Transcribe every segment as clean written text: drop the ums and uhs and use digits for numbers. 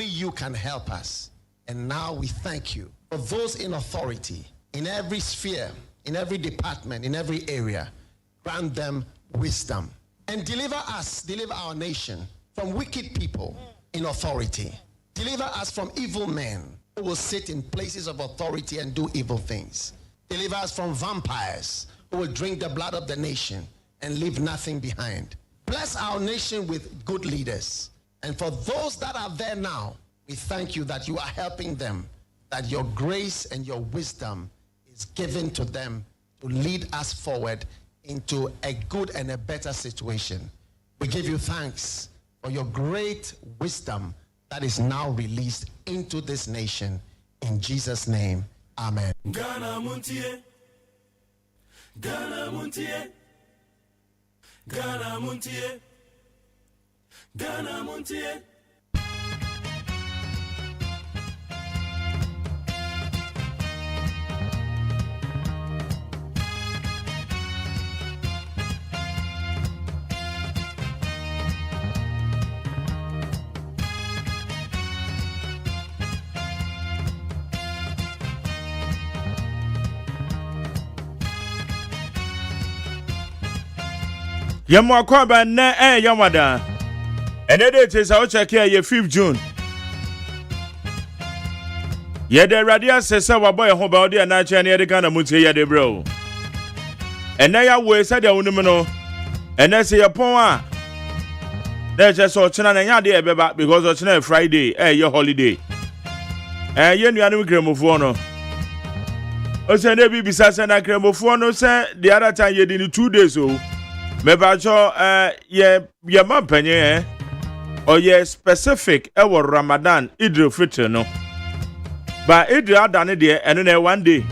only you can help us. And now we thank you for those in authority, in every sphere, in every department, in every area. Grant them wisdom. And deliver our nation from wicked people in authority. Deliver us from evil men who will sit in places of authority and do evil things. Deliver us from vampires who will drink the blood of the nation and leave nothing behind. Bless our nation with good leaders. And for those that are there now, we thank you that you are helping them, that your grace and your wisdom is given to them to lead us forward into a good and a better situation. We give you thanks for your great wisdom that is now released into this nation. In Jesus' name, amen. Ghana Montie, Ghana Montie, Ghana Montie, Ghana Montie. Yamwa kwaba na yamada. And it is our check here 5th June. Yede radia sesa waboy hobawdi anacha ne de Ghana Montie yede bro. And na ya we said ya unumno. And na say yapon a. Na je so china na ya de ebeba because o china Friday your holiday. Ye nuanu kremofo no. O say na bi bisa say na kremofo no say the other time ye di 2 days o. Mebacho ye mampanye or ye specific ewo Ramadan Idul Fitr no. But Idul adane de eno na 1 day.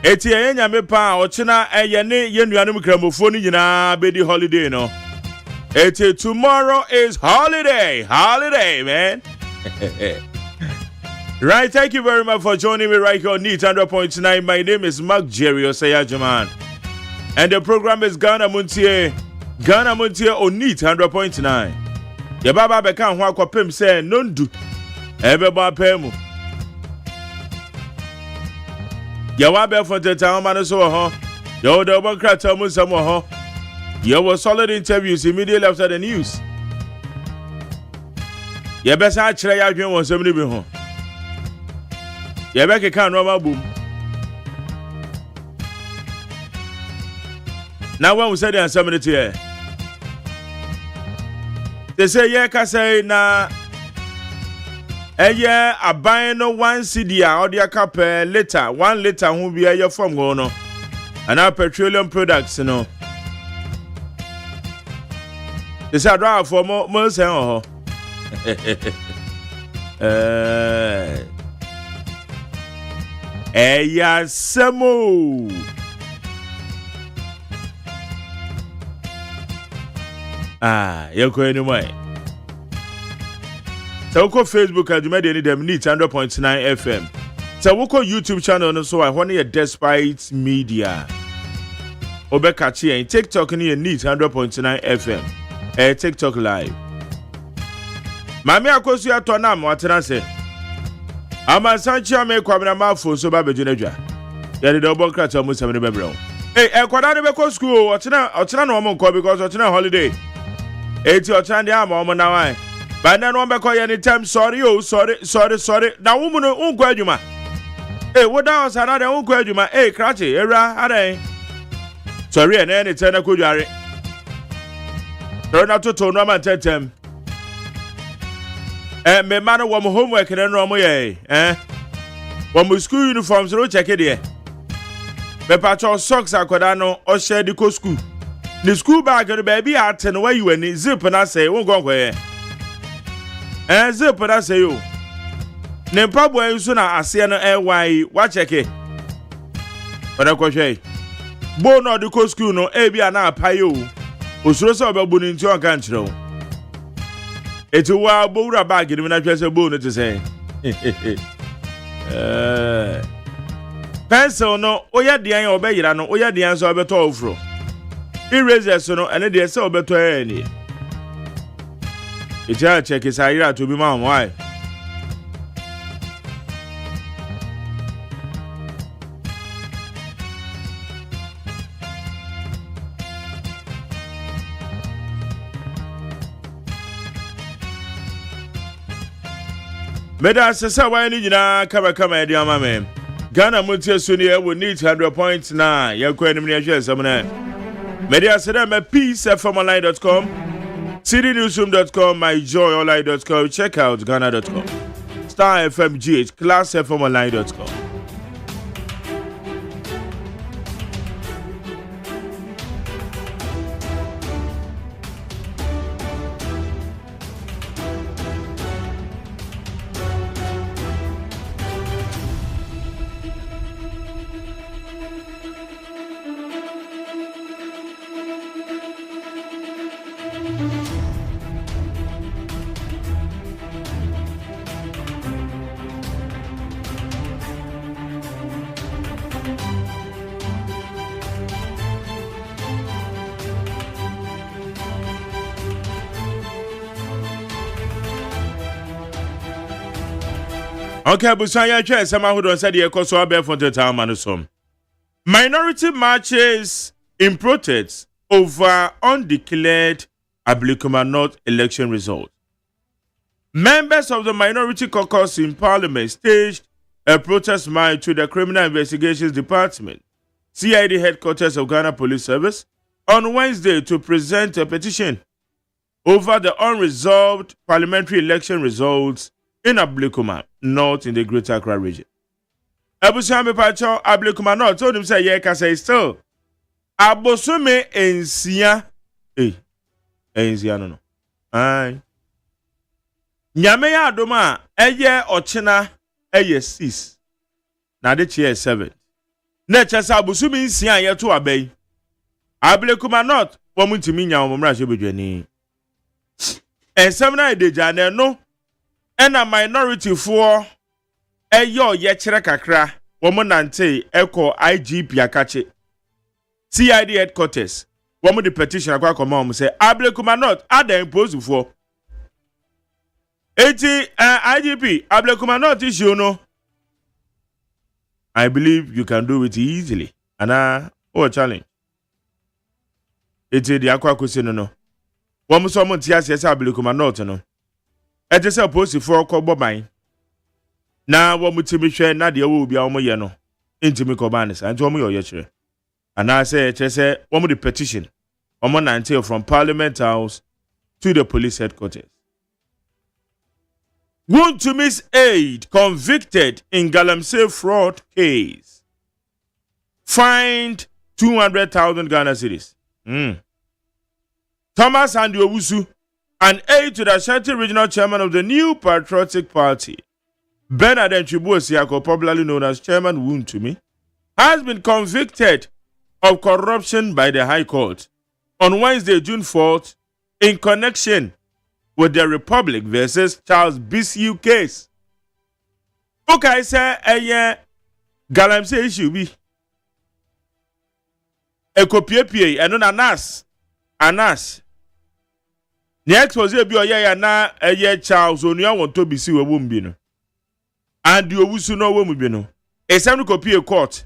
Eti ye nyame pa ochina ye ne ye nuanum kramofo ni nyina bedi holiday no. Eti tomorrow is holiday man. Right, thank you very much for joining me right here on NEAT 100.9. My name is Mark Jerry OSEI AGYEMAN. And the program is Ghana Montie on NEAT 100.9. Yababa beka ho akwapem say nondu. Ebeba pemu. Yawa be for the town man so ho. Yo the Democrat mu some ho. Yo was solid interviews immediately after the news. Yabesa akire ya adwen won sem ni bi ho. Yabeke kan normal boom. Now when we said the answer here, they say yeah, can say na a buying no 1 CD or the cup liter 1 liter who be your from go no, and our petroleum products no. They say drive for more say oh. Eya semo. Yoko anyway. So go Facebook and you made any them NEAT 100.9 FM. So we go YouTube channel no so I want your Despite Media. Obekachi and TikTok ni NEAT 100.9 FM. TikTok live. Mami akosu ya tonam watena se. Ama sanchi ame kwamina mafo so ba bejunedwa. Yade the Democrat amu samene bebro. Hey, kwada ne beko school ochina no mo nko because ochina holiday. Eti ochina de ama omo na wan. Ba na no beko ye anytime sorry. Na wo mu no unko adwuma. Hey, wo da osana de unko adwuma. Hey, krachi, era ade. Sorry na anytime na kodware. Rona toto no man tetem. Me man wo mo homework na no mo ye wo mo school uniforms ro check there me patcho socks akoda no o share di ko school the school bag no baby aten where you any zip na say wo gon ye zip na say yo ne pabo enso na ase no why wa check e ora ko hwe bo no di ko school no bia na apaye o osuro se obabu ni nti on kan kire o eti wa bowura bag ni na twese bo no te say pencil no oya dian obeyira no oya dian so obeto ofro erasers no ene de se obeto ani ija check is ayira to be man why Meda sesa wa ni nyina kama edi ama me Ghana Montie so ni e wo need 100.9 ye ko enim ne hwe nsem na Media said I'm at peacefmonline.com, citynewsroom.com, myjoyonline.com, check out Ghana.com, Star FMGH, classfmonline.com. Okay, Busanya Chess, someone who don't say the echo so I for the time and some. Minority marches in protest over undeclared Ablikuma North election result. Members of the minority caucus in parliament staged a protest march to the Criminal Investigations Department, CID headquarters of Ghana Police Service, on Wednesday to present a petition over the unresolved parliamentary election results in Ablikuma North in the Greater Accra region. Abusuame Pacho Ablikuma North told him say yeah kasa still Abosume ensia ensia no ai Nyame ya adoma eye ochina eye 6 na de che 7 na chesa Abosume ensia ye to abai Ablikuma North womutimi nya omomra hye bedwani ensem na edeja na no ena minority for eyo ye kire kakra womo nante eko IGP akache CID headquarters womo the petition akwa koma om say Ablikuma North ada impose for IGP Ablikuma North issue no I believe you can do it easily and challenge eti the akwa kwese no womo so mo ntia say Ablikuma North no ete se post for koboban na wo mutimi hwe na de wo bia wo ye no intimi koban sa nti wo ye kire ana se ete se wo the petition wo nante from Parliament House to the police headquarters. Want to miss aid convicted in Galamsey fraud case, fined 200,000 Ghana cedis. Thomas Andiowusu, an aide to the Ashanti regional chairman of the New Patriotic Party, Bernard Chibuosiako, popularly known as Chairman Wontumi, has been convicted of corruption by the High Court on Wednesday, June 4th, in connection with the Republic versus Charles BCU case. Okay, sir, Galamsey issue be a copy and Anas. Next was a bio na Charles Onia want to be see a woman. And you wusu no woman bino. A some copy a court.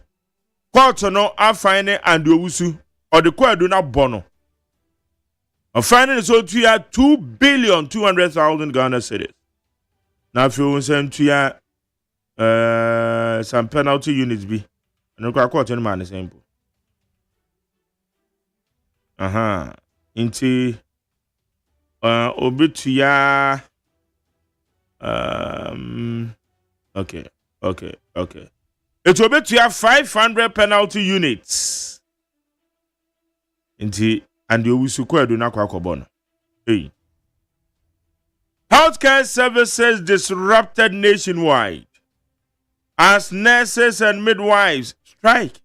Court no a fine and you wusu or the court do not bono. A fine is so to ya 2,200,000 Ghana cedis. Now if you send to ya some penalty units be. And no court any man is simple. Into Obituya. Okay. It will be to have 500 penalty units. Inti and you will do not quack. Hey. Healthcare services disrupted nationwide as nurses and midwives strike.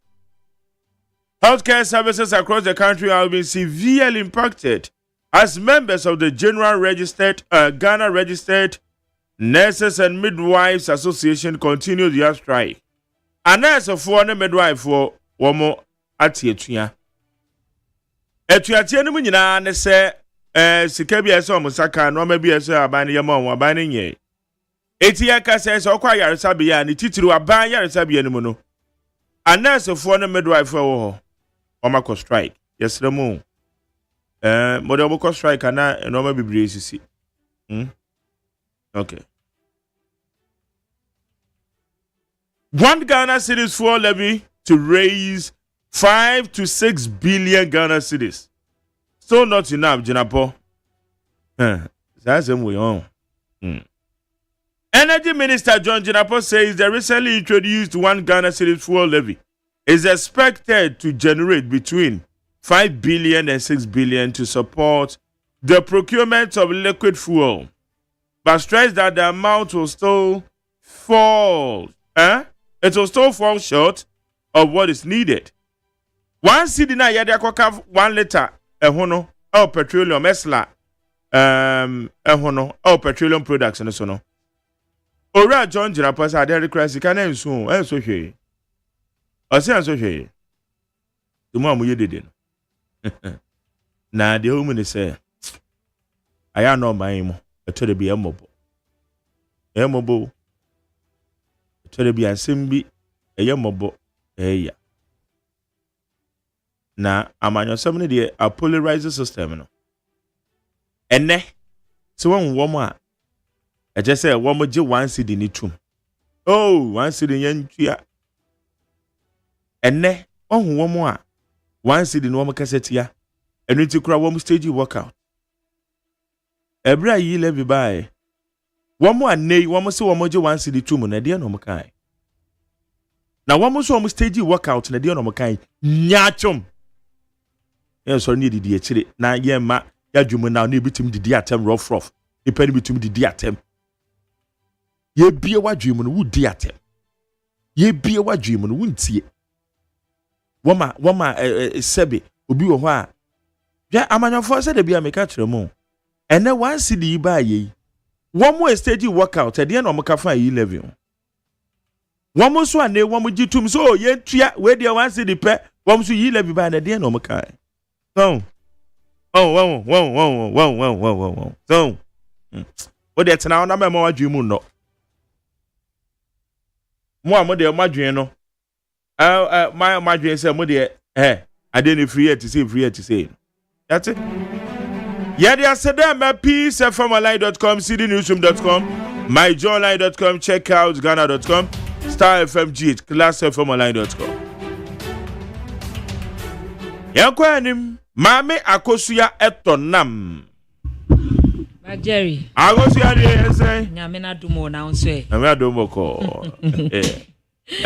Healthcare services across the country have been severely impacted as members of the Ghana Registered Nurses and Midwives Association continue their strike. A nurse of one midwife for Womo Atietuya. Etuatie no mu nyina ne se sika bi ese omusaka no ma bi ese aban ye ma aban nye. Eti ya ka se okwa yaresa be ya ni titiri aban yaresa be ya mu no. Anasefo no midwife wo ho. Omako strike. Yesre mu. Model omako strike na no ma bibre sisi. Okay. 1 Ghana cedis for levy to raise 5 to 6 billion Ghana cedis. Still not enough, Jinapo. That's him we on. Energy Minister John Jinapo says the recently introduced 1 Ghana cedis fuel levy is expected to generate between 5 billion and 6 billion to support the procurement of liquid fuel, but stressed that the amount will still fall. It will still fall short of what is needed. 1 cedi na yade akoka 1 liter ehono or petroleum esla ehono or petroleum products no so no. Ora John Jinapo say dey request kan enso hwe. O say enso hwe. Tumo amuye dede no. Na de o mu ne say aya no man mo eto de bi emobo. Emobo. Eto bi asem bi emobo eya. Na amanyosem ne de a polarized system no. Ene so won wo mo a e je say wo mo je 1 cedi ni tum. Oh, 1 cedi yan tua. Ene ohun wo mo a 1 cedi no wo mo kasetia. Enu ti kura wo mo stage workout. Ebra yi levy bae. Wo mo anei wo mo se wo mo je 1 cedi tum na de no mo kai. Na wo mo so wo mo stage workout na de no mo kai. Nyachom. Yes, so need the chire na ye ma ya dwumu na na bitim didi atem rough ipani bitum didi atem ye bie wadwumu no wudi atem ye bie wadwumu no wuntie woma sebe obi wo ho a ya amanyofo se de bia meka kire mu ene 1 cedi ba ye wo mo stage workout e de na omka fa yi level wo mo so ane wo mo gitum so ye tua we de 1 cedi pe wo mo so yi level ba na de na omka so wow. So what that's now na me ma wadwemu no mo de madwen no my madwen say mo de I didn't free to say that's it. Yeah, they are said my peacefmline.com, cdnewsroom.com, myjoyline.com, check out ghana.com, starfmg, classfmline.com. Yankwanim Mame akosuya etonam. Jerry. Akosuya de say. Nyame na dumo na onso e. Nyame adumo ko.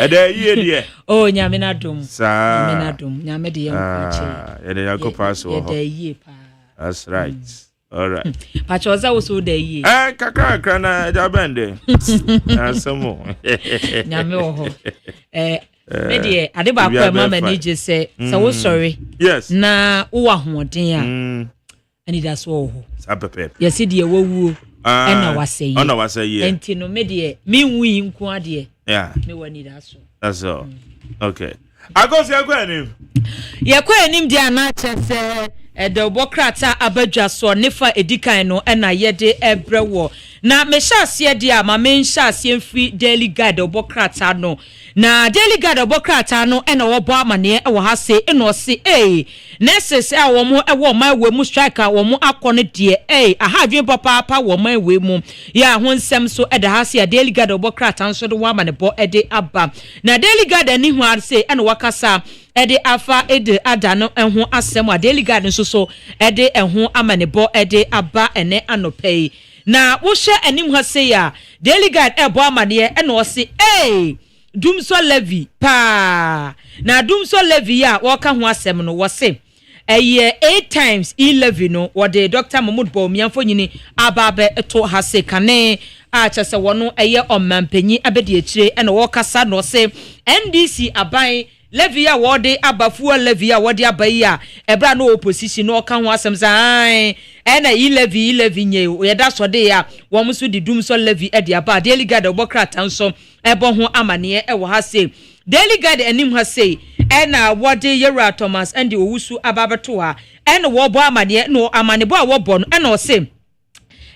Ede ye de. Oh nyame na dum. Sa. Nyame na dum. Nyame de yanko Ede yanko pass wo. Ede ye pa. That's right. All right. Pachoza wo so de ye. Kakra na eja bende. Asemo. Nyame wo ho. Media ade ba kwa mama ni je say wo sorry. Yes. Na wo ahoden a. Ani da so ho. Sa pepe. Yesi de wawuo. Ena waseye. Ona waseye. Enti no media mi nwi nko ade. Yeah. Me wani da so. That's all. Okay. Agosi akwa anim. Ye kwa anim dia na chese de obokrata abadwa so nefa edikan no ena yede ebrewo. Na me hyase dia ma me hyase mfi daily guide obokrata no. Na daily guide obokrata no ena wo bo amane e wo ha se eno se nurses a wo mo e wo man we mu striker wo mo akone de ahadwen papa wo man we mu ya ho nsem so e da ha se daily guide obokrata nso de wo amane bo e de aba. Na daily guide ani hu ar se ena wakasa ede afa ede adano enho asem a daily guide nso so ede enho amane bo ede aba ene anopei. Na wo hye anim ha se ya daily guide e bo amane e no se dumso levy pa na dumso levy ya woka ho asem no wo se 8 times 11 no wo de Dr. Mahmoud Bawumiamfo nyini ababe to ha se kane a chese wono omampanyi abedi akire e no wo kasa no se NDC aban levy ya wode abafuo levy ya wode abai a ebra no opposition no ka ho asem sai ena levy nye yeda so de ya wo muso di dumso levy e de aba daily guide obokrata nso ebo ho amane e wo ha se Daily Guide enim ha say ena wode Yera Thomas and the owusu ababeto ha ena wo bo amade no amanebo a wo bo no ena o say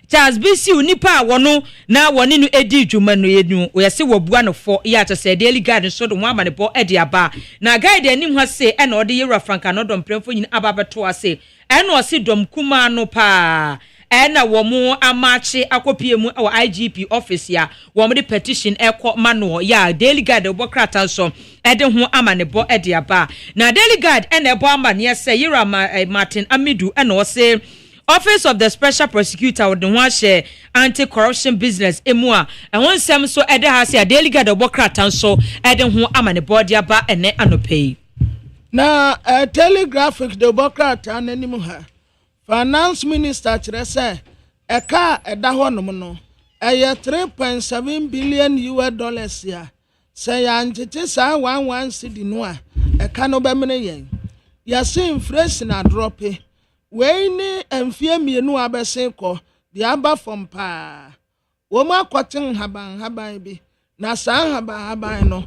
Charles BC unipa wono na woni no edi dwuma no yenu we se wo bua no fo ya to say Daily Guide so do ho amanebo edi aba na guide enim ha say ena ode Yera Franka no dom premfo nyin ababeto ha say ena o se dom kuma no pa ena wo mu amache akopie mu wa IGP office ya wo mu de petition ekọ mano ya Daily Guide obokrata so ede ho amanebo ede aba na Daily Guide ena ebo amane se Yera Martin Amidu ena o se Office of the Special Prosecutor with the one share anti-corruption business emua and one sem so ede ha se Daily Guide obokrata so ede ho amanebo ede aba ene anope na telegraphic the obokrata ananimu ha Finance Minister Chrese eka edahonom no eye 3.7 billion US ya say ya ntete sa 11 cedi no a eka no be mene yen ya se inflation na drop we ni emfie mienu abese ko the aba from pa wo ma kwatin haban bi na sa haban no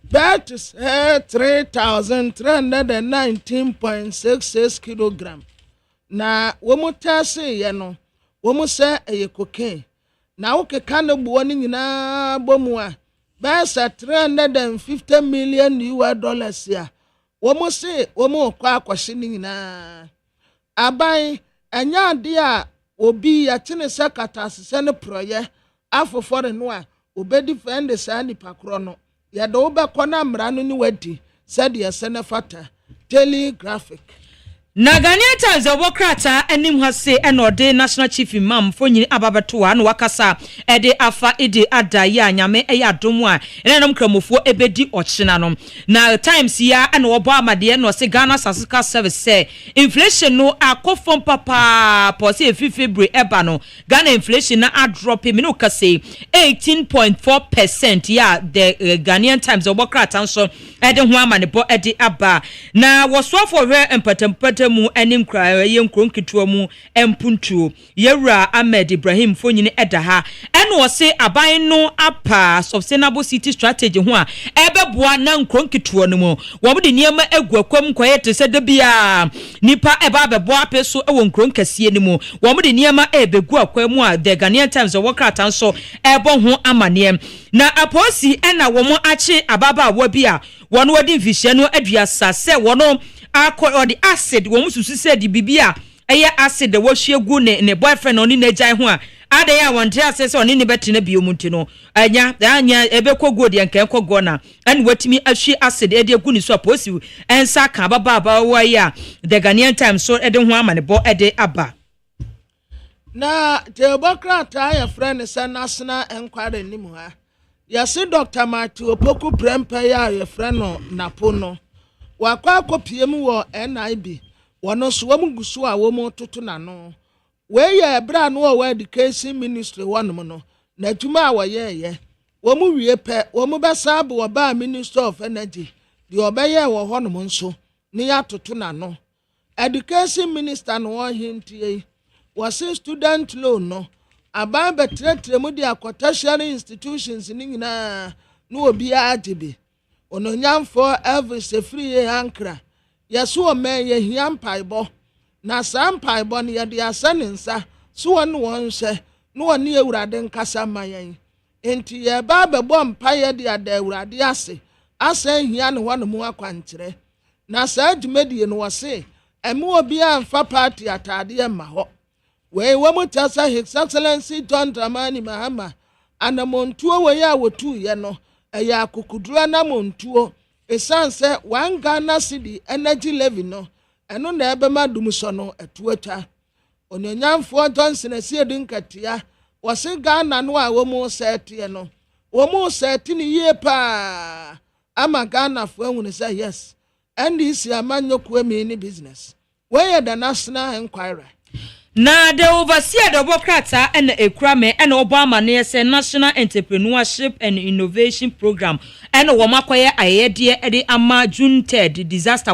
that is 3,319.66 kilogram na womu tase ye no womu se eye cocaine na wokeka no buo ni nyina bomu a besa 350 million US ya womu se womu kwa akwhye ni nyina aban anya ade a obi ya tene se katasese ne proye afofore no a obedi defend sa ni pakro no ye do obekọ na mra no ni wadi said ye se ne fata telegraphic na Ghanaian Times obokrata anim ha se enode National Chief Imam fonyin ababeto a no wakasa ede afa ede adaye anyame eyadomu a enenom kramofo ebedi ochina no na Times ya ene obo amade no se Ghana Statistical Service say inflation no akofom papa pose efi February eba no Ghana inflation na drop me no kase 18.4% ya the Ghanaian Times obokrata so ede ho amane bo ede aba na wosofo hwe empatem mu enim kra yenkron ketua mu empuntuo Yera Ahmed Ibrahim fonyini edaha ene wo se aban no apa sustainable city strategy ho a ebeboa na nkron ketua no mu wo de niema eguakwam kwaye te se de bia nipa eba beboa peso ewo nkron kasie ni mu wo de niema ebegu akwam a the Ghanaian Times workrata so ebo ho amane na aposi ena wo mo achi ababa wa bia wono wadi mfihye no aduasa se wono akọ the acid wo mususu se di bibia eye acid wo hwegu ne boyfriend oni na gyan ho a ade ya wonte asese oni ne betene biomunti no anya ebekọgo de nkekọgo na ani watimi ahwe acid ede egu ni so aposi ensa ka baba wa ya the Ghanaian Times so ede ho amane bo ede aba na tebokrata ya friend sa national enquiry ni mu ha ya se Dr. Matthew Opoku Prempa ya friend no napono wakwa akopiem wo NIB wono so wom gusu a wom toto na no we ye bra no wo education ministry wonom no na tuma a wo ye wom wie pe wom besa bo oba minister of energy di obeye wo honom nso ni ya toto na no education minister no wo hintie was student loan no aba betretre mu di tertiary institutions ni nyina no obi agebe ono nyamfo every free ankra yeso o men ye hiam paibo na sam paibo ne ye de asanensa so won won hye no woni ewurade nkasa mayen enti ye ba bebo mpaye de ada ewurade ase asan hia ne wono mu akwankyere na sa adwumedie no wose emu obi amfa party atade ma ho we wo tasa his excellency John Dramani Mahama anamontuo we ya wotu ye no eya kukudura na montuo esanse 1 Ghana cedi energy levy no eno na ebema dumso no etuatwa onyanyamfo Johnson asiedi nkatia wose Ghana no a wo mu sete no wo mu sete ni ye pa ama Ghana fo ehunu say yes NDC amanyoku emi ni business we the national enquiry na the overseer the Bokrata and Ekrame and Obama near say National Entrepreneurship and Innovation Program and Womakoye Ayedie Edi Ama June 3rd disaster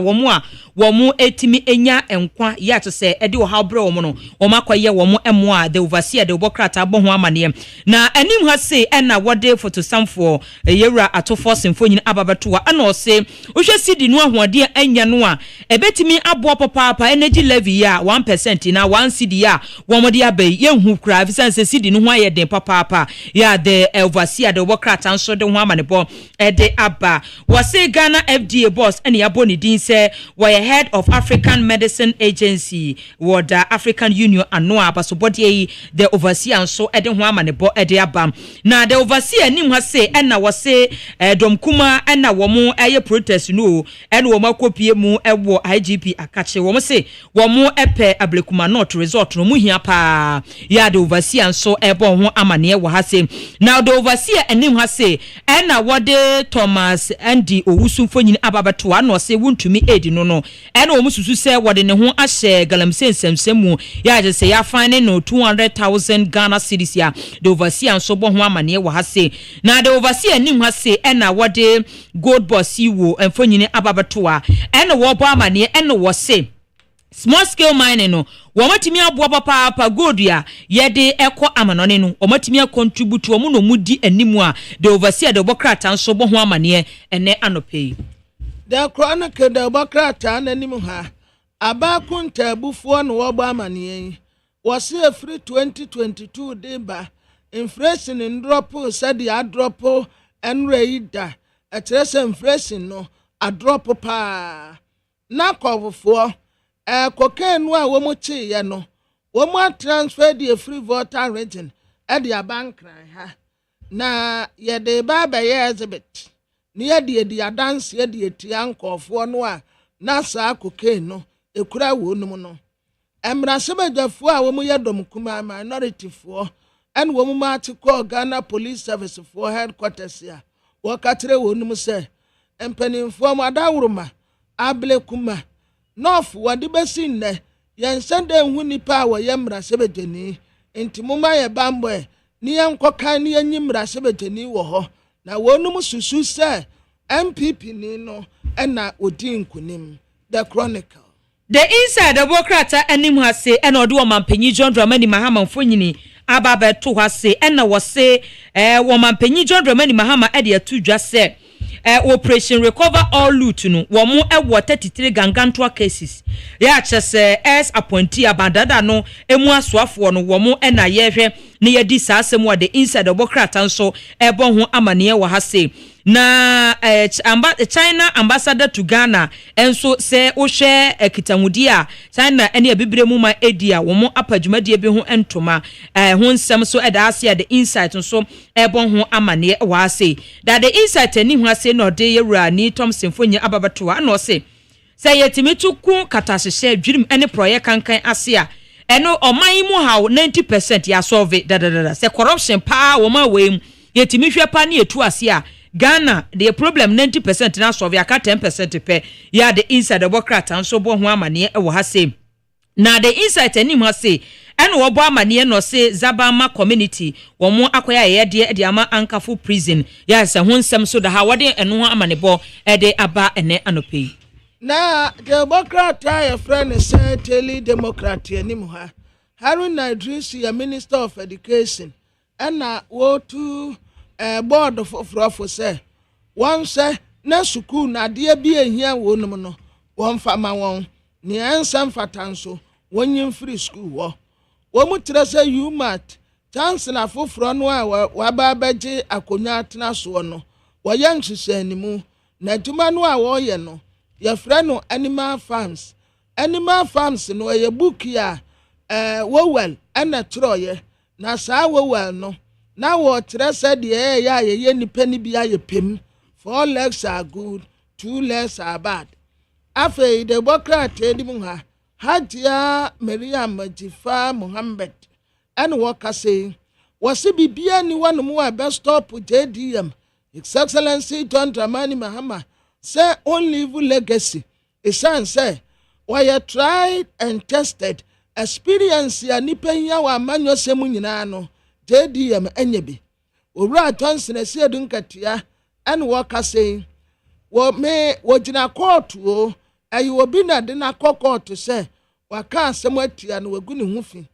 womu etimi enya enkwa ya to say edi wo habre womu no Womakoye womu emwa the overseer the Bokrata abon ho amane na anim ha say na wode photo samfo yewura atofo semfonyin ababatoa ana o say wohwe sidi no ahoade anya no a ebetimi abo papa energy levy ya 1% na 1 cedi ya womode abai yenhu kra fisanse sidi no ho ayeden papa ya the overseer the Bokrata nso de ho amane bo ede aba wo say Ghana FDA boss ene yabo ne din say we head of African Medicine Agency with the African Union anoa basobodi the overseer nso ede ho amane bo ede aba na the overseer nim ha say ena wo say domkuma ena wo mo eye protest no ena wo makopie mu ewo IGP akache wo mo say wo mo epe ablekuma not resort no mu hia pa ya the overseer nso ebo ho amane wo ha say now the overseer enim ha say ena wo de Thomas Andy Owusu mfonyin ababato ano say wuntumi edi no ena wo mususu say wo de ne ho ahye galamsen semsemu ya je say ya fine no 200,000 Ghana cedis ya the overseer nso bo ho amane wo ha say na the overseer nim ha say ena wo de gold boss wo mfonyin ababato ena wo bo amane ena wo say small scale mining no womatimi aboa papa gold ya yede ekọ amanone no womatimi contribute wo mu no mudi animu a the overseer the Bokrata nso bo ho amane ene anope the chronicle the Bokrata nanim ha abakunta abufuo no wo bo amane wose free 2022 deba inflation in drop said ya drop enreida etrese inflation no a drop pa na kofofo cocaine a womo chi ye no womo transfer the free voter region e the bank ha na ye de baba ye exhibit ni ye de dance ye de tiankofo no a na sa cocaine no ekura wonum no emrasebadwafo a womo ye dom kuma minority fo en womo ma ti call Ghana Police Service for headquarters ya wo katre wonum se empanimfo mo adawroma able kuma North wadi besi nne yensende hu nipa wa yemra sebeteni intimuma ye bambo ni yankoka ni yanyimra sebeteni wo ho na wonum susu se MPP ni no ena odi nkunim the chronicle the inside the Bokrata anim ha say ena odo mampanyi John Dramani Mahama mfonyini ababa to ha say ena wo say wo mampanyi John Dramani Mahama e de atudwa say operation recover all loot no wo mo e wo 33 gangantoa cases ya chese as appointee abandada no emu asoafo no wo mo na yehwe ne yedi saasem wo the inside the Bokrata nso ebo ho amane wo ha say na China ambassador to Ghana enso se wo hwe ekitangudi a China ene abibire mu ma edia wo mo apadwumade bi ho entoma ho nsem so eda ase the insight nso ebo ho amane wo ase that the insight ani ho ase no de yewura ni Thompson fonye ababato a no se yetimi tuku katahye dwirim ene project kankan ase a eno oman mu hawo 90% ya solve da se corruption pa wo ma we yetimi hwe pa ne etu ase a Ghana the problem 90% na solve aka 10% pe ya the inside the Bokrata nso bo ho amane e wo ha se na the inside ani mu ha se ene wo bo amane no se Zabama community wo mo akoya ye de ama ankafo prison ya se ho nsem so da ha wo de eno ho amane bo e de aba ene anope na the Bokrata ya friend say tele democrat ani mu ha Harun Idris ya minister of education ena wo tu board of say one say na school na de bi ehia wonum no won fama won ni ansam fatanso wonyim free school wo mu tre say you mat chancellor foforo no a wa ba baje akonya atena so no wo yan hwehwe animu na duma no a wo ye no ye frɛ no animal farms no ye book ya wo well ana troye na sa wo well no na wo tre say de ye nipa ni bia ye pem 4 legs are good 2 legs are bad afei the Bokrata edim ha Hajia Maryam Jifa Muhammad and waka say was bibia ni one more best stop JDM His Excellency John Dramani Mahama say only legacy is say why you tried and tested experience ya nipa nya wa amanyo sem nyina no JDM enye bi owura Johnson asiedu nkatia ene wo kase wo me wo gina court o ayi obi na de na court se waka asem atia no wagu ne ho fi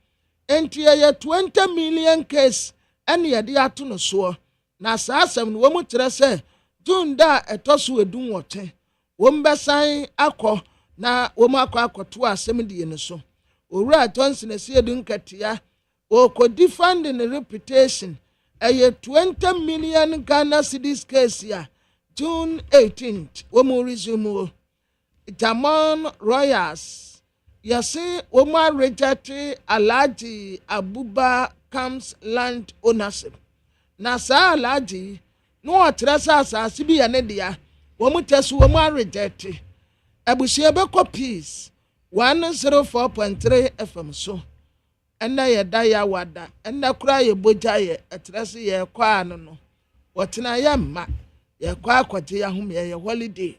enti ye 20 million case ene ye de ato no so na saa asem no wo mu kire se June da etoso edun wote wo mbesan akọ na wo mu akọ asem de ne so owura Johnson asiedu nkatia o ko defend the reputation a 20 million Ghana cedis case ya June 18th wo mu resume Jamon Royals yase wo mu reject Alhaji Abuba comes land ownership na sa Alhaji no otresa asase bi ya ne dia wo mu tesu wo mu reject abusia be copies 104.3 FM so ena ye da ya wada ena kura ye boja ye etrese ye kwa no wotena ya ma ye kwa akwate ya hum ye holiday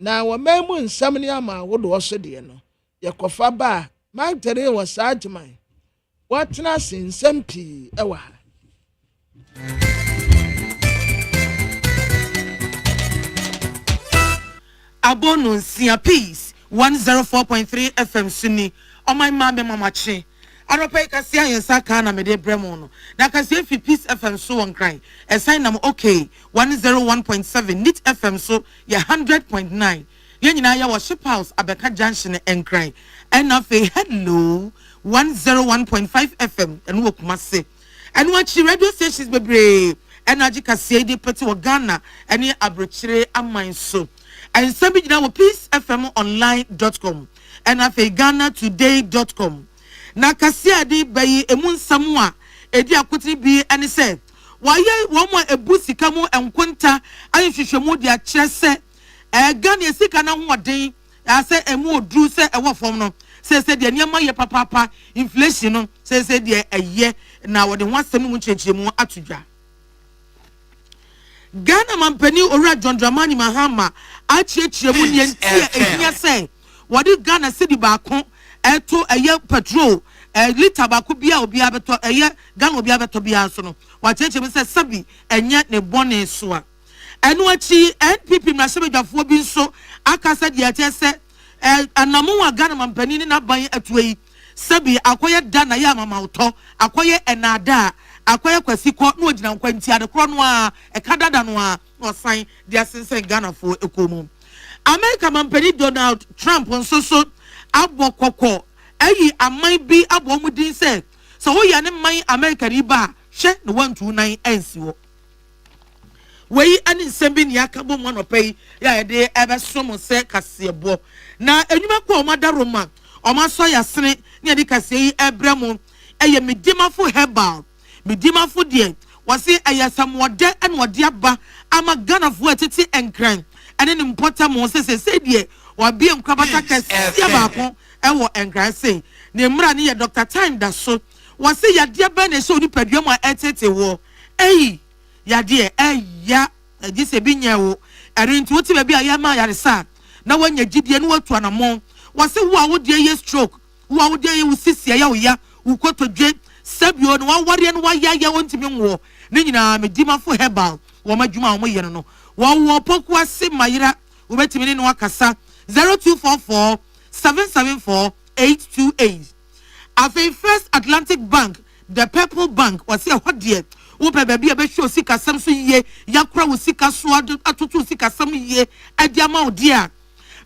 na wo memu nsam ne ama wodo oso de no ye kofa ba magtere wo sa agyeman wotena sinsam pi ewa ha Abonu Sia Peace 104.3 FM Suni on my mama che Arope kasia yensa kana mede bremo no na kasia fi Peace FM so on cry assign nam okay 101.7 Nit FM so ya 100.9 ye nyina ya wo ship house abeka junction en cry and na fe hello 101.5 FM and wo kuma se and what radio stations bebre energy kasia de pete wo Ghana ene abrochire aman so and some now peacefmonline.com and afe GhanaToday.com. Na kasia di bayi emun samwa edi akutri bi ene se waye wo mo ebusika mu enkwenta ayi hwehwemu di akire se Ghana esika na hoden ase emu odru se ewo fom no se de niam ye papa inflation no se de eye na wo de ho asem mu chechemu atudwa Ghana mampani ora John Dramani Mahama achiechiremu ne ntia ehia se wodi Ghana cedi baako eto eye petrol liter baako bia obi abeto eye Ghana obi abeto bia so no wachechiremu se sabi enye ne bone so a eno achi NPP mrasebedwafo bi nso akasa de atese anamu wa Ghana mampani ni naban atuei sabi akoye da na ya mama uto akoye enada akoye kwasiko no ogina nkwanti adekro no a ekadada no a osan dia sense Ghana fo ekomu America mampani Donald Trump nso abokoko ayi aman bi abomudin se so wo ya ne man America riba hwe no 129 ensiwo wei ani nsembi ni akabo mo no pay ya de ebesom se kasebo na enwuma ko omada Roma omaso ya sene ne de kasei ebremu eye medimafo herbal medimafo de wase ayasamwode ene wode aba ama Ghana fo atete enkran ene ne mpota mo se de wabie nkrabata kasia baako ewo enkran sei ne mra ne ye Dr. Time da so wase yade aba na so ni paduam a etete wo eyi yade eya agise bi nyawo erinti woti ba bi ayama yaresa na wanya gidie no watu anamon wase wo a wode ye stroke wo a wode ye usisia ya oya ukotodwe sabio no waware no wayaya wontimi nwo ne nyina medimafo herbal wo madwuma wo yene no wo poku ase mayira wo betimi ne no akasa 0244 774 828 Afi First Atlantic Bank the Purple Bank wase hodie wo pe ba bia be hwe osika sam so ye yakora wo sika so atoto sika sam ye adiama odia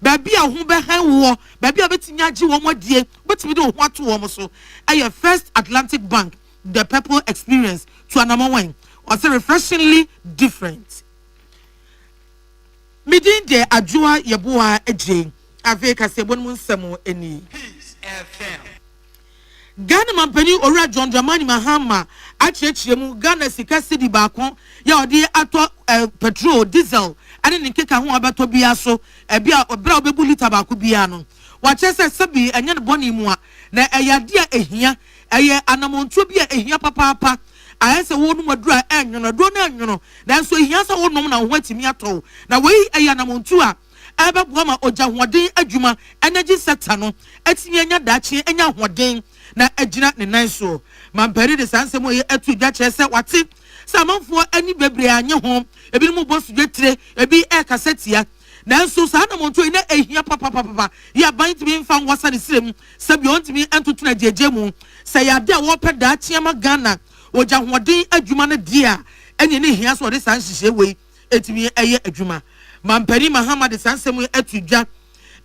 ba bia ho be han wo ba bia betinya agi wo modie betimi de ho ato wo so aye First Atlantic Bank the Purple experience to another one was refreshingly different midin de adwoa yeboa eje ave kasebon mu nsemo eni FM Ghana mampani ora John Dramani Mahama achechiremu Ghana sika cedi baako ya odi ato petrol diesel ane nkeka ho abato bia so bia obra obebu liter baako bia no wachese sabi enye ne boni mu a na eyade a ehia eye anamontuo bia ehia papa ayese wonu madura enyono do na enyono nanso ehia sa wonom na ho atimi ato na wei eye anamontuo a ebe buama oja hoden adwuma energy sector no etimi anya dachi anya hoden na agina ne nan so mampari de sansemo ye atu dwa kire se wate samanfo ani bebre anye ho ebi mu bosu dwetire ebi e kasetia nanso saa na monto ina ehia papa ya ban timi mfa nwasa ne sirem sabi ontimi entutu na jeje mu se ya de wo pe dachi ama Ghana oja hoden adwuma ne dia enye ne hia so de san hihye wei etimi eye adwuma mampari Muhammad sansemu atudwa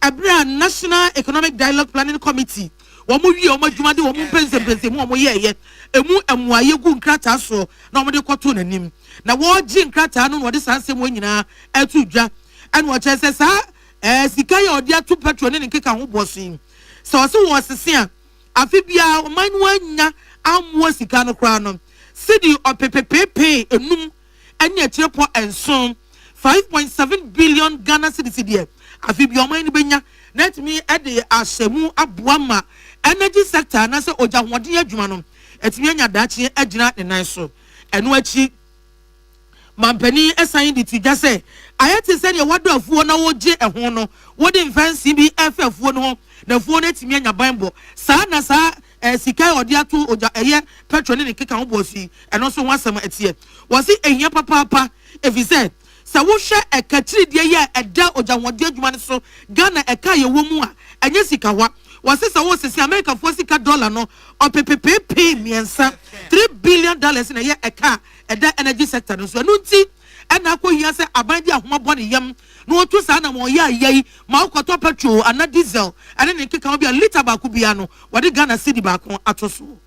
abra National Economic Dialogue Planning Committee wo mu wie o madwuma de wo mu pense mu wo ye emu amuaye gu nkrata so na wo de kwoto nanim na wo gi nkrata no wo de sansemu nyina atudwa anu wo chese sa sika ya odi atu petrol ne nkeka ho bosin so wo se wo sese a afi bia o manu anya amwo sika no kra no sidi opepepepe enum anya tirepo enson 5.7 billion Ghana cedis there. Afi bi oman ni benya net me e de asemu aboama energy sector na se oja hoden adwuma no etimi anya dachi agina ne nan so eno achi mampani esan di tidwa se ayete se ne wado afuo na woje eho no wode mfansi bi afafuo no ho na fuo na etimi anya banbo sa na sa sika odi atu oja eye petrol ne keka ho bosi eno so ho asem etie wose ehia papa efise sa wo hwe ekatiri de ye eda oja hode adwuma ne so Ghana eka ye wo mu a enye sika wa wase sa wo sisi America fo sika dollar no opepepepe miensa $3 billion na ye eka eda energy sector no so enu nti ena akohia se aban di ahomabo ne yam no otu sa na mo ye ayi ma okoto petrol ana diesel ene ne keka obi a liter ba ku bia no wode Ghana cedi ba ko atoso.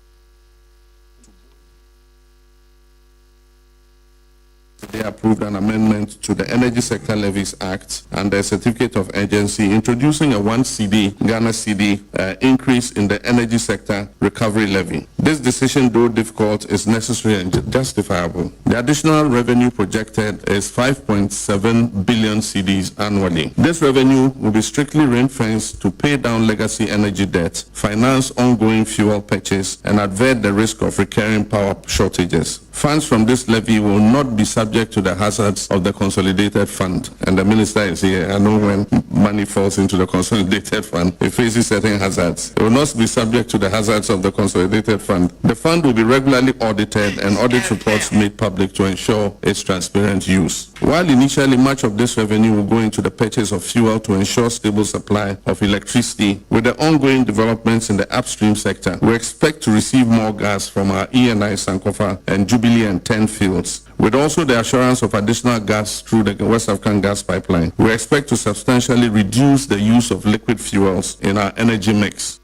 They approved an amendment to the Energy Sector Levies Act and the Certificate of Agency, introducing a 1 CD, Ghana CD, increase in the energy sector recovery levy. This decision, though difficult, is necessary and justifiable. The additional revenue projected is 5.7 billion CDs annually. This revenue will be strictly ring-fenced to pay down legacy energy debt, finance ongoing fuel purchase, and avert the risk of recurring power shortages. Funds from this levy will not be subject to the hazards of the consolidated fund. And the minister is here. I know when money falls into the consolidated fund, it faces certain hazards. It will not be subject to the hazards of the consolidated fund. The fund will be regularly audited and audit reports made public to ensure its transparent use. While initially much of this revenue will go into the purchase of fuel to ensure stable supply of electricity, with the ongoing developments in the upstream sector, we expect to receive more gas from our ENI Sankofa and Jubilee and 10 fields. With also the assurance of additional gas through the West African gas pipeline, we expect to substantially reduce the use of liquid fuels in our energy mix.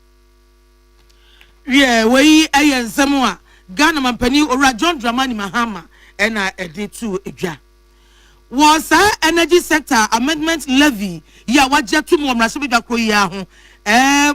Yeah, we ayen semwa Ghana mampani ora John Dramani Mahama ena edi to edwa. Was energy sector amendment levy ya waje tu mo mrasebida ko ya ho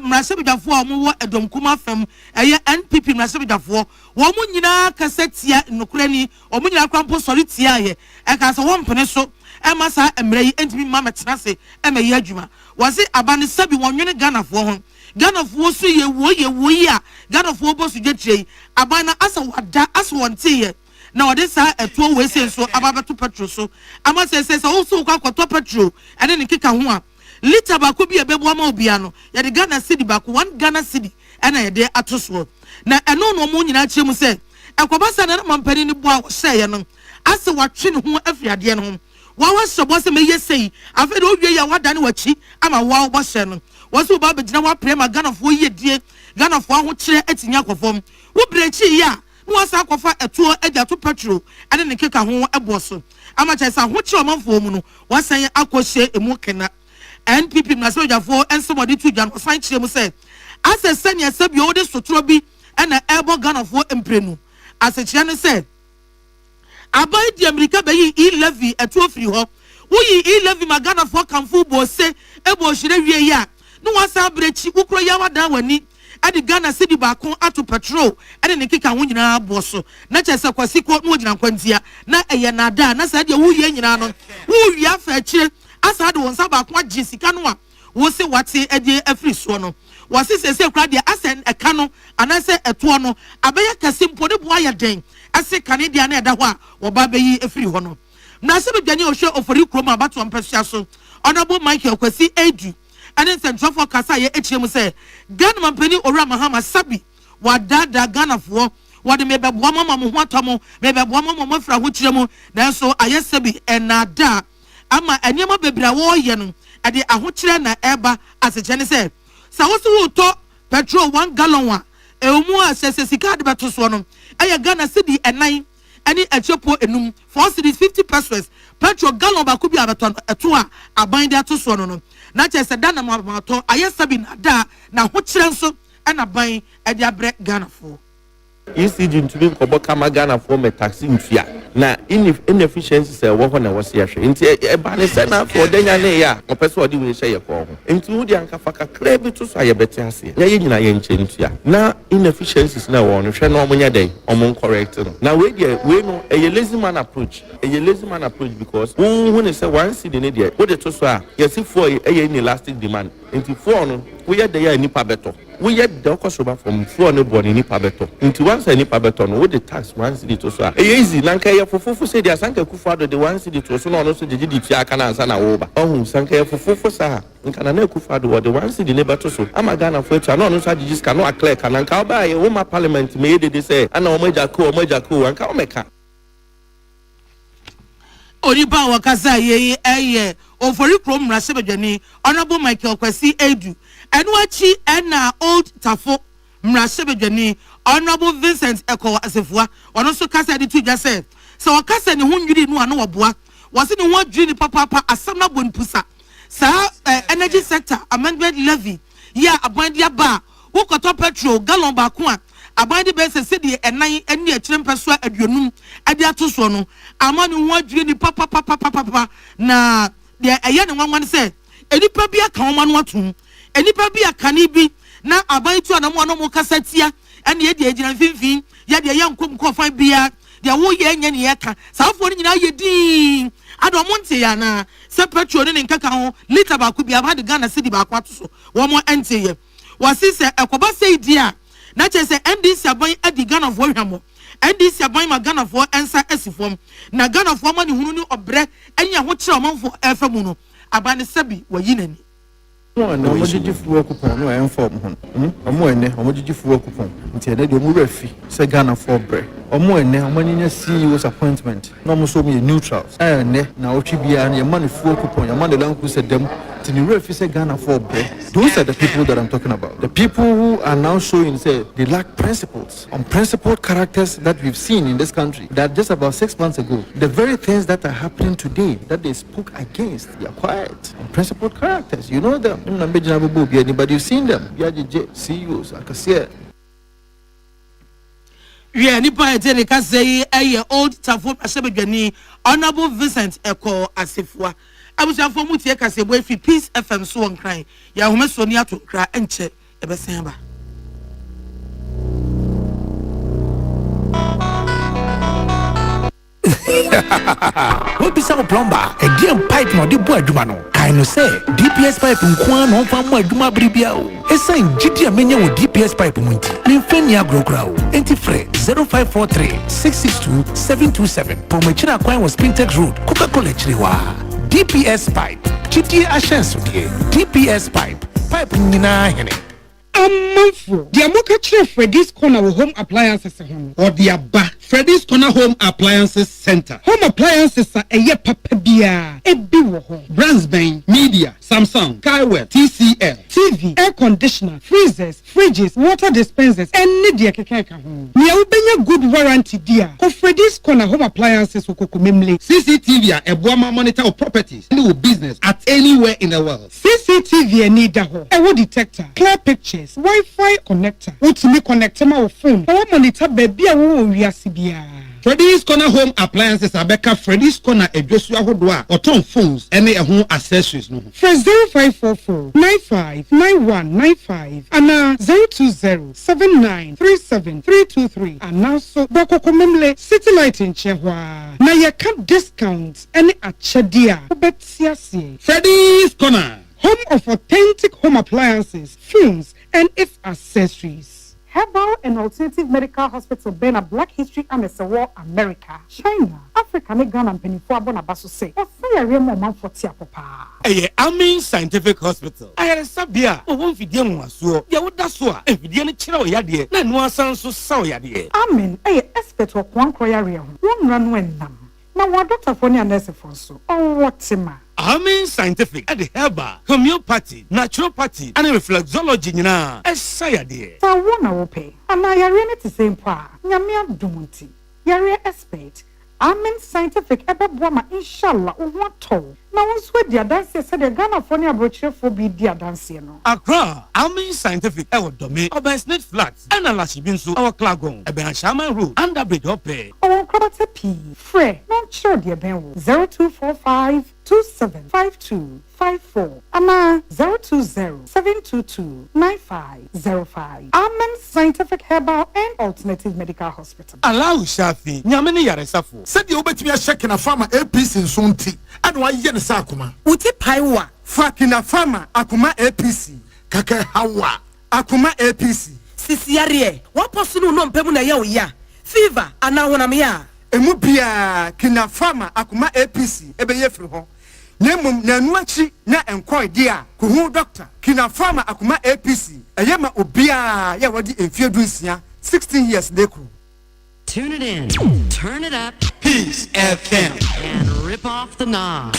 mrasebidafo a mo wo edomkuma fam eye NPP mrasebidafo wo mo nyina kasetia nokurani wo mo nyina kwampo sori tia ye e ka so wo mpene so e ma sa emre yi entimi ma metena se e ma ye adwuma wase abane sabi wonwene Ghanafo ho Ghanafo so ye wo ya Ghanafo bo su dwetire abana asa wada asa wonte ye na ode sa etuo we se so ababeto petrol so ama se so so kwa kwato petrol ene ne keka ho a liter ba ko bi ebebu ama obia no ye de Ghana cedi ba ko 1 Ghana cedi ena ye de atoso na eno no mo nyina kyerem se ekobasa na mampani ni bo a hye ye no ase watwe ne ho afiade no wa sobo se me yesei afede owie ya wada ne wachi ama wa wo hye no wasu ba begina wa prema Ghanafo ye die Ghanafo ho kyere atinya kofom wo brechi ya wasa kofa etuo eja to petrol ane ne keka ho eboso amacha sa ho kire omanfo mu no wasan akohye emu kena NPP na sojafo ensomodi tu jan wasan kire mu se asese ne sabi o de sotro bi ena ebo Ghanafo emprenu asechire ne se abai di America be yi levy etuo firi ho wo yi levy ma Ghanafo kanfo bo se ebo hire wie ya no wasa brechi ukro ya wada wani adi Ghana cedi ba kon ato petrol ade ne keka ho nyina boso na chese kwasi ko no gyina kwantia na eye na da na sa de wo ye nyina no wo wi afa kire asa de won sa ba kon agi sika no a wo se wate ade afri so no wo se sese kra de asen eka no anase eto no abeya kase mpo de bo aye den ase kane de na eda ho a wo ba beyi afri ho no na se be dwane o hwe ofori krom abato ampasua so Honorable Michael Kwesi Edu and then Central for Kasa ye HM say Ghana man penny ora Mahama Sabi wadada Ghana for what maybe Wama Muatomo maybe Wama fra Huchemo then so Ayasabi and Nada ama anyama bebra wo ye no ade ahokyere na eba asechene say sa wo so to petrol 1 gallon wa emu asese sika de beto so no aya Ghana cedi enan ani achopo enum 4 cities 50 pesos petrol gallon ba ku bi abeto eto a aban de ato so no na chese dana ma to Ayasabi na da na hokyere nso na ban e de abre Ghana fo ECG to be Kama Ghana for a taxi in fear. Now, inefficiencies are one that was here. Into a banner for Denya, or person will say a form. Into the Ankafaka crave to say a better say. Now, inefficiencies now on a day, or correct. Now, we know a lazy man approach. A lazy man approach because when they say one city in India, what the Tosa, yes, if for a elastic demand. Into 4 we are there in Nipa better. We had the Okosoba from 4 nobody in Nipa better. Into once a Nipa better, what the tax 1 city to so easy. Lankaya for Fufu said, the Sanka Kufado, the 1 city to so also the GDP Sana over. Oh, Sanka for Fufu Saha, and Kanane Kufado, or the 1 city neighbor to so. I'm a Ghana for it, and no such just cannot clear. And Kaba, a woman parliament made it say, and Omejako, and Kaomeka. Oriba wakaza ye ofori krom mrasebejani Honorable Michael Kwesi Edu enwachi na old tafo mrasebejani Honorable Vincent Eko Asefua ono so kasa de tu jase so wakasa ne hunwiri no ano woboa wase ne ho adwiri papa asam na bonpusa sa energy sector amendment levy ya abandi aba wokoto petrol gallon ba ko a abandi be se de enan eni akire mpeso aduonum ade atoso no amani ho adwiri ni papa na de eye ne nwanwan se enipa bi aka ho manu atum enipa bi aka ni bi na aban tu anamo no kasatia ene ye de agina finfin ye de ye nkom kofan bia de wo ye nya ne ye ka saafo ni nyina ye din ado monte ya na se petrol ne nkaka ho liter ba ku bia ba de Ghana cedi ba kwato so wo mo ente ye wasi se ekoba sei dia na che se NDC aban adi Ghana for hwamo NDC aban ma Ghana for ensa asifom na Ghana for ma ne hunu ni obre enya ho kire omanfo efamu no abane sabi wayinani no omojiji fuwa coupon no inform ho omo ene omojiji fuwa coupon nti ene de omo refi se Ghana for bre omo ene omanyanya CEO's appointment no mo so me neutrals ene na otwi bia na yema ne fuwa coupon yema de lanku se dem ti ni refi se Ghana for bre. Those are the people that I'm talking about. The people who are now showing say they lack principles, unprincipled characters that we've seen in this country that just about 6 months ago the very things that are happening today that they spoke against, they are quiet. Unprincipled characters, you know them. Anybody you've seen them? CEOs, I can see it. Yeah, nipa ete ka say old tafo asebedwani Honorable Vincent Eko Asefua. Abusa fo mutie ka se boy fi Peace FM so on cry. Ya home so ni ato kra enche ebesen ba. What be some plumber? A DM pipe no de boy dumano. Kaino say DPS pipe nkwan no fa mo aduma bribia o. Esan gidi amenya wo DPS pipe munti. Me mfeni agrokra o. Enti frɛ 0543 662 727. Pomechina kwan was Spintex Road. Coca-Cola chiriwa. DPS pipe. Gidi ashenso die. DPS pipe. Pipe nyina hene. Amanfo, the Amoka Chef Freddy's Corner Home Appliances home or the Abba Freddy's Corner Home Appliances Center. Home appliances are a year papabia, a biwo home. Brands Bang, Media, Samsung, Kaiwell, TCL, TV, air conditioner, freezers, fridges, water dispensers, and Nidia Kekeka home. We are obeying good warranty, dear. For Freddy's Corner Home Appliances, CCTV, a Buama monitor of properties, new business at anywhere in the world. CCTV and Nidaho, a wood detector, clear pictures. Wi-Fi connector. What's me connector my phone? Our monitor baby we are CBA. Freddy's Corner Home Appliances Abeka Freddy's Corner Ejosua Hodwa or ton phones any home accessories no. For 0544 959195 and 02079373323 and now so Boko Komemle City Light in Chehwa. Na ya can discounts any achedia. Obetiasi. Freddy's Corner. Home of authentic home appliances, phones, and its accessories. Herbal and Alternative Medical Hospital been a Black History and a War America, China, Africa, and Ghana and Penifua Bonabasso say, or say a real man for Tiapapa. Amin Scientific Hospital. I had a sabia, or one video was so, Yawasua, and Vidiana Chino Yadi, and one son so Yadi. Amin, expert of one choir, one run when nam. Now, what Dr. Fonia Nurse for so, oh, what's him? Amin Scientific at the herbal, homeopathy, naturopathy, and reflexology na esayade. So one will pay. And I arena to same pa. Nyamia Dumunti. Yare expert. Amin Scientific ebe boama inshallah what to. Now once with the dance said the Ghana Fonia brochure for be the dance no. Accra, Amin Scientific ewo domain, Oben Snake Flats, and a Lashibinsu, our Klagon, Eben Shaman Road, and a bit of pay. Oh, Krabate P. Frey, not sure dear Ben 0245 275254 Ama 020-722-9505. Amen Scientific Herbal and Alternative Medical Hospital. Allow Shafi, Nyamini Yaresafo. Said you bet me a check in a farmer APC in Sunti. And why yen sakuma? Uti paiwa. Fucking a farmer Akuma APC. Kaka Hawa. Akuma APC. Sisiarie, what possible no pemuna ya? Fever, anawonamia. Emupia kina farmer Akuma APC. Ebe yefru. Nemum nanuachi na enquire dia kuhu doctor kina farmer Akuma APC ayama obia ya wadi enfiedusia 16 years deku. Tune it in, turn it up, Peace FM, and rip off the knob.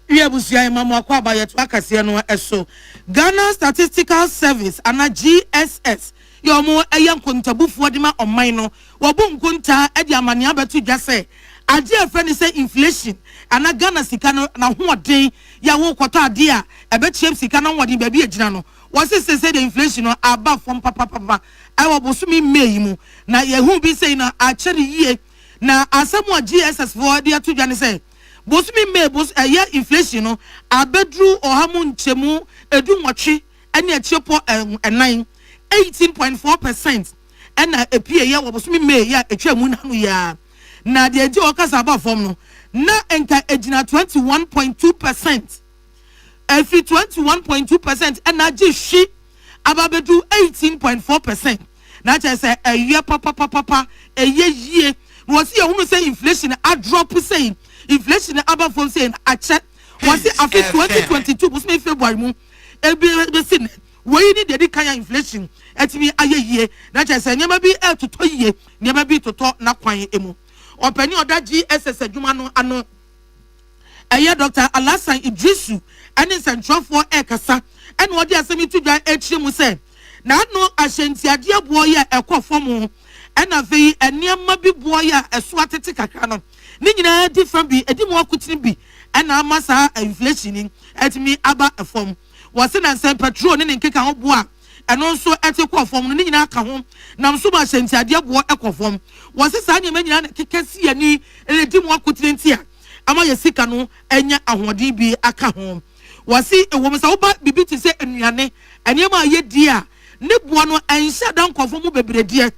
Yabusia mama kwa ba yetu akase no eso Ghana Statistical Service ana GSS yomo eyankontabufu de ma oman no wobu nkonta e de amane abetu dwase ade afrani say inflation ana Ghana sika no na hoden ya wo kwoto ade a ebetiem sika na hoden ba bi agina no wose say the inflation no aba from papa I wa bosumi May mu na yehu bi say na akere yie na asemu GSS for de atu dwane say bosumi May inflation no abedru ohamu nchemu edu nwotwe ene achiepo enan 18.4% and a pia ya wabosumi May ya etwemu nanu ya na de edi okasa aba form no na enka ejina 21.2%. Every 21.2% and na jishi ababedu 18.4%. Na cha say a year papa a year was here who say inflation a drop say inflation aba form say a check was it after 2022 was me February mu e be sin we need the kind inflation etimi aye year na cha say nyama bi e to year nyama bi to na kwan emu opani oda GSS adwuma no ano eye Dr. Alasan Idrisu ani central for ekasa and what they asemi to dwan echimu say na no ahyentiade aboɔ ya ekɔfɔm and afei eniema bi boɔ ya ɛso atete kakra no ne nyina different bi edi mo akutini bi ɛna amasa inflation etimi aba efom wɔse na nsɛm petrol ne nkeka ho boɔ ɛno nso ɛte kɔfɔm no ne nyina aka ho nam so ba ahyentiade aboɔ ekɔfɔm wɔse saa nyema nyina na kekesi ani edi mo akutini ntia ama yesika no enya ahoɔden bi aka ho wɔse ewom sa wo ba bibi ti se enuane eniema ayedi a ne boɔ no enhya dan kɔfɔm mu bebredie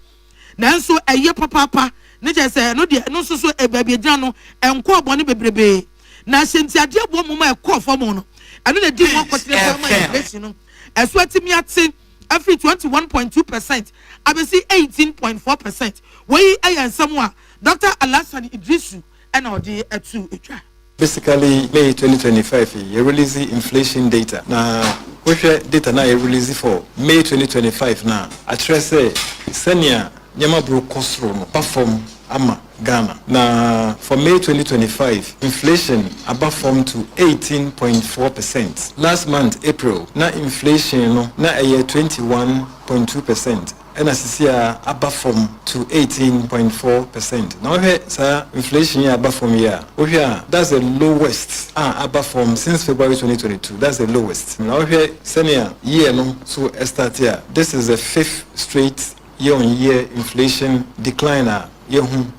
nanso eye papa ne je se no de no so ebabia gina no enko obone bebrebe na hyentiade abo mu ma ekɔ no eno na di mo akɔtene fam ma inflation no eso atimi ate every 21.2% abesi 18.4% we ayansam a Dr. Alasan Idrisu ena ode atu etwa. Basically, May 2025, you release inflation data. Now, which data now you release for May 2025 now? I try say, senior, nyama bro kosro no perform ama Ghana. Now, for May 2025, inflation above form to 18.4%. Last month, April, na inflation no na a year 21.2%. And as you see, above from to 18.4%. Now here, sir, inflation here above from here. Over here, that's the lowest. Above from since February 2022. That's the lowest. Now here, senior year no, so start here. This is the fifth straight year-on-year inflation decline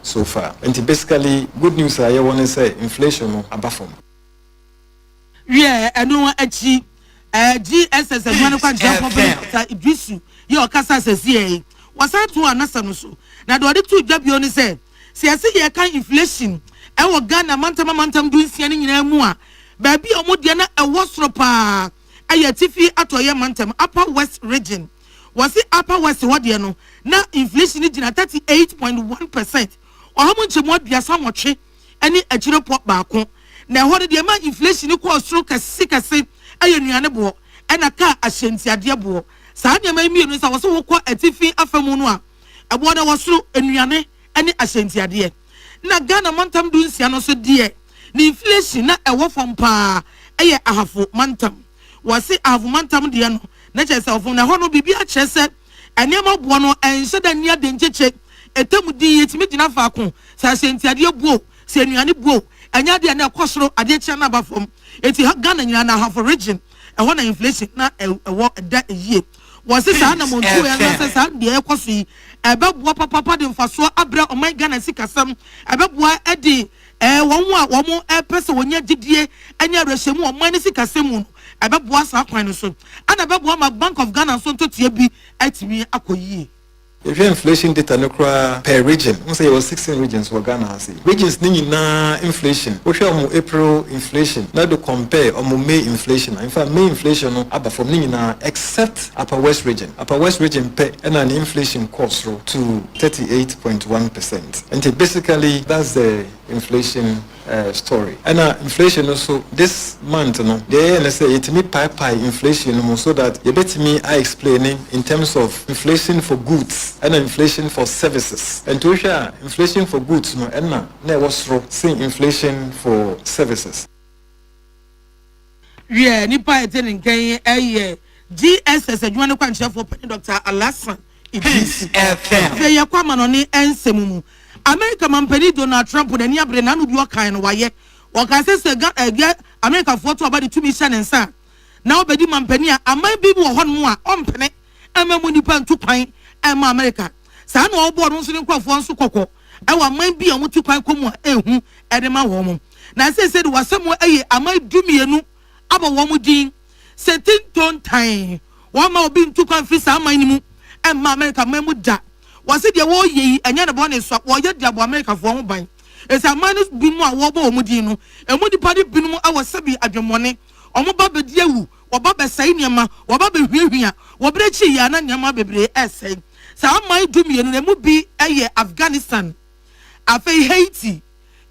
so far. And basically, good news I want to say inflation no above from. Yeah, I know actually. GSS and kwa jampo ta Idrisu ye okasa sese wasa to anasa no so na do de to dwabio ni say se ye kan inflation e wo Ghana mantam du nsia ni nyina mu a ba bi omo de na e wo soro pa ɛyɛ tifi atoyɛ mantem upper west region wasi upper west wode no na inflation ni gina 38.1%. Ɔhamu nchemu aduasa nwɔtwe ɛne akyire pɔ baako na ɛhɔ de ma inflation ni kɔ soro kɛse ɛyɛ nuane boɔ ɛna ka ahyɛntiadeɛ boɔ saa nneɛma yi mienu sa wɔso wokɔ atifi afamu no a ɛboɔ na wɔsoro nuane ɛne ahyɛntiadeɛ na Ghana mantam du nsia no so deɛ ni inflation na ɛwɔ fam paa ɛyɛ ahafo mantam wasi ahafo mantam deɛ no na kyerɛ sɛ ɔfom na hɔ no biribi akyerɛ sɛ nneɛma boɔ no ɛnhyɛ da nnia de nkyekye ɛtɛmu din yɛtumi gyina faako sɛ ahyɛntiadeɛ buo sɛ nuane buo ɛnya deɛ na ɛkɔ soro adeɛ kyerɛ no aba fam ɛti Ghana nyina na ahafo region ɛhɔ na inflation na ɛwɔ ɛda ɛyie wɔsi saa na mo ntu yɛn sɛ saa deɛ ɛkɔ so yi ɛbɛboa papa de mfasoɔ abrɛ ɔman Ghana sikasɛm ɛbɛboa ɛde wɔn a wɔn ɛpɛ sɛ wɔnyɛ gyidie ɛnyɛ rɛhyɛmu ɔman ne sikasɛm mu no ɛbɛboa saa kwan no so ana ɛbɛboa ma Bank of Ghana so ntotua bi ɛtumi akɔ yie. If you inflation data no per region, we say 16 regions for Ghana. Regions ni na inflation. We show April inflation. Now to compare May inflation. In fact, May inflation no aba from ni na except Upper West region. Upper West region pay and an inflation cost to 38.1%. And basically that's the inflation story. And inflation also this month no they say it me pie inflation so that you bet me I explaining in terms of inflation for goods and inflation for services. And to share inflation for goods no and na was seeing inflation for services. Yeah, nipa eten nkan GSS adwuma no kwanche for Dr. Alasan Idris. Fe yakwa no ne ensemu America mampani Donald Trump na ni abre na no bi wakan no waye waka se America for to about the 2 million nsa na obedi mampani a aman bi wo hɔ no a ompene amamu nipa ntu kwan ama America saa na obo no nso ne kwafo nso kokɔ ɛwa aman bi a mutu kwan komu a ehu ɛde ma wɔ mo na se de wasɛm ɛyɛ aman dumienu aba wɔ mo din setin ton time wɔn ma obi ntu kwan fi saa aman ni mu ɛma America mamu da wasi de wo yi enya ne bɔ ne so wo ye de abo America fo ho ban esa man bi mu a wo bɔ omu din no emu di padi bi mu awo sabi adwemone omo ba be di awu wo ba be sai niema wo ba be hwiehwia wo bre chi ya na niema bebre esai sa man du mienu ne mu bi eye Afghanistan afei Haiti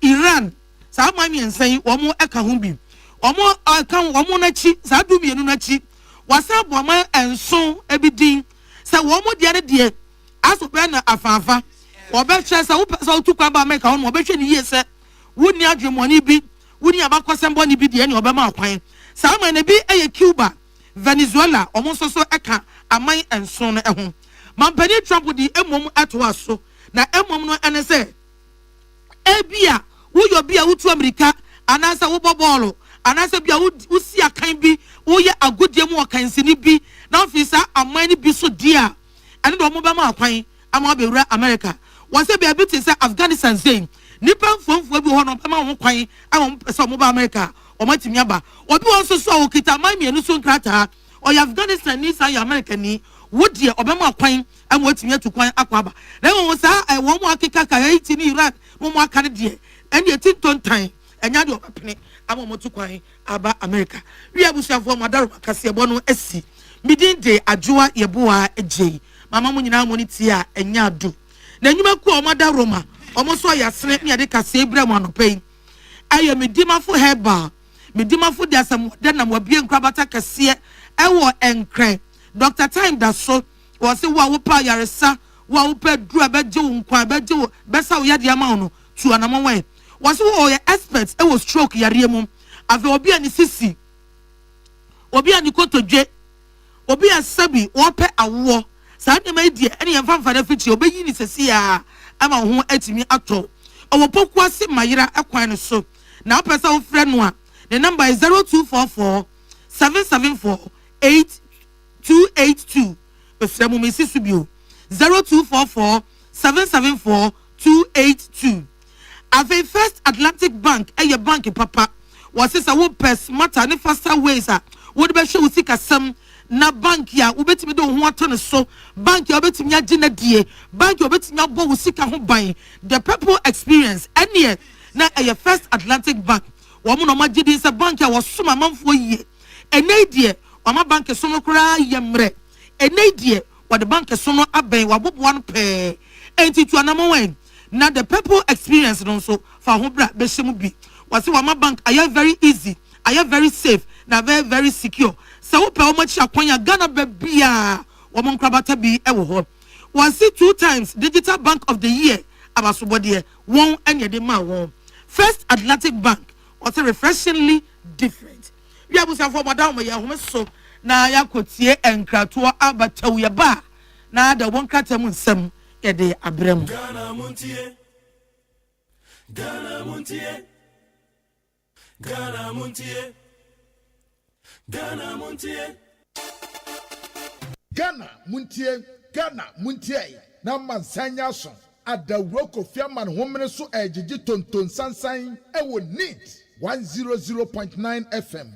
Iran sa man mi ensan wo mo eka ho bi omo aka wo mo na chi sa du mienu na chi wasa bo man enso ebidin sa wo mo de de aso be na afafa obetwe sa wo pesa otukwa ba America ho obetwe ni yese woni adwemoni bi woni abakosembo ni bi de ne obema akwan sa man na bi eye Cuba Venezuela omonso so eka aman enso no ho mampani Trump di emom ato aso na emom no ene se ebia wo yo bia wutu America anasa wo bobolo anasa bia wo si akan bi wo ye agodie mu okansini bi na ofisa aman ni bi so dia ane do mo ba ma akwan ama bewura America wase bia bi te say Afghanistan saying nipa mfomfo bi ho no ba ma ho kwan ama pese mo ba America o matimi aba obi won so so o kita man mienu so nkrata o ya Afghanistan ni say America ni wodie obema kwan ama otimi atukwan akwaba na won sa won mo akeka ka Haiti ni Iraq mo mo aka ne de ene etinton tan enya de obepene ama mo tukwan aba America wi abusuafo madaro kase ebo no asi midin de adwoa yeboa ejei mama mu nyina mo ni tia enya adu na nyuma ku o madaro ma omo so ya sene me de kase ebra mo no pen aye medimafo herbal medimafo de asam de na mo bie nkrabata kase ewo enkran Dr. Time da so was say wa wo pa yaresa wa wo pa dru abeje wo nkwa abeje wo besa wo yade ama no tu anamo wen was wo ye experts e wo stroke yare mu ave obi ani sisi obi ani kotodwe obi asabi wo pe awo sa de mai die ene yemfa mfa da fiti obeyi ni sesi a ama ho atimi ato owo poku ase mayira ekwan no so na opesa wo frɛ no a the number is 0244 774 8282 Befremu mesi subio 0244 774 282 Ave First Atlantic Bank eye bank papa wasisa wo pes matter ne faster ways a wo de be hwe usika sam na bank ya ubetimi de ho ato ne so bank ya ubetimi agi na die bank ya ubetimi abo usika ho ban the people experience ene na eye First Atlantic Bank wo mo no magidi se bank ya wo soma manfo yie ene die Mama bank so no kura yemre. Ene die what the bank so no aben wa bobo one pe. Enti to anamo wen. Now the people experience also for hobra be shemu bi. Wasi Mama bank are very easy. Are very safe. Na very secure. So wo pe o machi akwanya Ghana be bia. Woman krabata bi e wo ho. Wasi 2 times digital bank of the year. Abasobodie one enye de ma one. First Atlantic Bank was refreshingly different. We have for madam ya home so na ya kotie enkrato abataw ya ba na da won kratam nsam ye de abrem. Ghana Montie Ghana Montie Ghana Montie Ghana Montie Ghana Montie Ghana Montie na mansanya so adawroko fiaman homene so ejiji tonton sansan ewo neat 100.9 FM.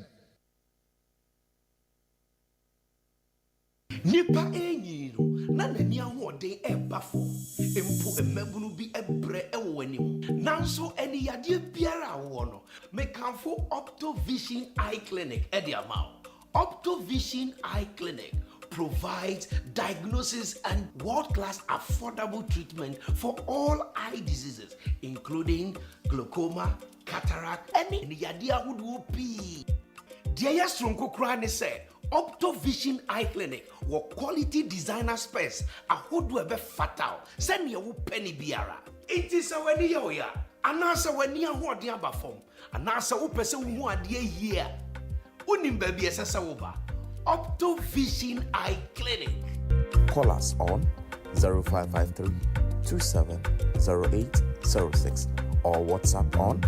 Nipa enyiro na nani ahoden ebafo empo emabunu bi ebre ewo anim nanso eni yade biara wo no mekanfo Optovision Eye Clinic ediamao. Optovision Eye Clinic provides diagnosis and world-class affordable treatment for all eye diseases, including glaucoma, cataract, and yadia would Dear Stronko Krani said, Optovision Eye Clinic, were quality designer space, a hood webe fatal, send you penny biara. It is a wenioya, and answer when near what the abafom, and answer who person who are dear year. Unim baby as a over. Optovision Eye Clinic. Call us on 0553 270806 or WhatsApp on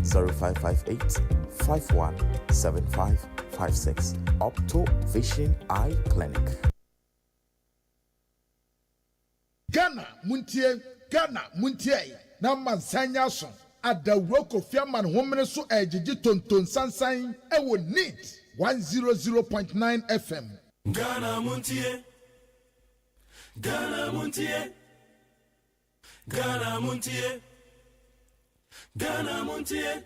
0558 517556. Optovision Eye Clinic. Ghana Montie na mansanya so adawroko fiaman homene so ejiji tonton sansan ewo neat 100.9 FM. Ghana Montie Ghana Montie Ghana Montie Ghana Montie.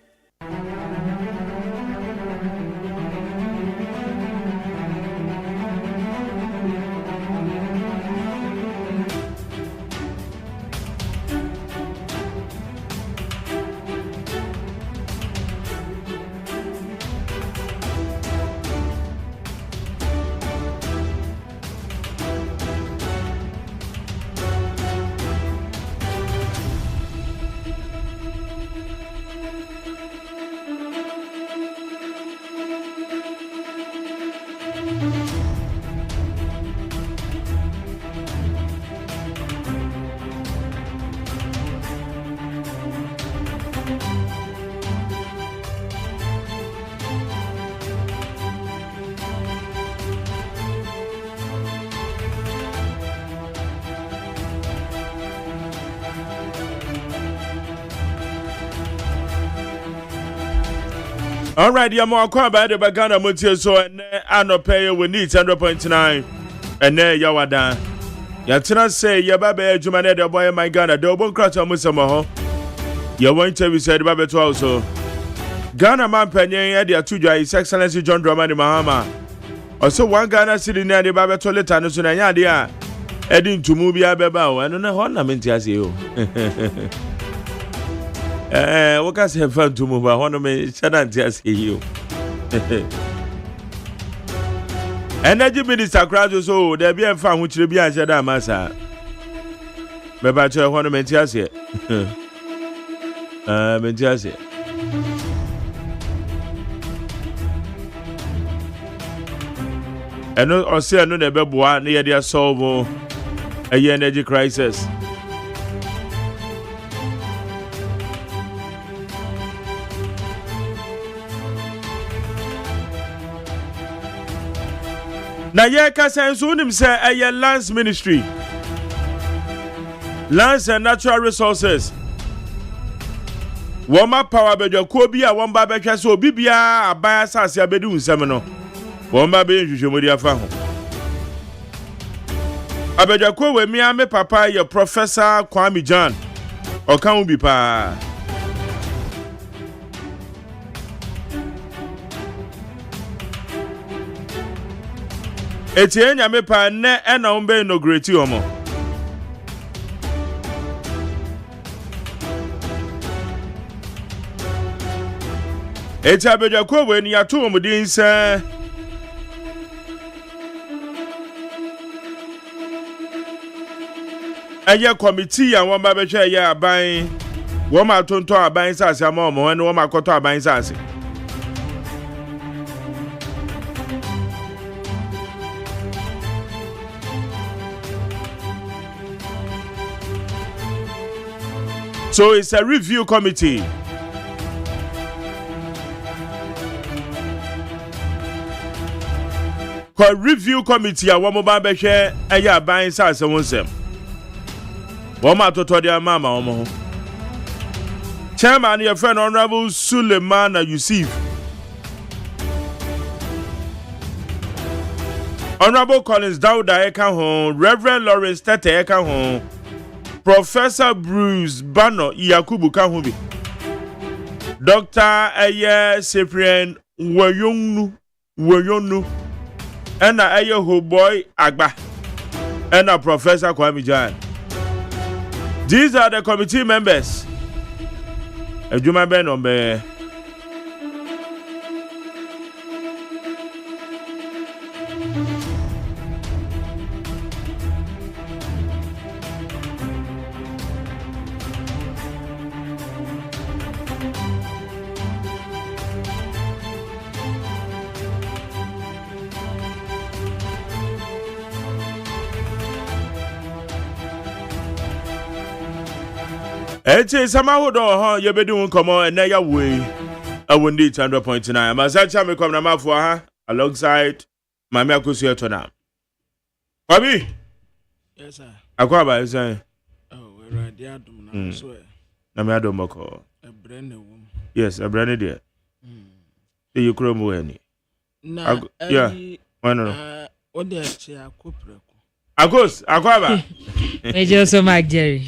All right, you're more about the Ghana Montie so and I no pay we need 100.9 and there you are done. You tell say your baby Jumane the boy my Ghana the open crash on Musamaho. You want to be said Baby to also Ghana man penny at the Atuja His Excellency John Dramani Mahama. Also one Ghana city near the Baby toilet and so dia heading to movie Abeba and on a ornament as you. What can say fun to move? I want to make Shadan you. Energy Minister Crowd so there be a fan which will be a Shadan Massa. But I want to make us here. Mentias. And no, or say I know the Bebois near their solve a energy crisis. Na ye ka sense unim say a lands ministry, lands and natural resources. Woma power bejo ko bi a won ba betwa so bibia aban asase abedu nsem no. Won ba be nhwehwemodi afa ho. Abejo ko we mi ame papa ye Professor Kwame John. Okan ubi pa. Etie nyame pa ne ena umbe inaugurate omo. Eti abedwa ko we ni yato omudin se eye committee an won ba be hwe eye aban won ma tonto aban sase ama omo ene won ma koto aban sase. So it's a review committee. Kwa review committee a womo ba be hwe eye aban sase wonsem. Woma toto dia mama omo ho. Chairman your friend Honorable Suleiman Yusuf. Honorable Collins Dauda eka ho, Reverend Lawrence Tete eka ho. Professor Bruce Bano Yakubu ka ho bi. Dr. Eye Cyprian Wayonu. Ena Eye Hoboy Agba. Ena Professor Kwame Jan. These are the committee members. Ejuma be nombe. Eti samahodo ho yebedu nkomo ene ya we awundi 100.9 masacha me komna mafo ha alongside mami akosu etona. Abi? Yes sir. Akwa ba say. Oh, we ready adum na so. Na me adum ko. Ebrene wo. Yes, ebrene there. You kro mo ani. Na yeah. No. What dey che akopre ko. Agos, akwa ba. Major so Mark Jerry.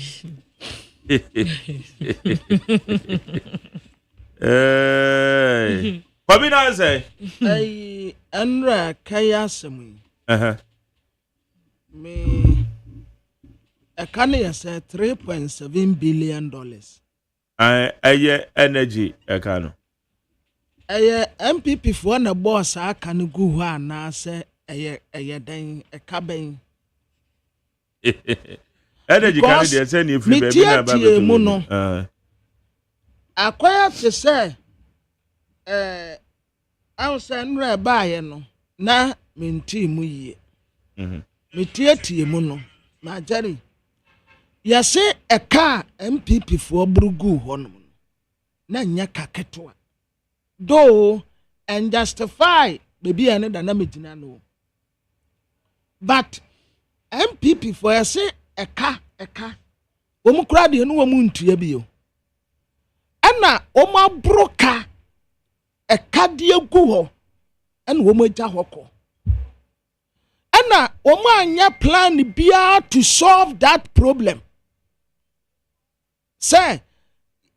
Pabi na say Andra kaya semu me ekane say $3.7 billion aye energy ekano aye MPP for na boss aka no gu ho ana say aye den ekaben energy can dey say ni free baby na ba be no akwaya te say I say nra ba ye no na menti mu yie metietie mu no ma jari ya se eka MPP for brugu ho no na nya kaketwa do and justify baby ene da na medina no but MPP for ya se eka omu kura de no omu ntua bi yo ana omu abroka eka de egu ho ana omu agya hoko ana omu anya plan bia to solve that problem say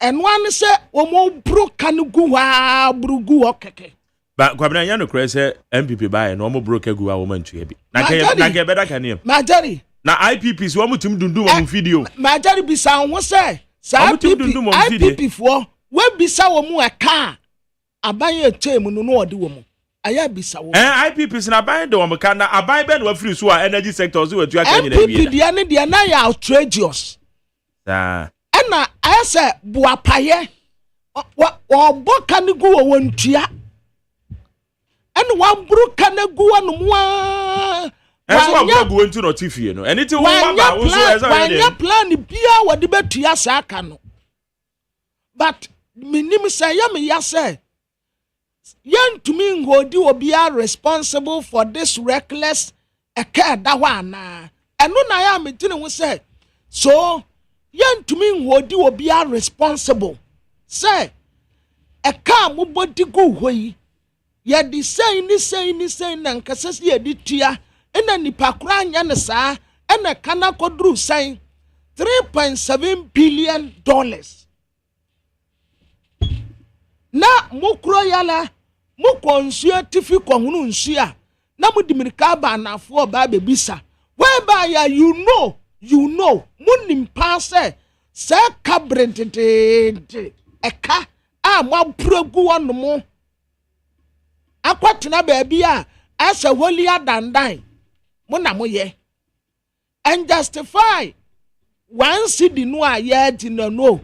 and one say omu broka no gu ha brugu ho keke ba kwabena nya no kura say MPP ba no omu broka gu ha omu ntua bi na ke beda kanem majari na IPPs wo mutum dundum wo video majari bisa ho say sa IPP for we bisa wo mu eka aban eche mu no ode wo mu aya bisa wo IPPs na aban de wo ka na aban be no free so energy sector so watu aka nyina bi MPP dia na ya outrageous sa na asa buapaye wo kanigu wo ntua ene wa buru kanigu wo mu eso wa bugu ntu no tifie no eni ti wo baba wo so esa wanya plan bia wo de betua sa aka no but minim say ya me ya say yantumi ngodi obi are responsible for this reckless eka da wa na eno na ya me tine wo say so yantumi ngodi obi are responsible say eka mo bodi go hoyi ya di say ni na nkasase ya di tua ena nipa kura anya ne saa ena kana kodru say $3.7 billion na mukro yala mukonsia tifi kohunu nsia na mo dimirika ba anafo ba bebisa whereby you know munim pass se kabrentete eka a mo progu wonu mo akwatena ba bia asa holia dandan mo na mo ye and justify one city no ayet no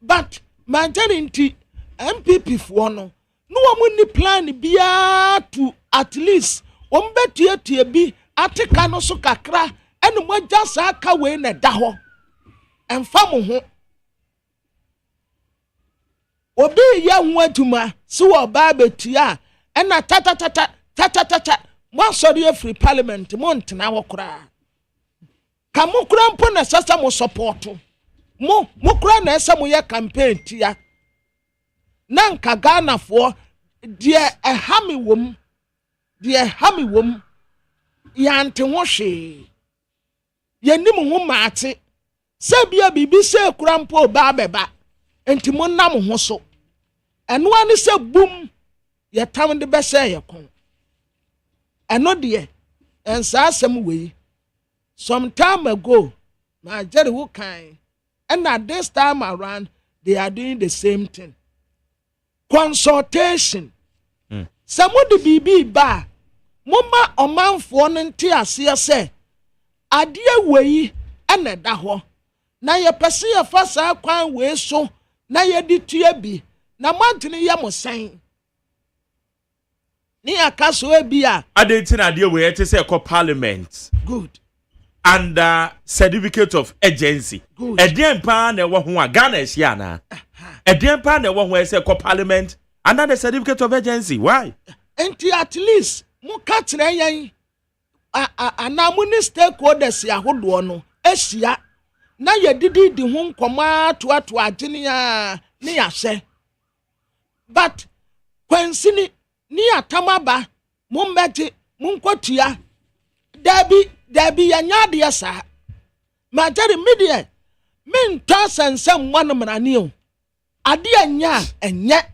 but majority MPP for no ni plan bia to at least betie bi atika no so kakra ene mo just aka we na da ho emfa mo ho obi ye ho aduma si wo ba betia ena tata mo sorry free parliament mo ntena wo kra ka mo kra mpo na sasa mo support mo kra na esa mo ye campaign tia nanka Ghana for dear a hammy wom yante ho hwe yenim ho maate se bia bibi se kurampo ba beba enti mo nam ho so eno ani se bum ye tam de be se ye kon eno de ensa asem we some time ago my jerry who kind and at this time around they are doing the same thing consultation somebody bibi ba moma omanfo no nte ase se ade weyi ene da ho na ye pese ye fa sa kwan we so na ye di tue bi na mantene ye mosen ni akaso e bi a adenti na ade we ete se parliament good under certificate of agency edien pa na wo ho a Ghana ehia na edien pa na wo ho se parliament under the certificate of agency why enti at least mu ka tire yan anamu ni stakeholders ahodo no ehia na ye didi di ho nkoma to agene ya ne ya hye but kwansini ni atamaba mu mbeti mu nkotua dabi ya nyade ya sa majari media min to sansam wanu mrani o ade anya enye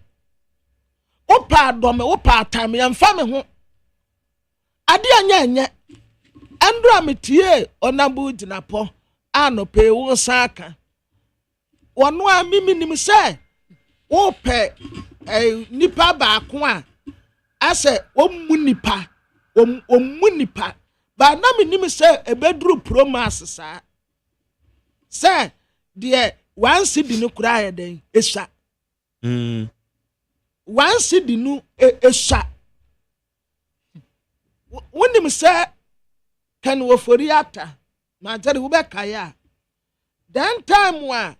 opa dome opa tam ya mfa me ho ade anya enye andro ametie onabu dinapo anope wo saka wono a miminim se wo pe nipa ba ko a ase ommu nipa ba na minim se ebedru promise sa se de one city no kura ya den esha one city no esha wonim se kan wo foriata ma tare wo be kaya then time wa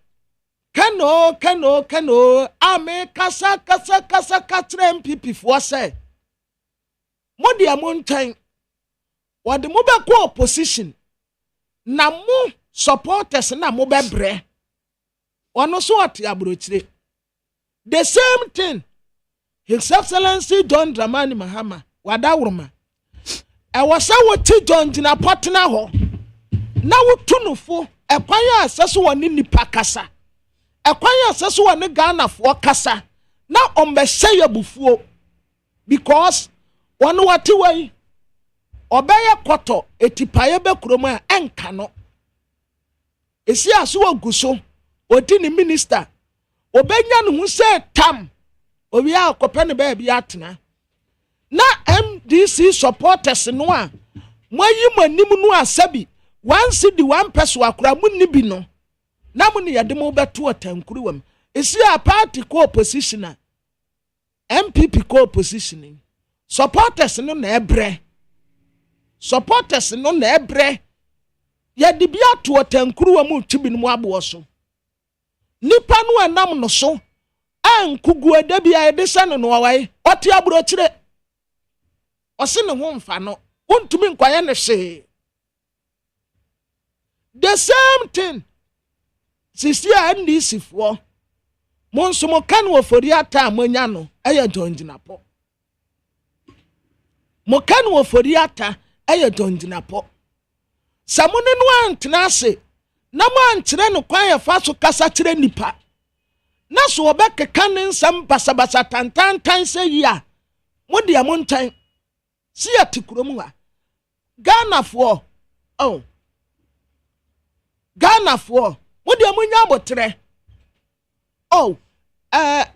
kano ame kasa katra MPP for say modi amontan wade mo be ko opposition na mo supporters na mo be bre ono so ati abrochire the same thing His Excellency John Dramani Mahama wadawroma e wasa woti John jina partner ho na wotunufo ekwan ya aseso woni nipa kasa ekwan ya aseso woni Ghana fo kasa na ombehye yabufuo because wonu wati wai obeye koto etipaye be kroma a enka no esi aso oguso odi ni minister obenya no hu se tam owi akope ne ba bia atena na MDC supporters no a moyi manim no asabi one city one person akura munni bi no na mo ne yede mo beto atankuru wam esi a party co opposition a MPP co opposition supporters no na ebre yede bi ato atankuru wam tibi no abo so nipa no anam no so ankugu adabi a yede sane no wawai oti aburo kire ose ne ho mfa no wontumi nkwaye ne hye the same thing sisi a NDC for monso mo kan wo fori ata amanya no eye donjinapo mo kan wo fori ata eye donjinapo samune no antena ase na mo ankyere no kwan ya fa so kasa kire nipa na so obekeka ne nsam basabasa tantantan se yi a mo de amontan si atikurom ha Ghana for oh Ghana for what the munya botre oh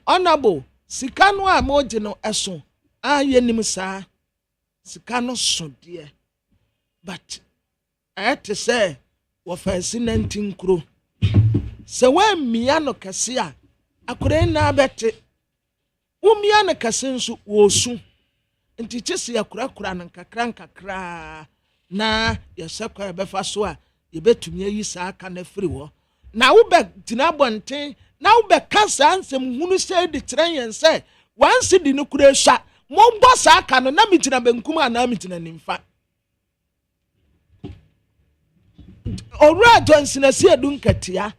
honorable sika no a moje no eso yenim saa sika no so de but to say wo fancy 19 kro se wa mia no kase a akure na bete wo mia no kase nso wo su nti chese akura no nkakra na yesakwa befa so a yebetumi ayi saa aka na free wo na wo be tina bonten na wo be kasa ansem hunu se de tren say wansi di no kura hwa mo mbo saa aka no na mitina benkum ana mitina nimfa Ora Johnson asi edun katia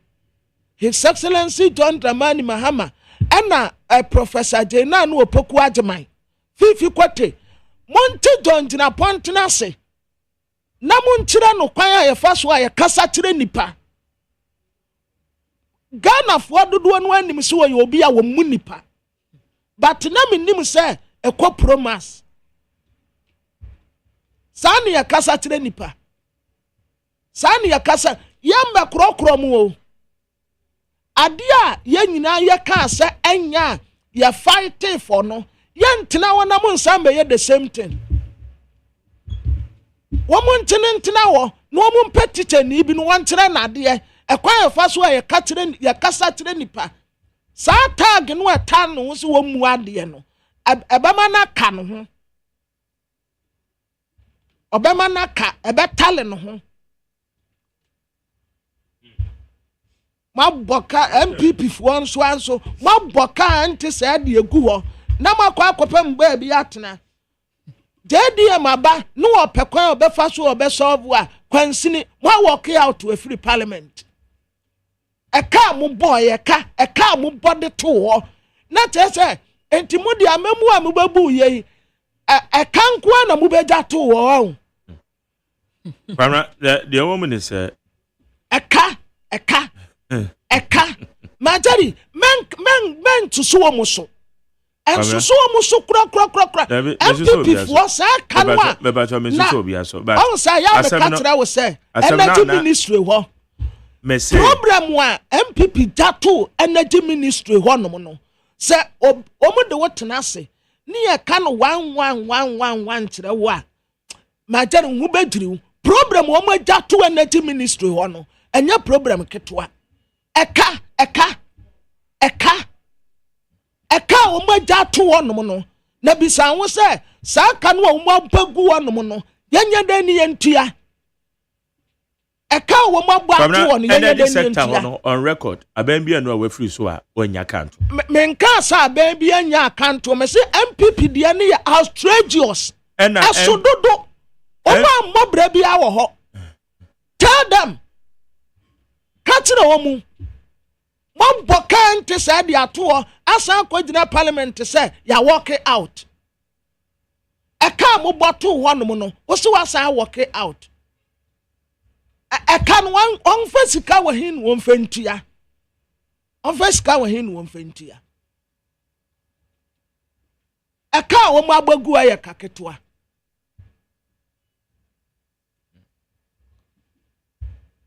His Excellency John Dramani Mahama ana Professor Jena no opoku agyeman fifi kwate Montie John Jina Pontena se na monkyere no kwan a yefa so a yekasa kyere nipa Ghana fo dodo no anim se wo obi a wo mu nipa but na menim se ekọ promise sani yekasa kyere nipa sani yakasa yamba krokro mu o ade a ye nyina ye ka se enya ye fight for no ye ntena wona mu nsamba ye the same thing wo mu ntena wo no mu mpetite ni bi no wonkyere na ade ekwan ye fa so ye ka kyere ye kasa kyere nipa sa tag no eta no so wo mu ade no ebama na ka no ho obema na ka ebetale no ho maboka MPP fo so anso maboka anti se de egu ho na makwa akopem ba bi atena JDM aba no opekwan obefa so obesolve a kwansini mo work out to a free parliament eka mo boy eka mo body to ho na tese enti mo di amamu a mo babu ye eka nko na mo beja to ho Pamra the woman is eka Majari men to so muso and so muso kura MPP for sa kanwa na on say ya be katra we say energy ministry ho problem wa MPP dato energy ministry ho no say omo de wotena se ni ye kan 1111 kire wo a Majari hu bediri problem omo dato energy ministry ho no enya problem ketwa eka o maja to wonom no na bisa wo se sa ka no o mabagu wonom no yenya da ni yentua eka o mabwa to won yenya da ni yentua on record aban bia no we free so a onya account menka sa aban bia nya account me se MPP dia ne ya outrageous asododo o ma mobra bia wo ho tell them katira wo mu Mamboka ante said ya to asa kwagina parliament say ya walk it out eka mo boto honom no wo se wasa walk it out eka no on fasika wa hin won fantua on fasika wa hin won fantua eka wo mo abagu aye kaketoa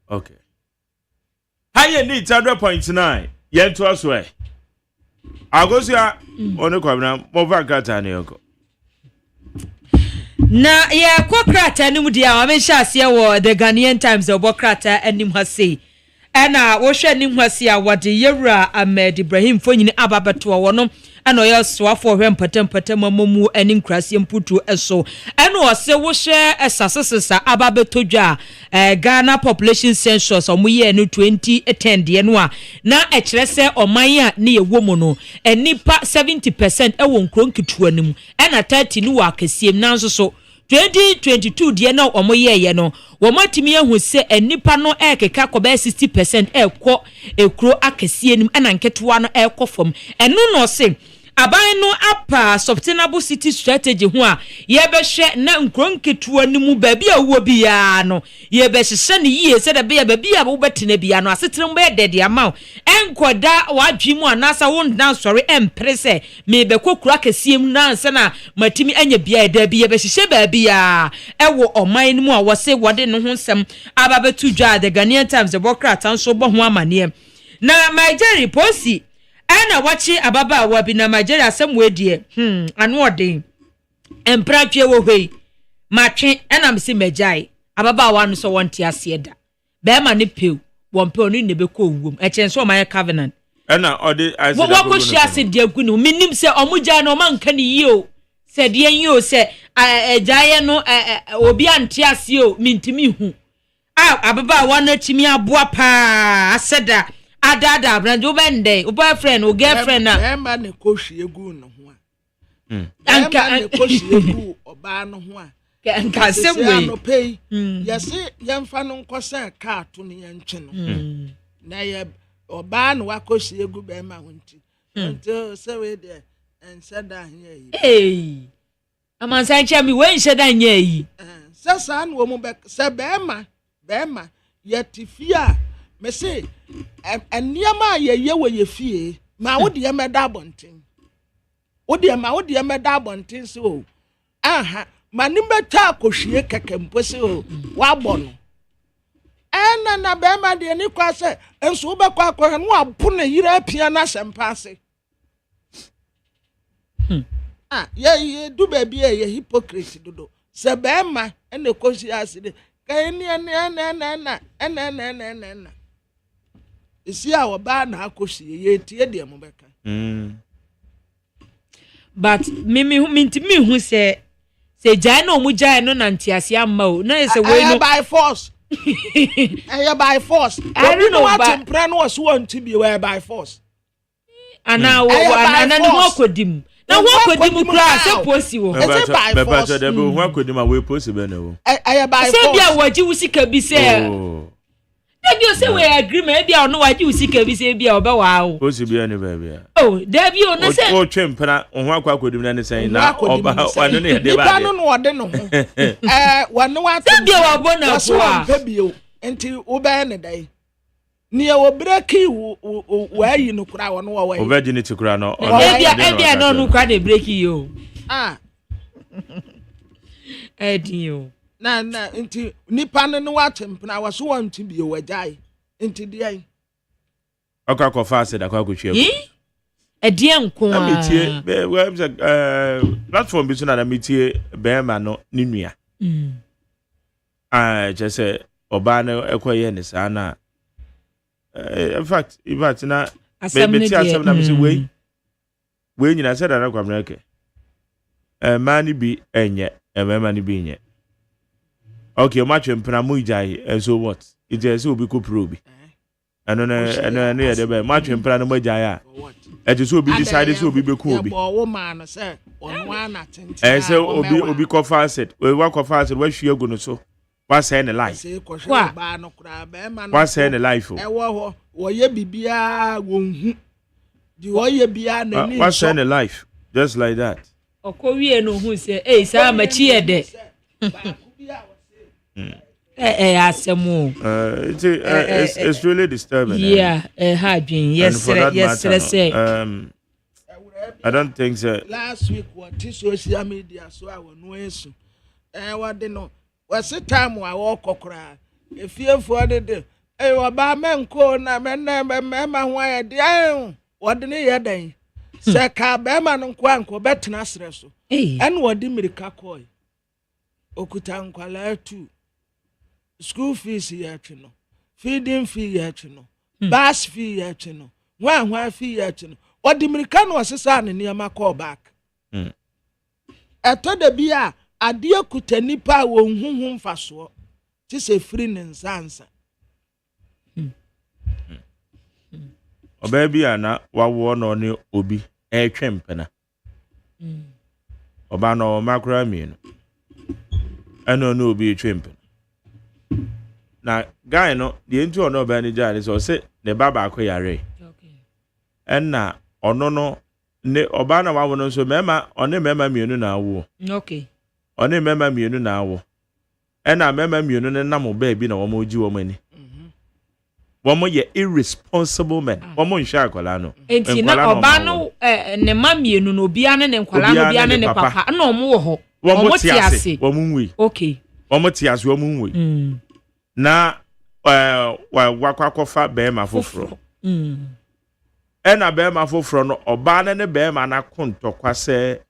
okay Higher need 100.9. Yen to us way. Agosia ono kwabna mova kata ne yoko. Na ye kwokrata nim dia wa me hyase wo the Ghanaian Times obokrata anim hase. Ana wo hwe anim hase a wode yewura Ahmed Ibrahim fonyini ababeto wono ana oyo soafo hwe mpatem mamu ani nkrase mputu eso ana ose wo hwe esasesesa ababetodwa Ghana population census omuye no 2010 de no a na ekyerese oman a ne yewo no enipa 70% ewo nkronketu anim ana 30 no wa kasiem nanso so 2022 de na omoye no wo matimi ehu se enipa no ekeka koba 60% ekọ ekro akasie nim ana nketewa no ekọ fam enu no se aban no apa sustainable city strategy ho a yebehwe na nkronketuo ni mu baabi a wo bia no yebehye ne yie se da bia baabi a wo betena bia no asetere mbe dede ama enkoda wadwi mu anasa wo ndan sori emprese me bekokura kesiem na nse na matimi anya bia da bia yebehye baabi a ewo oman mu a wose wode no ho nsem ababetu dwa the Ghanaian Times the Bokra tanso bo ho amane na Nigeria posi ana wachi ababa wa bi na Nigeria asem wedie anu odin empratwe wo hwei matwe ana mse majai ababa wa no so wonte ase da be ma ne pew wonpe onu ne be ko wom echen so my covenant ana odi ase da wo ko shi ase de agunu minim se omugya no manka ne yio se de yio se ejaye no obi ante ase o mintimi hu ababa wa na timi aboa pa aseda adada brand obende o boyfriend o girlfriend na ema ne kohwie egu no ho a anka ne kohwie egu oba no ho a anka semwe no pay yesi yemfa no nkosa ka to ne yentwe no na ye oba no wakohwie egu be ma honti nti se we de enseda here yi amansa chami we enseda nya yi se sa no mu be se be ma yetifia me say eniama ye we ye fie ma wo de ye meda abonten wo de meda abonten so aha mani beta akohwie kekempo se o wa bono na be ma de ni kwa se enso wo be kwa akwa no apo na yira pia na sempase ye du ba bi ye hypocrite dodo se be ma ene kosi aside kaini na isi a oba na akohwie ye tie de mo beka but me hu se jai no mu jai no na ntiase amma o na se we no by force by force I don't know what impre no so want to be where by force ana no akodim na ho akodim kura se posi wo be ba de be ho akodim a we posi be na wo se by force bia waji usika bi se Debi o se we agreement bia no waji usika bi se bia oba wa o posi bia ne ba bia debi o na se o twempra ho akwa akodim na ne sen na oba wanu ne de ba bia no no de no wanu wa bia wa bona so a bio enti wo ba ne dai ni e wo breki wo ayi no kura wo no wo o virginity kura no bia no no kura de breki yo edio na nti nipa no watempna waso wanti bi wajai nti diai akwa fast da kwa kuhwe edie nko a metie platform bi so na metie be ma no ninua just oba no ekoye ne sa na in fact na metie asem na me say we nyina se da na kwa mreke mani bi enye mani bi enye. Okay, match mpena mu ijai and so what? It is obi ko probi. And no ya de be match mpena no ijai a. E so obi decide so obi be ko obi. Wo man say on one attent. E say obi ko facet. We wa ko facet we hwe agu no so. Wa say ne life. Wa say ne life. E wo ye bibia wo hu. Di wo ye bia na ni. Wa say ne life. Just like that. Okowie no hu say sa machi e de. Asemo. It's really disturbing. Yeah, hadwin. Yes, say. I don't think so. Last week what social media so I won wesu. What they know. Was the time I walk okra. If you for the wa ba men ko na me why dey. What the hear den. Say ka be ma no kwa nko betena sere so. En wodi mirika koi. Okuta nkwala tu. School fees yachino, feeding fee yachino, bus fee yachino, one fee yachino. What the American was a son in your call back. I told the beer, a dear could nipa won't faso. Tis a free and answer. O baby, Anna, what one on you obi, a champena. Obano macramin. I no be a champion. Na guy no the into ono ba ni jare so say ne baba akoyare okay and na ono no ne oba na wawo no so mema one mema mienu na awo okay one mema mienu na awo ena mema mienu ne nam ba bi na wo mo ji wo mani womo ye irresponsible men womo nhwa akola no enti na oba no ne ma mienu no bia ne nkwala no bia ne papa na omo wo ho womo ti ase womo nwi okay womo ti ase womo nwi na wakwakofa be ma foforo ena be ma foforo no oba ne be ma na kontokwa se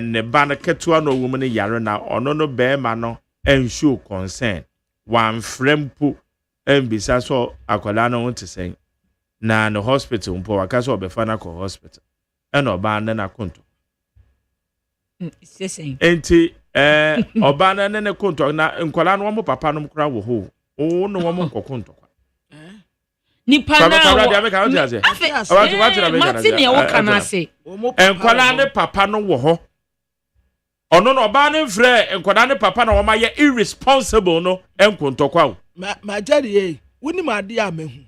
ne ba na ketua no wo ne yare na ono no be ma no enshow concern wan frempo embisa so akwala no wonte sen na no hospital mpo waka so obefa na ko hospital ena oba na konto sesen enti oba na ne konto na nkwala no mo papa no kra wo ho o no wo mo konto nipa na Martin ya wo kana se enkwala ne papa no wo ho ono no oba ne frɛ enkwala ne papa na wo ma ye irresponsible no enkonto kwa wo ma jari woni ma de amehu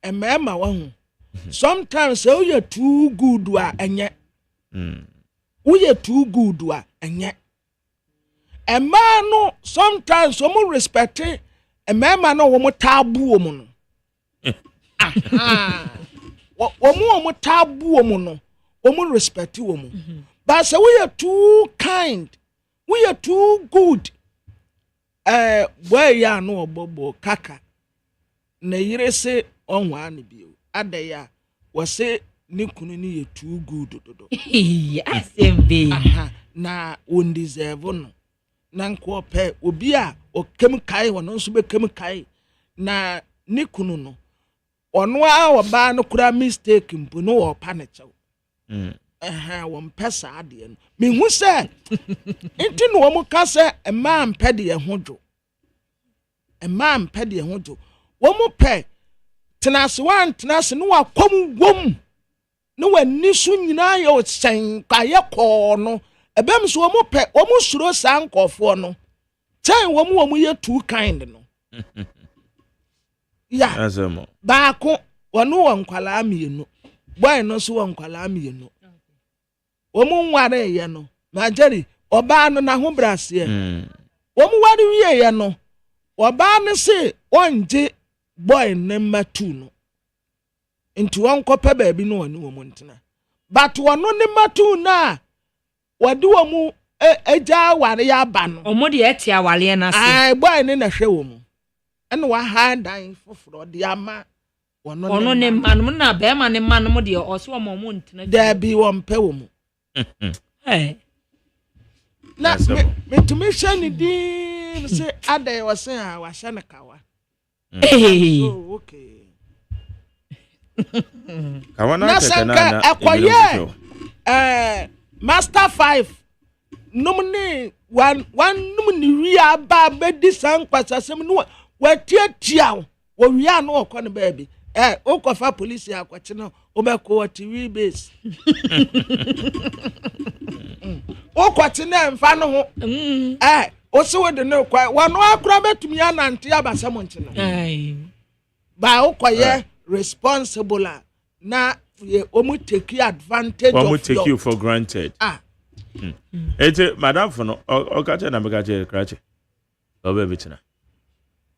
emema wa hu sometimes you too good a enye we too good a enye emma no sometimes omo respect emema no wo mo tabu wo mo no wo tabu wo mo no wo respect wo mo but say we are too kind we are too good boy ya no obobo kaka na yire se onwa ne bio adaya wo se ne kunu ni ye too good dodo asembe na on deserve no na nko pe obi a okem kai wono nso be kem kai na ne kunu no ono a oba no kura mistake mpo no wo pa ne chew wo mpesa ade no me hu se enti no wo ka se ema mpede ye hodwo ema mpede ye hodwo wo mu pe tenase wan tenase no akom wom no wani so nyina ye o sen kaye ko no ebem so wo mu pe wo mu suro sankofo no ten wo mu ye too kind no ya azemo baako wono wankwala mienu boy no so wankwala mienu wo nware ye no na jeri oba no na ho brase wo ware wie ye no oba no se onje boy ne matu no nti wonkopa ba bi no woni wo ntena but wono ne matu na wode wo mu eja ware ya ba no omo de etia wale na se ai boy ne na hwe wo mu ene wa ha dan foforo de ama wono ne man na be ma ne man de oso wo mo ntena da bi wo mpe wo mu na me to me shani di say ade was say wa shana kawa okay kawana na sanka akoye master 5 numni one numni wi aba be di sanka sasem no wa tiatia wo wi an wo kɔ ne baabi o ko fa police akwache no o be ko TV base o kwate na mfa no ho o se wo de no kwa wano akura betumi anante abasam nche no ba o koye responsible na o mu take advantage of you take you for granted ete madam for no o kache na me kache krache o be bitina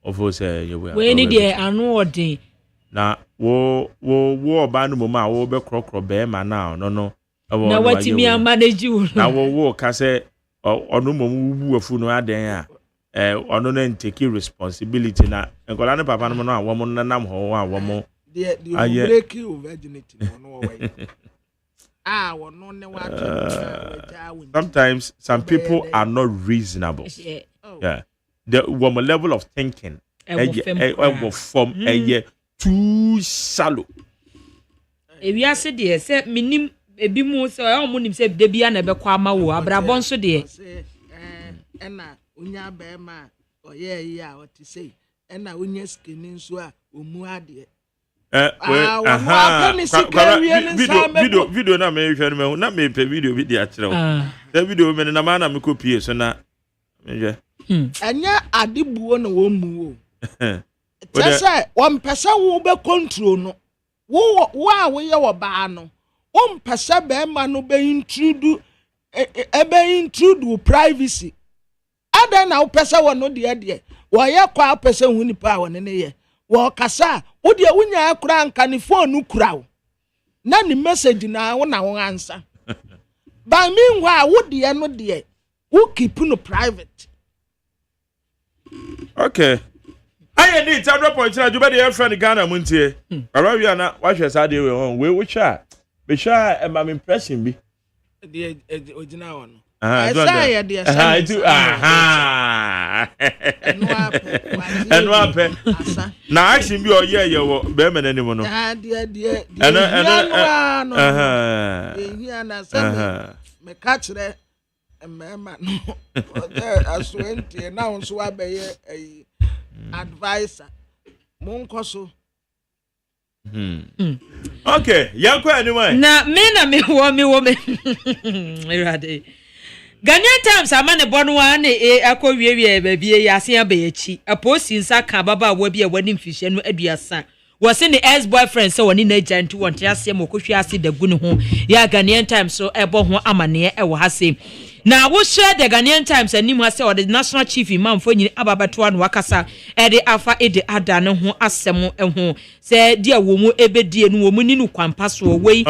o fo se ye we ni de anu odin na wo oba no mama wo be krokro be ma na no na watimi manage wo na wo ka se onu mom wubu afu no aden a onu na take responsibility na enkola ne papa no no wo mo nanam ho wa wo mo the break you virginity no way wo no ne wa sometimes some people are not reasonable yeah the woman level of thinking from too shallow. Ebi ase de se minim ebi mu se o mu nim se de bia na be kwa ma wo abrabon so de ena onya ba ma oye ya o ti sei ena onya skini nso a omu ade video na me hwe no na me pe video bi de a kire wo da video me na ma na me copy so na me hwe anya adebuo na wo mu wo tese wo mpese wo be control no wo a wo ye wo ba no pesa bema no be intrude privacy. Ada na pesa wo no de wo ye kwa pesa hu nipa wo ne ye wo kasa wo de wunya akura nka ni phone kura wo na ni message na wo answer. By meanwhile wo de no de wo keep no private. Okay. I need 100 points na juba de friend Ghana Montie. Arabi na wa hwe sa de we on we sha. Be sha am impression bi. The original one. I say the assignment. Enu ape. Na action bi o ye wo be me nanim no. The. Na say me catch re emema no. Aswenti na nso abeye advisor. Monkoso. Okay, yanko anyway. Na me wo me. Irade. Ghanaian Times amane bono wa na akọwiewie baabie yase abayachi. Aposi nsa ka baba wa bi a wani mfihye no aduasa. Wose ne ex boyfriend se woni na agent wonte ase mokohwe ase dagu ne ho. Ya Ghanaian Times so ebo ho amane e wo hase. Na wo share the Ghanaian Times anim hase o the national chief imam fo nyini ababato an wakasa e de afa e de ada ne ho asem ho se dia wo mu ebedie no wo mu ni no kwampa so wei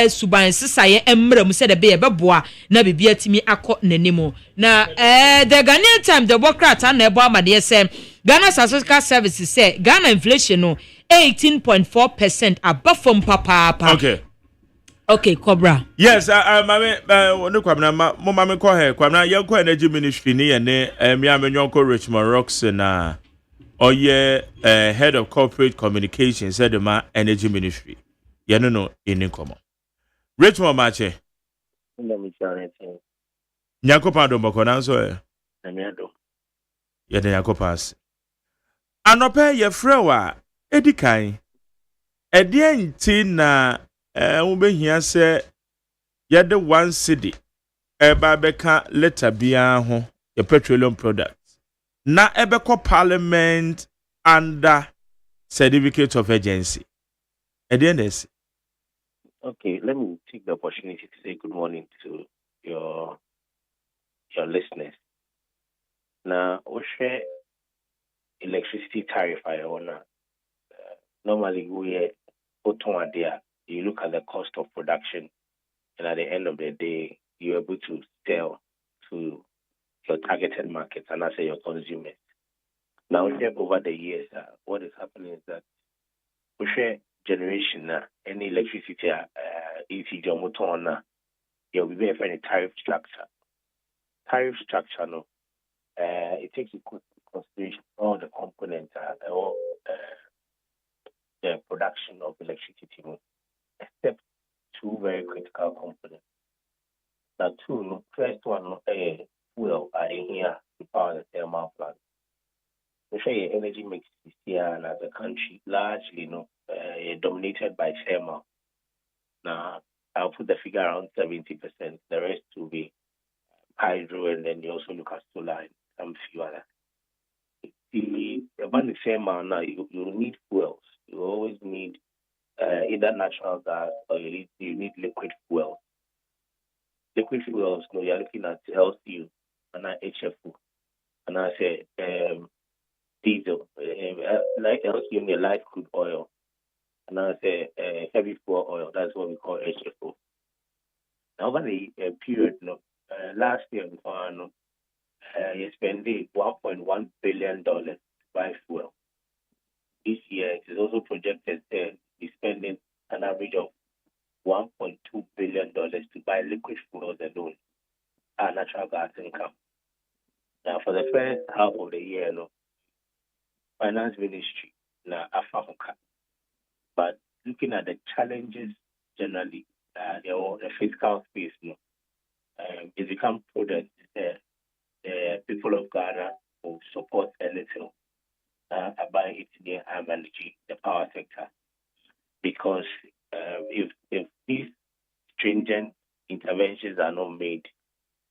suban sesaye emram se de be beboa na bibia timi akọ nanimo na the Ghanaian Times the Bokrat na ebo amade se Ghana Statistical Services say Ghana inflation no 18.4% above from papa. Okay, Cobra. Yes, mame no kwamna mo mame ko he kwamna yanko energy ministry ni ye ne mi amenyonko Richmond Rocks na oye head of corporate communications said the energy ministry. Ye no in komo. Richmond mache. Nyako pa do mboko na so e. Ye de yako pass. Anope ye frewa edikan. Ede nti na ubehia se yede one city eba beka letter bia ho your petroleum products na ebeko parliament under certificate of agency edns. Okay, let me take the opportunity to say good morning to your listeners. Now, share electricity tariff I wanna normally we put on there. You look at the cost of production, and at the end of the day, you're able to sell to your targeted markets and I say your consumers. Now, over the years, what is happening is that we share generation, any electricity, EC motor, you'll be very for tariff structure. Tariff structure, no, it takes into consideration all the components, all the production of electricity. Except two very critical components. The two, first one, fuel are in here to power the thermal plant. We say energy mix is here, and as a country, largely, dominated by thermal. Now, I'll put the figure around 70%. The rest will be hydro, and then you also look at solar and some few other. About the thermal now, you need fuels. You always need either natural gas or you need liquid fuels. Liquid fuels, you're looking at LCU and HFO. And I say diesel, like LCU, light crude oil. And I say heavy fuel oil, that's what we call HFO. Now, over the period, last year, you spent $1.1 billion to buy fuel. This year, it is also projected to be spending an average of $1.2 billion to buy liquid fuels alone, and natural gas income. Now, for the first half of the year, Finance Ministry, Afahoka. But looking at the challenges generally, the fiscal space, it's become prudent. The people of Ghana will support a little about it near managing the power sector, because if these stringent interventions are not made,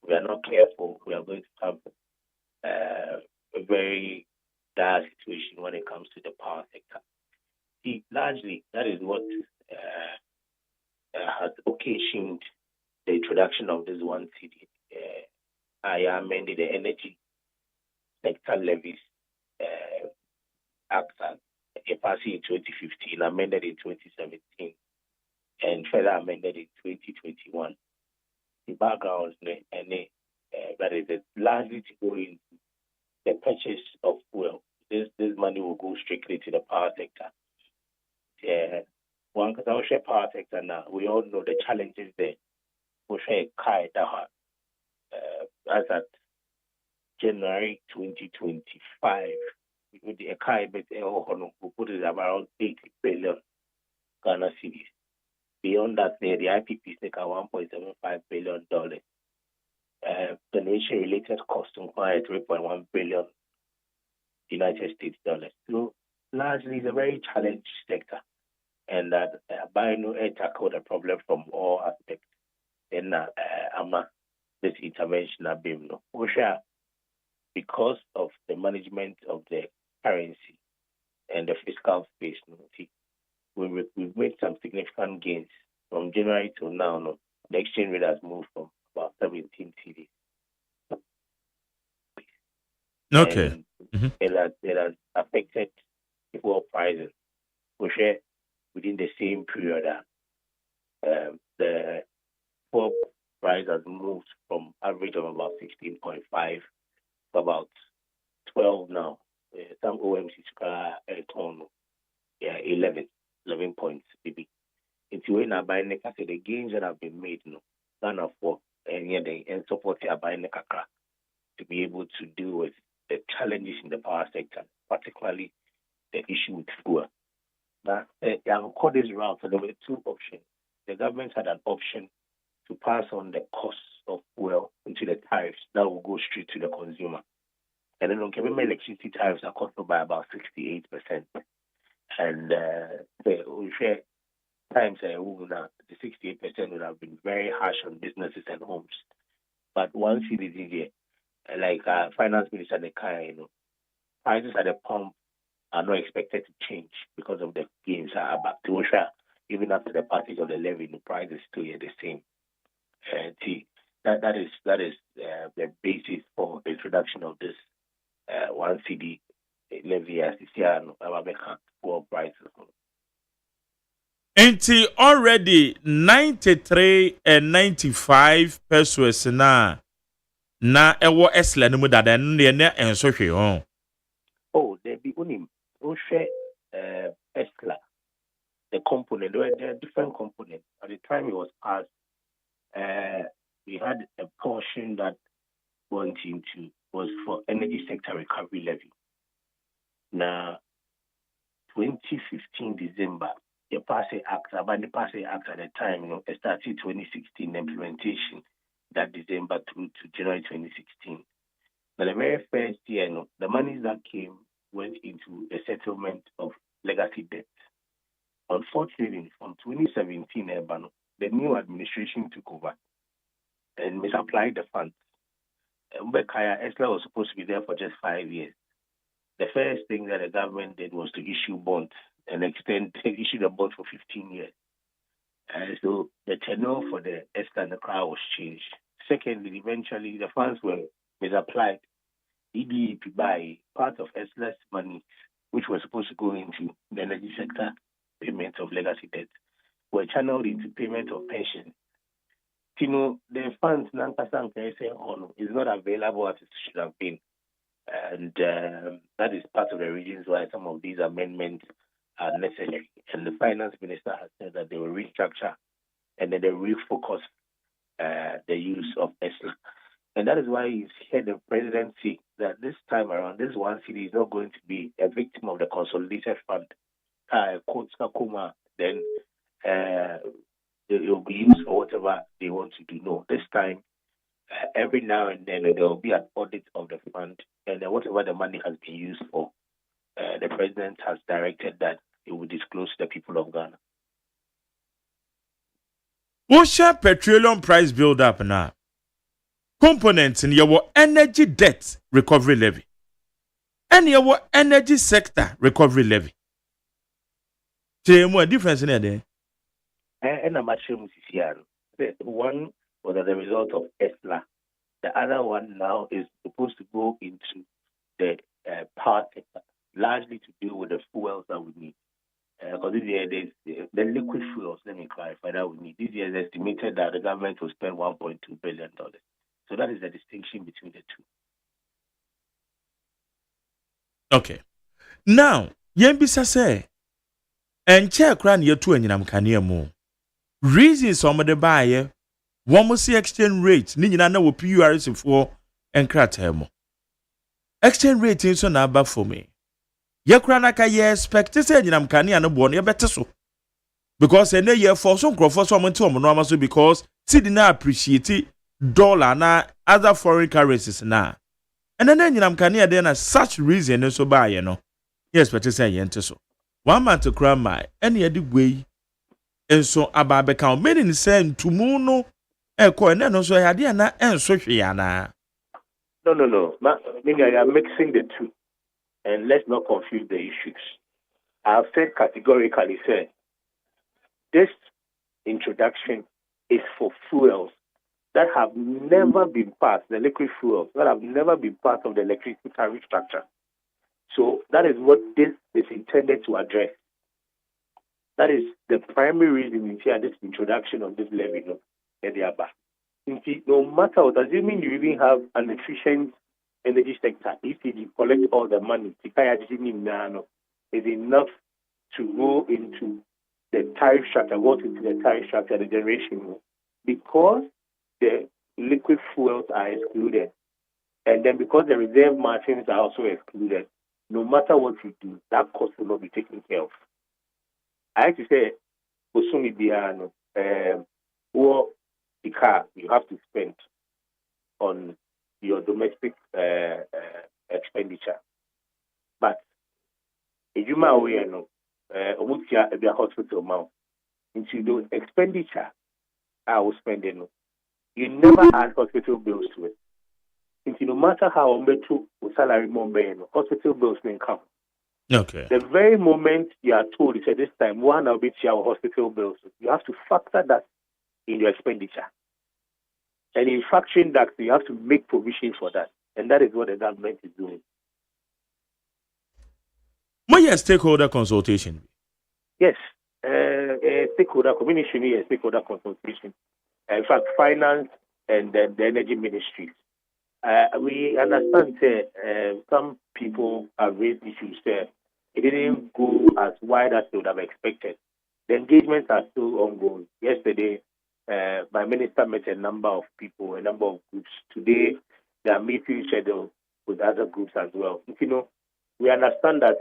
we are not careful, we are going to have a very dire situation when it comes to the power sector. See, largely, that is what has occasioned the introduction of this one city. I amended the energy sector levies act it passed in 2015, amended in 2017, and further amended in 2021. The background that is largely to go into the purchase of fuel. This money will go strictly to the power sector. One because I share power sector now. We all know the challenges there. We share as at January 2025. With the Kai we put it around 80 billion Ghana cedis. Beyond that, the IPP take $1.75 billion. Generation-related costs require $3.1 billion United States dollars. So largely, it's a very challenged sector, and that by no tackle the problem from all aspects. Then this intervention have been because of the management of the currency and the fiscal space. We've made some significant gains from January to now. The exchange rate has moved from about 17 cedis. Okay. It has affected the oil prices. We share within the same period. The oil price has moved from average of about 16.5 to about 12 now. Some OMCs are 11 points, maybe. Into when I buy the gains that have been made, Ghana for and support buying to be able to deal with the challenges in the power sector, particularly the issue with fuel. Now, I will call this route. So there were two options. The government had an option to pass on the costs of fuel into the tariffs that will go straight to the consumer. And then on Kebeme electricity tariffs are cut by about 68%. And we share times the 68% would have been very harsh on businesses and homes. But once it is easier, like Finance Minister Nekai, prices at the pump are not expected to change because of the gains are back to Osha. Even after the passage of the levy, the price is still the same. That is the basis for the introduction of this one CD levy as this year for prices. Enti already 93 and 95 pesos na ewo esla no mu dada no ne enso hwe ho. Oh, there be unim Osha esla. The component, there are different components. At the time it was passed, we had a portion that went into was for energy sector recovery levy. Now, 2015 December, the Passay Act, about the Passay Act at the time, it started 2016 implementation that December through to January 2016. Now, the very first year, the monies that came went into the settlement of legacy debt. Unfortunately, from 2017, the new administration took over and misapplied the funds. Mbekaya Esla was supposed to be there for just 5 years. The first thing that the government did was to issue bonds and issue the bond for 15 years. And so the tenure for the Esla and the crowd was changed. Secondly, eventually the funds were misapplied. EDP by part of Esla's money, which was supposed to go into the energy sector payment of legacy debt, were channeled into payment of pension. The funds is not available as it should have been. And that is part of the reasons why some of these amendments are necessary. And the finance minister has said that they will restructure and then they refocus the use of ESLA. And that is why he's heard the presidency that this time around, this one city is not going to be a victim of the consolidated fund. Then it will be used for whatever they want to do. No, this time, every now and then, there will be an audit of the fund, and whatever the money has been used for, the president has directed that he will disclose to the people of Ghana. What's your petroleum price build up now? Components in your energy debt recovery levy and your energy sector recovery levy. Say more difference in there. And a mushroom CCR. One was as a result of ESLA. The other one now is supposed to go into the power sector, largely to deal with the fuels that we need. Because this year, the liquid fuels, let me clarify that we need. This year, it's estimated that the government will spend $1.2 billion. So that is the distinction between the two. Okay. Now, yembisa say, and check ran your two and yam mo. Reasons some of the buyer, one must see exchange rate, Nina no PURS for and cratemo. Exchange rate is so now for me. Yakranaka ye expect to say yam kania no born better so. Because a year for some crop for someone to normal so because see did appreciate dollar na other foreign currencies na. And then yam kania then as such reason so buy you know. Yes, but to say yente so. 1 month to cram my any other way. And so ababeka many send to muno e ko and no so yade na en so hwe na. No. Maybe I am mixing the two. And let's not confuse the issues. I've said categorically, say, this introduction is for fuels that have never been part, the liquid fuels that have never been part of the electricity tariff structure. So that is what this is intended to address. That is the primary reason we see this introduction of this levy. No matter what, assuming you even have an efficient energy sector, if you collect all the money, is enough to go into the tariff structure, the generation, because the liquid fuels are excluded, and then because the reserve margins are also excluded, no matter what you do, that cost will not be taken care of. I have to say, Osumi Biano, or the car you have to spend on your domestic expenditure. But if you might know, a hospital amount into those expenditure I will spend in. You never add hospital bills to it. Into no matter how better salary more hospital bills may come. Okay. The very moment you are told, you say this time, one will be your hospital bills, you have to factor that in your expenditure. And in factoring that, you have to make provisions for that. And that is what the government is doing. What is stakeholder consultation? Yes. Stakeholder communication is stakeholder consultation. In fact, finance and the energy ministries. We understand some people have raised issues there. It didn't go as wide as they would have expected. The engagements are still ongoing. Yesterday, my minister met a number of people, a number of groups. Today, they are meeting scheduled with other groups as well. We understand that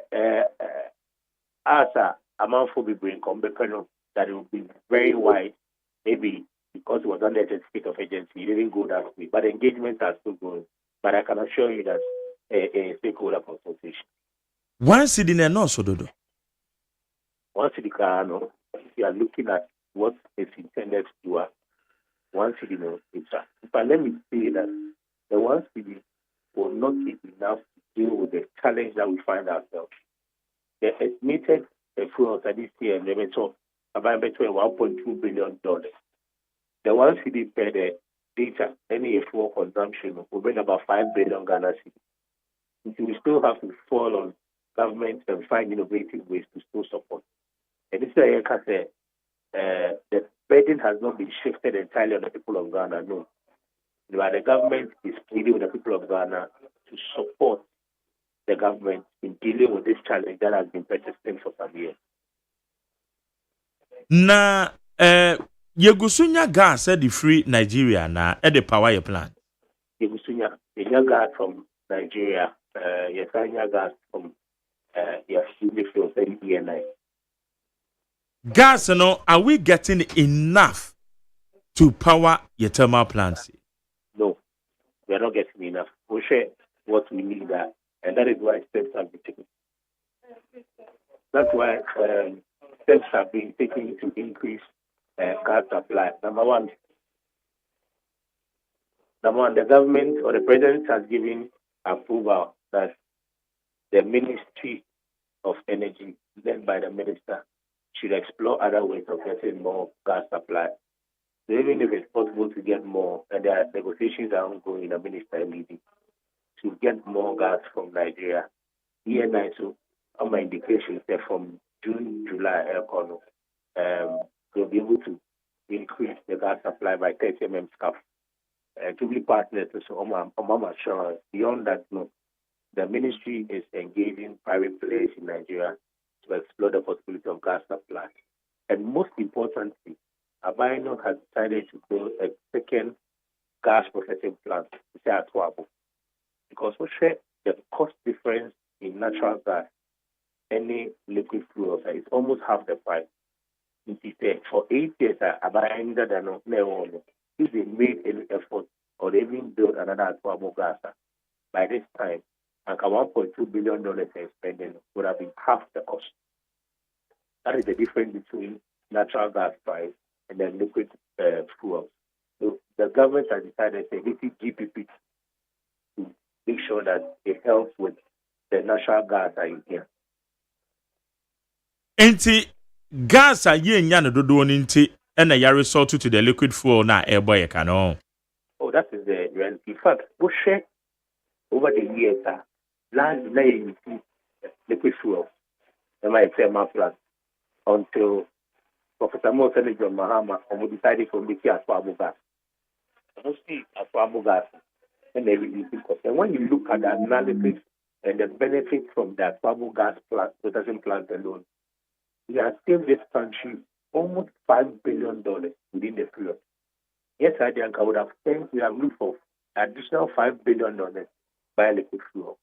as a amount for people in Combepreno, that it will be very wide, maybe because it was under the certificate of agency, it didn't go that way. But engagements are still going. But I can assure you that a stakeholder consultation. One city and no so dodo. One city if you are looking at what is intended to do, one city it's but let me say that the one city will not be enough to deal with the challenge that we find ourselves. The estimated fuels that this year they talk about between $1.2 billion. The one city per the data, any fuel consumption will bring about 5 billion Ghana cedis. We still have to fall on government and find innovative ways to still support. And this is why I can say the burden has not been shifted entirely on the people of Ghana. No. But the government is pleading with the people of Ghana to support the government in dealing with this challenge that has been persistent for some years. Na Yegusunya gas at the free Nigeria na at the power your plant. Yegusunya gas from Nigeria, Yesanya gas from Yasumi ENI. Gas, are we getting enough to power your thermal plants? No, we are not getting enough. We share what we need, and that is why steps have been taken. That's why steps have been taken to increase gas supply. Number one, the government or the president has given approval that the Ministry of Energy, led by the minister, should explore other ways of getting more gas supply. So even if it's possible to get more, and there are negotiations are ongoing in the minister meeting to get more gas from Nigeria. Here now, so on my indications that from June, July, they'll be able to increase the gas supply by 30 mm scarf. To be partners, so on assurance. Beyond that, no, the ministry is engaging private players in Nigeria to explore the possibility of gas supply. And most importantly, Abino has decided to build a second gas processing plant at Wabo. Because we share the cost difference in natural gas, any liquid fuel, is almost half the price. For 8 years, Abino, if they made any effort or they even built another Wabo gas, by this time, like $1.2 billion in spending would have been half the cost. That is the difference between natural gas price and then liquid fuel. So the government has decided to visit GPP to make sure that it helps with the natural gas that is here. Enti gas a ye nya no dodo ni nti na ya resort to the liquid fuel na airboy e kano. Oh, that is the reality. In fact, we share over the years land laying liquid fuel. They might say my plan until Professor Moses John Mahama decided to make it Aswabu gas. Mostly Aswabu gas and they reduce the cost. And when you look at the analysis and the benefits from the Aswabu gas plant, processing plant alone, we have saved this country almost $5 billion within the period. Yes, I think I would have spent, we have looked for additional $5 billion by liquid fuel.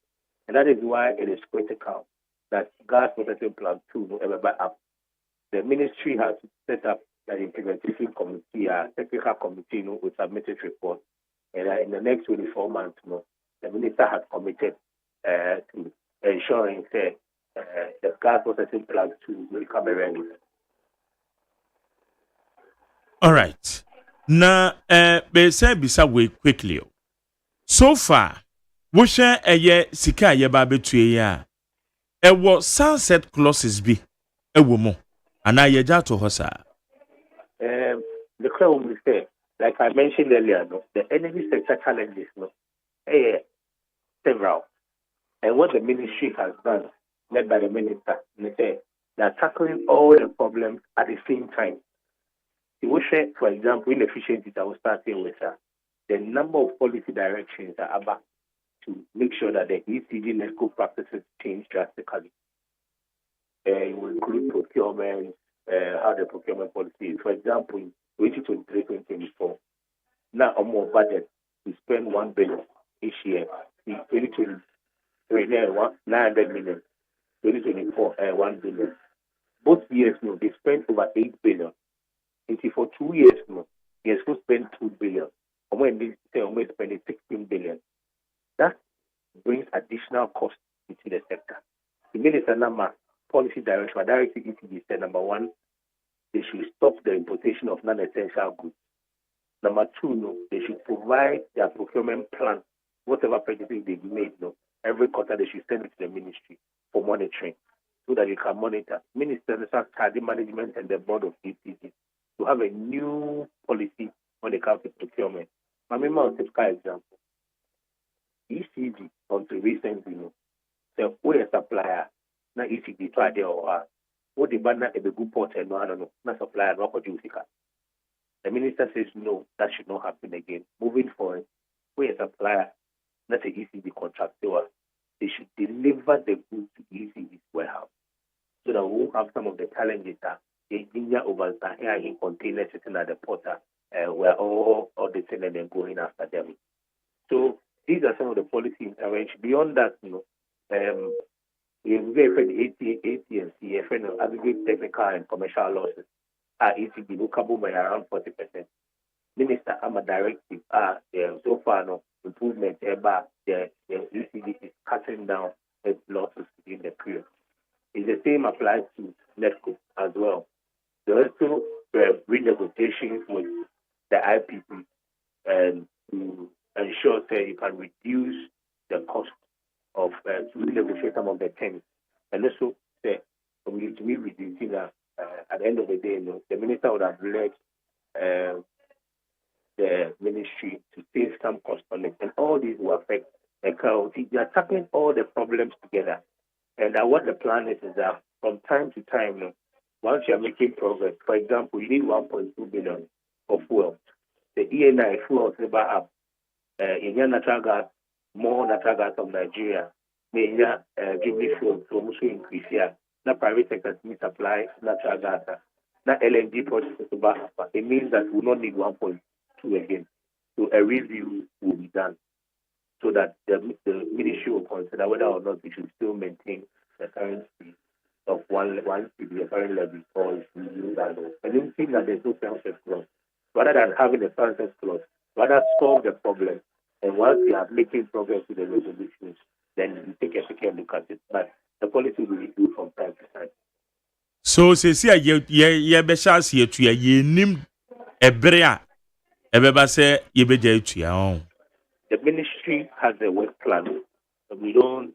And that is why it is critical that gas processing plant 2 will ever buy up. The ministry has set up an implementation committee, a technical committee, will submit its report. And in the next 24 months, the minister has committed to ensuring that the gas processing plant 2 will come ready. All right. Now, be say bisa we quickly. So far, we share sika ye ba betue ya. E wo sunset clauses bi e wo mo. Ana ye ja to hosa. The crowd will say, like I mentioned earlier, the energy sector challenges, several. And what the ministry has done, led by the minister, they are tackling all the problems at the same time. It will share, for example, inefficiencies I was starting with the number of policy directions that are about to make sure that the ECG NESCO practices change drastically. It will include procurement, how the procurement policy is. For example, in 2023-2024, now on more budget, we spend $1 billion each year. In 2023, 900 million. 2024, $1 billion. Both years, they spent over $8 billion. And for 2 years, they supposed to spend $2 billion. And when they say we're spending $16 billion, that brings additional costs into the sector. The minister number policy direction, directly ECG said, number one, they should stop the importation of non-essential goods. Number two, they should provide their procurement plan, whatever purchases they've made, every quarter they should send it to the ministry for monitoring so that you can monitor. Minister Study Management and the board of ECG to have a new policy when it comes to procurement. I remember a typical example. ECG, until recently, so we a supplier, not ECG to idea or what the banner a good port and no, not supplier, not producer. The minister says no, that should not happen again. Moving forward, we a supplier, not an ECG contractor, they should deliver the goods to ECG's warehouse so that we won't have some of the challenges that they over here in containers sitting at the porter where all auditing and then going after them. So these are some of the policy interventions. Beyond that, we have the AT&C, aggregate technical and commercial losses. ECB lookable by around 40%. Minister, I'm a directive. So far, improvement. The ECB is cutting down its losses in the period. It's the same applies to NESCO as well. There are also renegotiations with the IPP and to ensure that you can reduce the cost of to renegotiate some of the terms. And also, to be reducing at the end of the day, the minister would have led the ministry to save some cost on it, and all these will affect the crowd. They are tackling all the problems together, and what the plan is that from time to time, once you are making progress, for example, you need 1.2 billion for fuel. The ENI fuel is never up. In your natural gas, more natural gas of Nigeria, may give me fuel to also increase here. Now private sector needs supply natural gas. Now LNG projects is about up. It means that we will not need 1.2 again. So a review will be done so that the ministry will consider whether or not we should still maintain the current speed of one speed, the current levy, or if we use that law. I don't think that there's no sunset clause. Rather than having a sunset clause, rather solve the problem, and once we are making progress with the resolutions, then we take a second look at it. But the policy will review from time to time. So say ye be chance ye to ye nim ebre a ebeba say ye be je to ya. The ministry has a work plan. We don't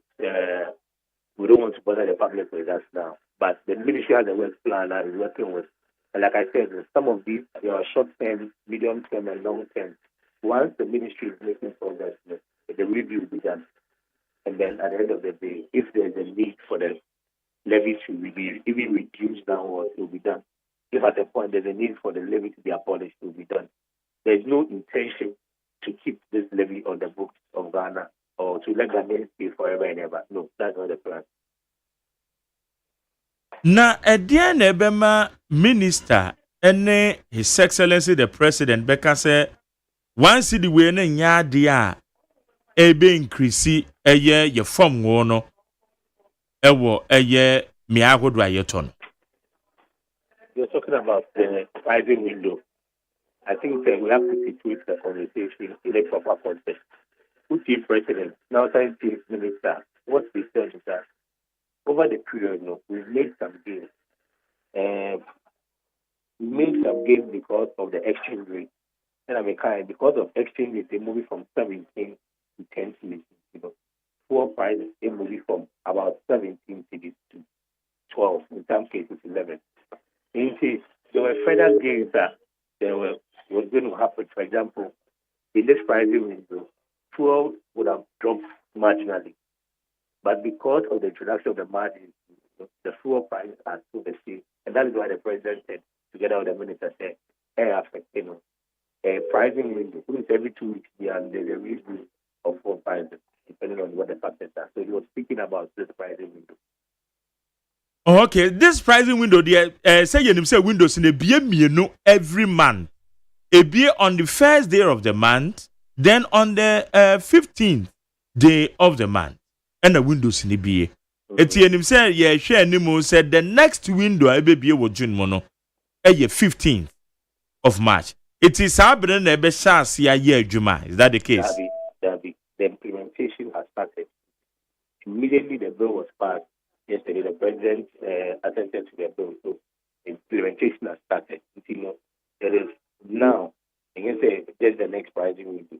want to bother the public with us now. But the ministry has a work plan and is working with. And like I said, some of these are short term, medium term, and long term. Once the ministry is making progress, the review will be done. And then at the end of the day, if there's a need for the levy to be even reduced downwards, it will be done. If at a point there's a need for the levy to be abolished, it will be done. There's no intention to keep this levy on the books of Ghana or to let Ghanaians pay forever and ever. No, that's not the plan. Na edian ebema minister ene His Excellency the President beka say once the way na nya de a ebe increase eye ye from wo no ewo eye me agodo ayeto no. You're talking about the pricing window. I think we have to situate the conversation in a proper context. Who chief president, now chief minister, what we said is that over the period, we've made some gains. We made some gains because of the exchange rate. And because of exchange rate, they're moving from 17 to 10 cities. Fuel prices, they're moving from about 17 cities to 12, in some cases 11. In case there were further gains that was going to happen. For example, in this pricing window, fuel would have dropped marginally. But because of the introduction of the margin, the fuel prices are still the same. And that is why the president said, together with the minister, said, affecting a pricing window. Every 2 weeks, there's a review of fuel prices, depending on what the factors are. So he was speaking about this pricing window. Okay, this pricing window, say you say windows in a BM every month. A beer on the first day of the month, then on the 15th day of the month, and the windows in the beer. Etienne said, yeah, share Nimo said the next window I be with June Mono, 15th of March. It is happening a best chance year Juma. Is that the case? The implementation has started. Immediately the bill was passed yesterday, the president attended to the bill, so implementation has started. There is now, and you say there's the next pricing window.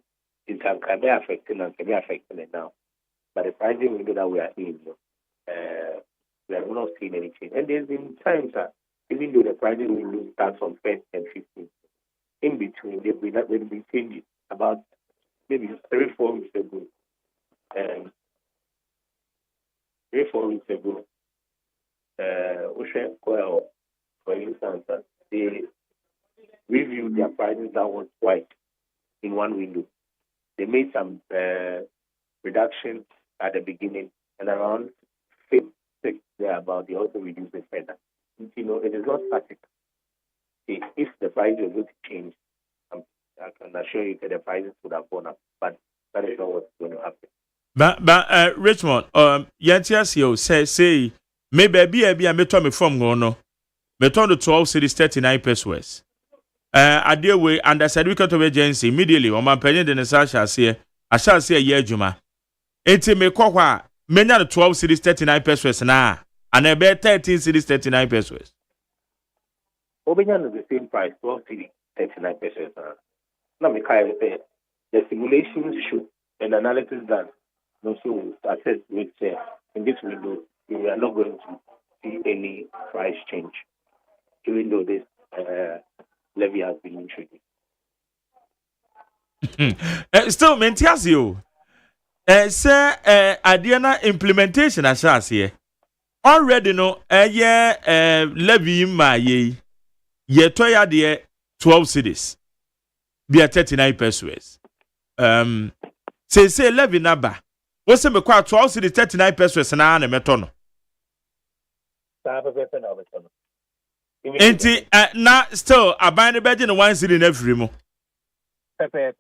It can be affecting and can be affecting it now. But the pricing window that we are in, we are not seeing any change. And there's been times that even though the pricing window starts on 1st and 15th, in between they've been changing about maybe 3-4 weeks ago. 3-4 weeks ago, Ocean Coil, for instance, they reviewed their prices downwards twice in one window. They made some reductions at the beginning, and around 6 thereabout, they also reduced it further. It is not static. If the price is going to change, I can assure you that the prices would have gone up, but that is not what's going to happen. But Richmond, Yantias say maybe I met me from Gono, met on the 12 cities 39 pesos. I deal with under certificate of agency immediately on my penny than I shall say a year Juma. It's me kwa many of the 12 cities 39 pesos now, and I bet 13 cities 39 pesos. Obenyan is the same price, 12 cities 39 pesos. Now, the simulations show and analysis done. No, so assess which in this window we are not going to see any price change. Still, maintains you. Say, Adiana implementation as here. Already no, levy my ye toya de 12 cities. Be a 39 pesos. Say levy number. What's the 12 cities 39 pesos na na metono. Enti na still aban the bed in one city in every mo. Pepe.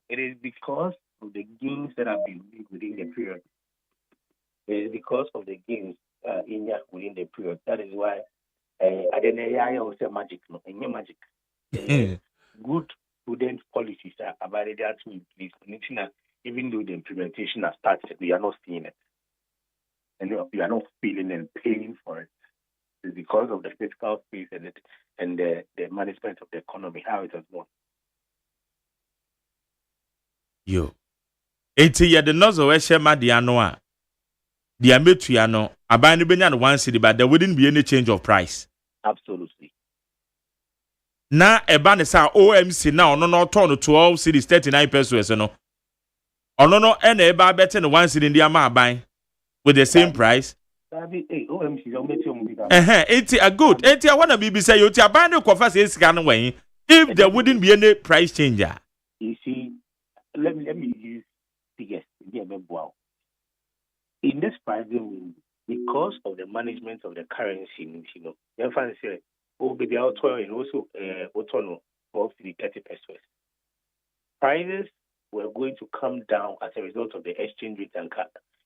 It is because of the gains that have been made within the period. It is because of the gains within the period. That is why I don't say magic, no, any magic. Good, prudent policies are about it to in place. Even though the implementation has started, we are not seeing it. And we are not feeling and paying for it. It's because of the fiscal space and the management of the economy, how it has gone. Yo. Enti ye the nozo we share ma dia no a. Dia metua no, aban no benya no 1 cedi, but there wouldn't be any change of price. Absolutely. Na eba ne sa OMC na ono no turn 12 cedis 39 pesos no. Ono no e na eba bete no 1 cedi dia ma aban with the same price. OMC Enti a good. Enti I wanna be say you ti aban no kofa say sika no wen. If there wouldn't be any price changer. You see, let me use figures. In this pricing, because of the management of the currency, your fancy say, baby, I'll tell you also, autono 12 to 30 pesos. Prices were going to come down as a result of the exchange rate and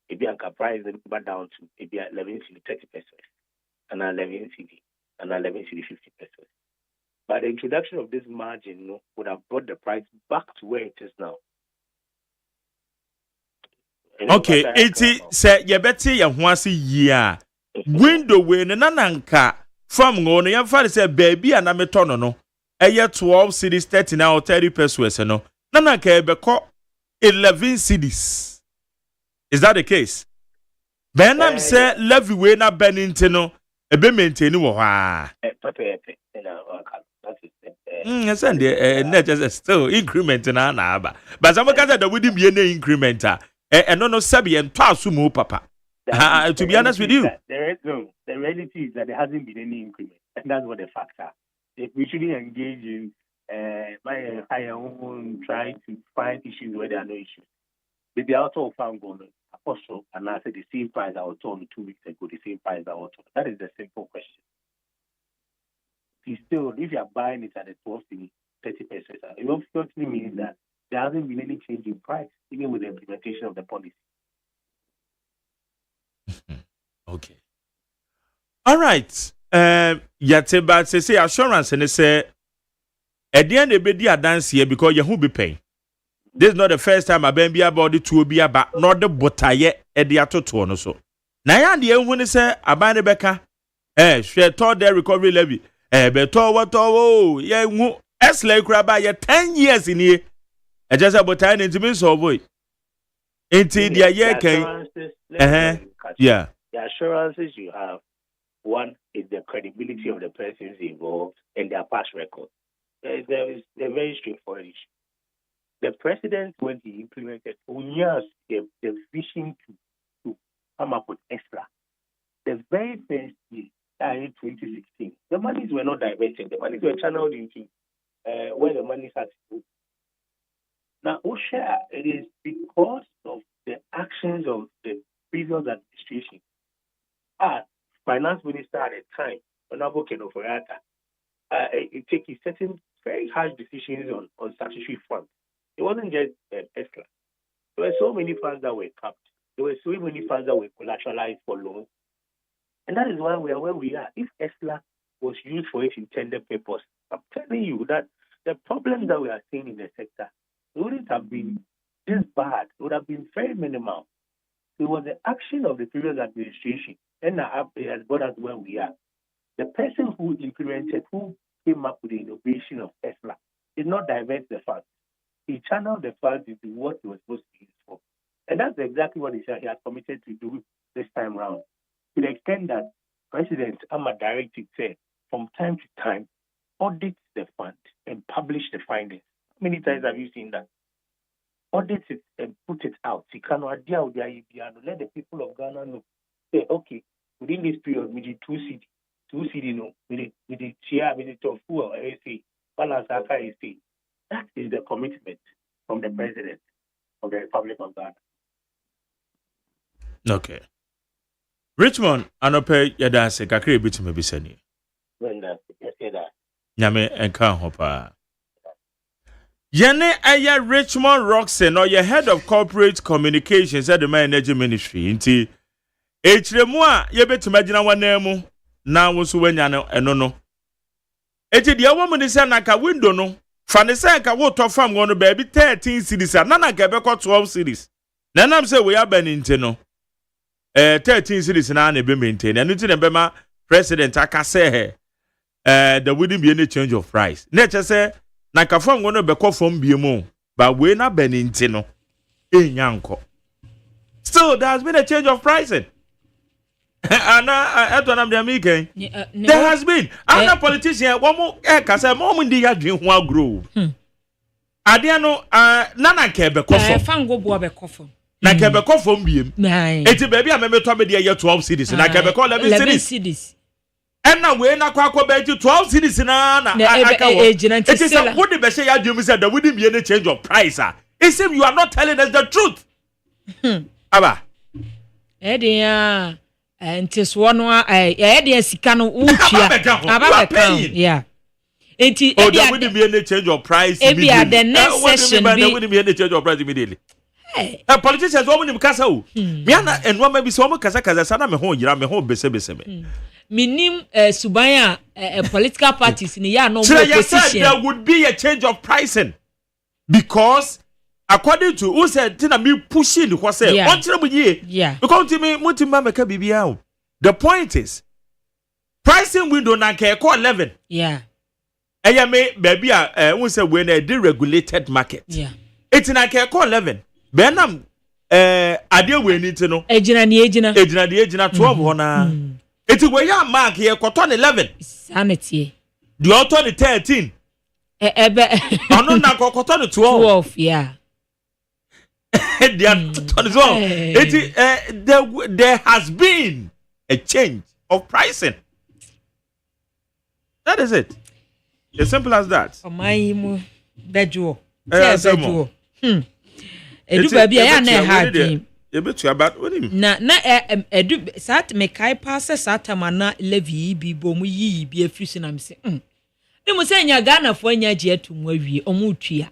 maybe price back down to maybe 11 to 30 pesos, and 11 cedi, and 11 cedi 50 pesos. But the introduction of this margin would have brought the price back to where it is now. Okay, eti se yebeti ya ho ase yia. Window we ne nananka from ngo no yemfa se baby ana metono no. Eye 12 cedis 39 or 30 pesos no. Nananka ebeko 11 cedis. Is that the case? Benam say levy we na beninti no ebe maintain wo ha. Still increment na aba. But some case that wouldn't be any increment. And no sabi and sumo papa. To be honest with you, the reality is that there hasn't been any increment, and that's what the facts are. We shouldn't engage in my higher own trying to find issues where there are no issues. But they also found going apostle, and I said the same price I was told 2 weeks ago, the same price I was told. That is the simple question. If you are buying it at the 12 to 30 pesos, it obviously means that there hasn't been any change in price, even with the implementation of the policy. Okay. All right. Yateba say assurance and say at the end be dia dance here because you who be paying. This is not the first time I been be about the two be about not the botaye at the atoto no so. Na ya de ehun say abane beka share to the recovery levy beto what ye hu esle kura ba ye 10 years in here. I just about time into so boy. Until the year can yeah. The assurances you have, one is the credibility of the persons involved and their past record. They're very straightforward issue. The president, when he implemented the vision to come up with extra, the very first year, in 2016, the monies were not diverted. The monies were channeled into where the money started to go. Now, OSEA, it is because of the actions of the previous administration. Finance minister at the time, Honorable Keno Foyata, taking certain very harsh decisions on statutory funds. It wasn't just extra. There were so many funds that were capped. There were so many funds that were collateralized for loans. And that is why we are where we are. If ESLA was used for its intended purpose, I'm telling you that the problems that we are seeing in the sector wouldn't have been this bad. It would have been very minimal. It was the action of the previous administration, and it has brought us where we are. The person who implemented, who came up with the innovation of ESLA, did not divert the funds. He channeled the funds into what he was supposed to use for. And that's exactly what he has committed to do this time around. To the extent that President Ahmad directed said, from time to time, audit the fund and publish the findings. How many times have you seen that? Audit it and put it out. You cannot let the people of Ghana know. Say, okay, within this period, we did 2 CD, no, we did share, we did fuel, AC, balance, AC. That is the commitment from the president of the Republic of Ghana. Okay. Richmond, anope yada se kakre bitu me bisani. When that, yes, that. Nyame enka hopa. Yene aya Richmond Roxen or your head of corporate communications at the energy ministry. Inti echiremu a yebetu magina wanemu na wosu wenya eno no. Eti dia woman ni se na ka window no. Fa ne se ka wo to fam go no baby 13 series na na ka be ko 12 series. Na nam se we abani nti no. 13 series na na be maintain. Enu ti na be ma president aka say there wouldn't be any change of price. Nature say na ka fam go no be ko fam biemu ba we na bani nti no. Enyanko. Still there has been a change of pricing. There has been. Other politicians, one more kasa mo ndi ya dwen ho agro. Ade no nana kebe kofo. Fango bo be kofo. Na kebe kofo mbiem. Eti baby a me to me de 12 cities na kebe ko 11 cities. Enna we na kwa be 12 cities na aka wo. It is what the be say ya dwen say there wouldn't be any change of price. It seems you are not telling us the truth. Aba. Edia enti so no de sika no wutua ababeka yeah enti there wouldn't be any change of price immediately the next session there wouldn't be any change of price immediately politicians women kasa o me ana enwa ma bi so mo kasa sana me ho yira me ho bese me minim suban a political parties ni ya no opposition there would be a change of pricing because according to who said tina me pushing the say yeah because me mutima meka bibia. The point is pricing window na ke 11 yeah eya me baby who say we na deregulated market yeah it na ke 11 benam ade we ni ti no ejina 12 ho na it we ya mark here cotton 11 sanity the auto 13 ebe ono na cotton 12 yeah. There has been a change of pricing. That is it. As simple as that. My bedroom. Edu baby ya na hard dream. You bet you about with him. Na edu sat me kai pass satama na levy bi bomu yi bi afiri na me se. Emu se nya Ghana fo nya je atum awie omu tua.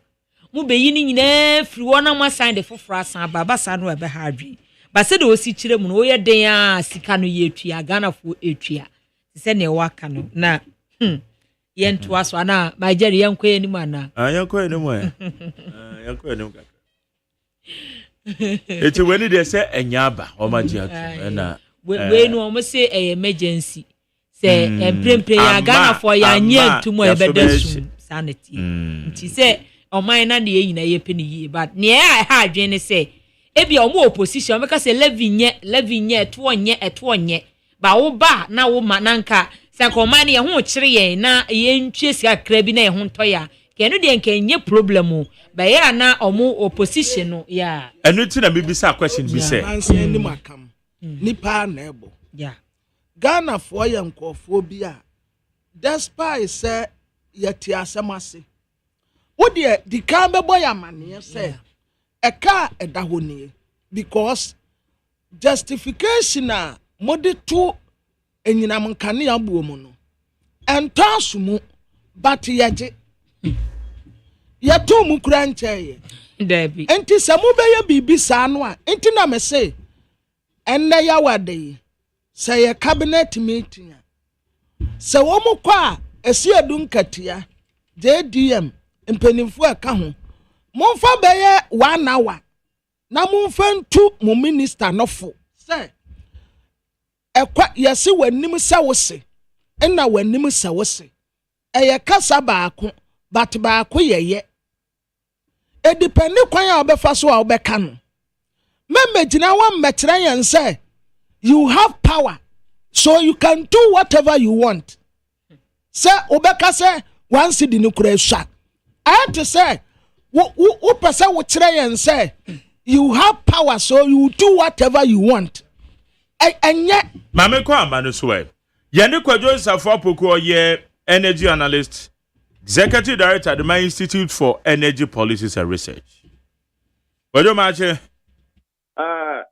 Mu be yi ni nyina firi wona ma sign the foforo asan baba sa no ebe hardwi ba se de osi kire mu no wo ye den a sika no ye tua Ghana fo etua se ne waka no na ye ntoa so na ma jeri ye nkoye ni mu ana yankoye ni mu yankoye ni mu kaka eti weni de se enyaba o ma ji atu na we no mo se emergency se emprempre ya Ghana fo ya nye ntumo ebe dasu sanity nti se oman na de yina ye peni yi but ne ha adwen say ebi omo opposition make say levy nye eto onye ba wo ba na wo mananka se ko man ye ho kire ye na ye ntwe sika kra bi na ye ho ntoya ke no de nka nye problem ba ye na omo opposition no ya enu ti na bibisa question bi say ni makam nipa na ebo ya Ghana fo ye nkofo bi a despite say ye ti asemase Wodi di kan be boy amane say eka edahoni because justification a modi to enyinam nkane abuo mu no entasomu but yeje ye to mu kura ncheye Debbie enti se mu be ye bibi sa no a enti na me say enne ya wade say ye cabinet meeting se wo mu kwa esi edun katia JDM mpenimfu aka ho momfa beye 1 hour na momfa ntu mo minister nofo say ekwa yesi wanim se wose na wanim se wose eye kasa baako but baako yeye e depend kwan a obefa so a obeka no memegina wa mekere yen say you have power so you can do whatever you want say obeka say 1 cedi no kura sha I have to say who person will try and say you have power so you do whatever you want and yet mame ko amba no so e ye ne kwadwo nsafo apoko ye energy analyst executive director at the My Institute for Energy Policies and Research. Kwadwo ma che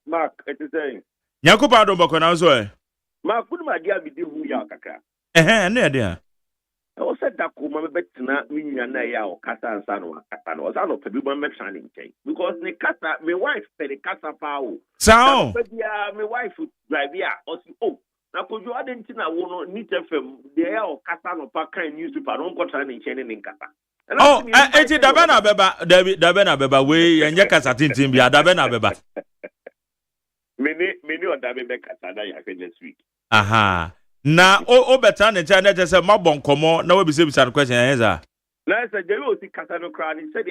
Mark it is saying Nyakopa do boko na so e Mark kudu ma dia bi di hu ya kakra na dia o said that ko ma betina minya na ya o kasa ansa no kasa no sa no pebi ma metra ni nchen because ni kasa my wife said the kasa pa o sao my wife drive ya o si oh na kojo adenti na wo no ni tfm de ya o kasa no pa kan newspaper no nkotra ni nchen ni nkasa oh eti dabe na beba we yenye kasa tintin bia dabe na beba many on dabe be kasa na ya next week aha na o beta ne cha na je se mabon komo na we bi se question answer na say je o si kasa no kra ni said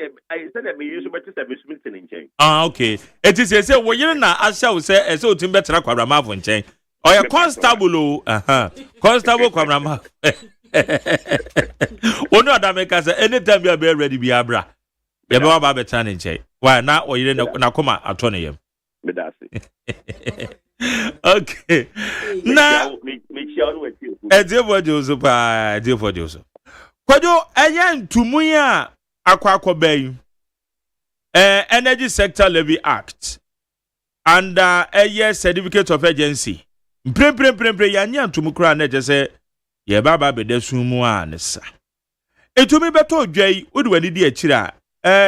me use better service meeting nchen okay eti se wo yire na asha wo se e se otim betra kwabra ma vo nchen oya constable o aha constable kwabra ma onu adame kasa anytime you be ready be abra ye be wa ba beta ne nchen why na o yire na koma ato ne yem me da se okay na edebojo pa edebojo kwadwo ntumu ya akwakobai Energy Sector Levy Act and certificate of agency mpremprempremprem ya ntumu kra na je se ye baba bedasu mu ansa etumi beto odwai odi wani di akira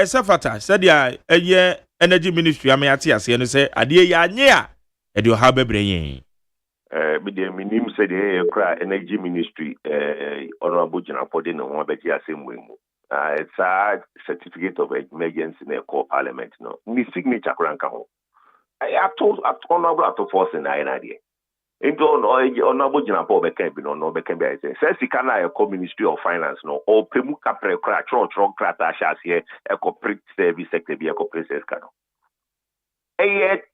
sefata said ya energy ministry amyate ase no se ade ya anye a ede ha bebrenyen the minim said the energy ministry honorable general for the no be asem we mu it's a certificate of emergency in the core parliament no ni signature kranka ho I told honorable to force in idea into honorable general for be can be no be can be say sika na e core ministry of finance no o pemu kapre kra tron krata sha here e corporate service sector be e corporate sector no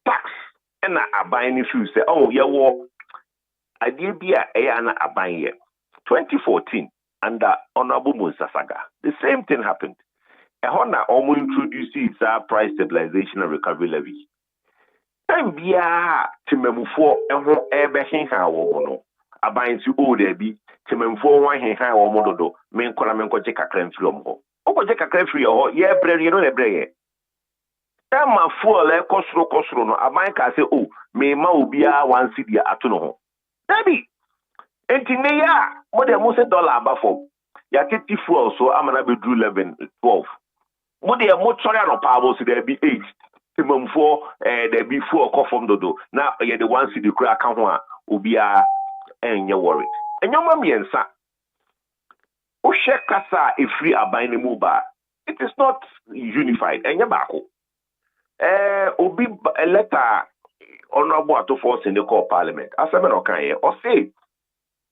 tax and aban ni few say oh yeah wo idea bia na aban ye 2014 under honorable Musasaga the same thing happened ehona omo introduce price stabilization and recovery levy time bia timemufo eho ebe henha wo no aban si o de bi timemufo wan henha wo mo dodo men koje kakra mfiri omho okoje kakra mfiri ho ye brere no na brere ma fuel e kosoro no aban ka say oh me ma obia 1 cedi ato no ho dabi enti ne ya mo de mo say dollar abafo ya keti fuel so amana be drew 11 12 mo de mo chore no pa bo so there be 8 timamfo there be fuel ko from dodo na ye the 1 cedi kura ka ho a obia enye worry enyoma miensa o she kasa e free aban ne mu ba it is not unified enye baako obi a letter honorable to force in the core parliament aseme no kan ye o say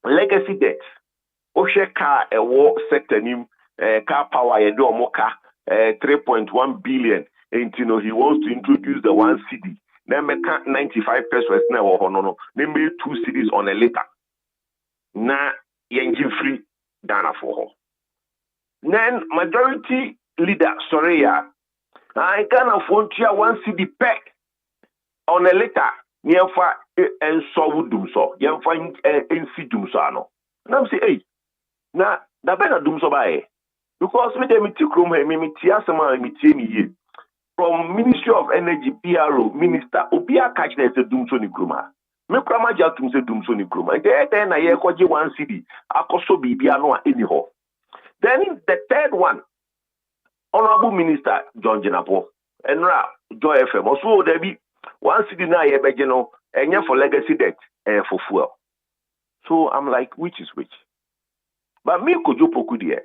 legacy debt o she car e war sector nim car power ye do omoka 3.1 billion and you know he wants to introduce the 1 cedi then make 95 pesos na wo no they made 2 cedis on a liter na yenji free Ghana for her. Then majority leader sorry ya I can afford 1 cedi per on a liter near for and so would do so. You find NC do so. And I'm saying, hey, now that better do so by because with them from Ministry of Energy PRO Minister Obia catch there's a doom so ni kruma. Me krama jatum se doom so ni kruma. Then I hear 1 cedi. Akoso bibia no anyhow. Then the third one. Honorable Minister John Jenapo and Joy FM also there be 1 cedi na ye beje no enya for legacy debt and for fuel. So I'm like which is which? But me kojo poku de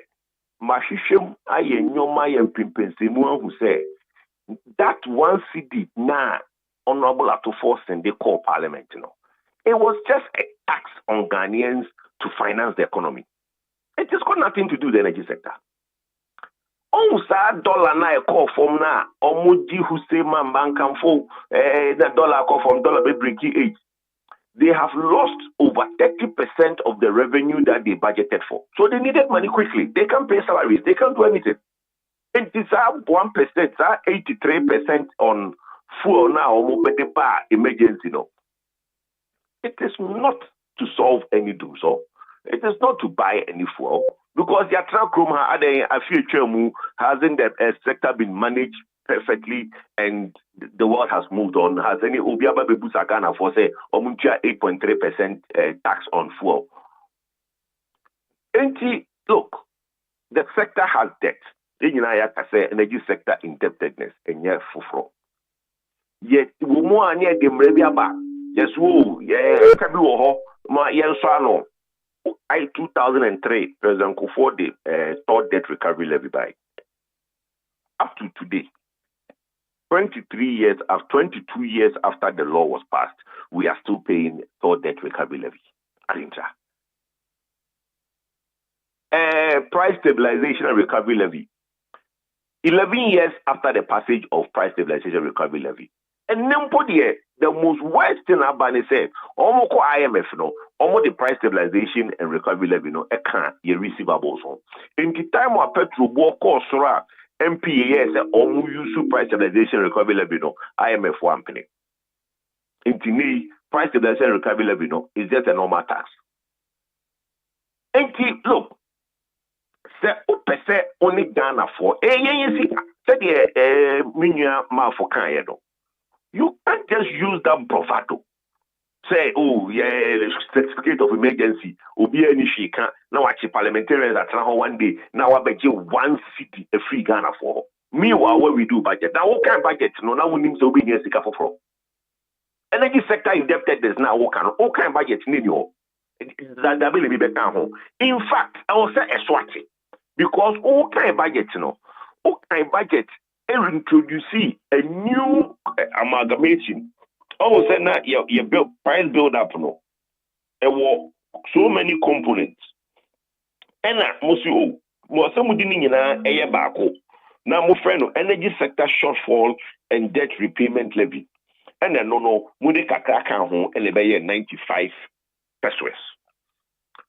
ma hwehwem aye nyoma ye mpempensemu ahu say that 1 cedi na honorable to force in the core parliament no. It was just a tax on Ghanaians to finance the economy. It has got nothing to do with the energy sector. Oh, sir, dollar na call from na omoji who say man bank and for the dollar call from dollar be break 8. they have lost over 30% of the revenue that they budgeted for. So they needed money quickly. They can't pay salaries. They can't do anything. And it's 1%, 83% on fuel now, emergency. No. It is not to solve any doom. So it is not to buy any fuel because the hasn't the sector been managed perfectly and the world has moved on. Has any Obiaba Bebusakana for say 8.3% tax on fuel? And look, the sector has debt. Energy sector indebtedness and yet fufro. Yet we more near the Mrebiaba. Yes, woo, yeah, ma yensano. I 2003 President Kufuor third debt recovery levy by up to today. 22 years after the law was passed, we are still paying third debt recovery levy. Price stabilization and recovery levy. 11 years after the passage of price stabilization and recovery levy. And the most worst thing about it said, almost IMF no, almost the price stabilization and recovery levy no, your receivables on. In the time of petrol war cost MPAS almost use price stabilization and recovery levy no, IMF 1 penny. In the price stabilization and recovery levy no, is just a normal tax. And look. Se upese only Ghana for you can't just use that bravado. Say, oh yeah, certificate of emergency. Obi any shika. Now watch parliamentarians at one day. Now I bet you 1 city a free Ghana for. Meanwhile, what we do budget. Now what kind of budget? No, now we need to be here sika for. Energy sector indebtedness now what kind of budget need you? That will be better home. In fact, I will say a swati. Because all kind of budget, all kind of budget, introduce a new amalgamation. All of a sudden, your price build up, There were so many components. And some didn't now, my friend, energy sector shortfall and debt repayment levy. And then no, and 95 pesos.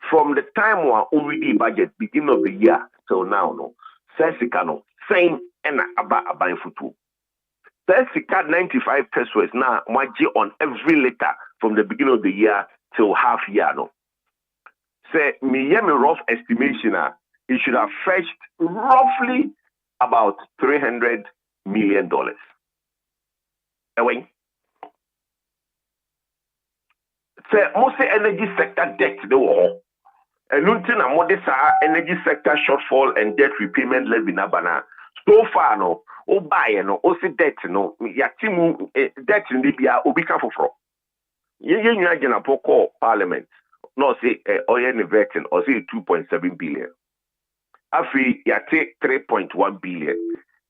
From the time we already budget beginning of the year till now, no, Sensika same and about football. Sensika 95 pesos now on every letter from the beginning of the year till half year, no. Say me rough estimation, it should have fetched roughly about $300 million. Anyway, say most energy sector debt the war. And nothing among this energy sector shortfall and debt repayment levy nabana. So far, no, buy no, debt no, yatimu debt in Libya, ubika for. You call parliament, no say oil vetting or say 2.7 billion. Afi yate 3.1 billion.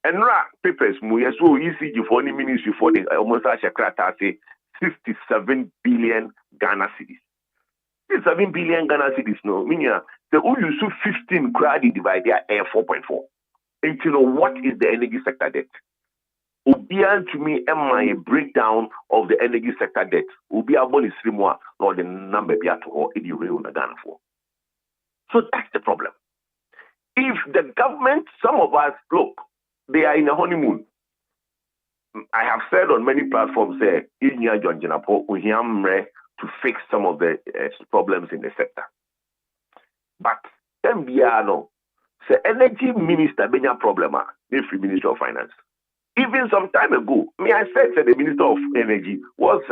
And ra papers mu yeso ECG for the ministry for the almost say 67 billion Ghana cedis. 7 billion Ghana cedis no, meaning the use 15 credit divided air 4.4. And you know what is the energy sector debt? Obian to me a breakdown of the energy sector debt. Obia bonus more or the number be at all in the real Ghana for. So that's the problem. If the government, some of us look, they are in a honeymoon. I have said on many platforms in John Jinapo, to fix some of the problems in the sector. But MBA the energy minister being a problem, the Free Minister of Finance. Even some time ago, I said that the Minister of Energy was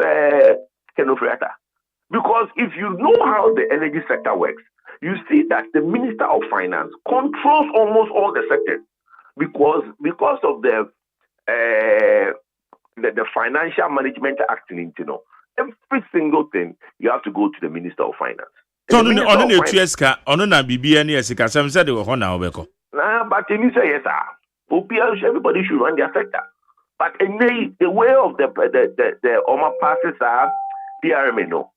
Kenofreta. Because if you know how the energy sector works, you see that the Minister of Finance controls almost all the sectors because of the Financial Management Act in Intino. Every single thing you have to go to the Minister of Finance. So on the TSK, on a BBN, SK, some said they were on our beco. But you say yes, sir. Everybody should run their sector. But the way of the Oma passes are PRM no.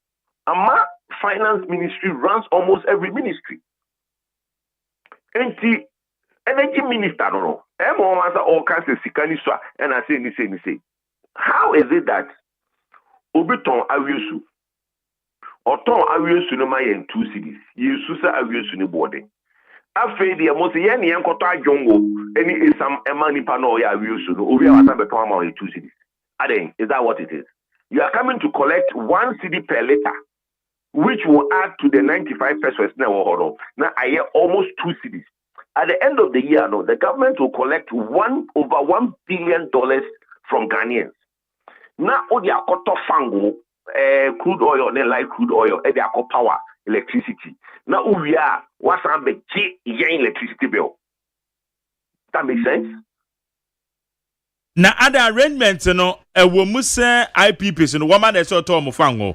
Ama Finance Ministry runs almost every ministry. And the Energy Minister no. All kinds of sikaniswa and I say. How is it that Obiton Awisu Oton awie sunu ma yen 2 cities. Yesu sa awie sunu bode. Afei de mo se yen yen koto adwongo eni esam ema nipa no ya awie sunu. Obi awata beton ama 2 cities. Aden, is that what it is? You are coming to collect 1 cedi per liter, which will add to the 95 pesos now. Now I hear almost 2 cedis. At the end of the year, no, the government will collect over $1 billion from Ghanaians. Now all the akoto fango, crude oil, then light crude oil, the akoto power, electricity. Now we are what's on the electricity bill. That makes sense. Na other arrangements no ewo mu se IPPs no woman dey say to mo fango.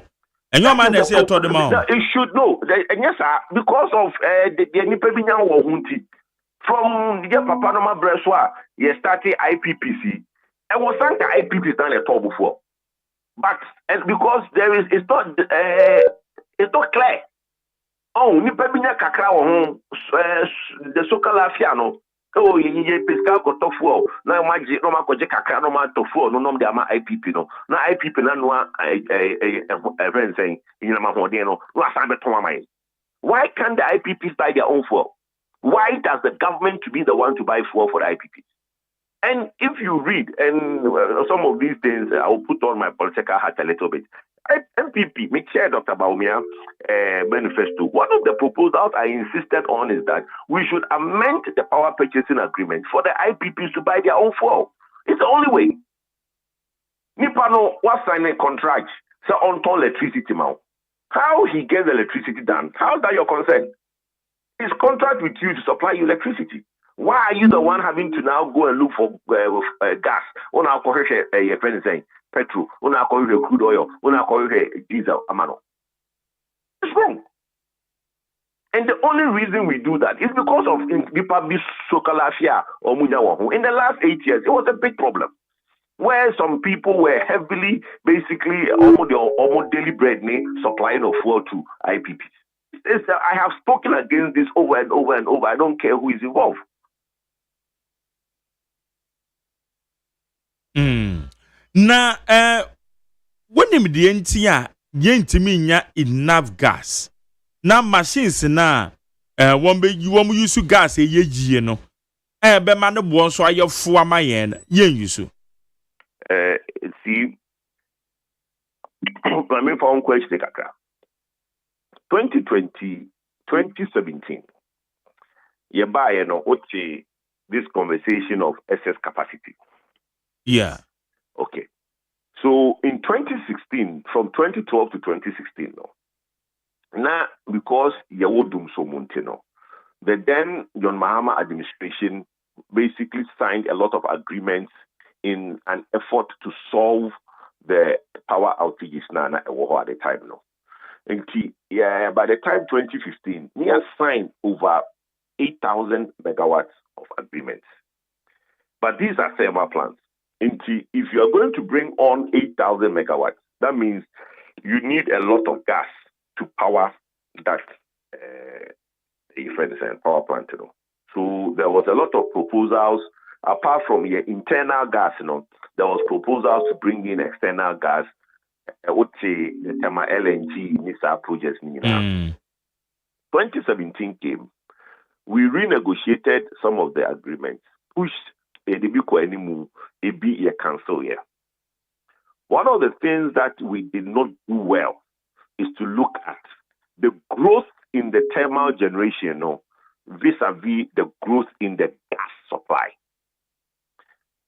Enyo man dey say to dem on. It should know. Yes sir, because of the nipa bi nya wo hunti. From the papa no ma breswa, you started IPPC. I was saying the IPPs done a talk before. But because it's not clear. Oh, nipa bi nya kakra wo ho the social afia no. Oh, you pesca got to fuel. Now, my Roma Kojaka no man to fuel, no nom de ama IPP no. Now IPP no a friend saying in Yamahodiano, last time at why can't the IPPs buy their own fuel? Why does the government to be the one to buy fuel for the IPPs? And if you read, and some of these things, I will put on my political hat a little bit. MPP, me chair Dr. Baumia manifesto. One of the proposals I insisted on is that we should amend the power purchasing agreement for the IPPs to buy their own fuel. It's the only way. Nipano was signing a contract so on electricity now. How he gets electricity done? How is that your concern? His contract with you to supply you electricity. Why are you the one having to now go and look for gas? On our friend saying petrol, on our crude oil, on our diesel, amano. It's wrong. And the only reason we do that is because of the Sokalafia or Munyawahu. In the last 8 years, it was a big problem where some people were heavily, basically, almost daily bread supplying of fuel to IPPs. I have spoken against this over and over and over. I don't care who is involved. Na when the NTA yentimi nya enough gas. Na machines na won use gas ye no. Be man bo so aye fo ama yen use. See, I mean for one question kakra. 2020, 2017. You buy this conversation of excess capacity. Yeah. Okay. So in 2016, from 2012 to 2016, now because Yawodum Somuntino, the then John Mahama administration basically signed a lot of agreements in an effort to solve the power outages at the time. And by the time 2015, we have signed over 8,000 megawatts of agreements. But these are thermal plants. And if you are going to bring on 8,000 megawatts, that means you need a lot of gas to power that power plant. So there was a lot of proposals. Apart from your internal gas, there was proposals to bring in external gas. I would say the Tema LNG NISA projects. 2017 came. We renegotiated some of the agreements, pushed cancel here. One of the things that we did not do well is to look at the growth in the thermal generation vis-a-vis the growth in the gas supply.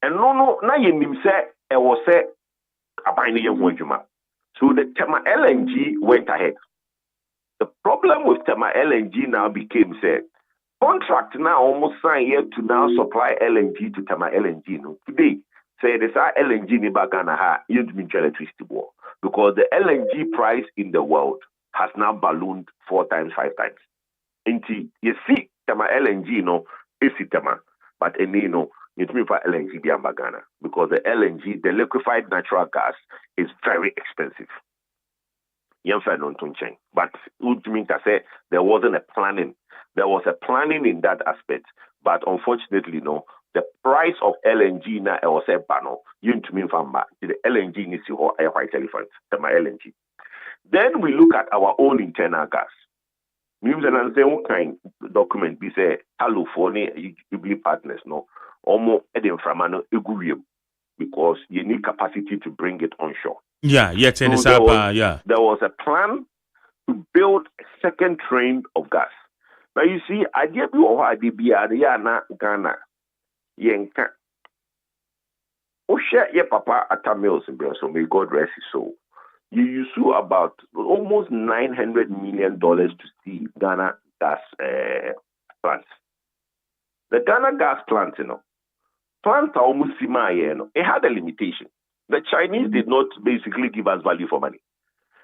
And now you say it was so the Tema LNG went ahead. The problem with Tema LNG now became contract now almost signed here to now supply LNG to Tema LNG. Today, say this LNG in Bagana you mean electricity war because the LNG price in the world has now ballooned 4 times, 5 times. And you see Tema LNG is Tema, but you mean for LNG be Bagana because the LNG, the liquefied natural gas, is very expensive. But there wasn't a planning. There was a planning in that aspect, but unfortunately, the price of LNG now was a banner. You to mean from the LNG needs to white elephant, my LNG. Then we look at our own internal gas. Means and say what kind document be say hello for Jubilee partners no almost edin framano egurium because you need capacity to bring it onshore. Yeah, there was a plan to build a second train of gas. Now you see, I gave you a idea na Ghana yenka. O share your papa at Tamils in so may God rest his soul. You use about almost $900 million to see Ghana gas plants. The Ghana gas plant, plants are almost similar, it had a limitation. The Chinese did not basically give us value for money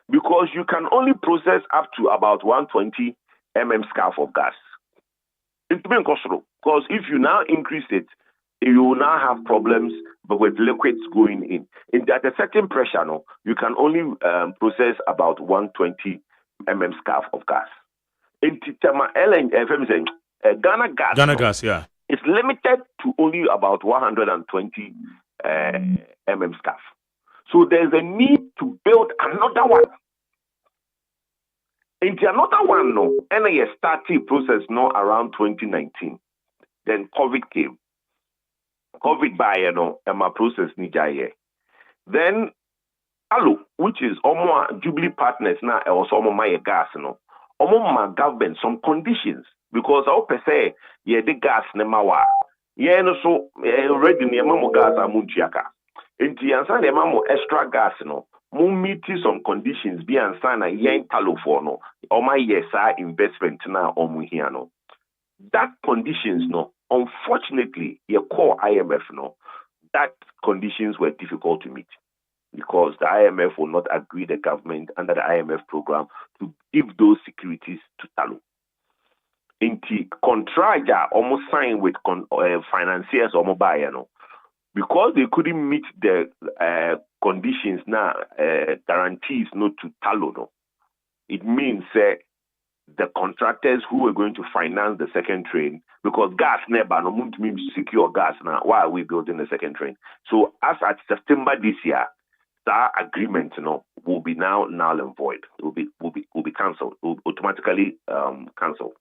because you can only process up to about 120 scarf of gas. It's been costly because if you now increase it, you will now have problems with liquids going in. At a certain pressure, you can only process about 120 scarf of gas. In Ghana gas, yeah, it's limited to only about 120 scarf. So there's a need to build another one. Into another one, and a starting process around 2019. Then COVID came. COVID by and my process nijaye. Then Allo, which is almost Jubilee partners now, also my gas my government some conditions because I per se the gas ne mawa. So already near mamo gas amunchiaka. Into answer the mamo extra gas meet some conditions be answer yen talo for my investment now here that conditions unfortunately, your core IMF, that conditions were difficult to meet because the IMF will not agree the government under the IMF program to give those securities to Talo. Inti contraja almost signed with financiers or mobile, because they couldn't meet the conditions now, guarantees not to Talo. It means the contractors who were going to finance the second train, because gas never no means secure gas now. Why are we building the second train? So as at September this year, that agreement will be now null and void. It will be cancelled. Will automatically cancelled.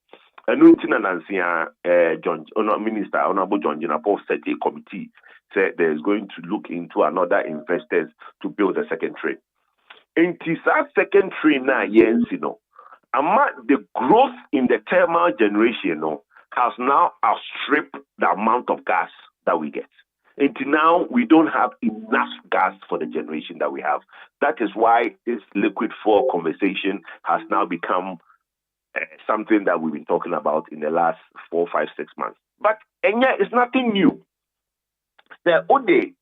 And Minister Honorable John Jinapov said a committee said there is going to look into another investors to build a second train. And that second train now, the growth in the thermal generation has now outstripped the amount of gas that we get. Until now, we don't have enough gas for the generation that we have. That is why this liquid fuel conversation has now become something that we've been talking about in the last 4, 5, 6 months. But it's nothing new. The ODE,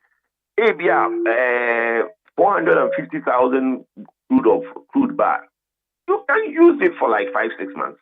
ABR, 450,000 crude bar. You can use it for like 5, 6 months.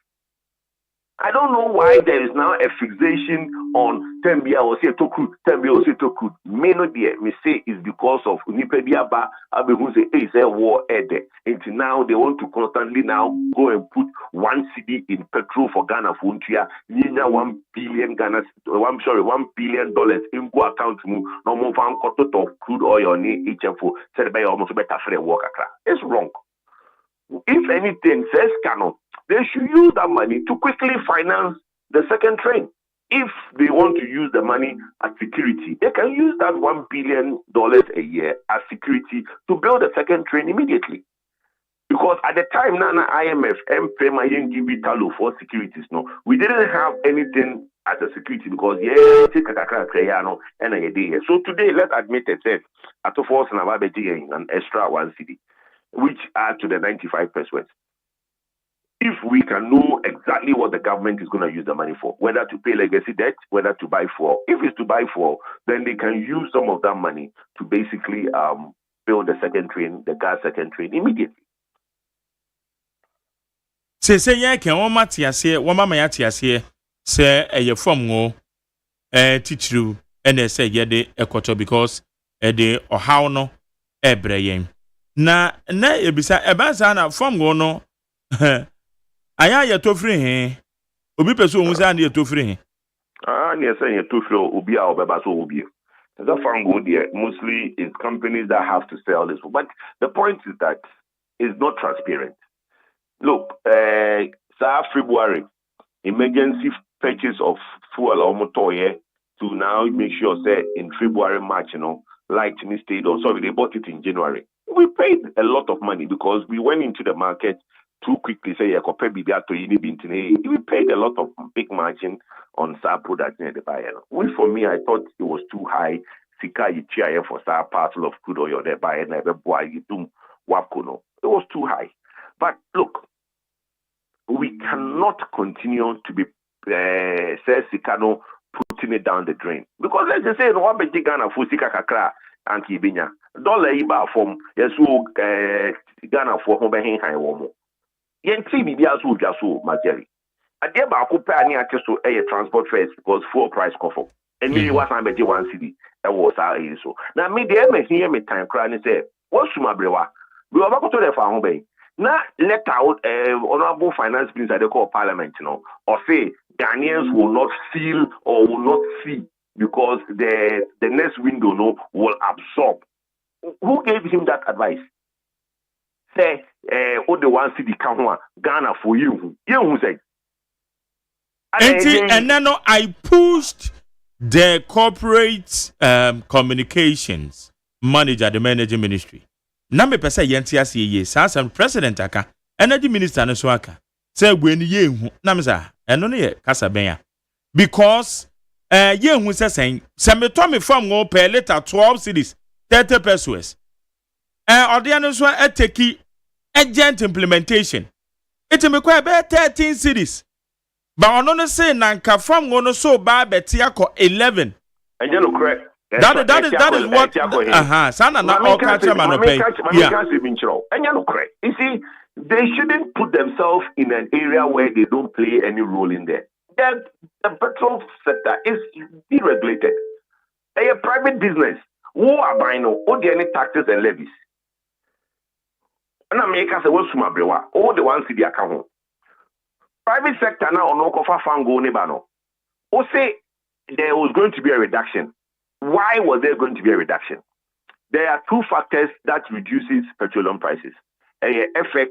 I don't know why there is now a fixation on Tembia or say to crude, Tembia or say to crude. May not be me say is because of Unipedia Ba Abe say is a war there. Until now they want to constantly now go and put 1 CD in petrol for Ghana for Untia, Nina $1 billion $1 billion in go account no more fan quarter of crude oil on HFO said by almost better for work. It's wrong. If anything says cannot, they should use that money to quickly finance the second train. If they want to use the money as security, they can use that $1 billion a year as security to build a second train immediately. Because at the time, Nana IMF, MP, Talo for securities, we didn't have anything as a security because so today, let's admit it, at the force and an extra 1 CD, which add to the 95%. If we can know exactly what the government is going to use the money for, whether to pay legacy debt, whether to buy fuel. If it's to buy fuel, then they can use some of that money to basically build the second train, the gas second train immediately. Say yeah, can one matiase, one mama yatiase, say a from go teach you and they say yeah de ekoto because de or how no ebreyem. Na ebisa ebanza na from go no aya ye to free he obi peso ohun say na ye to free he na say ye to free obi a obeba so obi the farm go there mostly is companies that have to sell this, but the point is that is not transparent. Look, February, emergency purchase of fuel or motor to now make sure say in February, March, lightning stayed or sorry, they bought it in January. We paid a lot of money because we went into the market too quickly. Say we paid a lot of big margin on SAR products near the buyer. Which for me, I thought it was too high. Sika yichia for SAR parcel of crude oil there buyer never boy you do wakono. It was too high. But look, we cannot continue to be say Sikano putting it down the drain. Because let's just say no one be Ghana for Sika kakra and Kibinya. Dollar iba from yesu Ghana for home behin high womo. Yen TV be asu jasu Majeri. Ade ba ko pa ani ake so transport fares because fuel price kofo. And me was am be 1 cedi. That was how so. Now me dey me hear me time cry and say, "What suma brewa? We are back to the farm bay." Now let out honorable finance minister they call parliament, or say Ghanaians will not feel or will not see because the next window will absorb. Who gave him that advice? Say, the 1 cedi count Ghana for you. You who say? And then I pushed the corporate communications manager, the managing ministry. Na me pesa yenti ase ye some president aka energy minister no so aka say when ye hu na me say eno no ye kasa ben ya because ye hu say me to me from go per liter 12 cedis 30 pesos ode no so take agent implementation it me kwa be 13 cedis but ono no say nanka from go no so ba beti akọ 11 and you know correct. That is what Sana na all culture man pay. Yeah. You see, they shouldn't put themselves in an area where they don't play any role in there. The petrol sector is deregulated. A private business. Who are buying all the any taxes and levies? And America say what's my brewa? All the ones in the account. Private sector now no kofa fango nebano. Or say there was going to be a reduction. Why was there going to be a reduction? There are two factors that reduces petroleum prices. FX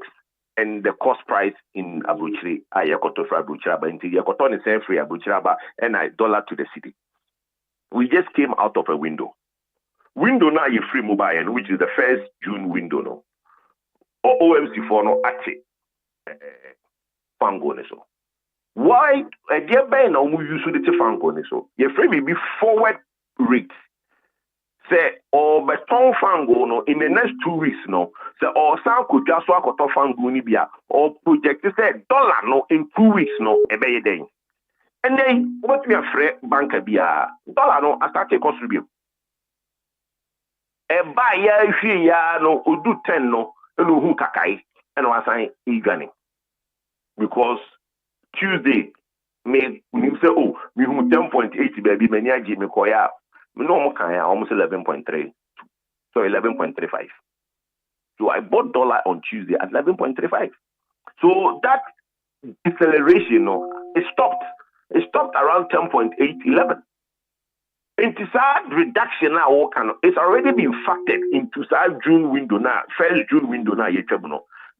and the cost price in Abuchiri. Yakoto for Abuchiraba. Until Yakoto is free Abuchiraba and $1 to the city. We just came out of a window. Window now you free mobile, which is the first June window no. Or OMC for no ati. Fango so. Why a dear Ben or use the fango so? Your free may be forward rate. Say or beton fango no in the next 2 weeks no. Say or san could just walk out fango nibia or project say dollar no in 2 weeks no ebe day. And then what we are free banker bia dollar no I start to contribute. E buy ya ifi ya no odu 10 no enu hu kakai and was saying igani because Tuesday me say oh me hu 10.8 baby many agi me koya no more can almost 11.3 so 11.35 so I bought dollar on Tuesday at 11.35 so that deceleration it stopped around 10.8 11. It's a reduction now it's already been factored into June window now first June window now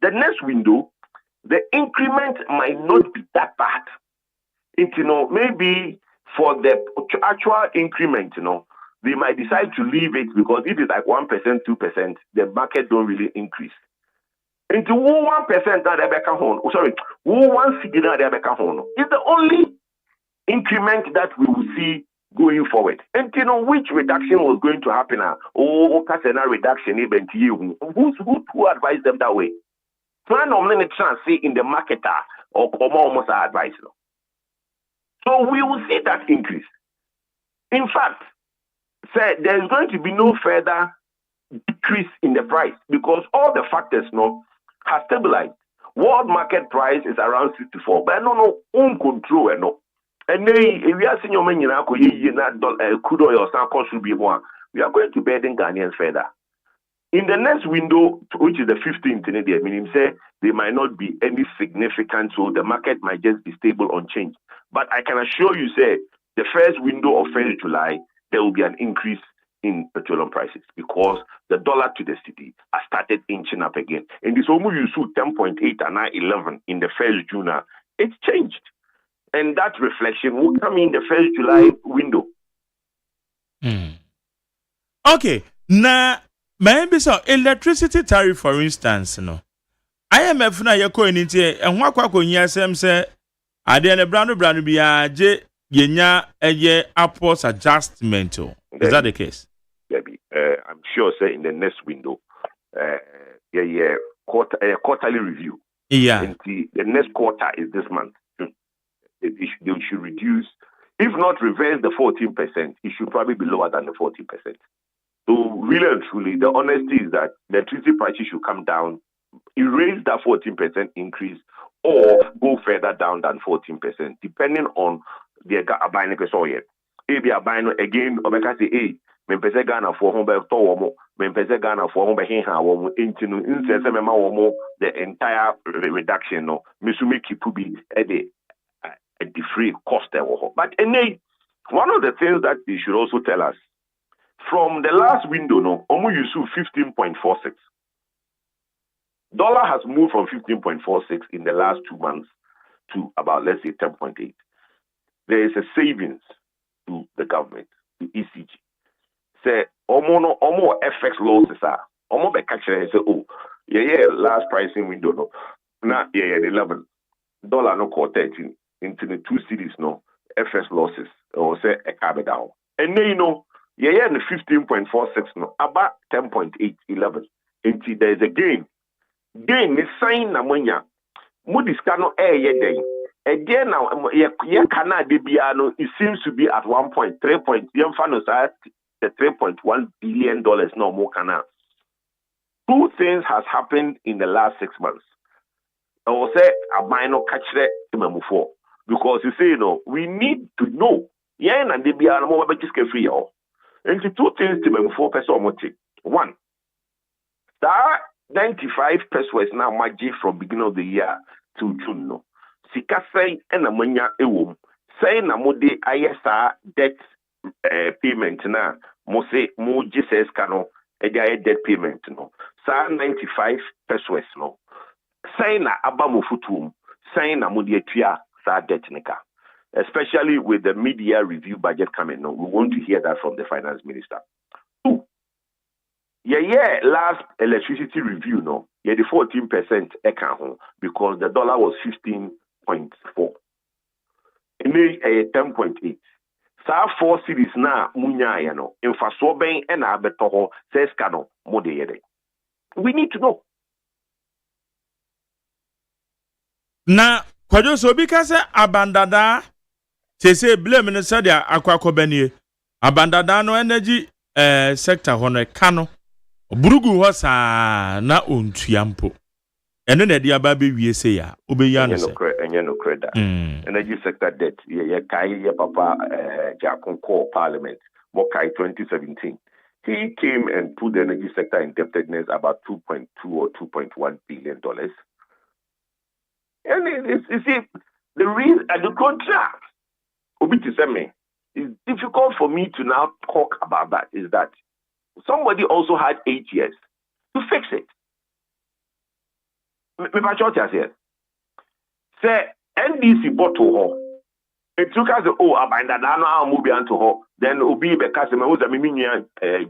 the next window the increment might not be that bad. Maybe for the actual increment, they might decide to leave it because if it's like 1%, 2%, the market don't really increase. Into 1% that they back home, 1 city that they back home is the only increment that we will see going forward. And which reduction was going to happen? Reduction even to you. Who advised them that way? Plan on many chance in the marketer or almost advice. So we will see that increase. In fact, there is going to be no further decrease in the price because all the factors have stabilized. World market price is around 64, but own control and then if we are seeing your money crude oil we are going to burden Ghanaians further. In the next window, which is the 15th, meaning say there might not be any significant, so the market might just be stable unchanged. But I can assure you, the first window of 1st July, there will be an increase in petroleum prices because the dollar to the cedi has started inching up again. And this almost you saw 10.8 and now 11 in the first June. It's changed. And that reflection will come in the first July window. Okay. Now, maybe so electricity tariff, for instance, no. IMF na yeko initi and wakwa nyasem se ade ne brand biya je yenya eye upwards adjustment. Is that the case? I'm sure say in the next window quarterly review. Yeah. And the next quarter is this month. They should reduce, if not reverse the 14%, it should probably be lower than the 14%. So really and truly, the honesty is that the electricity prices should come down, erase that 14% increase, or go further down than 14%, depending on the buying person. If they are buying again, or because say, mempese Ghana for home by Towomo, mempese Ghana for home by Hinha, into the entire reduction, no, Misumi Kipubi at the free cost. But one of the things that they should also tell us, from the last window, no, Omu Yusu 15.46. Dollar has moved from 15.46 in the last 2 months to about, let's say, 10.8. There is a savings to the government, to ECG. Say, Omo FX losses are. Omo be catch say, oh, last pricing window, no. Now, the 11. Dollar no core 13. Into the 2 cities, no. FX losses, or say, a cab down. And then, the 15.46, no. About 10.8, 11. Until there is a gain. Gain is sign na monya. Moody's cannot day. Again now, it seems to be at 1.3 point. The $3.1 billion no more canal. 2 things has happened in the last 6 months. I will say a minor catch that before because you say we need to know. Yeah, and they be a more just free. And the 2 things to before person. One, that 95 pesos now magic from beginning of the year to June. No. Sika say and amanya ewom. Say na mode ISA debt payment na mo say mo Jesus kano debt payment no. Sa 95 pesos no. Say na aba mo futum. Say na mode atua sa debt nika. Especially with the media review budget coming no. We want to hear that from the finance minister. 2. Last electricity review, no, the 14% account because the dollar was 15.4. And then 10.8. So 4 cities now, munya no, in Fasoben and Abetoho says cano more. We need to know. Na kwajo so because abandada say blame no say dia akwakobanie abandada no energy sector hono kano burugu ho sa na ontuampo eno na dia ba be wie se ya obeya no se enye no credit energy sector debt kai papa Jakonko parliament mo kai 2017 he came and put the energy sector indebtedness about 2.2 or 2.1 billion dollars. And you see the reason at the contract obi to say me it's difficult for me to now talk about that is that somebody also had 8 years to fix it. Me patriots here. Say NDC bottle it took us abanda na no move to her. Then obi be case me who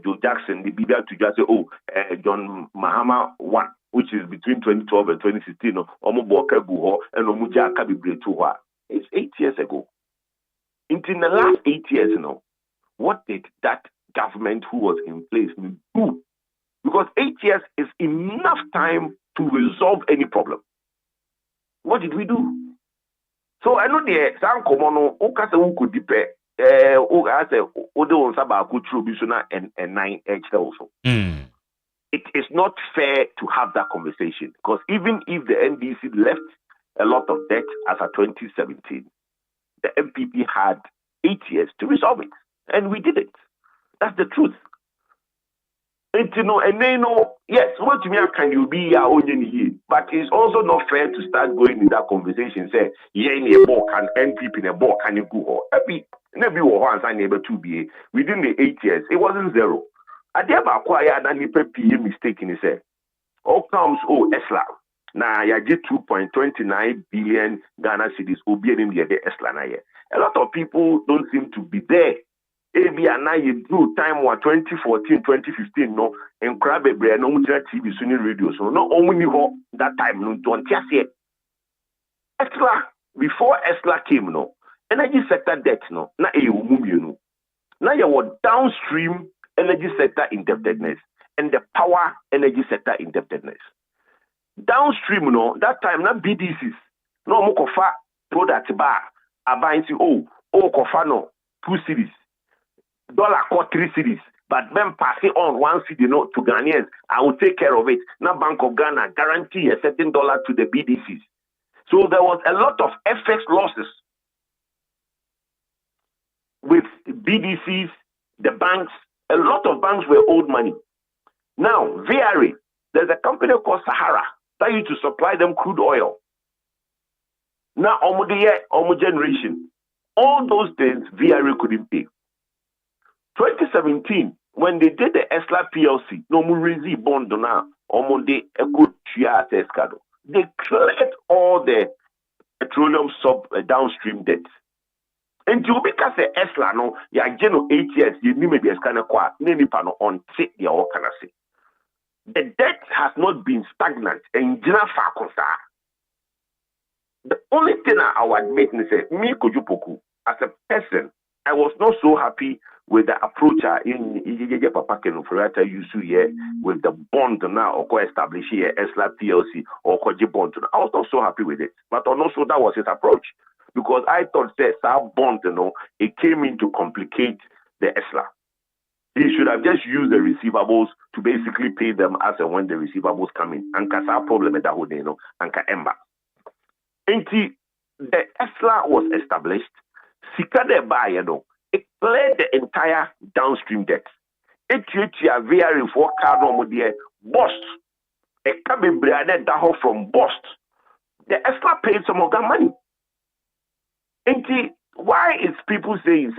Joe Jackson the bibia to just say John Mahama 1 which is between 2012 and 2016 omo boka gu ho and omo ja aka bibre to ho. It's 8 years ago. In the last 8 years what did that government who was in place do? Because 8 years is enough time to resolve any problem. What did we do? So I know the some common okase who could depend I say odo on saba ku true bisuna and 9H also. It is not fair to have that conversation because even if the NDC left a lot of debt as of 2017, the MPP had 8 years to resolve it, and we did it. That's the truth. And yes, what me can you be your own here? But it's also not fair to start going in that conversation. Say, yeah, in a ball can NPP in a ball can you go? Maybe once I able to be within the 8 years, it wasn't zero. I did acquire that he mistake in say, all comes ESLA. Now you get 2.29 billion Ghana cedis obeying the ESLA na. A lot of people don't seem to be there. Maybe now you do time 2014, 2015, no, and crab a brand no TV Sunni radio. So no only that time no don't say ESLA before ESLA came no energy sector debt no na no. Now you were downstream energy sector indebtedness and the power energy sector indebtedness. Downstream no that time na BDCs no mo kofa product bar abaying kofa no 2 cities. Dollar core 3 cities, but then pass it on 1 city note to Ghanaians. I will take care of it. Now Bank of Ghana guarantee a certain dollar to the BDCs. So there was a lot of FX losses with BDCs, the banks. A lot of banks were owed money. Now, VRA, there's a company called Sahara that used to supply them crude oil. Now, almost generation, all those things VRA couldn't pay. 2017, when they did the ESLA PLC, no more bond now, almost they cleared all the petroleum downstream debts. And you because the ESLA no, ya 8 years, you need maybe on take the organization. The debt has not been stagnant and the only thing I will admit is that me Kojupoku, as a person, I was not so happy with the approach in Papa Kenufurata used to here with the bond now or establish here ESLA PLC or Koji bond. I was not so happy with it. But also that was his approach. Because I thought that bond, it came in to complicate the ESLA. He should have just used the receivables to basically pay them as and when the receivables come in. And because our problem is that and Emba. Until the ESLA was established, Sikade Bayano, it cleared the entire downstream debt. It a very for card bust. A cabin branded that from bust. The ESLA paid some of that money. Why is people saying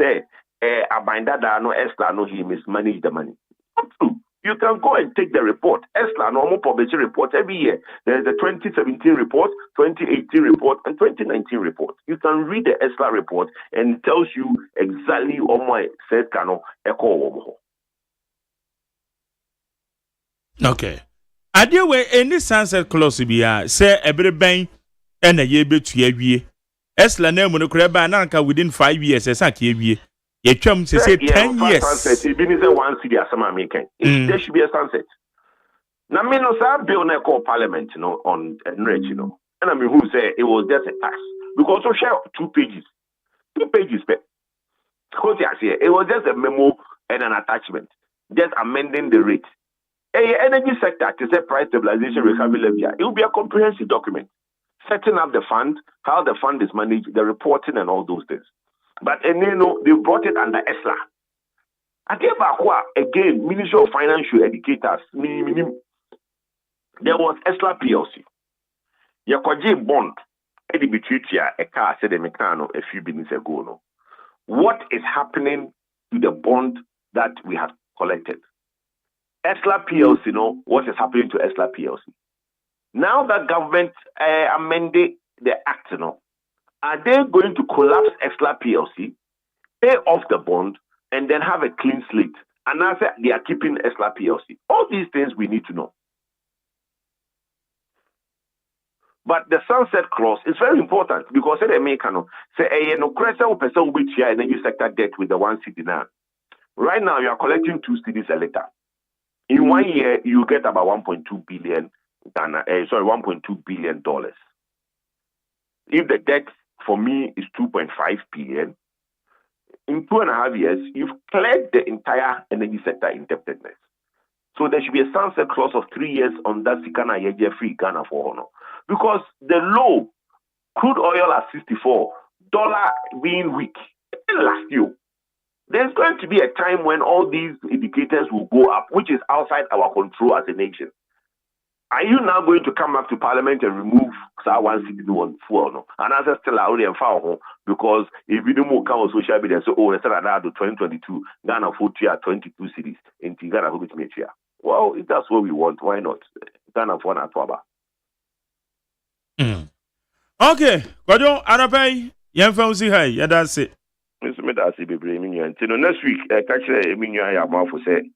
Abinda no ESLA no he mismanaged the money? Not true. You can go and take the report. ESLA normal publishing report every year. There is a 2017 report, 2018 report, and 2019 report. You can read the ESLA report and it tells you exactly what said Kano echo. Okay. Adeɛ we any sunset clause bia say every bank and a year betu awie. ESLA na mu no kra ba na nka within 5 years esa ka awie. You chum say 10 years. Sunset, it means a 1 city as some American. There should be a sunset. Now, me no say bill na call parliament, on enrich, And I mean, who say it was just a tax because we share 2 pages, 2 pages. But it was just a memo and an attachment, just amending the rate. A energy sector to say price stabilization recovery levy. It will be a comprehensive document, setting up the fund, how the fund is managed, the reporting, and all those things. But they brought it under ESLA. Again, Ministry of Financial Educators, there was ESLA PLC. Yakwaji bond, a car said a few minutes ago. No. What is happening to the bond that we have collected? ESLA PLC, what is happening to ESLA PLC? Now that government amended the act, are they going to collapse ESLA PLC, pay off the bond, and then have a clean slate? And now they are keeping ESLA PLC. All these things we need to know. But the sunset clause is very important because they make say no person will be share energy sector debt with the 1 city now. Right now you are collecting 2 cities a letter. In 1 year you get about 1.2 billion $1.2 billion. If the debt for me is 2.5 billion, in 2.5 years, you've cleared the entire energy sector indebtedness. So there should be a sunset clause of 3 years on that Sikana Yeje free Ghana for honor. Because the low, crude oil at $64, dollar being weak, it last you. there's going to be a time when all these indicators will go up, which is outside our control as a nation. Are you now going to come back to Parliament and remove one city on fuel? No, and as still already and foul because if you do more come on social media, so it's another 2022 Ghana 40 at 22 cities in Ghana who meet here. Well, if that's what we want, why not? Ghana for na twaba. Okay, Kojo Arapay, Yan Fancy Hay, yeah, that's it. Mr. Medasi be bringing you until next week. Catch a minion ya mouth for say.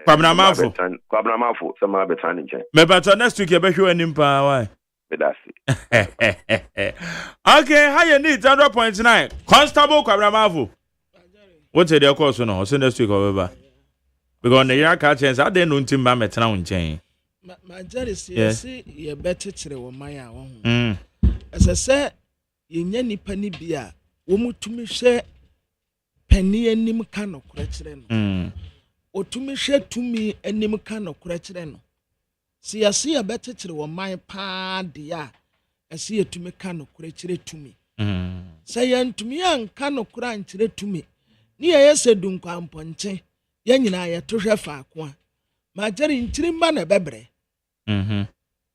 Kwabramafo, some other time in Chen. Maybe next week you bet you an impa. Why? Okay, how you need 0.9 Constable Kwabramafo. What's the course on? So next week, however, because the year catches, I didn't know Timba Metran chain. My jury says, you better to my own. As I said, in any penny beer, woman to me share penny and nim can of cretchen. Or to me share to me and nim can of cretchen. See, I see a better to my pa dear. I see it to me can of cretchen to me. Say, to me, and can of cranch to me. Near yes, a dunquam ponche, yan and I a treasure far qua. My jury in Trimman a bebre.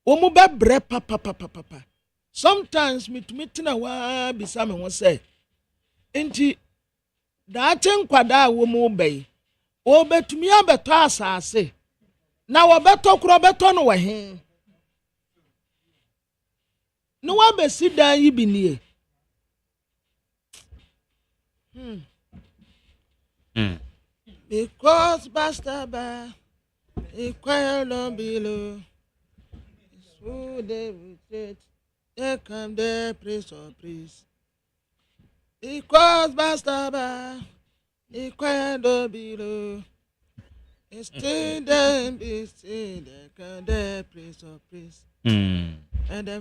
Omo bebre papa. Sometimes me to meet na wa be some one say. Enti da chen kwada wo mo be. O betumi abeto asase. Na wo beto kro beto no we hen. No wa be si dan yi bi nie. Because basta ba equal no below. So they will say here come the priest of priests. Because Bastaba, equal no below. It's still them be still there come the priest of priests. And the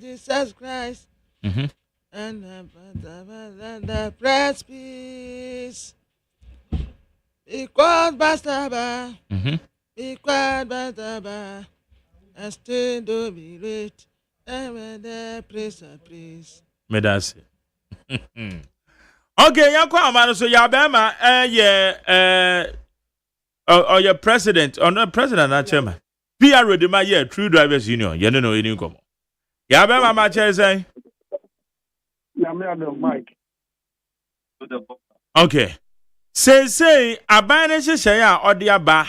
Jesus Christ. And the press peace. Because Bastaba, equal Bastaba. I still do be rich. And when the praise and praise. Medasi. Okay, Yanko Amano, so Yabama, or your president, or not president, not chairman. PR with my year, True Drivers Union, you don't know any come. Yabama, my chair say. Mike. Okay. Say, a banishes say, or the Abba.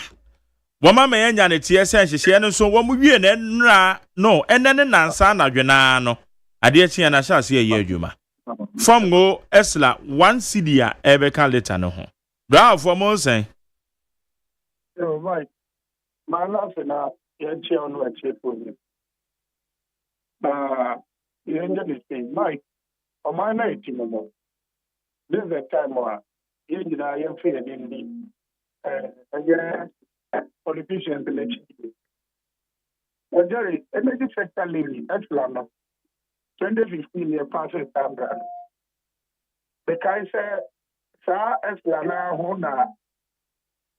Wama me nya ne tie senhye no so wamu wie na nra no ene ne nansa na dwena no ade tie na sha se ye adwuma from go esla 1 cedi a ebeka later no ho bra for mo sen Oh right my last na ye tie on wa tie for me ye nje this thing Mike o my night no this is the time where ye jina ye fe ni politicians election. Well, Jerry, energy sector levy, Electoral, 2015 year passes time. The guy said, "Sir, Electoral, Hona,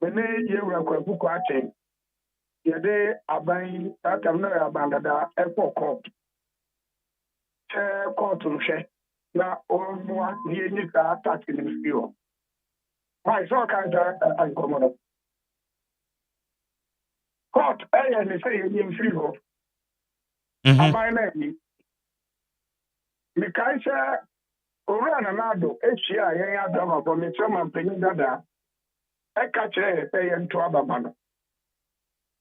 when you were going to watching, you day abang that I'm not abandoned airport court. Court to share. Now, all more the need to attack in the field. My so kind of common. Court, and they say in freehold. Am I name? Mikaisa, Oranado, HCI, I don't know from me, some of the I catch a pay and to Abamano.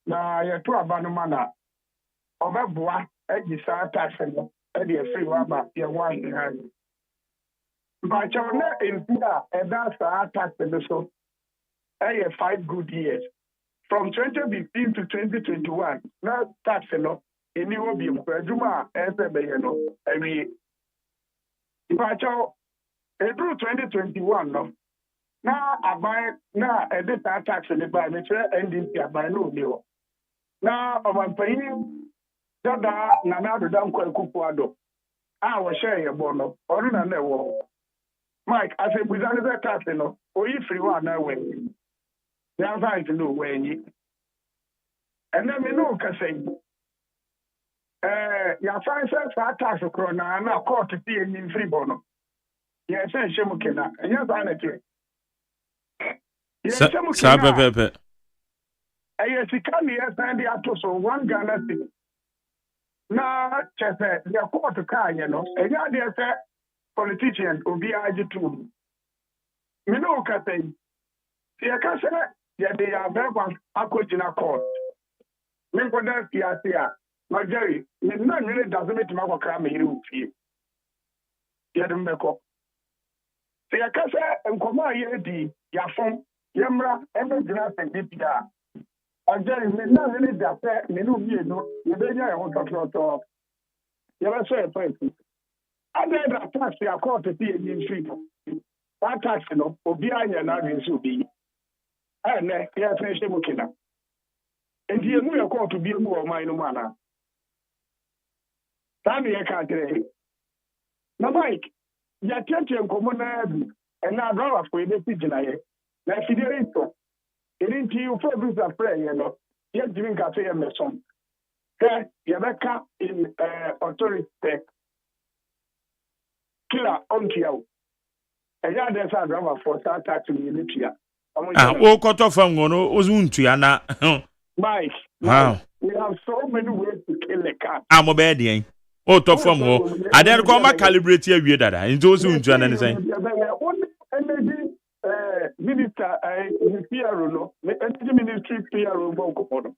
Now, you're to Abanomana. Over Bois, Edisa taxing, Eddie free Waba, your wine in hand. But you're not in Pia, and that's our tax in the so. 5 good years. From 2015 to 2021, now tax no, and you will be a Juma as a bayano every year. If I tell April 2021, no, now I buy now a data tax in the buy, which ending here by no deal. Now I'm paying Dada Nana Dam Kupuado. I will share your bono, or in a war. Mike, I said, we don't have tax, no, or if you are now when. They are trying to know when you. And then we know, Cassay. Your fine self are tax of Corona, and now court to see in free bono. Yes, Shemukina. Yes, Anaki. Yes, Sa Shemukina. pepe. Yes, he can be a sandy at so 1 Ghana city. Now, Chester, they are called to car, you know. And yeah, they are politicians will be IG2. Me know, Cathay. Yeah, Cassa, yeah, they are very one. I could in a court. Me for that, yeah. My Jerry, me not really doesn't make my crime here. Yeah, the Meko. See, I can't say, and come out here, the Yafon, Yamra, every glass and DPR. And Jerry, me not really that, me no, you know, you don't know what to talk. You ever say a person. I did that tax, they are called to see in street. That tax, you know, will be on your name, so be. And yeah, finish the booking. And you know, you're called to be more of my no manner. Time you can't say. Now, Mike, you're catching common and now go off with the pigeon. Now, if you didn't so, it didn't you for this affair, you know, you're doing cafe and some. There, you're back in authority. Killer on you. And yeah, there's a drama for start taxing in Libya. O koto fam ngono ozuntu ya na. Mike, Wow. we have so many ways to kill a cat. I'm obedient. O to fam ho. Ade ko ma calibrate awie dada. Nti ozuntu ya na ne sen. Minister, PRO, no, energy ministry PRO, Bonko.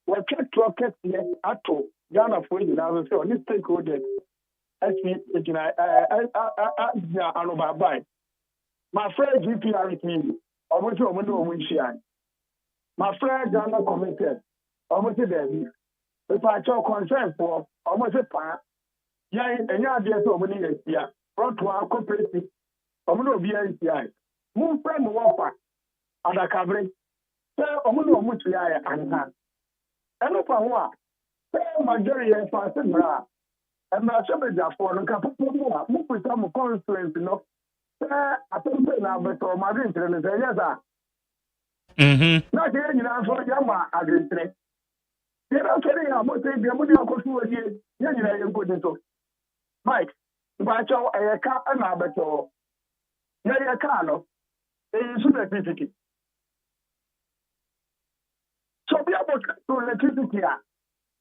We check to a cat here at all. Ghana for you now, so this stakeholder. Actually, my friend GPR with me. Almost a woman, my friend Ghana committed. Almost a day. If I show concern for almost a part, yeah, and yeah, there's so many years. Brought to our cooperative. I'm going to be NCI. Move from Wapa and a covering. So I'm going to move to the and hand. And if I want, my jury is fast and bra. And my shepherd are for the couple more. Move with some conference, you know. I don't say now, but for my internet, yes, sir. Not here, you know, for Yama, I didn't say. You know, saying I'm going to say, I'm going to go to you. Yeah, you know, you're good into Mike. But I can't another to. Yeah, Carlo. It's electricity. So be able to electricity.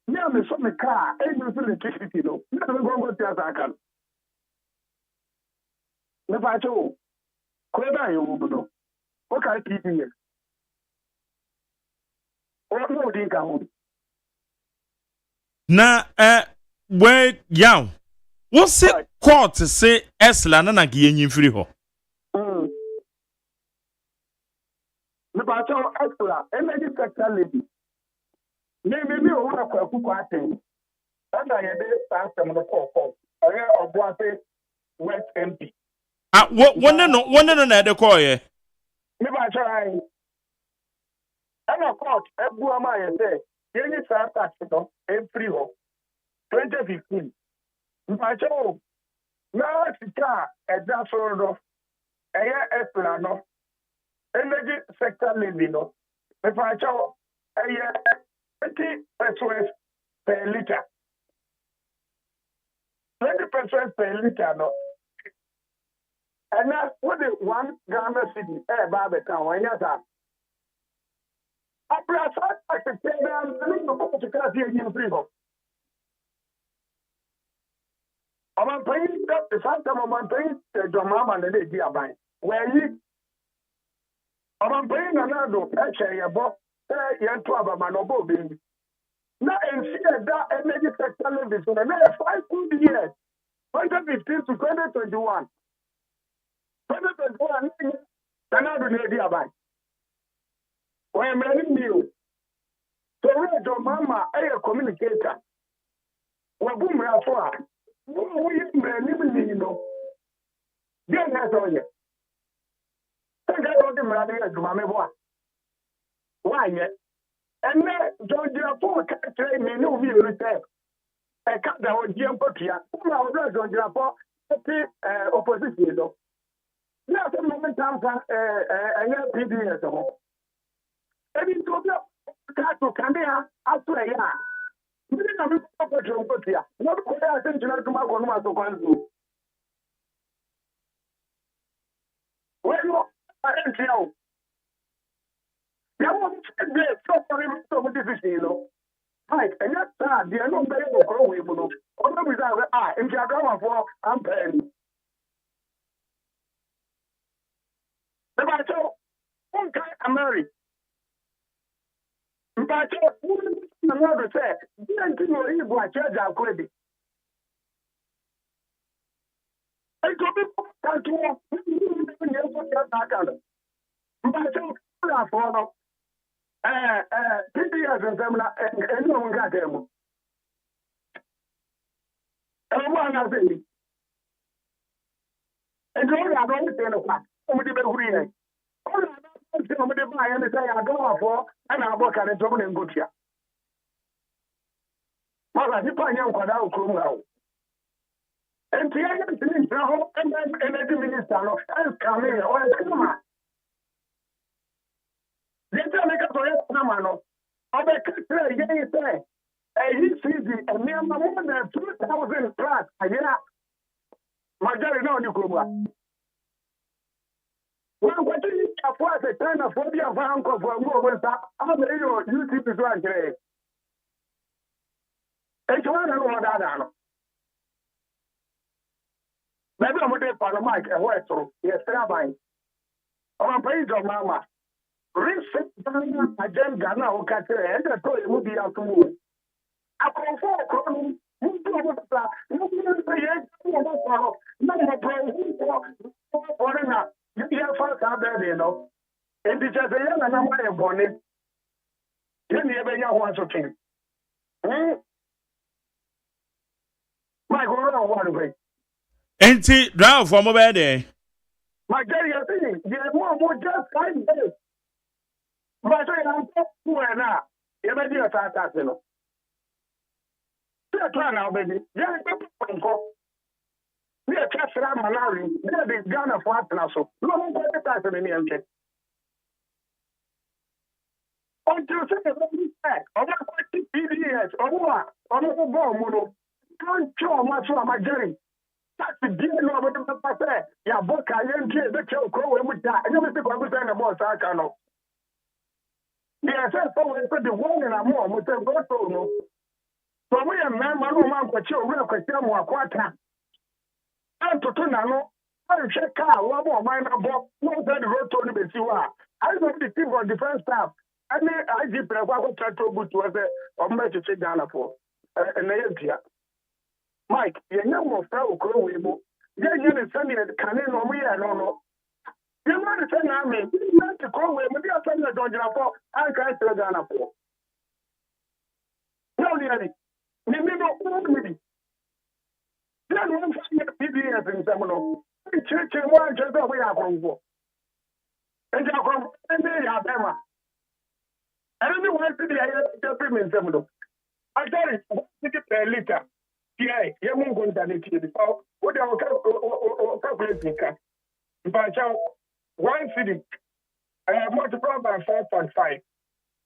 Yeah, me from the car, and you electricity, no. You never go to the car. The patrol. Whether you will know. What can I keep here? What no think I would? Na where young. What's it court to say Esla na giyenyi free ho? The battle extra, energy sector levy. Maybe you want to cook and I had a some of the call. I have a West MP. One no na de call ye. Maybe I try. I'm a court, a Buama, say, any tax, free ho. 2015. If I show now it's a car, a draft of a extra no. Energy sector levy, no. If I show a 20 pesos per liter. 20 pesos per liter, no. And that's what the 1 Ghana city, Barbican, when you're that. After I said, I'm going to go to the freedom. I'm paying the fact that I'm paying the mama and the lady are buying. Where you? I'm paying another picture about young trouble man or baby. Now, and see that energy sector levy for the next 5 good years, 2015 to 2021. 2021, another lady are buying. When I'm running you, so read your mama, a communicator. Well, boom, for we living, you know. Then that's all you. Think I got the money to my boy. Why yet? And then Georgia for train me, no view return. I cut the whole GM Potia. Who are red on Japan? Opposition, you know. Now, the moment I'm a PDS. And it's to Candia after a year. We didn't have a Potia. Not quite attention to my one to When you are NTO, you want to be so decision, you know. Right, and that's sad. They are not very well we will. Although we are, if you are going for, I'm paying. The battle, one guy, I'm married. But another said, didn't you leave what church are credit? I told you, can't you but for PBS and seminar and no one got them. And one has been. And all I don't say no fact. Somebody be free. All I don't say somebody buy and say I go for and I work at a job in good here. Mother, you find young for that room. And the other thing, and then energy minister, and come here, or come on. They tell me to come on. I bet you say, he sees it, and near more than 2,000 plus a year. My daddy, no, you come on. Well, what do you have for the kind of phobia of uncle for more? I'm a YouTube is one today. It's one of that. Maybe I'm going to put a mic and wait through. Yes, Rabbi. On page of Mama. Recent agenda now, catch it, and I told you would be out to move. I call for a column, you do what that, you can say, no more pro, foreigner. You hear first out there, you know. And it's just a young and I'm a bonnet. You never know what's okay. My God, one way. Enti drive for mobile day. My daddy, I think, there's more just 5 days. But I am who are now. You may be a fantastic. You're trying now, baby. You're a go. We are just around Malawi. They're the Ghana for us now. So, no one got the time in the end. Until you say the back, or what PDS, or what, or no more, can't show much of my journey. That's the deal of the papa. Yeah, book I am here, the show crow and with that. I never think I was saying about Sakano. Yes, I put the one in a mom with a bottle. No. So we are man, my man, for you, real question, more quarter. And to Tunano, I check car, one more mine about one side the road to the Siwa. I don't the team for defense staff. I mean, I did prefer to try to go to other or make it sit down for an area. Mike, you know more fellow crow. Then you're sending a cannon or me, I don't know. You're not a send army. You're not to call him, but you're sending a dodger for. I can't tell Ghana for. No, nearly. You may not hold me. Then one PBS in Seminole. Church and one just away from war. And you're from any Alabama. I don't know why to the in Seminole. I tell you, take it per liter. Yeah, you won't go down into the power. What are calculating? But one city, I have multiplied by 4.5.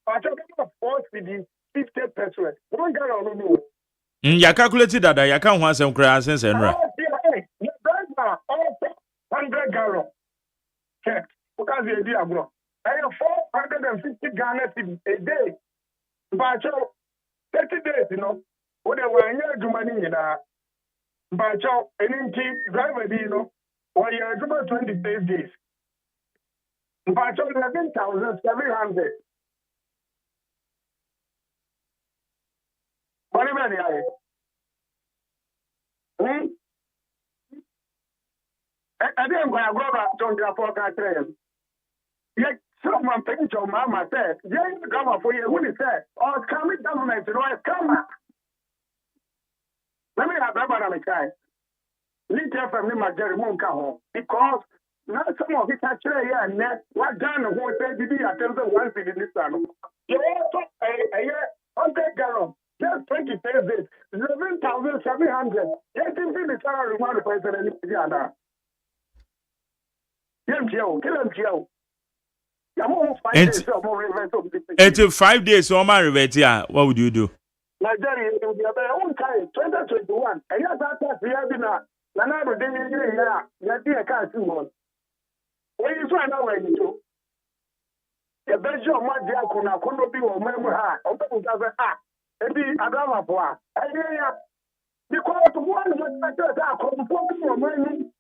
I talk about 4 cities, 50%. One guy on the moon. Ya calculated that ya can't want some crass and send right. You guys are all 100 gallons. Check. Because the idea, bro. I have 450 Ghana a day. But 30 days, you know. What they were here money in that. But any driver, you know, or you're about 28 days. But 11,700. What about the I didn't go to the forecast train. Yet someone thinks your mama said, yeah, come for you. What is that? Oh, coming government, you know, it's coming. Let me have that on the guy. Leave your family, my Jerry won't come home. Because now some of it actually here and there, what done the whole thing did attempt once in this time. You also a year 100 gallons, just 20 days, 11,700. You can see the salary one person in Indiana. It's 5 days, so I'm a what would you do? Nigeria will be about own time, 2021. And yes, that's the Yabina. Nanado didn't hear, yeah, a car too much. When you find out where you do, the Belgium might be a corner, could be or member, open maybe I don't have one. Because one of the factors are conforming your money.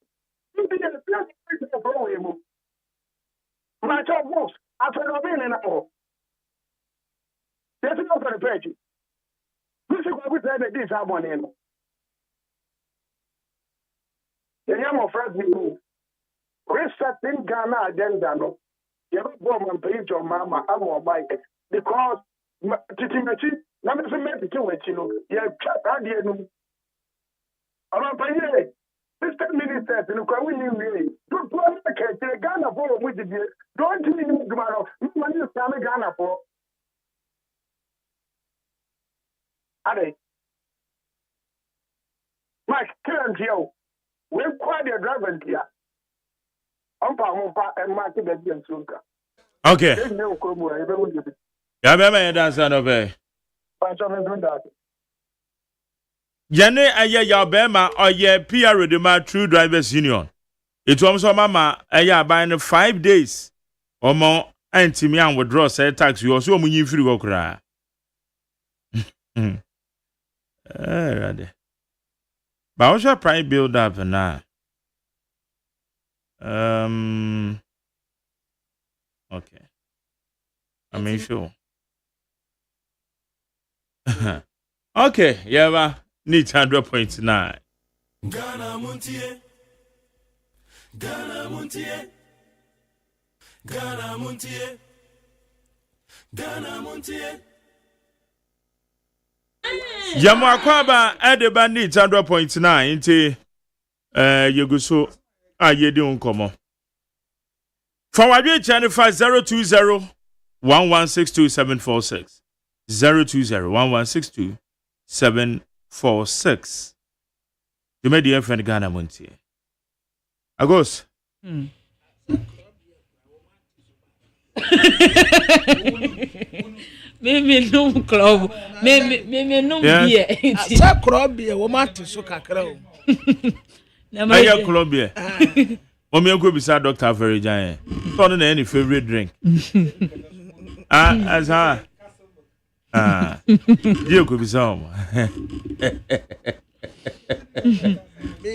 You be a place for him. My job was after the being in Apple. There's no for the page. This is what we said that this album in. The name of Fred Nico. Resetting Ghana agenda. No. You don't go and pay your mama. I'm more bike. Because Titimachi, number of men to it, you know. You have cut out the end. I'm paying. Mr. Minister, you know, we need don't go to Ghana for with the don't you need tomorrow? Money is coming Ghana for. Are they? Mike, kill you. We're quite a driver here. I'm and market the Sunka. Okay. Yeah, that's another. Jane aye ya bema oye PR de ma True Drivers Union. It was so mama aye buying 5 days. Omo antimi an withdraw say tax you so munyi free go kra. Rade. Ba wo prime build up na. Okay. I mean sure. Okay, yeah, need 100.9. Ghana Montie. Ghana Montie. Ghana Montie. Ghana Montie. Yamu akwaba edeba need 100.9 nti yeguso ayedi unkomo. Forward channel 020 1162746 020 1162746. You made the FN Ghana Montie. Agos. Mimi no club. Mimi no beer. Sa club beer wo mate so kakra o. Na my club beer. Omi go beside Dr. Verijan. Turn on any favorite drink. As her. You could be some.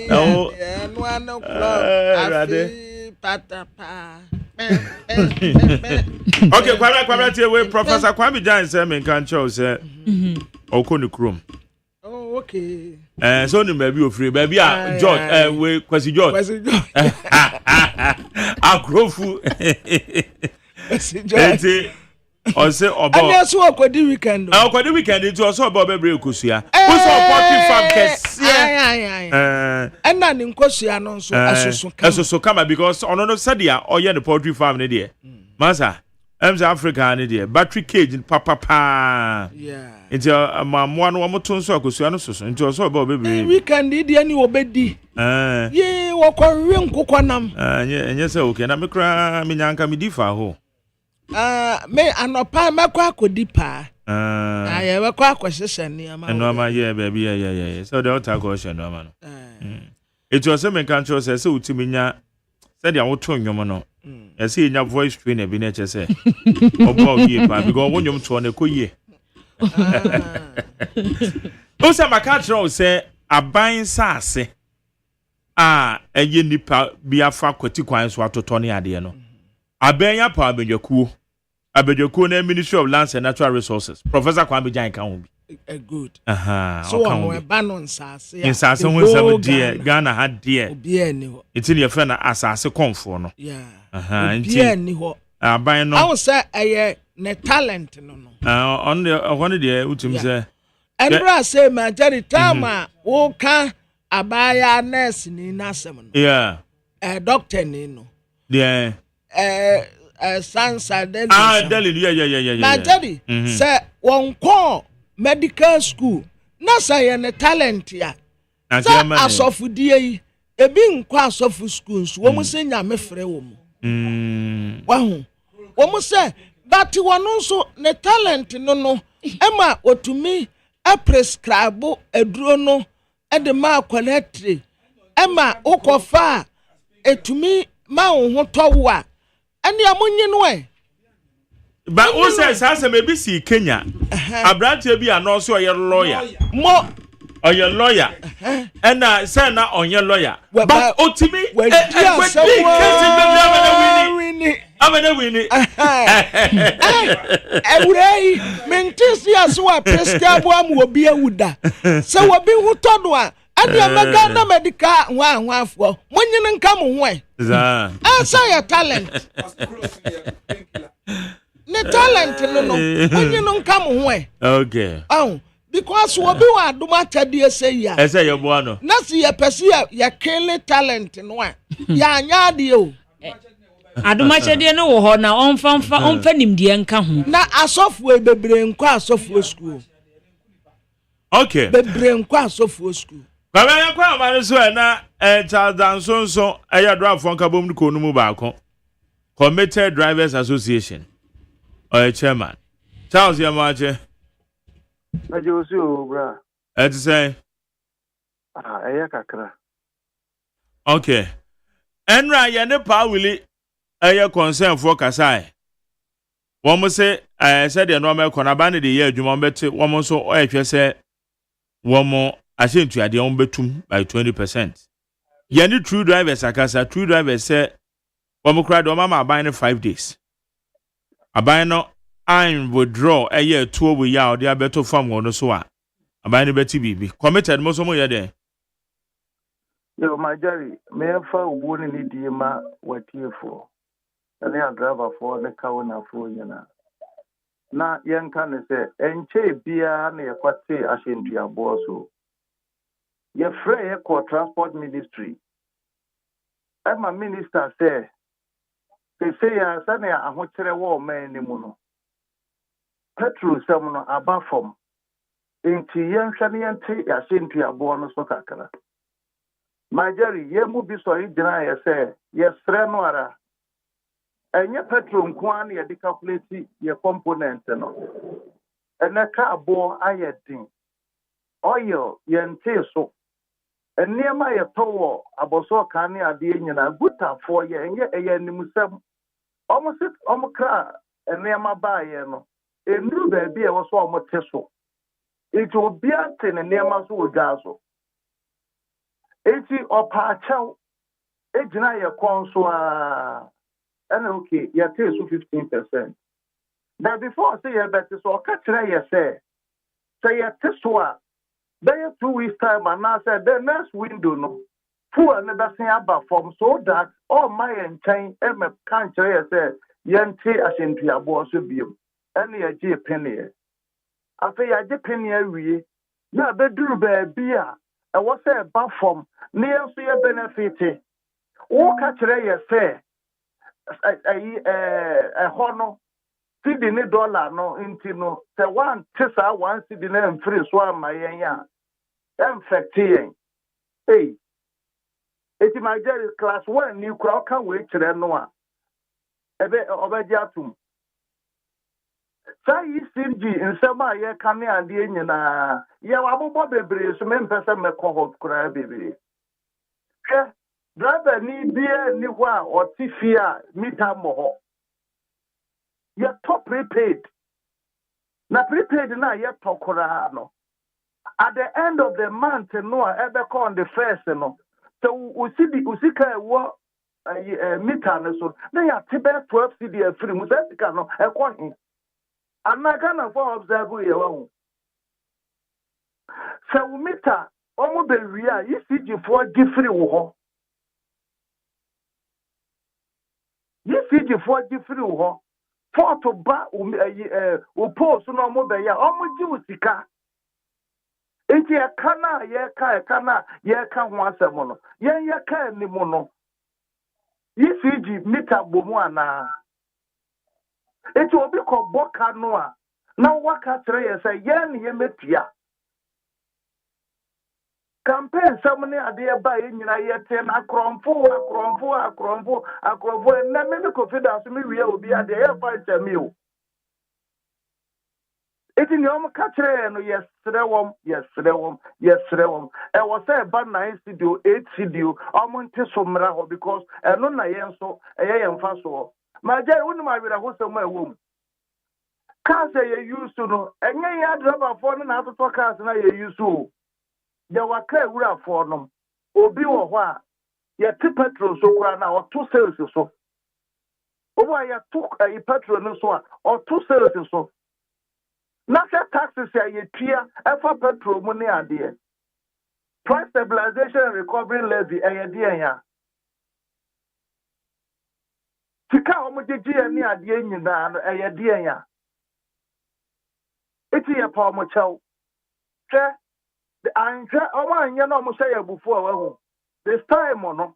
No, no club. Okay, Kwame we Professor Kwame Jan say me kan show say Okoni Krom. Oh, okay. So ni maybe o free baby George we Kwesi George. Akrofu. Kwesi George. O say obo. And so okodi weekend. Okodi weekend it was obo bebre ekosua. Who support farm kese. And na ni nkosua no so asoso kama because ono no sadia oye the poultry farm ne de. Masa Africa ne de battery cage papa. Yeah. Nti amamwa no moto nso akosua no soso. Nti oso obo bebre. Weekend dey ani obedi. Ye wo kwowe nkokonam. Enye se okay na mekra menyanka medifa ho. Me anopa mekwa akodi pa. Aye we kwa akwhyehyɛ niam. No ma ye baby yeah. So the altar question no ma no. It was me kan cho say utiminya say dia woto nwom no. E say nya voice trainer bi na che say. Obo ye pa because wonyom to na koyie. O say makatro say aban saase eye nipa bi afa kwati kwan so atoto ne ade no. Abenya pa abedwakuo na Ministry of Lands and Natural Resources. Professor Kwame Jan kan ho bi. Good. So on banon sase. In sase ho some dear Ghana had dear. Obi ani ho. It's your friend asase konfo no. Yeah. Obi ani ho. Aban no. I will say ne talent no. On the one there utim say. Enra say ma jari tama wo kan abaya nurse ni nasem no. Yeah. Doctor ni no. Yeah. Sansa Delhi. Delhi, yeah. Majority say one call medical school. Na say ne talent ya. Say asofu die ebi nkwa asofu schools. Wo mu se nyame frɛ wo mu. Wahu. Wo mu se but wono so ne talent no ema otumi a prescribe eduro no e de ma quality ema ukofa etumi ma ho towa ene amonyi no e but who says has maybe see Kenya abrante bi anonso oye lawyer mo oye lawyer and say na onye lawyer but otimi we wini ewurei mentisi aso a prescribe am obi awuda se obi hu todo a ade amaga na medical nwa afọ monyene nka mo ho e say your talent ne talent no monyene nka mo ho e okay because obi wa adoma tade say ya say your boy no na se ye pese ya kele talent no a ya anya de o adoma chede no wo ho na onfa nimdie nka ho na asofo bebre nkwa asofo school okay bebre nkwa asofo school baba yakwa amane so na Charles Dansonso eya draft nka bom ko no mu ba ko Committed Drivers Association or chairman Charles Yamache Ajosi o bra et say eya kakra okay enra ye ne pa wili eya concern for kasai womo se said the normal konaba ne de ye adwuma mbete womo so o ehwe se womo asentu ade on betum by 20%. Ye true drivers akasa true drivers say womo kra do mama aban 5 days. Aban no I'm withdraw a year 2 we ya de abeto farm no so a aban beti bibi committed mo so mo ye den. Yo my Jerry me fa obo ni di ma watiefo. Ele a driver for ne ka wona fo nyina. Na yenka ne se enche bia na yekwate asentu abo so. Ye free ye ko transport ministry. Ema minister say ya sane ahokere wo man ni mu no. Petrol sem no aba from enti yenhwa ne yente asentu abo no so kakra. My Jerry ye mu bi so igina ye say ye sre no ara. Enye petrol nko an ye de calculate ye component no. Ene ka abo ayedin. Oil yente so. Eniema ye towo aboso kan ne ade nyina gutafo ye enye nimusem. Omukra eniema ba ye no. Enru ba bi e wo so omoteso. Iti obi ate ne eniema so ogaso. Iti opa chaw ejina ye konso a ena okay ye take so 15%. Now before say ye better so ka kire ye say ye teso a there 2 weeks time and now say the next window no full another thing about from so that all my enchain e me kan kire ye say yente asentu abo so biom ene ye je penny afa ye je penny awie na beduru ba bia e wo say ba from ne so ye benefit wo ka kire ye say hono cedi ne dollar no inti no se one tisa one cedi na mfiri so amayen ya infecting hey eti my Jerry class 1 ni kura ka we kire no a ebe obaji atum sai sinji nsema ye ka ne ade nyina ye wabobọ bebre so me mpese me kohot kura bebre ke driver ni bia ni ho a otifia mita mo ho ye top prepaid na prepaid na ye tokora no at the end of the month no ebe call on the first no so usika wo mita no so na ya tebe 12 cd free musika no e ko hin anaga na for observe ye wo so mita omo be wi a ECG for free wo ho ECG for free wo ho for to ba o post no mo be ya omo ji usika enti e kana ye ka ho asem no ye ka ni mu no ECG mita bomu ana enti obi ko boka no a na waka kire ye say ye ne ye metua campaign samne ade ba ye nyina ye te na akromfo na me confidence me wie obi ade ye fa temi o It in your catcher, no, yes, Srewom, yes, Srewom, yes, Srewom. I was a bad 9 studio, 8 studio, or Montesomraho, because I know I am so, I am fast. My dear, wouldn't my host of my womb. Can't say you used to know, and you had rubber for and out of cars, and I used to. There were clear for them. Obi or what? You took petrol so far now, or 2 sales or so. Over you took a petrol or 2 sales or so. National taxes are a tier, effort petrol money are there. Price stabilization and recovery levy a dear. Tika homogeneity and near the end a dear. It's a palm chow. The answer, you know, say before this time, no.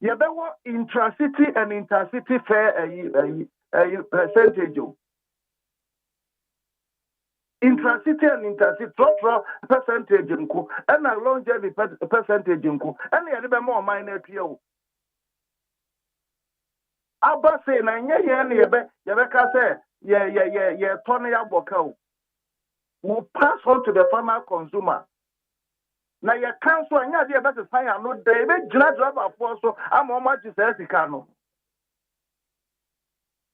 You better intracity and intercity fair a percentage. Intracity and intercity percentage and a longevity percentage and a little more minor PO. Abba say, Yabeka say, yeah, Tony Aboko will pass on to the farmer consumer. Now, your council and your better sign are not David, driver for so I'm on much is Esicano.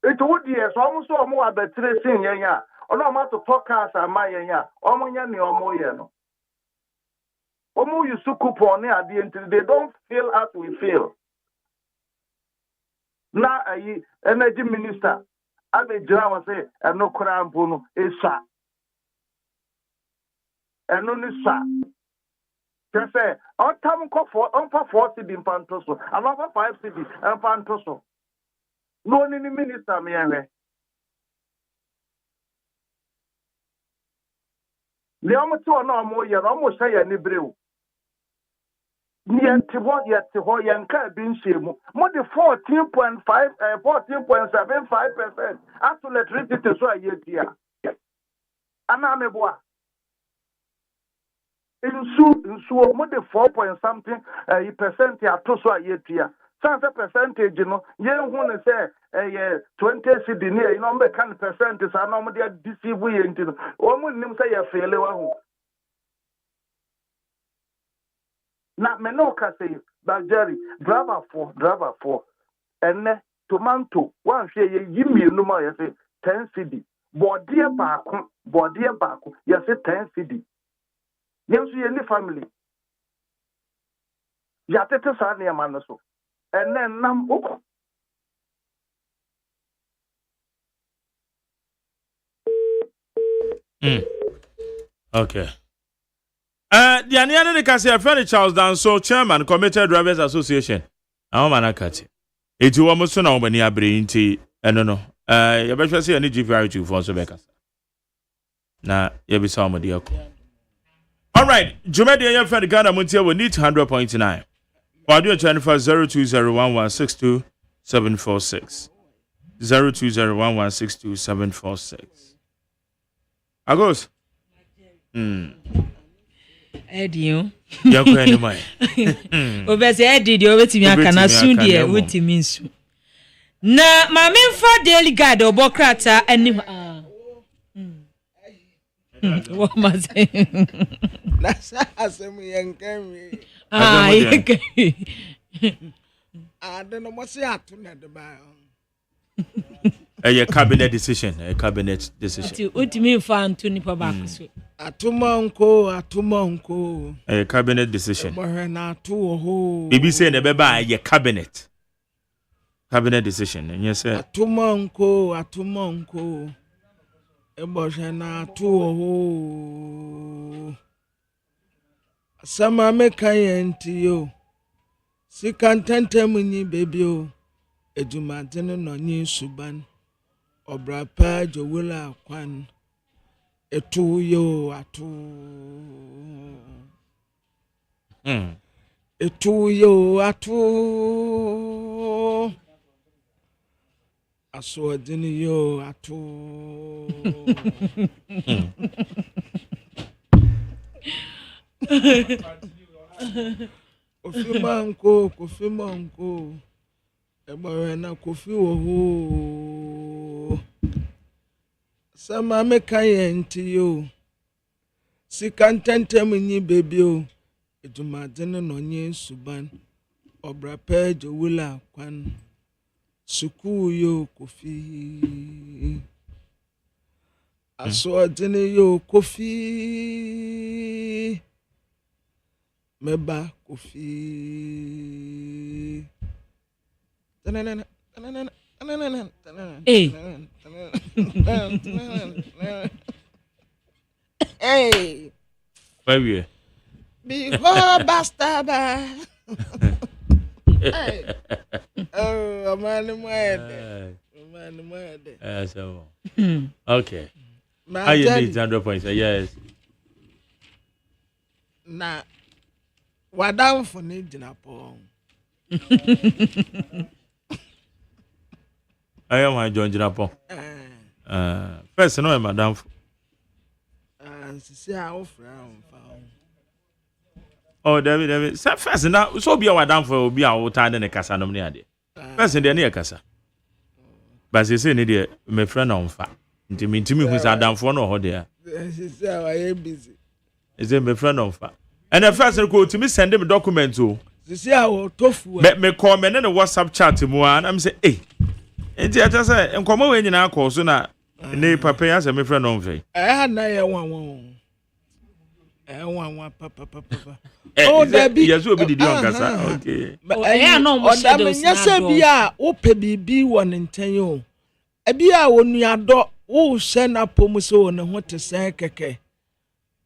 It would be as almost more about 3 senior. Or no matter forecast and my ya, or Moyani or Moyano. Omo you so coupon at the end, they don't feel as we feel. Now, a energy minister, I be Java say, and no crown bono is sa. And only sa. Just say, on time for 4 city in Pantoso, another 5 cities and Pantoso. No any minister, me. The almost no more, you almost say any brew. Near to what yet to what young car being shame, more than 14.5, 14.75% after electricity so a year. And I'm a boy. In so more than 4 point something percent ya to so a year. Some percentage, you know, you want to say 20 cedi near, you know, make 10% is a normal deceive we into one say a failure. Not Menoka say, but Jerry, driver for, and tomato, one say, you me no more, you say 10 cedi. Bodia back, you say 10 cedi. You see any family. Yatete Sania Manaso. And then nam up. Okay. The Aniana de Cassia Fanny Charles Danso, Chairman, Committed Drivers Association. I'm Manakati. It's almost so now when you are bringing tea. I don't know. You better say any GPR2 for Sobecas. Now, you be some dear. All right. Jumedia, your friend Ghana Montier will need 100.9. Audio channel for 0201162746. 0201162746. Agos. Eddie, you're going to my. Obese Eddie, you wait me. I can assume the what it means. Na my main for daily guide or Bokrata and what must I say? That's me and Kerry. I don't know what's happening about. A cabinet decision. A cabinet decision. What do you mean for Anthony Pabakus? Atumonko. A cabinet decision. Atuho. Bibi say ne beba a cabinet. Cabinet decision. And yes, sir. Atumonko. Eboshana atuho. Sama meka yenti yo. Sikantente munyi baby yo. Ejumatene no nyi suban. Obrapa jowula kwan. Etu yo atu. Etu yo atu. Aswadini yo atu. Kofi manko. Ebare na kofi wo. Sama me kayenti yo. Sika ntentem nyi baby o. Edumadene no nye suban. Obra page wula kwan. Suku yo kofi. Aso dene yo kofi. Meba kofi. Hey. Baby. Before bastaba. Hey. Oh, man, So. Okay. How you need 100 points? Yes. Na wadam for need Japan. I am my John Japan. First, no, madam. See how frown. Oh, David. First, now, so be our down for be our time in the casa nominee. First, in the near casa. But they say, Nidia, my friend on fat. To me, who's our down for no there. She said, I am busy. Is it my friend on fat? And the first go to me send them a document too. She said, I will tough. Me comment in a WhatsApp chat to me, and I'm saying, hey. And I just say, and come away in our course, so now, ne papa, as a my friend on fee. I had no one. I want papa. Oh, that be yes, will be the young casa. Okay. But I know what I mean. Yes, be a open be 1 in 10 years. A be a when you adore, oh, send up pomuso and what to say, keke.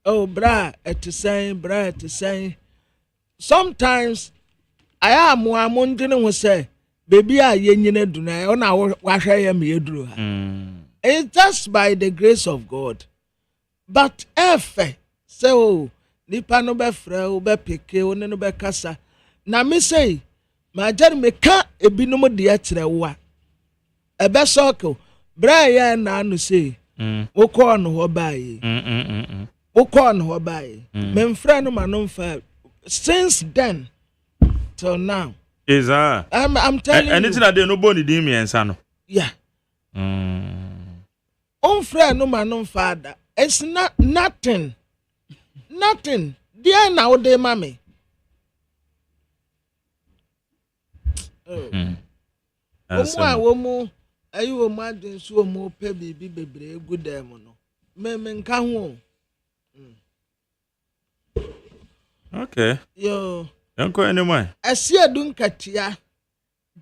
Oh, bra, to say. Sometimes I am one didn't say, baby, I yen do not on our wash I am ye drew. It's just by the grace of God. But if so, nipa no be frɛ wo be peke wo ne no be kasa na me say ma jare me ka ebinom de akyerɛ wo a ebe soko bra ya na anu say wo kɔ no ho baaye wo kɔ no ho baaye me mfrɛ no ma no mfa since then till now is I'm telling you anything that they no boni di miensa no yeah frɛ no ma no mfa da it's not nothing dear now de mommy womu ayi wo ma den so mo pe bibi bebre egu dem no me nka ho okay yo yanko anymore asi adun katia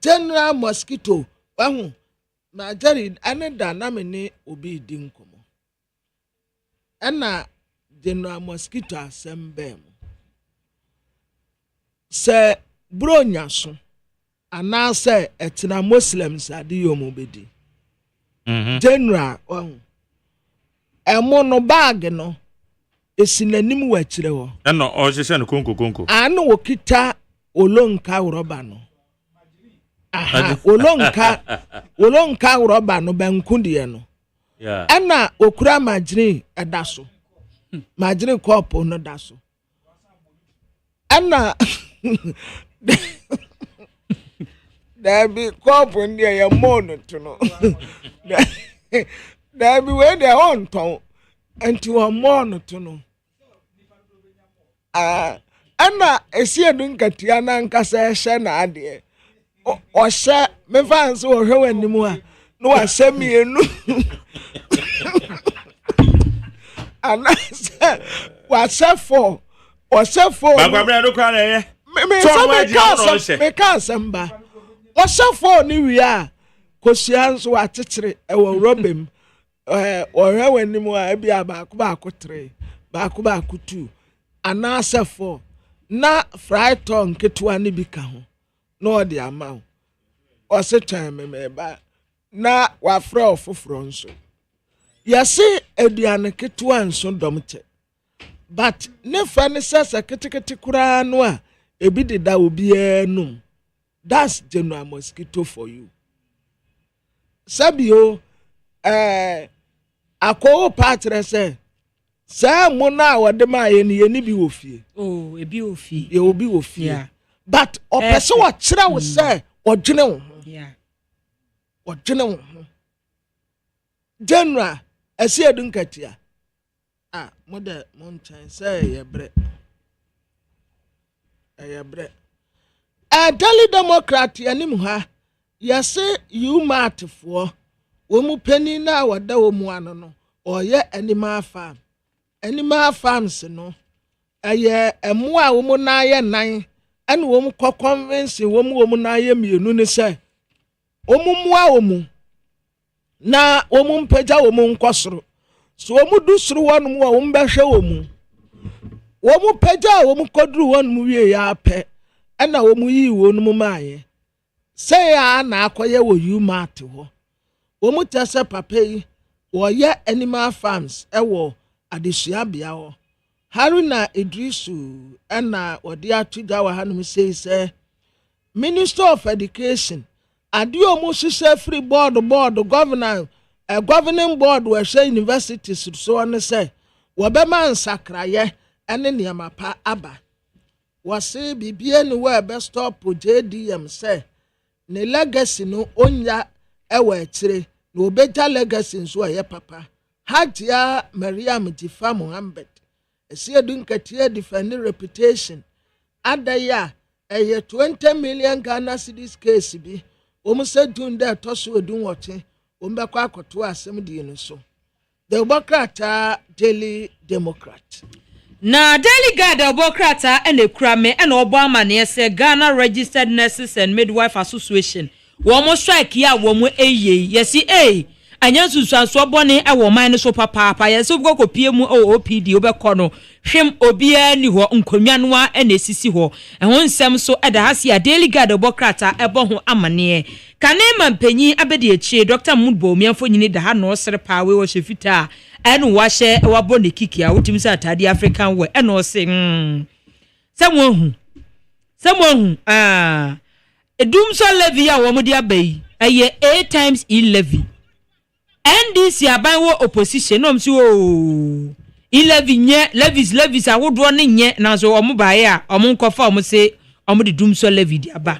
general mosquito wahu na jari aneda na me ne obi di nkomo ana general mosquito asembem se bronya so ana se etina muslims adi yomo bedi general emo no bag no esinanim wa kire ho eno o hye no konko anu okita olonka roba no aha olonka roba no bankudie no yeah ana okura magiri edaso magiri cup no daso ana Dabi cup ndi ya mono tuno Dabi we de on ton anti wa mono tuno ana esi edun katia na nkasa ehye na ade o hye me fans o hwe wanimu a no wa hye mienu ana wa hye for bagwabra no kwa na ye me can't Wasafo ni wi a kosia nso atetere ewo robem ohwe wanimu a bia baako 3 baako 2 anasefo na fry tongue ketua ni bi ka ho na odi ama o se twan me ba na wa fra ofoforo nso yesi eduane ketua nso domche but ne fa ne sasa ketekete kura no a ebi deda obi enum. That's general mosquito for you. Sabio, ako patre say mona wadema yeni bi ofie. Oh, ebi ofie. Ye obi ofie. Yeah. But opese wa kira wo say odwene wo. Yeah. Odwene wo. General, esi edun katia mode montan say ye bre Daily Democrat anim ha yase you matfo wo mu pani na wada wo mu ano no oye animal farms no aye emu a wo mu na ye nan ene wo mu convince wo mu na ye mienu ne say wo mu a wo mu na wo mu mpagya wo mu nkosoro so wo mu du soro wo no wo mu behwe wo mu pagya wo mu koduru wo no wie ya pɛ ɛna wo mu yi wo no mu maaye say ya na akoye wo you mat ho wo mu tese papa yi wo ye animal farms ɛwɔ adesua bia ho Haruna Idrisu ɛna odi atuga wa hanum say Minister of Education adio mu hye free board governor governing board we hye universities so on say wo be man sakraye ene niam pa aba wase bibie ni we be stop JDM say ne legacy no onya ewa akire na obeja legacy nso ye papa Hajia Mariam Jifa Muhammad esi edun katie defend reputation adaya 20 million Ghana cedis case bi se dun da toso edun wote be kwa akoto asem di no so the Democrat Daily Democrat na Daily Guide Democrat ene kura me ene obo amane se Ghana Registered Nurses and Midwife Association wo mo strike ya wo mo yesi anya susuanso bone e wo man so papa yesi go kopie mu OPD obekọ no hwem obia ni ho nkonwa no a ene sisi ho ehon nsem so eda hase a Daily Guide Democrat ebo ho amane kane mampanyi abedi echi Dr. Mudbo miamfo nyini da ha no sere pa we wo hwefita ene wa hye wa bone kiki a wotim sa atade African we ene o se samwo hu edum so levy a wo mo dia bayi eye 8 times levy NDC aban wo opposition no msi o levy nye levies awodo ne nye na so omo baaye a omo nkofa omo se omo de dum so levy di aba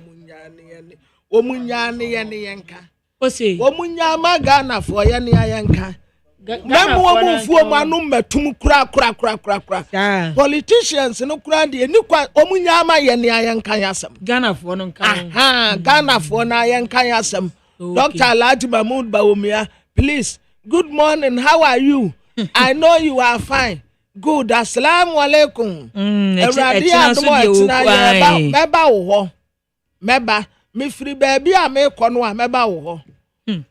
omunya ne ye ne yenka ose omunya ma Ghana fo ye ne yenka memu omufuo mu anu metum kura politicians no kura de ni kwa omunya ma ye ne yenka yasam Ghana fo no nka Ghana fo na yenka yasam Dr. Alhaji Mahmoud Bawumia, please, good morning, how are you? I know you are fine. Good, assalamu alaikum. Meba, me free baby a me konwa meba wo ho.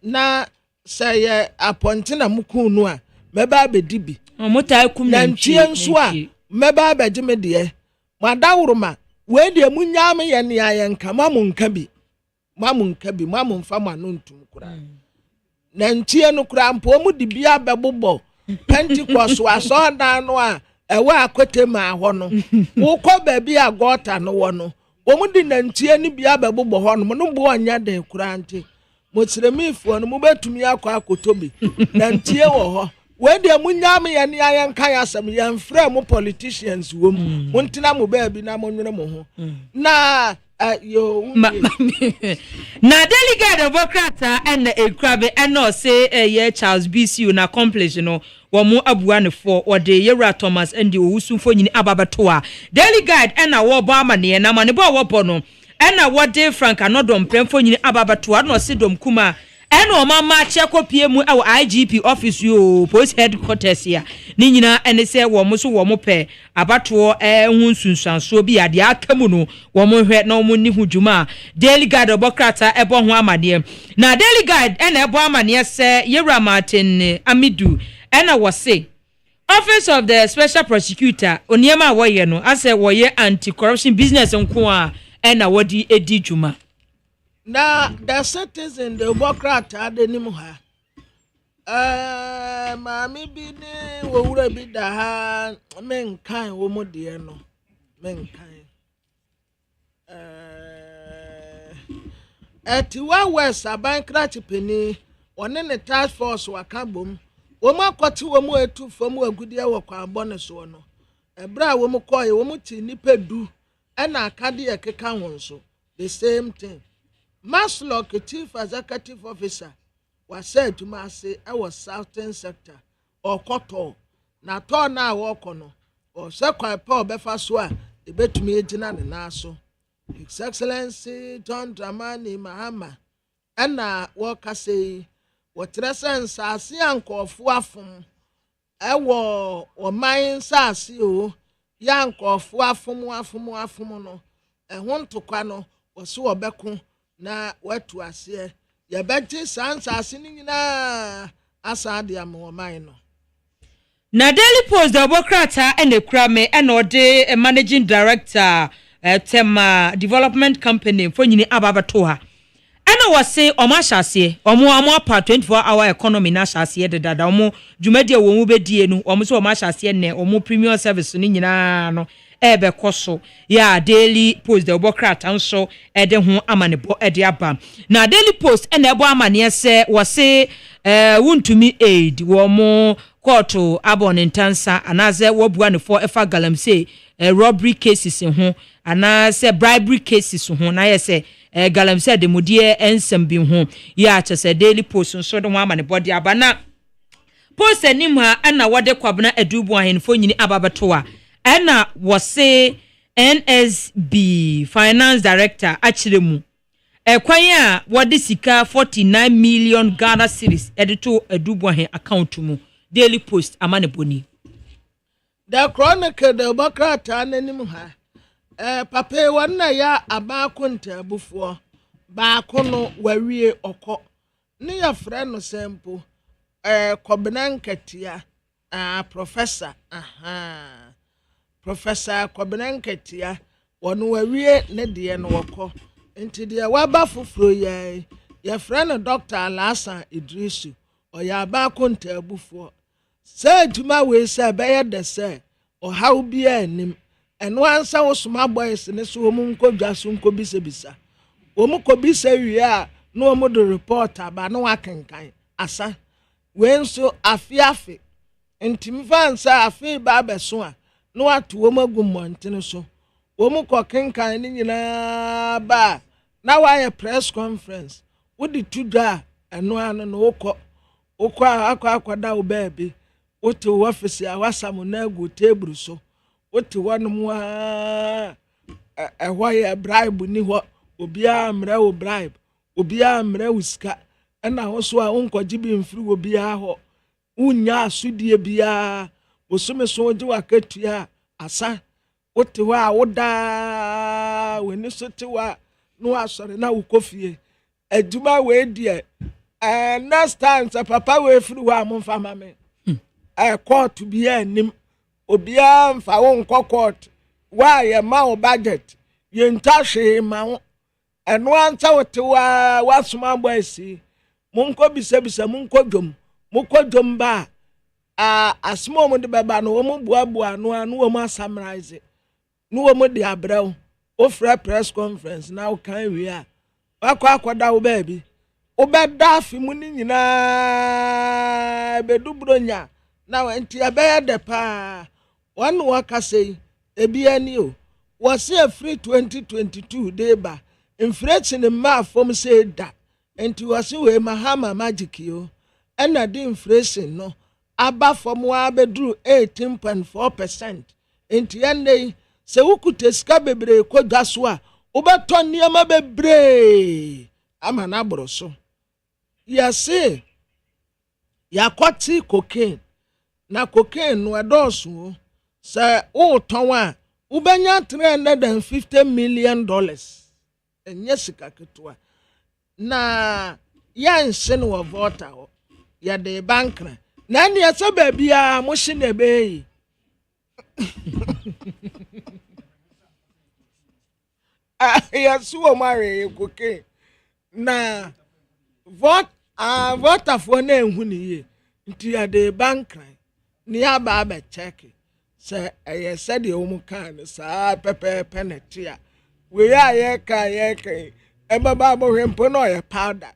Na say appointing amukunu a meba bedibi. Omuta akum na ntie nso a meba abegime de. Madawuruma, we de munya me ye ne ayenka mamunka bi. Mamunfa ma no ntum kura. Na ntie no kura mpo mu de bia bebobo. Pentecost waso dan no a ewe akote ma ho no. Wo kọ baabi a gota no wo no. Wo mu de na ntie ni bia bebobo ho no no bo anya den kura nti. Mo tiremifo no mo betumi akọ akotobi. Na ntie wo ho. We de munya me ye ne ayenka yasam ye mfra mo politicians wo mu. Mo ntina mo baabi na mo nwere mo ho. Na na Daily Guide Democrat and Ekrabe and no say ye Charles BCU na accomplish no wo mu abua ne for or de Yera Thomas and the Usufo nyini ababatoa Daily Guide and na wo ba amane na mane bo wo bo no and na wo de Frank anodom premfo nyini ababatoa no se dom kuma and o mama cheko PM awo IGP office yo police headquarters ya ni nyina ene se wo mo so wo mo pe abato hu sunsanso bi ade akamu no wo mo hwe na mo ni hudwuma Daily Guide Democrat ebo ho amade na Daily Guide ene ebo amane se Yera Martin Amidu ene wo se Office of the Special Prosecutor oniema wo ye no ase wo ye anti-corruption business nko a ene wodi edi dwuma. Na the citizen the Democrat adenim ha maami bi ne wo wura bi da ha menkan wo mo de no menkan etiwa west abankrat peni one ne task force waka bom wo mo akoti wo mo etu fam agudi e wo kwa abone so no ebra wo mo koye wo mo ti nipa du e na akade e keka won so the same thing. Maslock, Chief Executive Officer, was said to Massey, I was Southern Sector, ɔkɔtɔ na tɔ na wɔkɔ no ɔsɛ kwan pa ɔbɛfa so a ebetumi egyina ne nan so His Excellency John Dramani Mahama ɛna wɔkasa yi wɔkyerɛ sɛ nsaase a nkɔɔfo afom ɛwɔ ɔman nsaase o yɛ nkɔɔfo afom no ɛho ntokwa no wɔso wɔbɛko na watu aseɛ yɛbɛgye saa nsaase no nyinaa asa de ama ɔman no. Na Daily Post the Bokrata and the Krame and ode managing director Tema Development Company for nyini ababatoha. Ana wase omashase omo apa 24-hour economy na shase de dada omo dwumadi wo mu bedie nu omo so omashase ne omo premium service ni nyina no ebe koso ya Daily Post the Bokrata nso ede ho amanebo ede aba. Na Daily Post ene ebo amane se wase wuntumi aid wo mo court abon intensa anaze wobua ne for efa galamsey robbery cases ho anaze bribery cases ho na yese galamsey de modie ensem bi ho ya chese Daily Post nso de ho amane body abana post anim ha ana wode kwabena adubu ahenfo nyini ababeto a ana wose NSB finance director achiremu ekwan a wode sika 49 million Ghana cedis edito adubu ahen account mu Daily Post amane boni. The Chronicle the Bokrata nanim ha. Papa wanna ya abakunta bufo. Bakono wawie oko. Ni ya friend no sempo. Kobenanketia. Professor. Professor Kobenanketia. Wanu wawie ne de no woko. Nti de waba fufuro ye. Ya friend Dr. Alasa Idrisu. Oya abakunta bufo. Say juma we say be de say o how bi anim eno ansa wo soma boys ne so wo mu nkodwa so nkobisa wo mu kobisa wi a no wo mu do report aba no wakenkan asa we nso afiafi ntimi fansa afi ba beso a no ato wo magu montene so wo mu kokenkan ni nyina ba na wa press conference wo di tudwa eno anu no wokọ akọda wo baby wote wo office a wasam na agu table so wote wonom a ehwo ye bribe ni ho obia mra wo bribe obia mra wo sika na ho so a onkoji bi mfiri wo bia ho unya asudie bia osome so je wakatua asa wote ho a woda weni so te wa no asore na wo kofie aduma we die next time sa papa we free wa mo fa mame court bi anim obia mfa wo nko court wa ye ma wo budget ye ntahwe ma wo eno anta wote wa wasoma boys mo nko bisa mo nko dwom ba asmo mo de baba no wo mo buabua no anu wo mo summarize no wo mo de abraw o free press conference na wo kan wi a akwa wo baby obeda afi mu ni nyina bedubronya na wanti abaya de pa one waka say ebia ni o was a free 2022 day ba inflation ma from say da enti was we Mahama magic yo na the inflation no aba from wa bedru 18.4% enti ande se wukuta ska bebre kodwa so a obeton niam bebre ama na boro so yase yakwati cocaine na cocaine no adosu sa o ton a ubenya $350 million enye sika ketwa na yansen wo vota ho ya de bankra na ne asa babia mo hye na be yasu o mare cocaine na vota for na ehunu ye nti ya de bankra ni aba ba check se eye se de o mu kan sa pepe penetia we ya ye ka e baba bo hempo no ye powder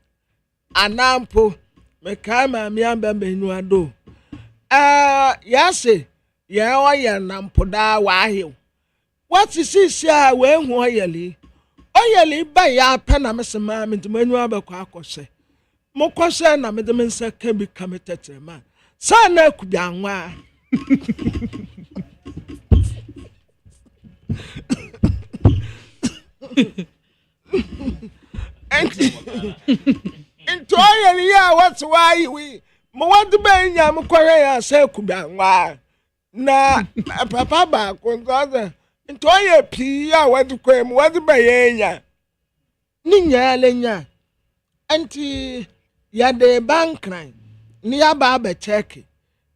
anampo me ka ma mi amba menu ado yase ye o ye nampo da wa ahie what is this ya we hu oyeli ba ya pe na mesema me menu aba kwa akose mo kwose na me de mensa ka bi kametetre ma sana kudanwa into oye ya what why we mo want be nya mo kware ya say kudanwa na papa ba ko ngoza into oye pi ya what kwem what be yenya ni nya le nya anti ya de bankran ni ya ba be check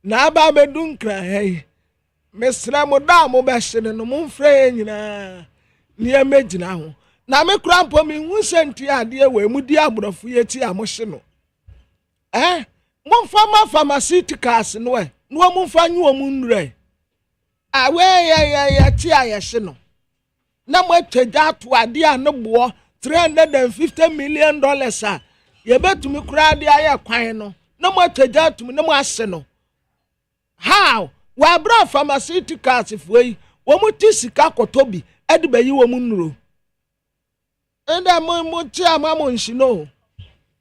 na ba be dunkran hey mesra mo da mo be hye no mo mfre nyina ni ya megina ho na me kura mpo mi hu senti ade we mu di abrofo ye ti amohye no mo fa ma pharmaceuticals no e no mo fa nyu mo nure awe ya ti ayehye no na mo atwaja to ade a no bo $350 million a ye betumi kura ade aye kwan no na mo atwaja to na mo ase no how wa bra pharmaceuticals fuyi wo mo ti sika kotobi ade bayi wo mo nuro enda mo ti amamo nshino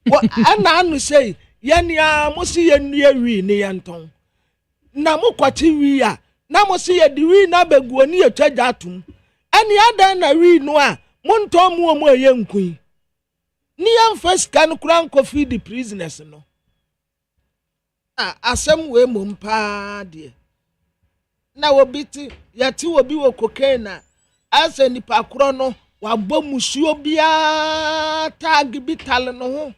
wo ana anu sei yenia mo si yenua wi ni yenton na mo kwati wi a na mo si ye di wi na beguo ni etwaja atum ani adan na wi no a mo nto mo mo ye nkun ni yan first kan kuran ko feed the prisoners no asem we mo mpa de na wobiti yati wobi wo cocaine asa nipa kro no wabɔ musuo bia tag bital no ho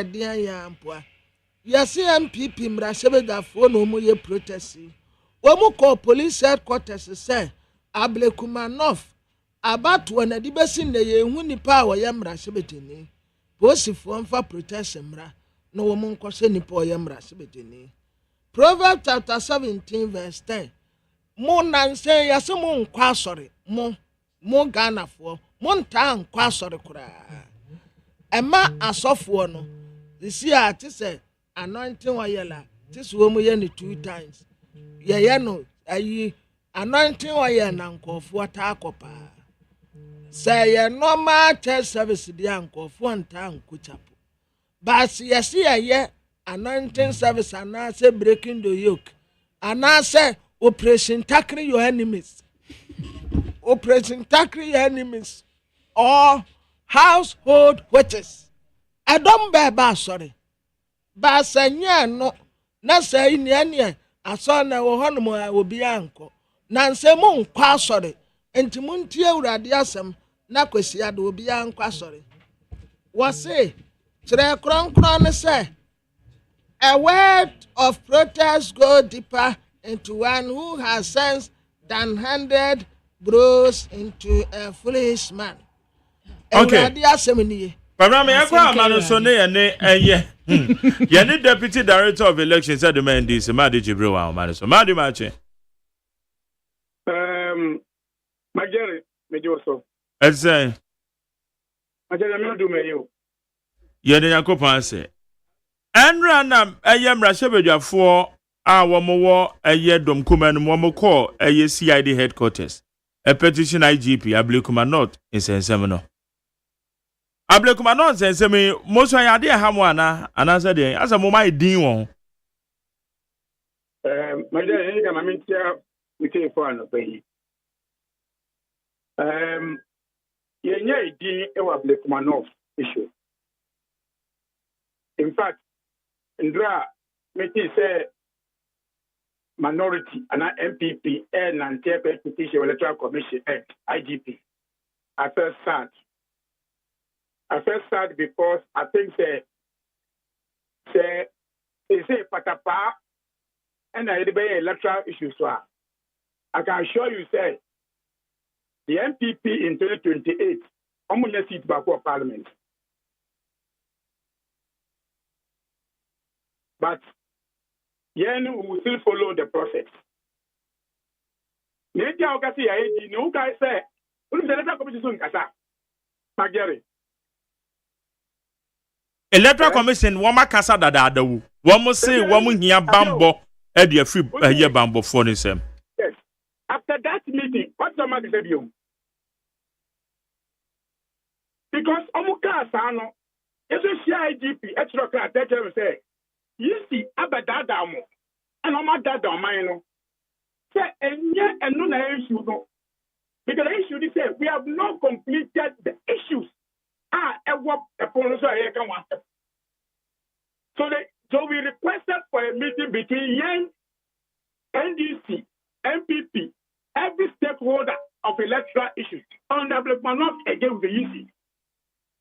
dia ya ampoa yesi MPP mra sebedafo no mo ye protest wo mo call police headquarters say Ablekumanov abato na di besi na ye hu nipa wo ye mra sebeteni posifo mfa protest mra no wo mo nkose nipa wo ye mra sebeteni Proverbs chapter 17 verse 10 mo nanse yesi mo nkwa asore mo Ghana for mo nta nkwa asore kura ema asofo no this year ti say anointing oil ti so mo ye ni 2 times ye no ayi anointing oil na nkofo ta akopa say ye normal church service dia nkofo nta nkochapo but yes ye anointing service and say breaking the yoke and say operation tackling your enemies operation tackling your enemies or household witches I don't be sorry but say no na say ni ane aso na wo hono mo obi anko na nse mo nkwa sorry enti mo ntie urade asem na kwasi ade obi anko sorry wo say kire kronkron ne say a word of protest go deeper into one who has sense than 100 blows into a foolish man. Okay. Pamela, me akwa amano so ne ye ne deputy director of elections at the Mendes, Madi Jibril wa amano so. Madi mache. Majere, mejoso. Ese. Majere me do me yo. Ye ne yakopan se. Enra na eye mrahebedwafo a womo eye dom kuma no mo call eye CID headquarters. A petition IGP Ablekumanov insensem no. Ablekumanov insensem mo so ya de hamo ana say de asa mo mai din won. Majere ni kama mintia wite fo ano pe. Yenye idin e wa Ablekumanov issue. In fact, Indra, Meti say minority and MPP and petition Electoral Commission Act IGP. I felt sad. Because I think say patapa and I debate electoral issues. So I can assure you say the MPP in 2028 I'm going to seat back for Parliament. But yen will still follow the process. Maybe I'll get the no guy say, who's the electoral commission? Magere. Electoral commission, Wama Casa da wu. Womo say, Woman here bambo, Eddie free a year bambo for the same. Yes. After that meeting, what's the matter with you? Because Omuka Sano, it's a IGP, extra class, say. see abadada mo and I'm not that on mine. Say and yet and no issue no. Because the issue is we have not completed the issues. So we requested for a meeting between Yang, NDC, MPP, every stakeholder of electoral issues on development not again with the EC.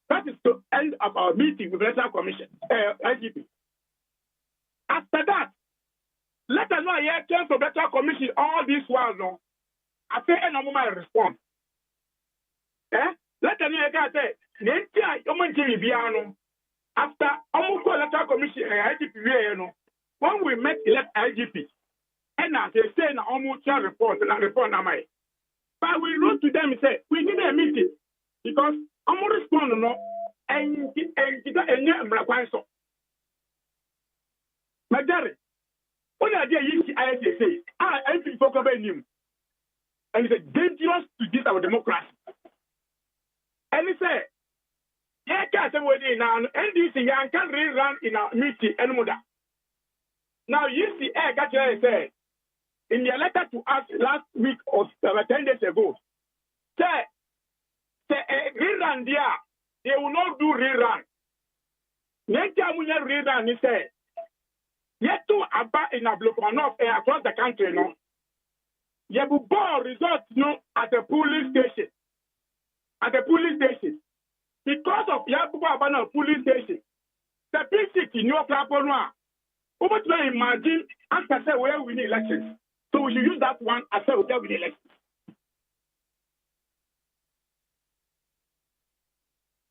That is the end of our meeting with the Electoral Commission, IGP. After that, let us know here came from the Electoral Commission all this while now. I say no more response. Let us know say after almost Electoral Commission IGP when we met elect IGP and as they say na almost report na my. But we wrote to them and said we need a meeting because almost respond no and so. Majority. What are they say? I think talk about him. And it's dangerous to this our democracy. And he said, yeah, can't say what now NDC can rerun in our meeting anymore. Now you see, I got you say in the letter to us last week or 10 days ago, say rerun there, they will not do rerun. Next time we have rerun, he said, yet to about in a block across the country, no. You have ball results no at the police station. At the police station. Because of Yabuba police station, the PCT in your Claponua. What do you imagine after say where we need elections? So we should use that one as well where we need elections.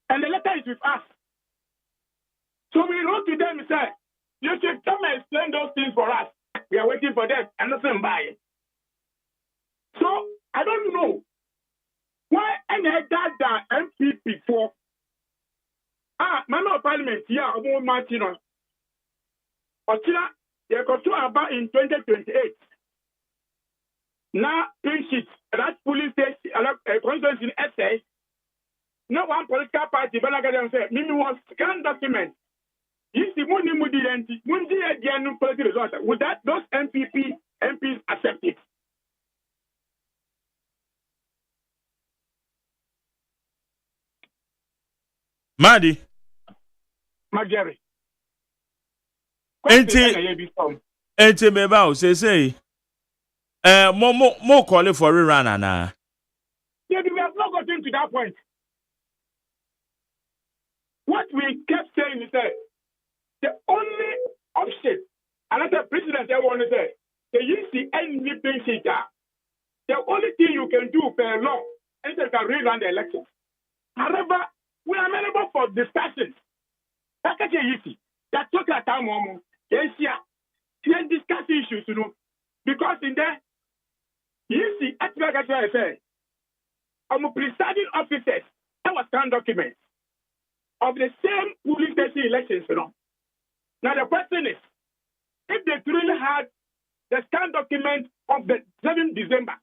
And the letter is with us. So we wrote to them and said, you should come and explain those things for us. We are waiting for them and nothing by it. So I don't know why any that MPP for member of parliament here about Martino or they got to about in 2028. Now in sheet that police station constituency in essay. No one political party but like I said, Mimi was scan document. If the money political result, would that those MPs accept it? Madi. Majeri. Enti me ba o say more call for rerun na. Yeah, we have not gotten to that point. What we kept saying is that the only option, another president I want to say, the UC NVP seeker, the only thing you can do per law is to rerun the elections. However, we are available for discussions. That's what you see. That's what I tell you. Yes, yeah. Then discuss issues, you know. Because in there, you see, that's what I say. I'm presiding officers. That was scanned documents of the same police station elections, you know. Now the question is, if they truly had the scanned document of the 7th December,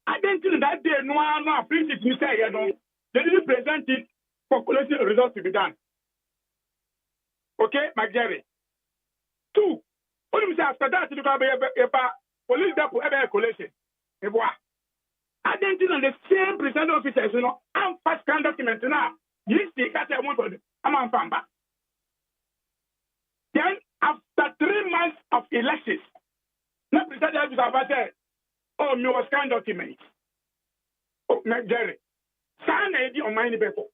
I didn't think that day, no, please, you say, you know, they didn't present it for collection results to be done. Okay, Jerry. 2, what do you say after that? You can be a police depot, a collection. I didn't think the same presiding officers, you know, I'm fast scanned document now. You see, that's a one for them. I'm on Famba. Then, after 3 months of elections, the presiding officer about there, oh, me was scanned document. Oh, Jerry. Sign ID on my paper.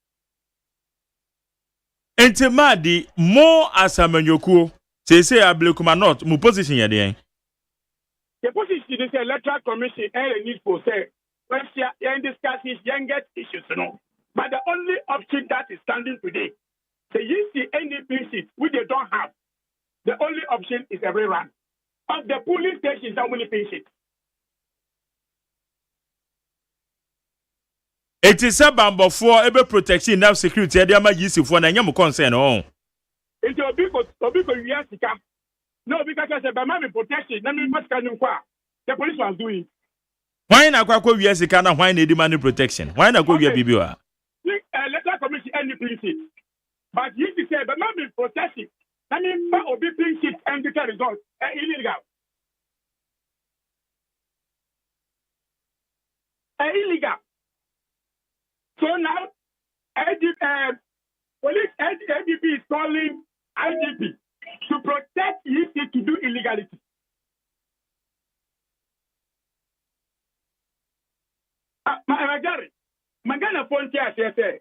Enti Madi more as a manyoku say ablekuma not mu position ya dey. The position is the Electoral Commission and need for say when you discuss his youngest issues, you know. But the only option that is standing today, the UC NDP seat, which they don't have, the only option is a rerun of the police stations that will pay seats. It is a bamboo for every protection enough security. I am a UC for any concern. Oh, it will be because yes, no, because I said, but my protection, let me pass the police was doing. Why not go yes, you cannot why need money protection? Why not go here, BBA? Electoral Commission NDP seat. But you say, but not be protection. I mean, or be pink sheet and get results illegal. Illegal. So now, police ADP is calling IGP to protect EC to do illegality. Magana Ponti say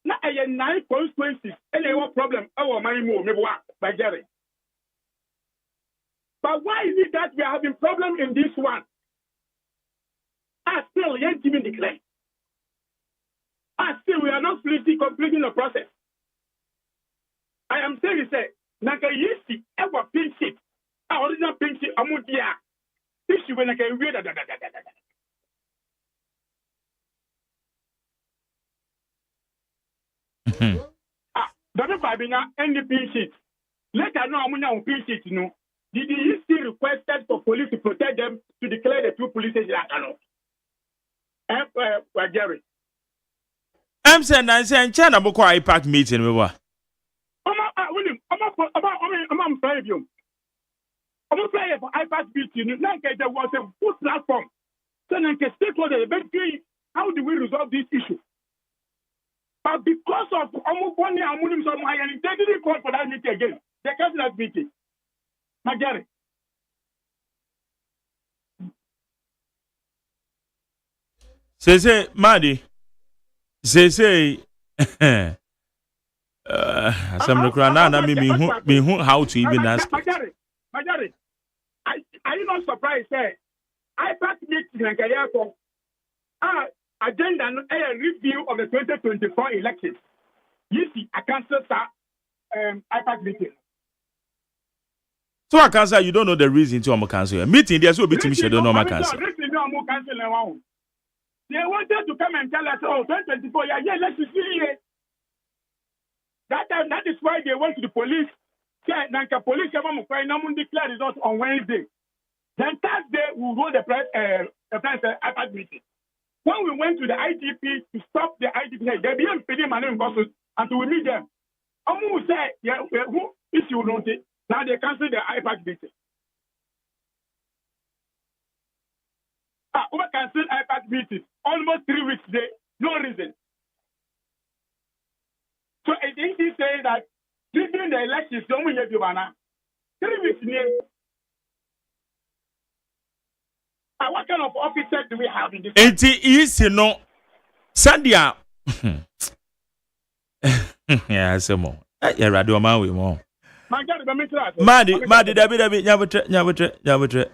na a 9 consequences and a problem our money move by Jerry. But why is it that we are having problem in this one? Still yet giving the claim. Still we are not completing the process. I am saying say Naka Yisi ever pink sheet. Original pink sheet amudia. Issue when I can read that. Don't Babina any pink sheet. Let us know how pink sheet no. Did the EC requested for police to protect them to declare the two police agents? Jerry. I'm saying China boko IPAC meeting we were. I'm private. I'm private for IPAC meeting. Like there was a full platform. So then stakeholders basically how do we resolve this issue? But because of Omuponi and Munim Somai and they didn't call for that meeting again. They canceled that meeting. Magari. Say, Madi. Say, some of the me who how to even ask. Magari, are you not surprised? Say, I packed meeting in Kayako. Agenda and review of the 2024 elections. You see, I cancel IPAC meeting. So I cancel. You don't know the reason to I'm cancel. Meeting there's will be to me. Don't know my cancel. They wanted to come and tell us, 2024, yeah, let's see it. That is why they went to the police. The police declare results on Wednesday. Then Thursday, we hold the press IPAC meeting. When we went to the IGP to stop the IGP, they began paying money in Brussels until we meet them. Who said, who issue notice? Now they cancel the IPAC meeting. We cancel IPAC meeting almost 3 weeks today, no reason. So I think he said that during the elections, don't we have 3 weeks near. What kind of officers do we have in this? It is no Sandia. Yeah, some more. Yeah, radio man we more. Madi, David, Nyabatre.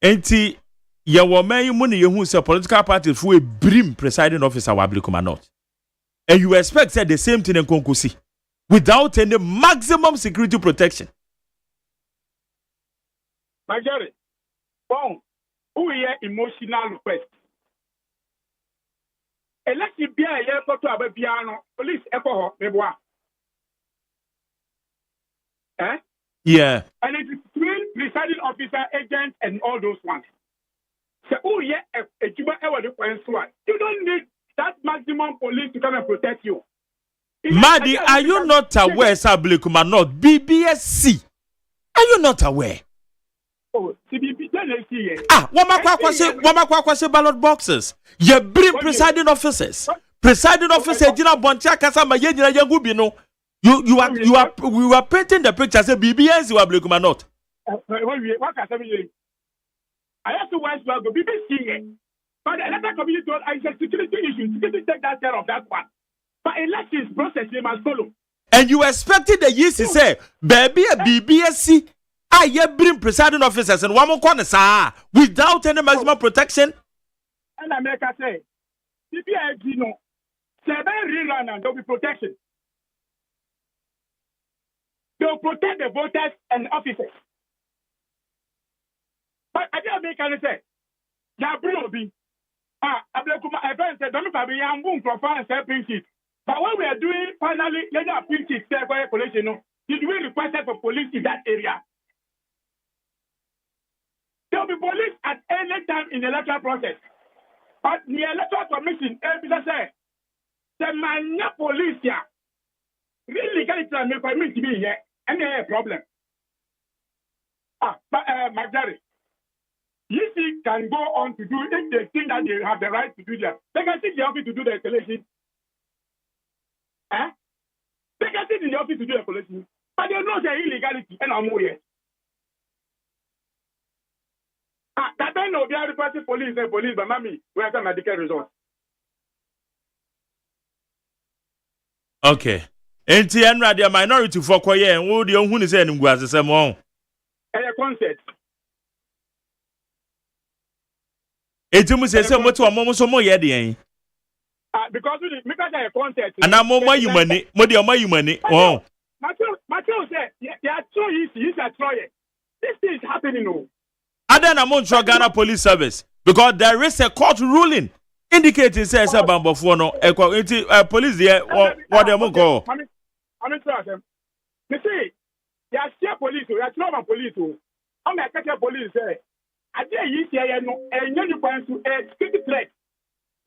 Enti ya woman you money you who say political parties who a brim presiding officer wablikuma not. And you expect say the same thing in Konkusi without any maximum security protection. Majority. Bon. Who is emotional request? Election be a year to Ababiano, police echo meboa. Yeah. And it is between presiding officer, agent, and all those ones. So who is a Juba ever the point? You don't need that maximum police to come and protect you. Madi, are you not aware, Sablikuma not BBSC? Are you not aware? Wama say ballot boxes. You bring presiding officers. Presiding officer Jina Boncha Kasama Yena Yagubi no. We are painting the picture say BBS you are Blakuma not. I have to watch the BBC. But the electoral committee told I said security issues. Security take that care of that one. But elections process they must follow. And you expected the years to say, baby a BBSC. I bring presiding officers and one more corner, sir, without any maximum protection. And America say, BBSC no, 7 rerun and there'll be protection. They'll protect the voters and officers. But I think America say, Yabro be. Ablekuma event said, don't have a young boom for fire and pink sheet. But what we are doing finally, let us pink sheet there for police. Did we request for police in that area? There will be police at any time in the electoral process. But the electoral commission, say, the man police here really get it to me to be here. Any problem? But Majari, EC can go on to do if they think that they have the right to do that. They can sit in the office to do the escalation. They can sit in the office to do the escalation, but they know the illegality and I'm here. That then no, they are reporting police and police, but mommy, we have some medical results. Okay. Enti enra the minority for koye en wo de ohun ni say engu asesem on. A concept. Enti mu say moto omo so mo ye de en. Because we make a concept. Ana mo mayumani, mo de mayumani. Oh. Matthew said, they are so easy, he's a troye. This thing is happening no. Other than Montreal Ghana Police Service, because there is a court ruling indicating says about before no police there what they go. I mean, you see, there are still police, there are normal police. I'm a catch police. I tell you, and you point to a security threat.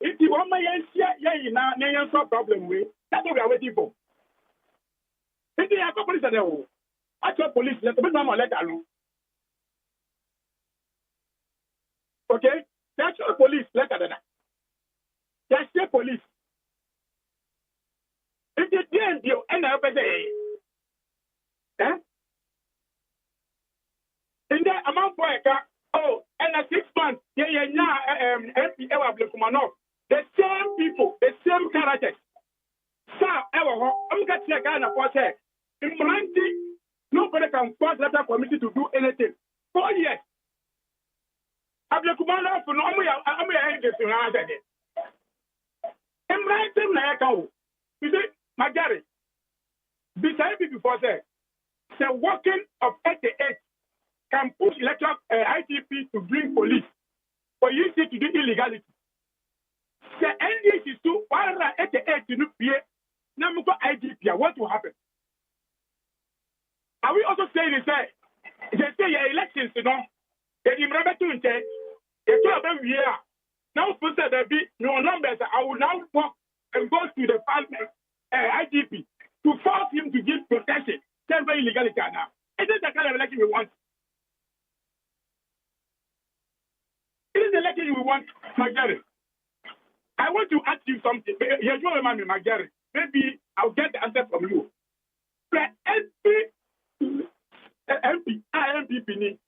If you want my now, no problem with that's what we are waiting for. If you have police at the actual police, let me know let alone. Okay, that's your police. Let that. That's your police. If you didn't do any of it, in the amount for a car, and a 6 months, MP the same people, the same characters. So, I'm going to Ghana for say, in Montie, nobody can force that committee to do anything. 4 years. Ablekumana for no I'm angry to answer it. I'm writing like you see, Magari. Besides before say, the working of 88 can push electoral ITP to bring police for you to do illegality. The NDC is to 188 to be Namuko ITP. What will happen? Are we also saying they say your elections, you know? If you remember to say, if you have a year, now for there be no numbers, I will now walk and go to the parliament, IGP, to force him to give protection. That's very illegality now. It is the kind of election we want. It is the election we want, Magari. I want to ask you something. Here's your man, Magari. Maybe I'll get the answer from you. MPP,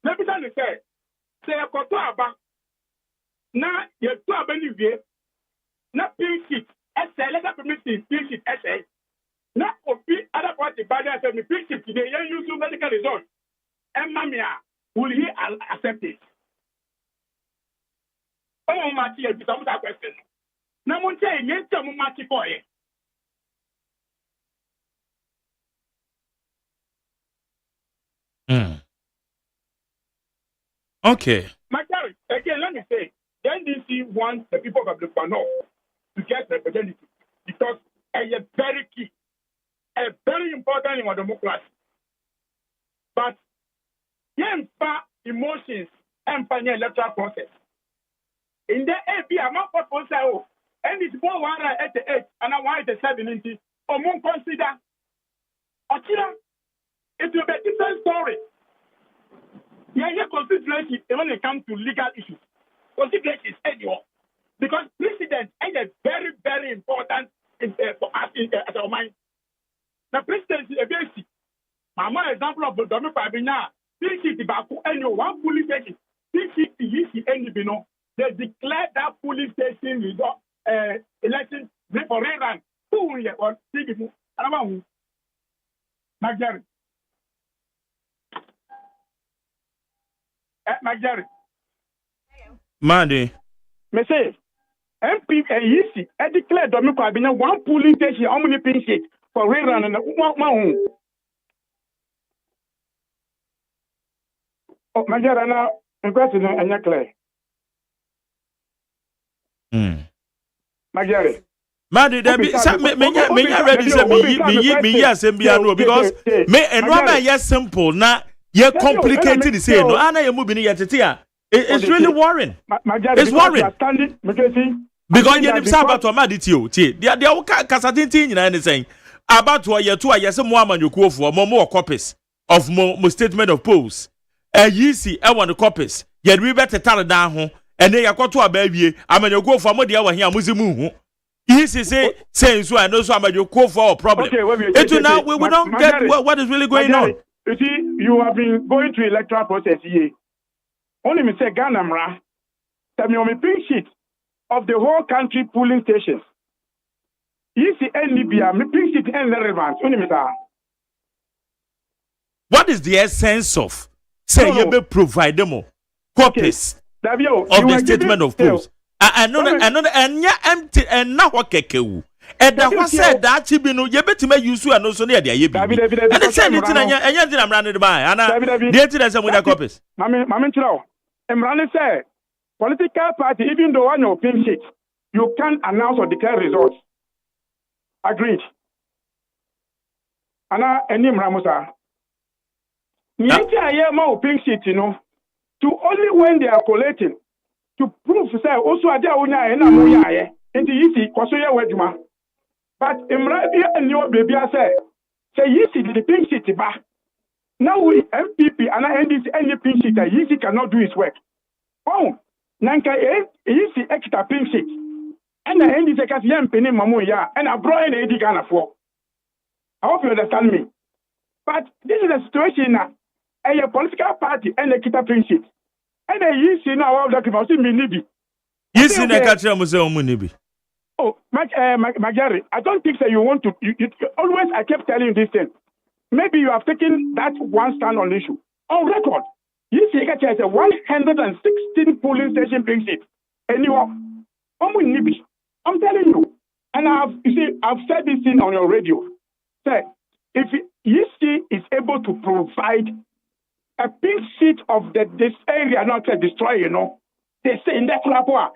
let me tell you, say a Kotoaba. Now, you're too abandoned. Not pink sheet, essay, let us permit pink sheet essay. Not of other party, but I said, pink sheet today, you use medical results. And Mamia, will he accept it? Oh, Marty, I become that question. Now, one say, yes, I'm Marty for it. Okay. Magari, again, let me say, the NDC wants the people of the panel to get representative because it's very key, very important in our democracy. But, emotions and electoral process. In the AB, I'm not for say, and it's more 188 and I want the 70 or more consider. It will be a different story. Consideration when it comes to legal issues. Consideration is annual. Because precedent is very, very important for us at our mind. The precedent is a basic. My example of the Domi Pabina, this is the Baku annual one police station. This is the NDB. They declared that police station election for rerun. Who will you or Sigimu? Magari. Magari. Mande. Me say, MP easy. I declare Dominic Abina one polling station, how many pin sheet for rerun and one. Oh, Magari now, in question and clear. Magari. Mande, there be me ready say me yes MBA because me enrollment yes simple na ye complicated the say no ana ye moving yet it's really worrying. It's worrying. Because you say about to mad it you tie. They kasatintin nyina ne saying about to ye to yes mo amanyoko for more copies of mo statement of polls yisi e won copies ye we better tell down ho ene yakoto abawie amanyoko for mo de wa hia muzimu hu yisi say so I know so amanyoko for problem. Okay, now we don't get what is really going on. You see, you have been going through electoral process here. Only me say Ghana mra. Tell me on me pink sheet of the whole country polling stations. You see NBA, me pink sheet and relevant. Only me say. What is the essence of say you be provide them copies of the statement of polls? I know and ya empty and now what kekewu. And that was said that Chibino, you bet to make use and also near the Yabi. And they said it and I'm running by. And the internet with the copies. Mamma, I'm running say political party, even though one of pink sheet, you can't announce or declare results. Agreed. Anna and Nim Ramosa. I hear more pink sheet, you know, to only when they are collating to prove say also a day and I'm into easy, Kosoya Wedma. But in Rabia and your baby, I say, you see the pink city back. Now we MPP and I end this any pink city, easy cannot do his work. Oh, Nanka easy extra pink city. And I end this as young penny mamuya, and I brought in 80 Ghana for. I hope you understand me. But this is a situation now. A political party and a kita pink city. And I use now all that about me nibi. Yes, in a catcher museum nibi. Oh, Magari, I don't think that you want to. You always, I kept telling you this thing. Maybe you have taken that one stand on the issue. On record, you see, has a 116 polling station brings it. And you are, I'm telling you. And I've said this thing on your radio. Say, if EC is able to provide a pink sheet of this area, not to destroy, you know, they say in that rapport.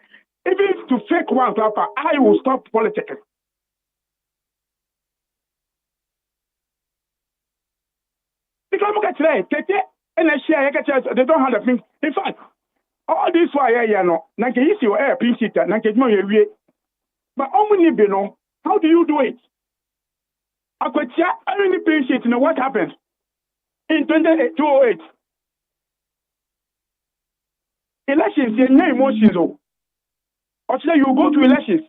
Even to fake one clapper, I will stop politics. Because look at today, and I share, they don't have the thing. In fact, all this why I know, Nanka is your air pinch it, Nanka no ye. But only be no, how do you do it? I could share only pinch it, you know what happened in 2008. Elections, there are no emotions. Or today you go to elections.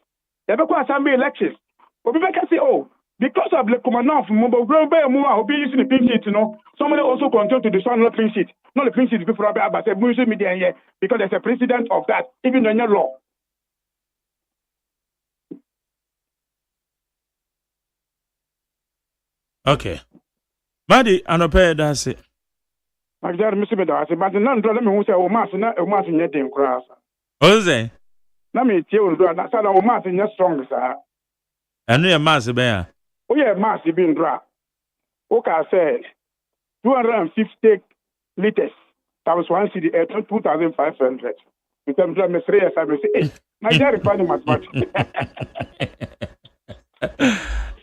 There will be elections. But people can say, oh, because of the commandant from Mobile Ground Bay, who be using the pink sheet, you know, somebody also continue to destroy the pink sheet. Not the pink sheet before I say, media here, because there's a precedent of that, even in your law. Okay. Madi, anope that's it. But none of them who say, oh, Master, in your damn class. What is it? Let me tell you, that's how our mass in your strong, sir. I know your mass, bear. Oh, yeah, mass being dry. Okay, I said 250 liters. That was 1 CD at 2,500. With them, I'm 3 years, I will say, my dad is finding mathematics.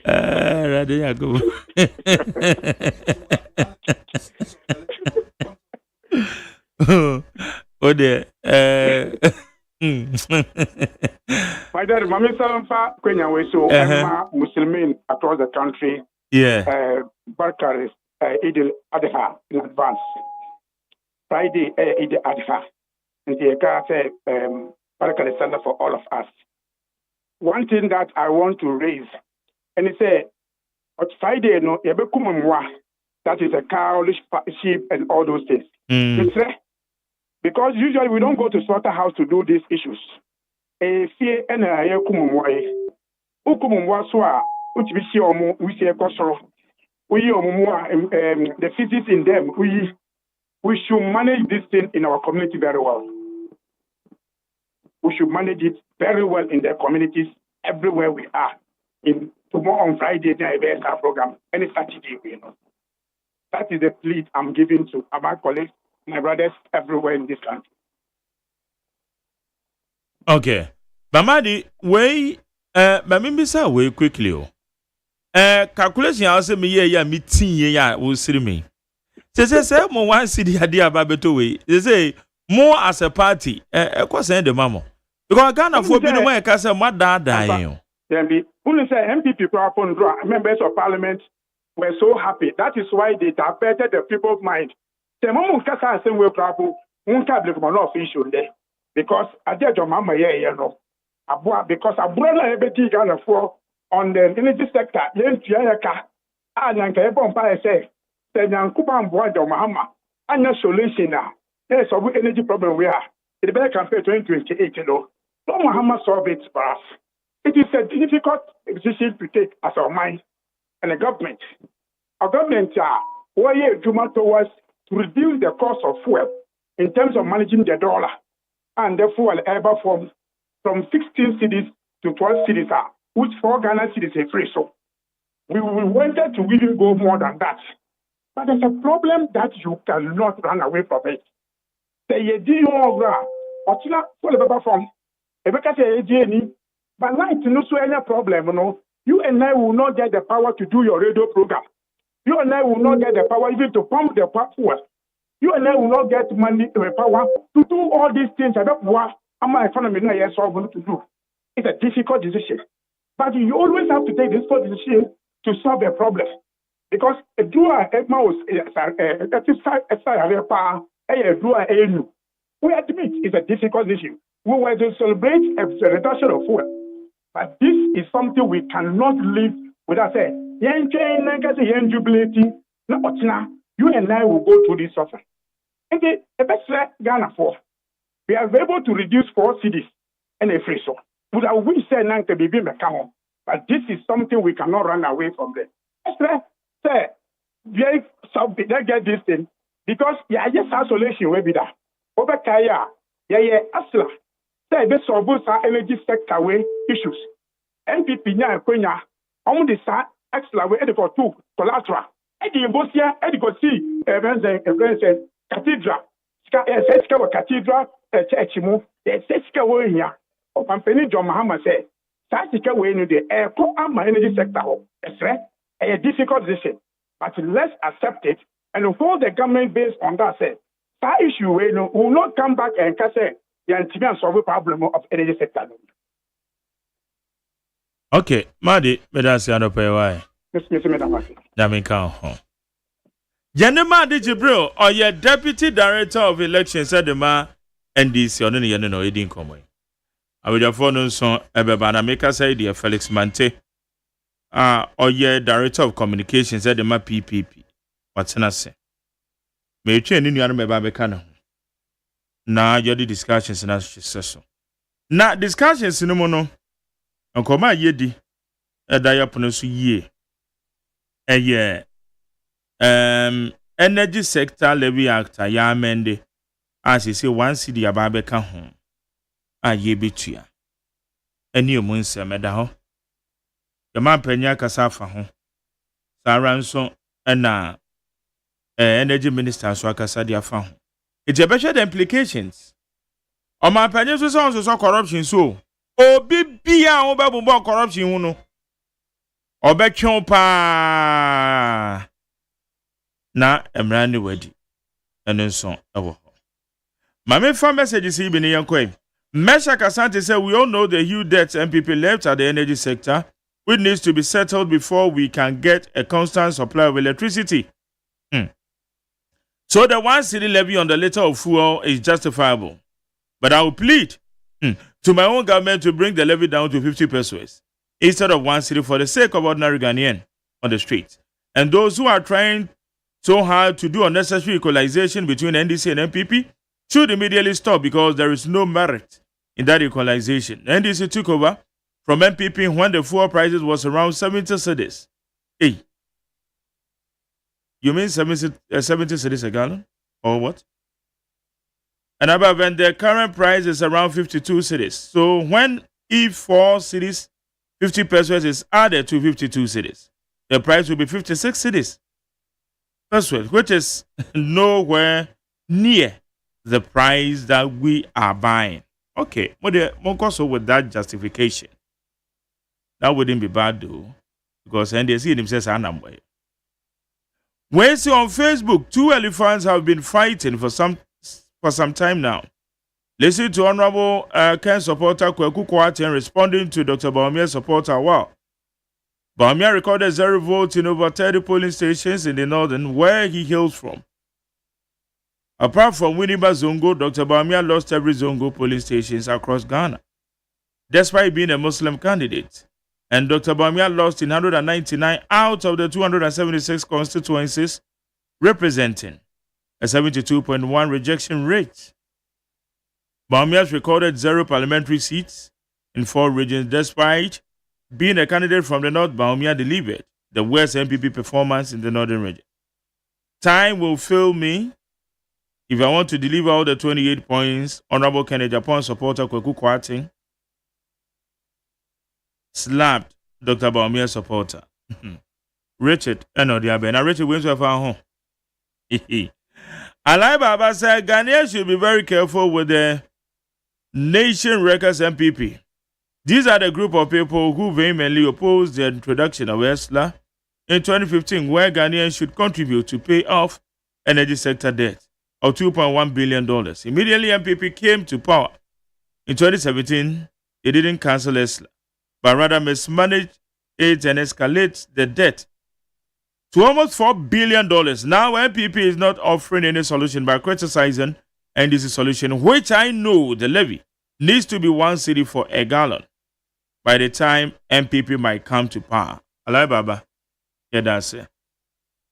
Ready, go. Oh, dear. My dad, Mammy Salamfa, Kenya, we saw Muslimin across the country. Yeah. Barkaris, Idil Adha in advance. Friday, Idil Adha. And the car said, Barkaris Center for all of us. One thing that I want to raise, and he said, on Friday, no, that is a cow, sheep, and all those things. Because usually we don't go to slaughterhouse to do these issues. Fear and a kumumway. Ukumumwaswa, which we see omu, we see a kosoro. We the physics in them, we should manage this thing in our community very well. We should manage it very well in the communities everywhere we are. In tomorrow on Friday, there is our program, any Saturday, you know. That is the plea I'm giving to our colleagues, my brothers everywhere in this country. Okay. Mamadi, we Mamimisa, we quickly. Calculation, I'll say me, yeah, meeting, yeah, will see me. Say, more one city idea about better way. They say, more as a party, of course, the mama. Because Ghana for being away, because my dad dying. Then be only say MPP members of parliament were so happy. That is why they diverted the people's mind. The moment kasa same way crabo, won't have the of issue there. Because I did your mama you know. Because I brought everything for on the energy sector, yen tiaka, and Yankabon say, Yankuban boy your mama, and your solution now. There's a energy problem we are. It better compare 2028, you know. No Mahama solve it for us. It is a difficult decision to take as our mind and the government. Our government are towards to reduce the cost of fuel in terms of managing the dollar and the fuel ever from 16 cities to 12 cities which 4 Ghana cities are free. So we wanted to really go more than that. But there's a problem that you cannot run away from it. Say you do more from but light no so any problem, you know. You and I will not get the power to do your radio program. You and I will not get the power even to pump the fuel. You and I will not get money power to do all these things. I don't want my economy not yet solving to do. It's a difficult decision. But you always have to take this decision to solve a problem. Because a doer we admit it's a difficult issue. We were to celebrate a reduction of fuel. But this is something we cannot live without saying, you and I will go through this suffering. And the best Ghana for, we are able to reduce 4 cities and a free zone. Would I wish say Nanka be Mekamo, but this is something we cannot run away from them. Say, they get this thing because just isolation will be there. Over Kaya, Asla. Say this solve our energy sector way issues. NPP nya Kenya, on the sa extra way for 2 collateral. Edi Bosia, Edi Gosi, cathedral, cathedral, churchimu, Seska way here. Or company John Mahama say, Saska way in the air, my energy sector. A difficult decision, but let's accept it and hold the government based on that. Say, that issue will not come back and say, and solve the problem of energy sector. Okay, Madi, Medasi and Opay. Yaminka. Yanema de Jibril, or your deputy director of elections, said the ma NDC on any no eating common. I would have phone son Ebebana make us say, dear Felix Mante, or your director of communications, said the ma PPP. What's an say? May you change in your Mebabecano. Na you're the discussions and as she says so. Na discussions in the mono. Uncle my yedi a diaponos ye. A year. Energy sector levy act a ya mende. As you say, 1 city a babeca home. A ye bitia. A new moon semedaho. The man penya casafa home. Saranson and na energy minister Swakasadia found. It's a better the implications. On my opinion, so corruption so. Obi bia oba bo corruption no. Obetwon pa. Na emrani wedi. Eno nso ewo. Mame fa messages bi ne yankoi. Mesha Kasante said we all know the huge debts MPP left at the energy sector, which needs to be settled before we can get a constant supply of electricity. So the 1 city levy on the liter of fuel is justifiable. But I will plead to my own government to bring the levy down to 50 pesos instead of 1 city for the sake of ordinary Ghanaian on the streets. And those who are trying so hard to do unnecessary equalization between NDC and MPP should immediately stop because there is no merit in that equalization. NDC took over from MPP when the fuel prices was around 70 cedis. Hey. You mean 70 cedis a gallon? Or what? And above, when the current price is around 52 cedis. So if 4 cedis, 50 pesos is added to 52 cedis, the price will be 56 cedis. Pesos, which is nowhere near the price that we are buying. Okay, also with that justification, that wouldn't be bad though, because NDC himself are number. When see on Facebook, 2 elephants have been fighting for some time now. Listen to Honorable Ken supporter Kweku Kwarteng responding to Dr. Bawumia's supporter. Wow. Bawumia recorded 0 votes in over 30 polling stations in the northern where he hails from. Apart from Winneba Zongo, Dr. Bawumia lost every Zongo polling stations across Ghana, despite being a Muslim candidate. And Dr. Bawumia lost in 199 out of the 276 constituencies, representing a 72.1 rejection rate. Bawumia recorded 0 parliamentary seats in 4 regions, despite being a candidate from the north. Bawumia delivered the worst MPP performance in the northern region. Time will fail me if I want to deliver all the 28 points. Honorable Kennedy Japan supporter Kweku Kwarteng slapped Dr. Bawumia's supporter. Richard, now Richard wins with our home. Alai Baba said Ghanaians should be very careful with the Nation Records MPP. These are the group of people who vehemently opposed the introduction of ESLA in 2015, where Ghanaians should contribute to pay off energy sector debt of $2.1 billion. Immediately, MPP came to power. In 2017, they didn't cancel ESLA, but rather mismanaged it and escalate the debt to almost $4 billion. Now, MPP is not offering any solution by criticizing NDC solution, which I know the levy needs to be 1 cedi for a gallon by the time MPP might come to power. Alai Baba. Yeah, that's it.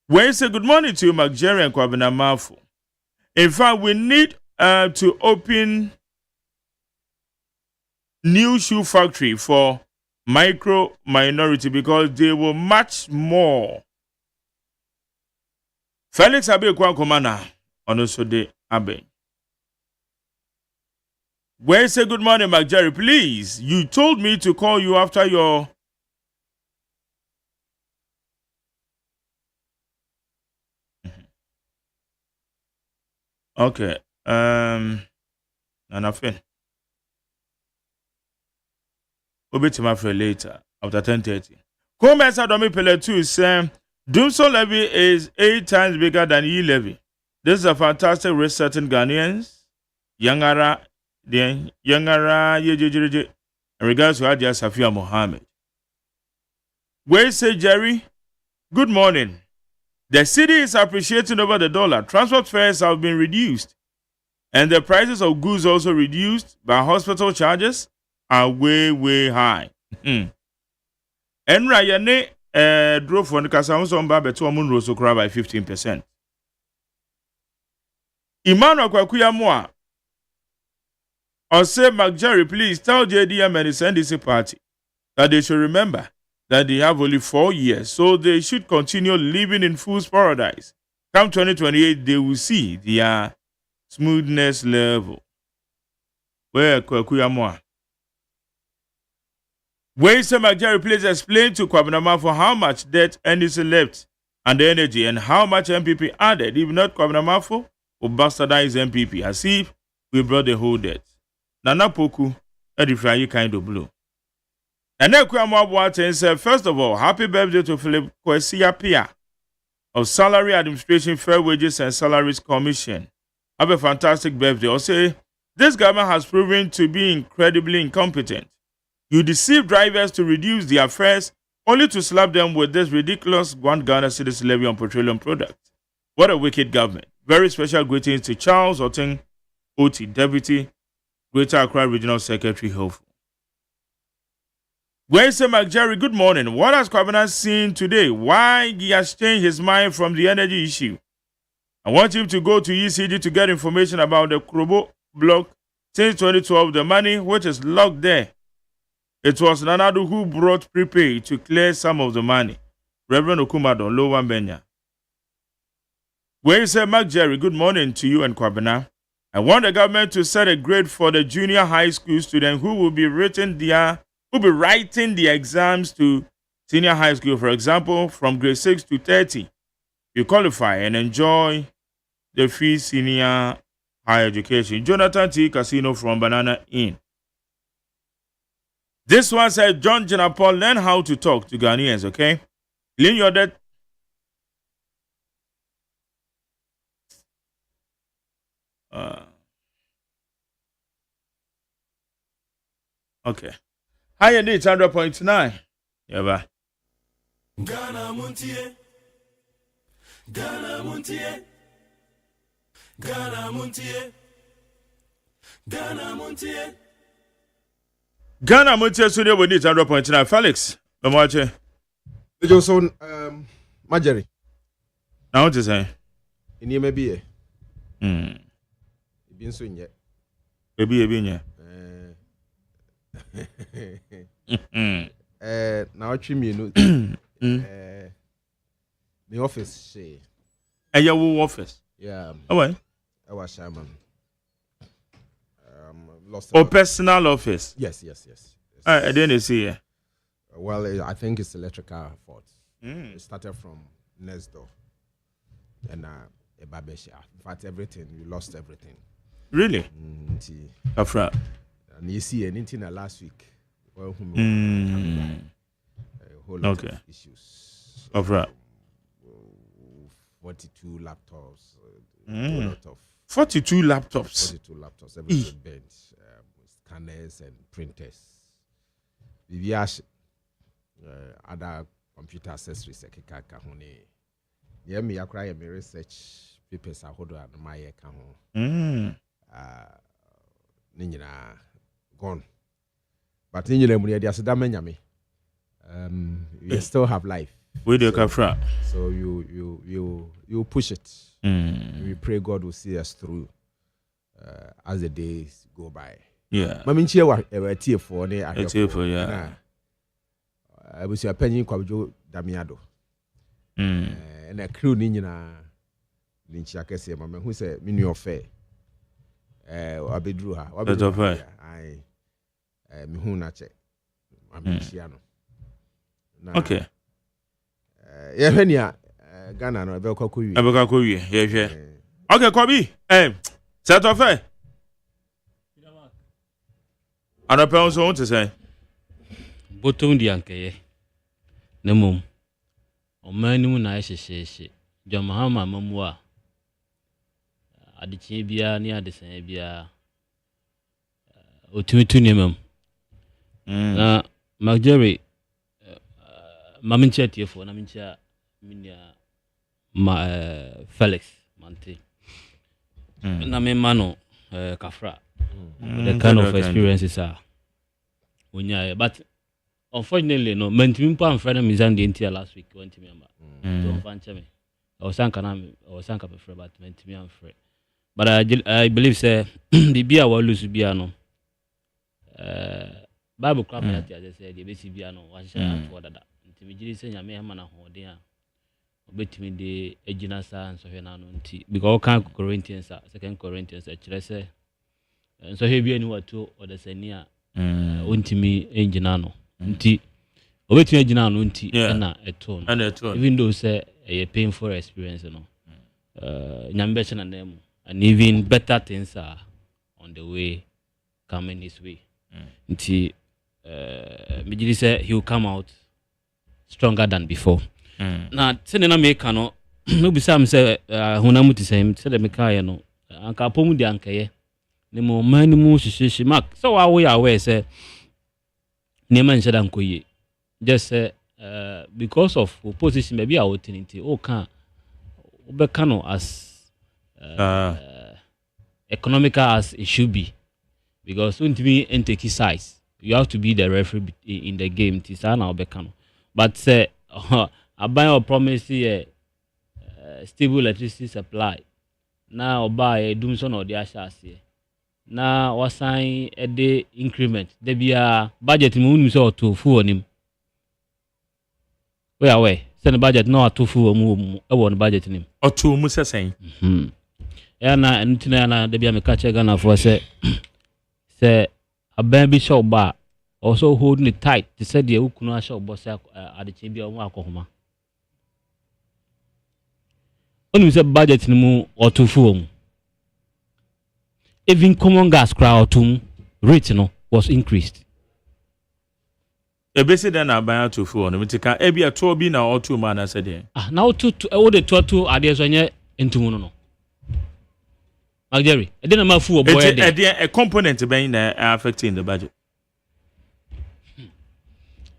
We say good morning to you, McJerry and Kwabena Mafu. In fact, we need to open new shoe factory for micro minority because they will much more. Felix Abe Kwankomana on also de Abe. Where say good morning, McJerry? Please, you told me to call you after your okay. And I feel we'll be to my friend later after 10:30. Comments at Domi Pele 2 saying Dumso levy is 8 times bigger than E levy. This is a fantastic resetting Ghanaians. Yangara in regards to Adia Safia Mohammed. Where say Jerry? Good morning. The city is appreciating over the dollar. Transport fares have been reduced, and the prices of goods also reduced, but hospital charges are way high. Enra yane drove for the Kasamuson Babetu Amun so cry by 15%. Emmanuel Kwakuya Moa. Or say, McJerry, please tell JDM and his NDC party that they should remember that they have only 4 years, so they should continue living in fool's paradise. Come 2028, they will see their smoothness level. Where Kwakuyamwa? Where say, McJerry, please explain to Kwabinama for how much debt NDC left and the energy and how much MPP added. If not, Kwabinama will bastardize MPP as if we brought the whole debt. Nana Poku, edify kind of blue. And then Kwamwa said, first of all, happy birthday to Philip Kwesia Pia of Salary Administration, Fair Wages and Salaries Commission. Have a fantastic birthday. Or say, this government has proven to be incredibly incompetent. You deceive drivers to reduce their fares only to slap them with this ridiculous Ghana citizen levy on petroleum products. What a wicked government. Very special greetings to Charles Oteng, OT Deputy Greater Accra Regional Secretary Hopeful. Where say McJerry, good morning. What has Kwabena seen today? Why he has changed his mind from the energy issue? I want him to go to ECD to get information about the Krobo block since 2012, the money which is locked there. It was Nanadu who brought prepay to clear some of the money. Reverend Okumado, Lower Benya. Where say McJerry, good morning to you and Kwabena. I want the government to set a grade for the junior high school students who will be writing the exams to senior high school, for example, from grade 6 to 30. You qualify and enjoy the free senior high education. Jonathan T. Casino from Banana Inn. This one said, John Jenapol, learn how to talk to Ghanaians, okay? Lean your debt. Okay. Higher need 100.9. Yeah, Ghana Montie. Ghana Montie. Ghana Montie. Ghana Montie. Ghana Montie studio we need 100.9. Felix, I'm watching. Johnson, Marjorie. Now what is saying? In your maybe. Been soon yet. Maybe. Now trim you the office say. Your office. Yeah. Oh well. I was Shaman. Lost. Oh, personal office. Yes. I didn't see it. Well, I think it's electrical fault. It started from next door, and a babesha. In fact, everything you lost everything. Really? Afra. And you see anything last week. Well, a whole lot of issues. Afra. 42 laptops. 42 laptops. 42 laptops. Everything bent. Scanners and printers. VVH, other computer accessories. Yeah, me acquire my research papers. I hold on my account. Nina gone. But you still have life. So you push it. We pray God will see us through as the days go by. Yeah. Maminchi wa for ne yeah. I was a penny kwajo Damiado. And a crew nina Ninchi akese mama who say mini affair. Abidruha. I mihuna che. Okay. Yeah, Henia Ghana no Ebeka Kowi. Yeah. Okay, Kobi. Set off. And a pound so to say. Bottom the anke. Nemum. O manu na she. John Mahama mamwa. Adichi bia ni adesen bia. Otumitu nemam. Na Marjorie Mamincha TF na mincha minia Felix Montie. Na me mano kafra. The kind of experiences are but unfortunately no mentimi pa amfrana mizandi entia last week went to member. So fancha me. I was sanka prefer but mentimi amfre. But I believe say bibia wa lose bia no. Bible crap na tia say the besi bia no wa hye ato dada. Ntimi giri say nyame hema na hoden a obetimi de agina sa nso hwe na no nti because kan Corinthians 2 Corinthians kire say nso hwe bia ni wato odasania ontimi engina no nti obetimi agina no nti na eto no even though say a painful experience no nyame be chena na mu and even better things are on the way coming his way nti me giri say he will come out stronger than before. Na sene na make no no bisa am say hunamu ti say se de make aye no anka pomu di ankaye ne mo mani mu hihyeshi mark so wa we aware say ne man sheda nkoye just say because of opposition maybe a wotinity o kan obeka no as economical as it should be because don't be take size you have to be the referee in the game ti sa na obeka no but say Aban promise stable electricity supply. Now buy Dumson or the Ashasi. Now was sign a day increment. There be a budget moon or two full on him. Where away? Send a budget no two full move one budget in him. Or two Musa saying. Yana and Tina there be a catch Ghana for say a baby shop bar. Also holding it tight to say the Ukuna shop boss at the chamber of Wakoma. Only say budget no or two full. Even common gas crowd to rate no was increased. A basic then I buy two full. No, take a be a 2 now or 2 man. I said, now all the 2 ideas on ye into no. Jerry, I didn't know fool boy. A component being affecting the budget.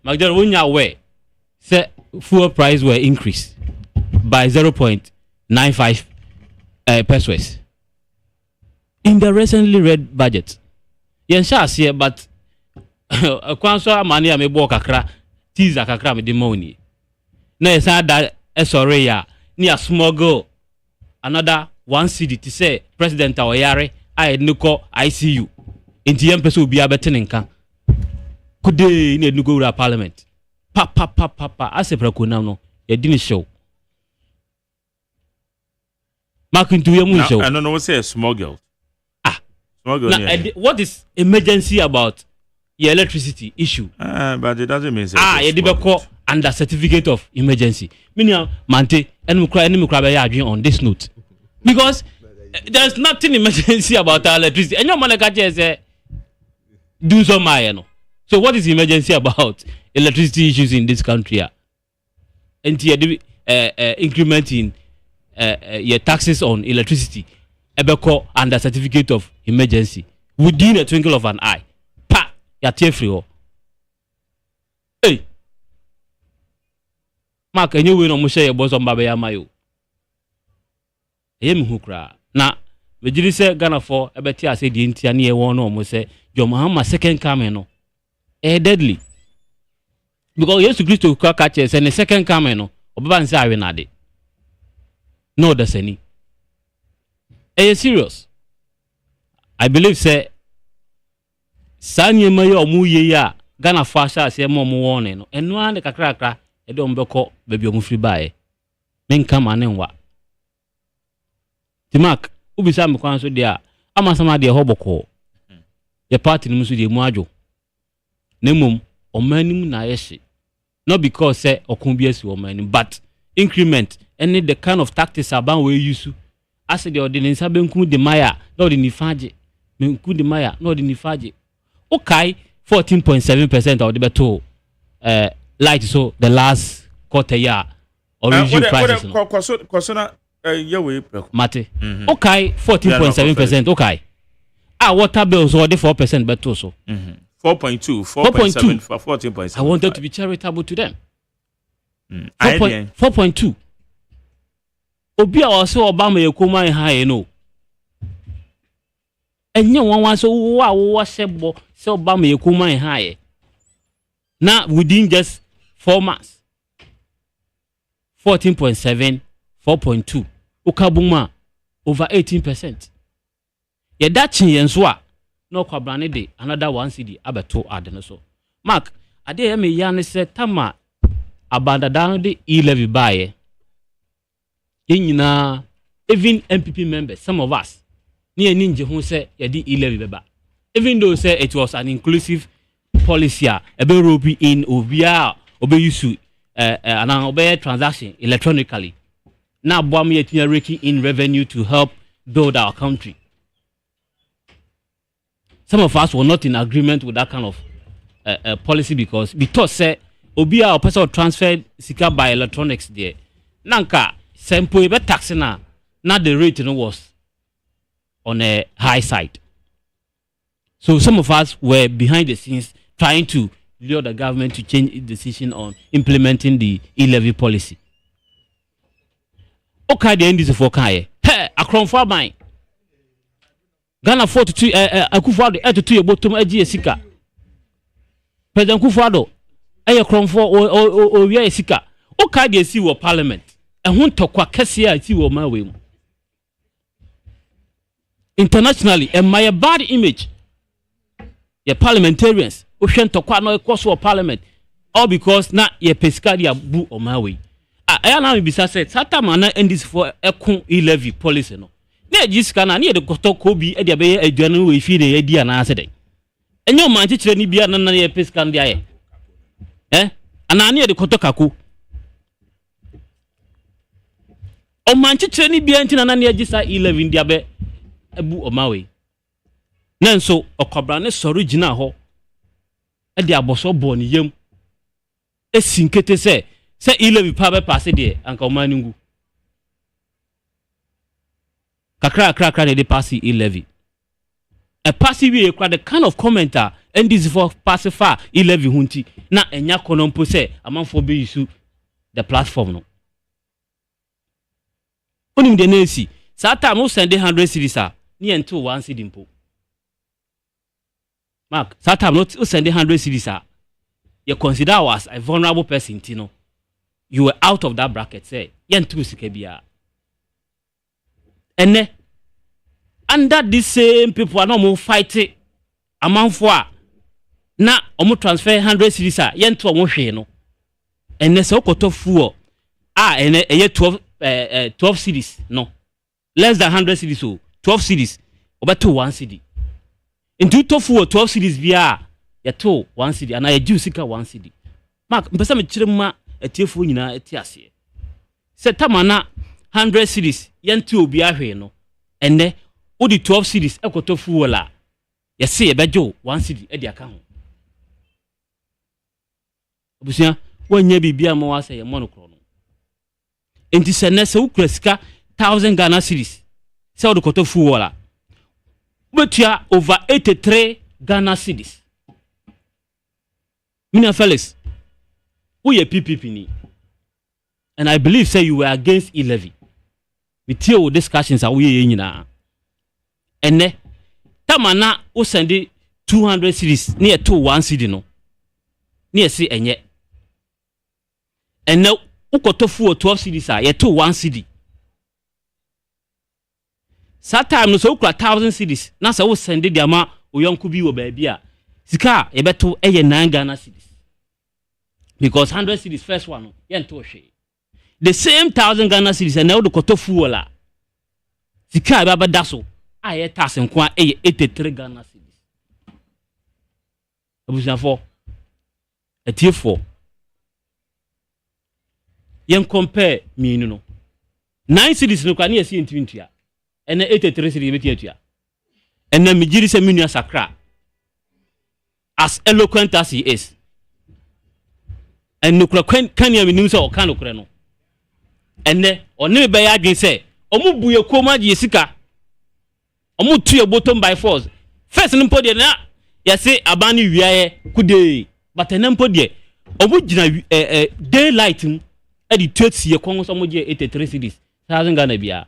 Magdalene when you aware say fuel price were increased by 0.95 pesos in the recently read budget. Yen sha see but kwanso money am ebo kakra teaser kakra me the money. Na yesa that sorry ya near smuggle another 1 cedi to say President Oyare I nuko ICU. Inti yem peso obi abetene nka. Kude ne nugo ura parliament. Pa asepra na no ye dini show. Makintu ye mun show. I don't know what say smuggle. Smuggle. What is emergency about your electricity issue? But it doesn't mean ye dey call under certificate of emergency. Meaning Mante enemy cry be on this note. Because there's nothing emergency about our electricity. And your man say do some no. So what is emergency about electricity issues in this country? And incrementing your taxes on electricity ebeko under certificate of emergency within a twinkle of an eye. Pa ya free. Hey. Mark anyway no mo share your boss on baba ya mayo. Eyem hukra. Na mejiri se Ghana for ebeti ase di ntia na ye won no mo se John Mahama second coming no deadly because Jesus Christ to catch us and the second coming no obaba nse awe na de no that's any serious. I believe say sanye maye omu ye ya Ghana for ase mo won no eno an de kakra e de ombeko baby omu free bae men kama ne nwa Timak ubisa me kwan so dia amasama de hoboko ye party ni musu de mu adwo nemum omanim na yeshi not because say okun bi esi omanim but increment any the kind of tactics aban we use as the ordinance benku de maya no de nifaje benku de maya no de nifaje okay 14.7% of the beto light so the last quarter year origin prices kwasona yewe mate okay 14.7% okay water bills or the 4% beto so 4.2 4.7 14.7 I wanted to be charitable to them 4.2 obi a also Obama yekoma high no enye wan so wo sebo so Obama yekoma high now within just 4 months 14.7 4.2 ukabuma over 18% ye dachi yenso a no kwabrane de another 1 cedi abeto adene so mark ade ya me ya ne se tama abandadano de levy bae yenyina even MPP members some of us ni nje ho se ye de levy beba even though say it was an inclusive policy ebe robi in obia obe use an obe transaction electronically na boam ye tia raking in revenue to help build our country. Some of us were not in agreement with that kind of policy because say obia or person transferred sika by electronics there nanka sample be tax na the rate was on a high side. So some of us were behind the scenes trying to lure the government to change its decision on implementing the levy policy. Okay, the end is for Kaye. Hey, akron for mine. Ghana 42 Akufo-Addo etutu ye botom agi esika. President Akufo-Addo akron for o wi esika. Okay, the esi wo parliament. Ehun tokwa kese a esi wo mawe mu. Internationally, my bad image. Ye parliamentarians o hwen tokwa no ekoso wo parliament all because na ye pesika dia bu o mawe. I na me bisa say satama na endis for ekun levy policy no. Na jiska na ne de kotoko bi e de be aduane we fi de edi ana ase de. Enyo man kire ni bia na ye pesika ndi aye. Ana ne de kotokako. O man kire ni bia ntina na ne agisa 11 dia be ebu o mawe. Na nso okobra ne sori gina ho. E de aboso bo ne yam. Esinkete se levy pa be pass de anka o maningu. Kakra ne de pass levy. a passive way the kind of commenter and this for pacify levy hunti na enya konompo say amanfo be issue the platform no onim de nasi sa time no send 100 cedis a ni ento 1 cedi mpo mark sa time no send 100 cedis a you consider as a vulnerable person tino you were out of that bracket say yentu sika bia ene under this same people are no more fighting amanfo a na omo transfer 100 cedis a yentu omo hwe no ene se okoto fuo a ene eye 12 cedis no less than 100 cedis so 12 cedis obeto 1 cedi into to fuo 12 cedis bia ya to 1 cedi ana ya jiu sika 1 cedi mark mpesa me kire ma atiefo nyina ati ase se tamana 100 cedis yentu obi ahwe no ene odi 12 cedis ekoto fuo la ya se ye bejo 1 cedi e dia ka ho obusia wanya bibia ma wase ye monokro no enti se ne se ukura sika 1000 Ghana cedis se odi koto fuo la betua over 83 Ghana cedis. Mina Felix, who ye PPP ni? And I believe say you were against levy. We tell discussions are we nyina. And ne tamana o send 200 cedis near to 1 cedi no. Near see enye. And now ukoto fuo 12 cedis a ye to 1 cedi. Sa time no so ukra 1000 cedis na sa wo send the ama oyonku bi wo ba bia sika e beto eye 9 Ghana cedis because 100 cedis first one no yento hwe the same 1000 Ghana cedis and now the koto fuola sika ba bada so aye tax nko eye 83 Ghana cedis abusan for etiefo yen compare mi no 9 cedis no kwa na yesi ntwintua ene 83 cedis beti atua ene migiri se minua sakra as eloquent as he is and nukura kan ya minim se o kan nukura no ene oni be ya adwen se omu buye koma je sika omu tuye bottom by force first nimpo de na ya se abani wiaye kude but nempo de omu gina daylight e di twetsi ye kon so mo je 83 cedis 1000 Ghana bia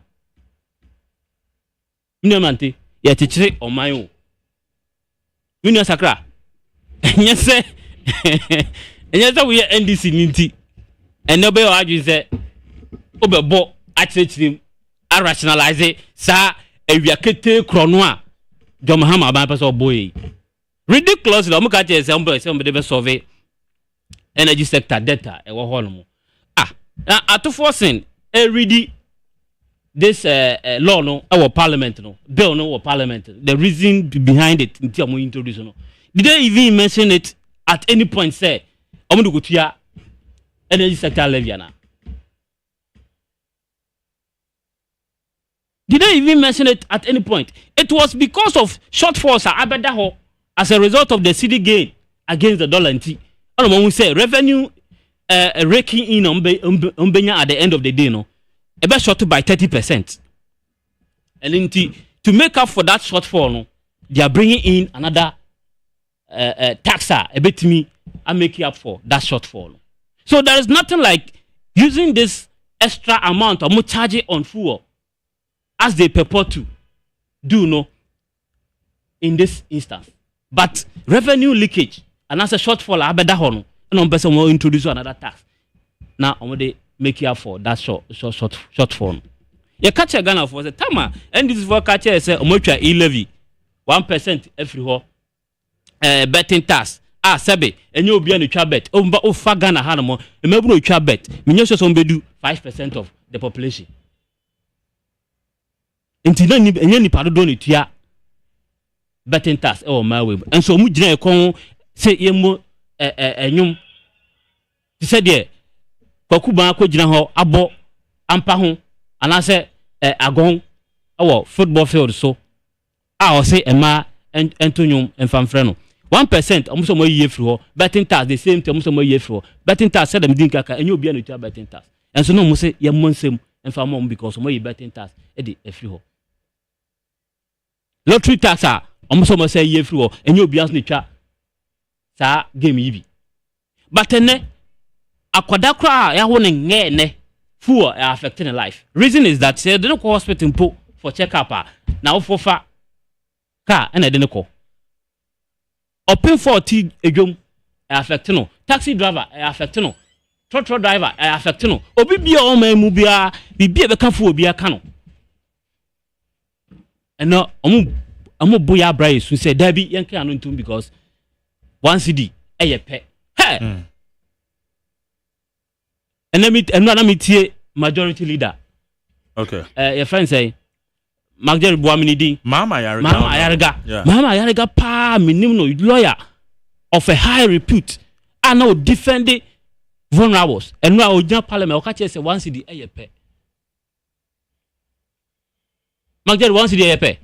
minamante ya tichire omayo minua sakra nyese we NDC ninti enobe o aju se obebo achichirim a rationalize sa ewiakete krono a jomhama ban person boy ridiculous lo muka che se mbe de solve energy sector data e wo hono mo atofo ready this law no our parliament no bill no our parliament the reason behind it until we introduce no did they even mention it at any point say omudu kutia energy sector levy na did they even mention it at any point? It was because of shortfalls abeda as a result of the city gain against the dollar and we say revenue raking in umbenya at the end of the day no ebe short by 30%. And to make up for that shortfall no they are bringing in another taxa a bit me and making up for that shortfall. So there is nothing like using this extra amount or more charge on fuel as they purport to do no in this instance. But revenue leakage and as a shortfall abeda hono and on person will introduce another tax. Now I'm they make up for that shortfall. You catch a Ghana for the time and this for catch say omocha levy 1% every ho betting tax sebe enye obi an twa bet o fa Ghana hanamo e maburu twa bet menye so mbedu 5% of the population inti na enye nipa do ne tua betting tax o ma we enso mu gina e kon se yemo enyum ti se de kwakuba akogina ho abo ampa ho anase agon awo football field so o se ema entonyum emfamfre no 1% almost mo yie free ho betting tax the same thing almost mo yie free ho betting tax said them din kaka enye obi an tua betting tax enso no mo se ye monsem emfam mo because mo yie betting tax e dey free ho lottery tax Omo so say ye free wo enye obias ne twa sa game yi bi but ene akwada kra ya ho ne nge ne fu affecting life. Reason is that say they no go hospital mpo for check up na wo fa car ena de ne ko open 40 edwom affecting no taxi driver affecting no trotro driver affecting no obi bia o ma mu bia bibia be ka fu obi aka no eno omo boya bra yesu say da bi yen kan no ntum because one cd eye pe hey enemy tie majority leader. Okay. Your friend say Magdalene Boaminidi. Mama Ayariga. Mama Ayariga pa minim no lawyer of a high repute. I know defend the vulnerables. And now original parliament okache say one cd eyepe. Magdalene one cd eyepe.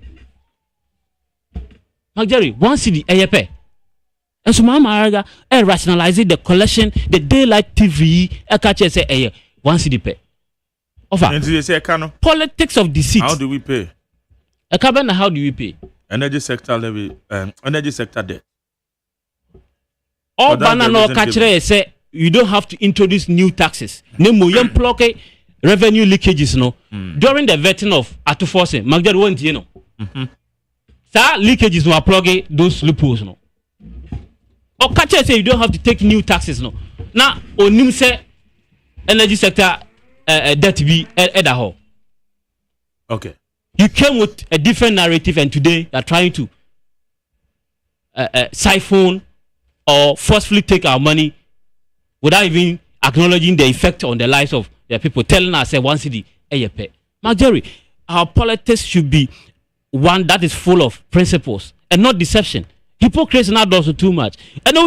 Magdalene one cd eyepe. And so Mama Ayariga rationalizing the collection, the daylight TV okache say one cd pe. Politics of deceit. How do we pay? How do we pay? Energy sector levy, energy sector debt. All banana catcher say you don't have to introduce new taxes. Nemo yem block revenue leakages no. During the vetting of Atuforce, Magdal won't you know. Sir leakages no plug those loopholes no. Or catcher say you don't have to take new taxes no. Now onim say energy sector that be at the whole. Okay. You came with a different narrative, and today you're trying to siphon or forcefully take our money without even acknowledging the effect on the lives of the people. Telling us, one city, Marjorie, our politics should be one that is full of principles and not deception. Hypocrisy not also too much. And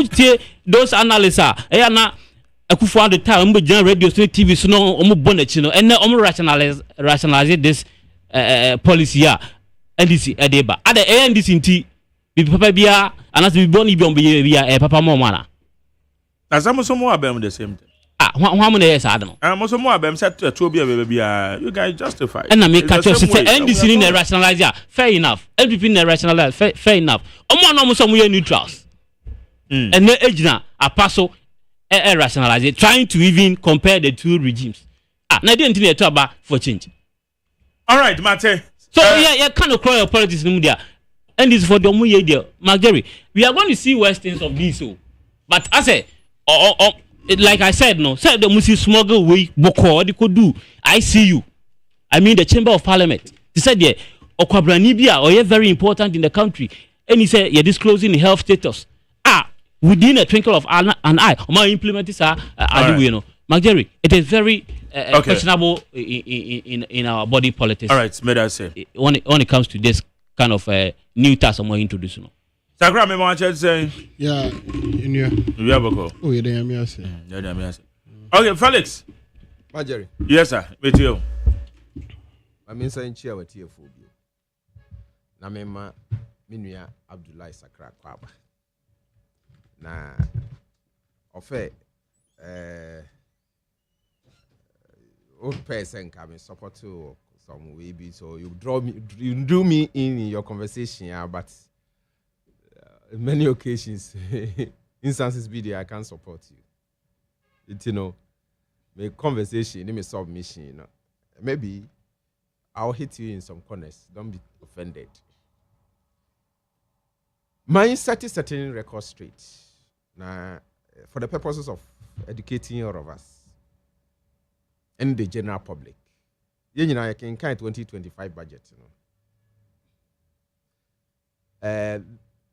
those analysts are Akufo the time mbo general radio TV so no omo bonnet no and omo rationalize this policy here NDC edeba at the NDC nti bi papa bia anas bi boni bi ombe bia papa mo mana azamo so mo abem the same thing ho am na yes adno mo so mo abem set to bia bia you guys justify and na make catch us say NDC ni rationalize ya fair enough LPP ni rationalize fair enough omo na omo so mo neutrals and na ejina apaso rationalize it, trying to even compare the two regimes. Now didn't need to about for change. All right, Mate. So yeah, kind of call your politics in India, and this for the Muye deal, Marjorie. We are going to see worse things of this. So, but I say, like I said, no, said the Musi smuggle way, Boko, they could do. I see you. I mean the Chamber of Parliament. He said, yeah, Okwabranibia, or yeah, very important in the country, and he said, you're disclosing health status. Within a twinkle of an eye, my implement this Marjorie, it is very questionable in our body politics. All right, may I say when it comes to this kind of new task I'm introducing. Sagra me want to say yeah, in your you have a go. Oh, yeah, I say. Okay, Felix. Marjorie. Yes, sir. With you. I mean saying chair with you for you. Na mema minua Abdullahi Sakra Kwaba. Na ofe old person come support to some way be so you drew me in your conversation but in many occasions instances be there I can't support you. It my conversation me submission maybe I'll hit you in some corners, don't be offended. My certain record straight. Now, for the purposes of educating all of us and the general public, you know, I can kind 2025 budget.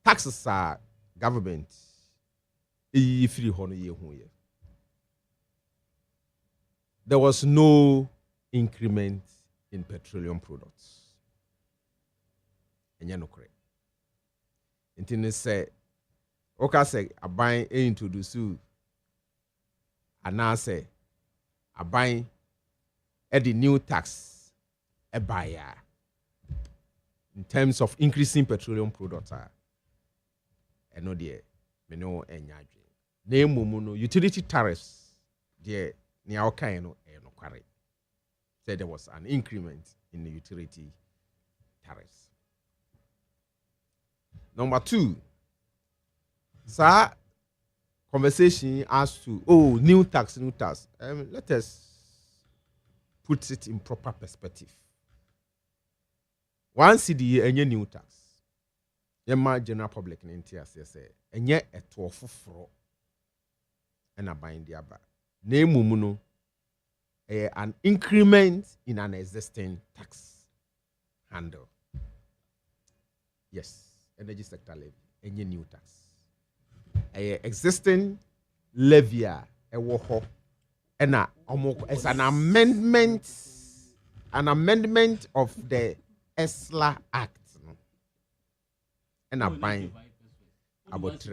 Taxes are government. There was no increment in petroleum products. And you're not correct. Until they say, okay, say a buying introduce you, and now say a buying at the new tax a buyer in terms of increasing petroleum products. I know the me know any name muno utility tariffs there near okay no correct. Said there was an increment in the utility tariffs. Number 2, sir, conversation as to new tax. Let us put it in proper perspective. One CD any new tax. Yema general public in NTS say enye eto foforo and a bind the aba. Name mumuno an increment in an existing tax handle. Yes, energy sector levy, any new tax. Existing levy a woho and it's an amendment of the ESLA Act. And a bind about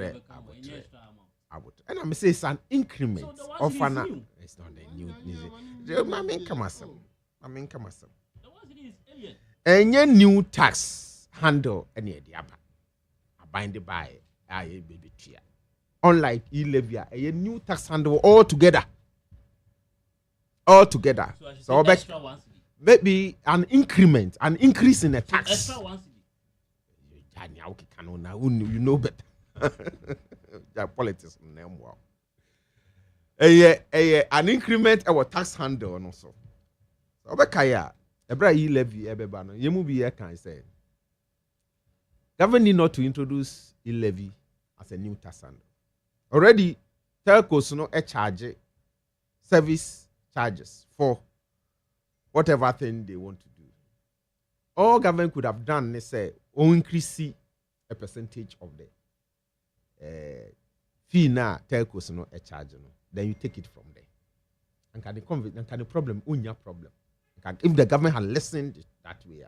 and I'm saying it's an increment of an. It's not a new. I mean, come on. Any new tax handle any the other. Bind by a baby tier. Unlike e-levy, a new tax handle altogether. So maybe an increment, an increase in a tax. You know better. Politics an increment our tax handle and also. So Obekaya, Ebra e-levy ebeba no yemu bi can say. Government need not to introduce e-levy as a new tax handle. Already telcos no charge service charges for whatever thing they want to do. All government could have done is say increase a percentage of the fee now telcos no charge no. Then you take it from there. And can the problem unya problem. If the government had listened that way.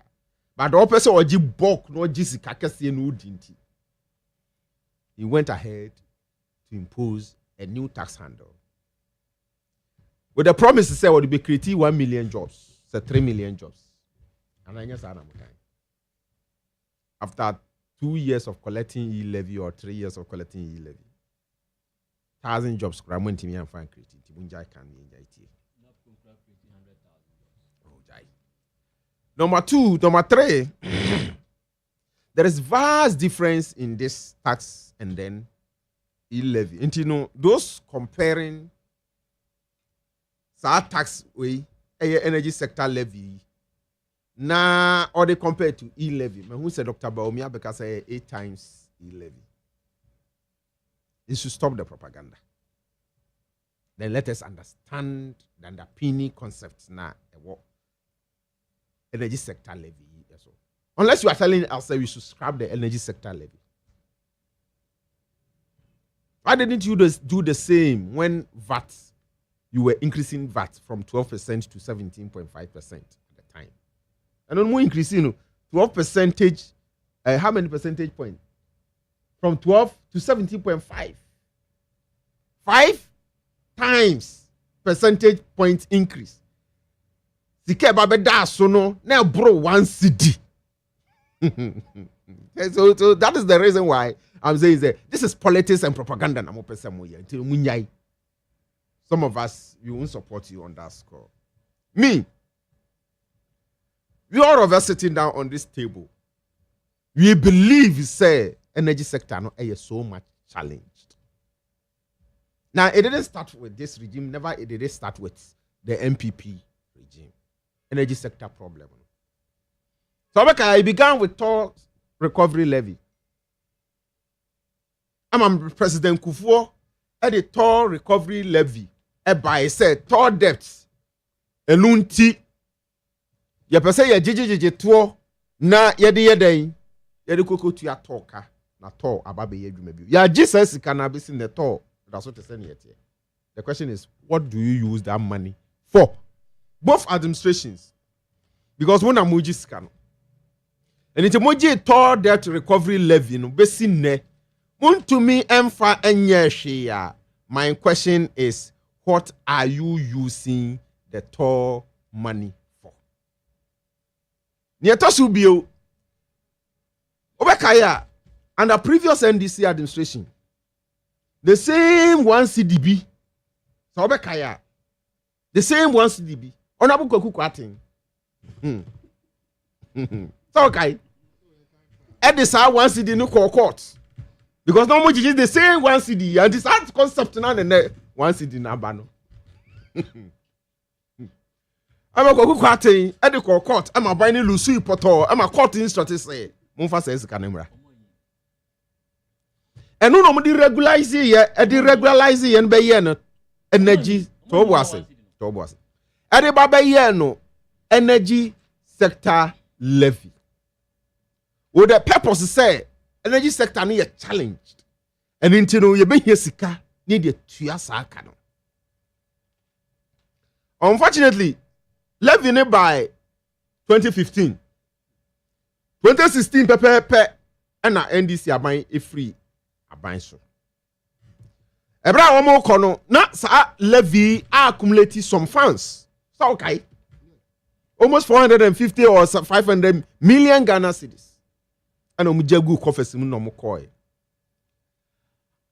But the person oji bulk no jisi kakesi no dinti. He went ahead to impose a new tax handle. With the promise to say would be creating 1 million jobs, so 3 million jobs. And I just after 2 years of collecting e-levy or 3 years of collecting e-levy, 1,000 jobs could have to me and find creating. Number 3, there is vast difference in this tax and then e-levy. And you know, those comparing tax way, energy sector levy, or they compare to e-levy. Who said Dr. Baumia because 8 times e-levy. It should stop the propaganda. Then let us understand the underpinning concepts now. Energy sector levy. So. Unless you are telling us that we should scrap the energy sector levy. Why didn't you do the same when VAT, you were increasing VAT from 12% to 17.5% at the time? And then more increasing, 12%, how many percentage points? From 12 to 17.5. 5 times percentage point increase. Sike babeda sono na bro 1 CD. So that is the reason why I'm saying that this is politics and propaganda. Some of us, we won't support you on that score. Me, we all of us sitting down on this table, we believe, say, energy sector no is so much challenged. Now, it didn't start with this regime. Never it didn't start with the MPP regime. Energy sector problem. So I began with toll recovery levy. I'm President Kufuor at the toll recovery levy. By said toll debts. Elunti. Ya pese ya jiji tuo na yede koko tu ya toka na toll ababe yedumebi. Ya Jesus cannabis in the toll. That's what they say yet. The question is, what do you use that money for? Both administrations. Because when I'm Muji scan. And it's a Muji toll debt recovery levy no besi ne. To me emfa enye share. My question is, what are you using the toll money for? Nietosu bio. Obekaya under previous NDC administration. The same 1 CDB. So Obekaya. The same 1 CDB. Onabu koku kwatin. So okay. at the side 1 cedi no court because no more is the same 1 cedi and this art concept now and 1 cedi na ba no ama ko kwaten at the court ama ban ni lusu poto ama court instruct say monfa say sika na mra eno no mo di regularize ye no be ye no energy to boase at the baba ye no energy sector levy. With the purpose say energy sector ni challenged. And into no you be here sika need the tuya saka no. Unfortunately, levy ne by 2015. 2016 pepe and na NDC aban e free aban so. Ebra wo mo kono na sa levy accumulate some funds. So okay. Almost 450 or 500 million Ghana cedis. And omujagu confess mu no mo koy.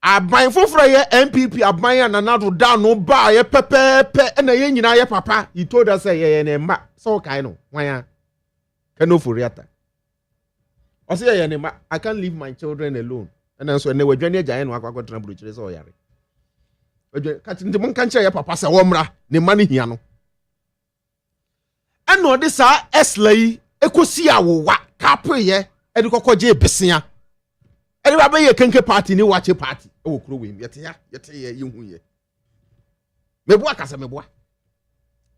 Aban foforo ye MPP aban na nado down no ba ye pepepe na ye nyina ye papa. He told us say ye ne ma. So kai no. Wan Kano for reata. O say ye ne ma. I can't leave my children alone. And so ne wadwane agyan no akwa tena buruchire so yare. Wadwane ka tinde mon kan ye papa say wo mra ne ma ne hia no. And no this eslay ekosi awowa kapye e de kokoje besia e de baba ye kenke party ni wache party e wo kuro we yete ye yehu ye mebo akasa mebo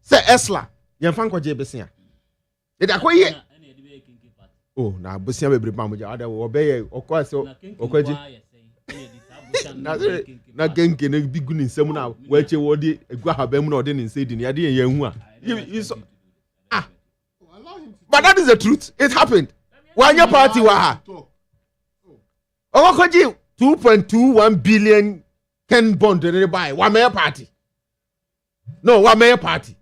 se esla ye mfa nkoje besia e da koye oh na besia bebre ma moja ada wo be ye okose okoje na kenke na bigu ni nsem na wache wo de egua haba mu na ode ni nsedi ni ade ye yehu a but that is the truth. It happened. When your party wa Okoji 2.21 billion Ken bond they buy. One mayor party. No, one mayor party.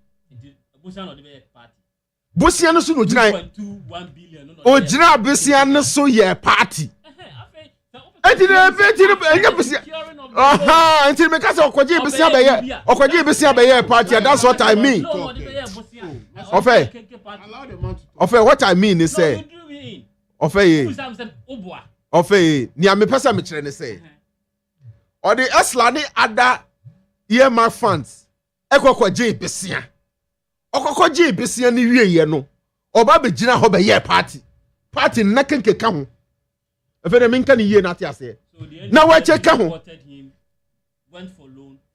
Busiano so no jina. 2.21 billion. O jina busiano so ye party. Until me kasa Okoji busia be ye party. That's what I mean. Ofe what I mean is say Ofe ni ame pesa me kire ne say or the esla ni ada year funds ekokwaje besia okokwaje besia ni wieye no oba be gina ho be ye party na kenke ka ho efe de menka ni ye na ate ase na wa cheka ho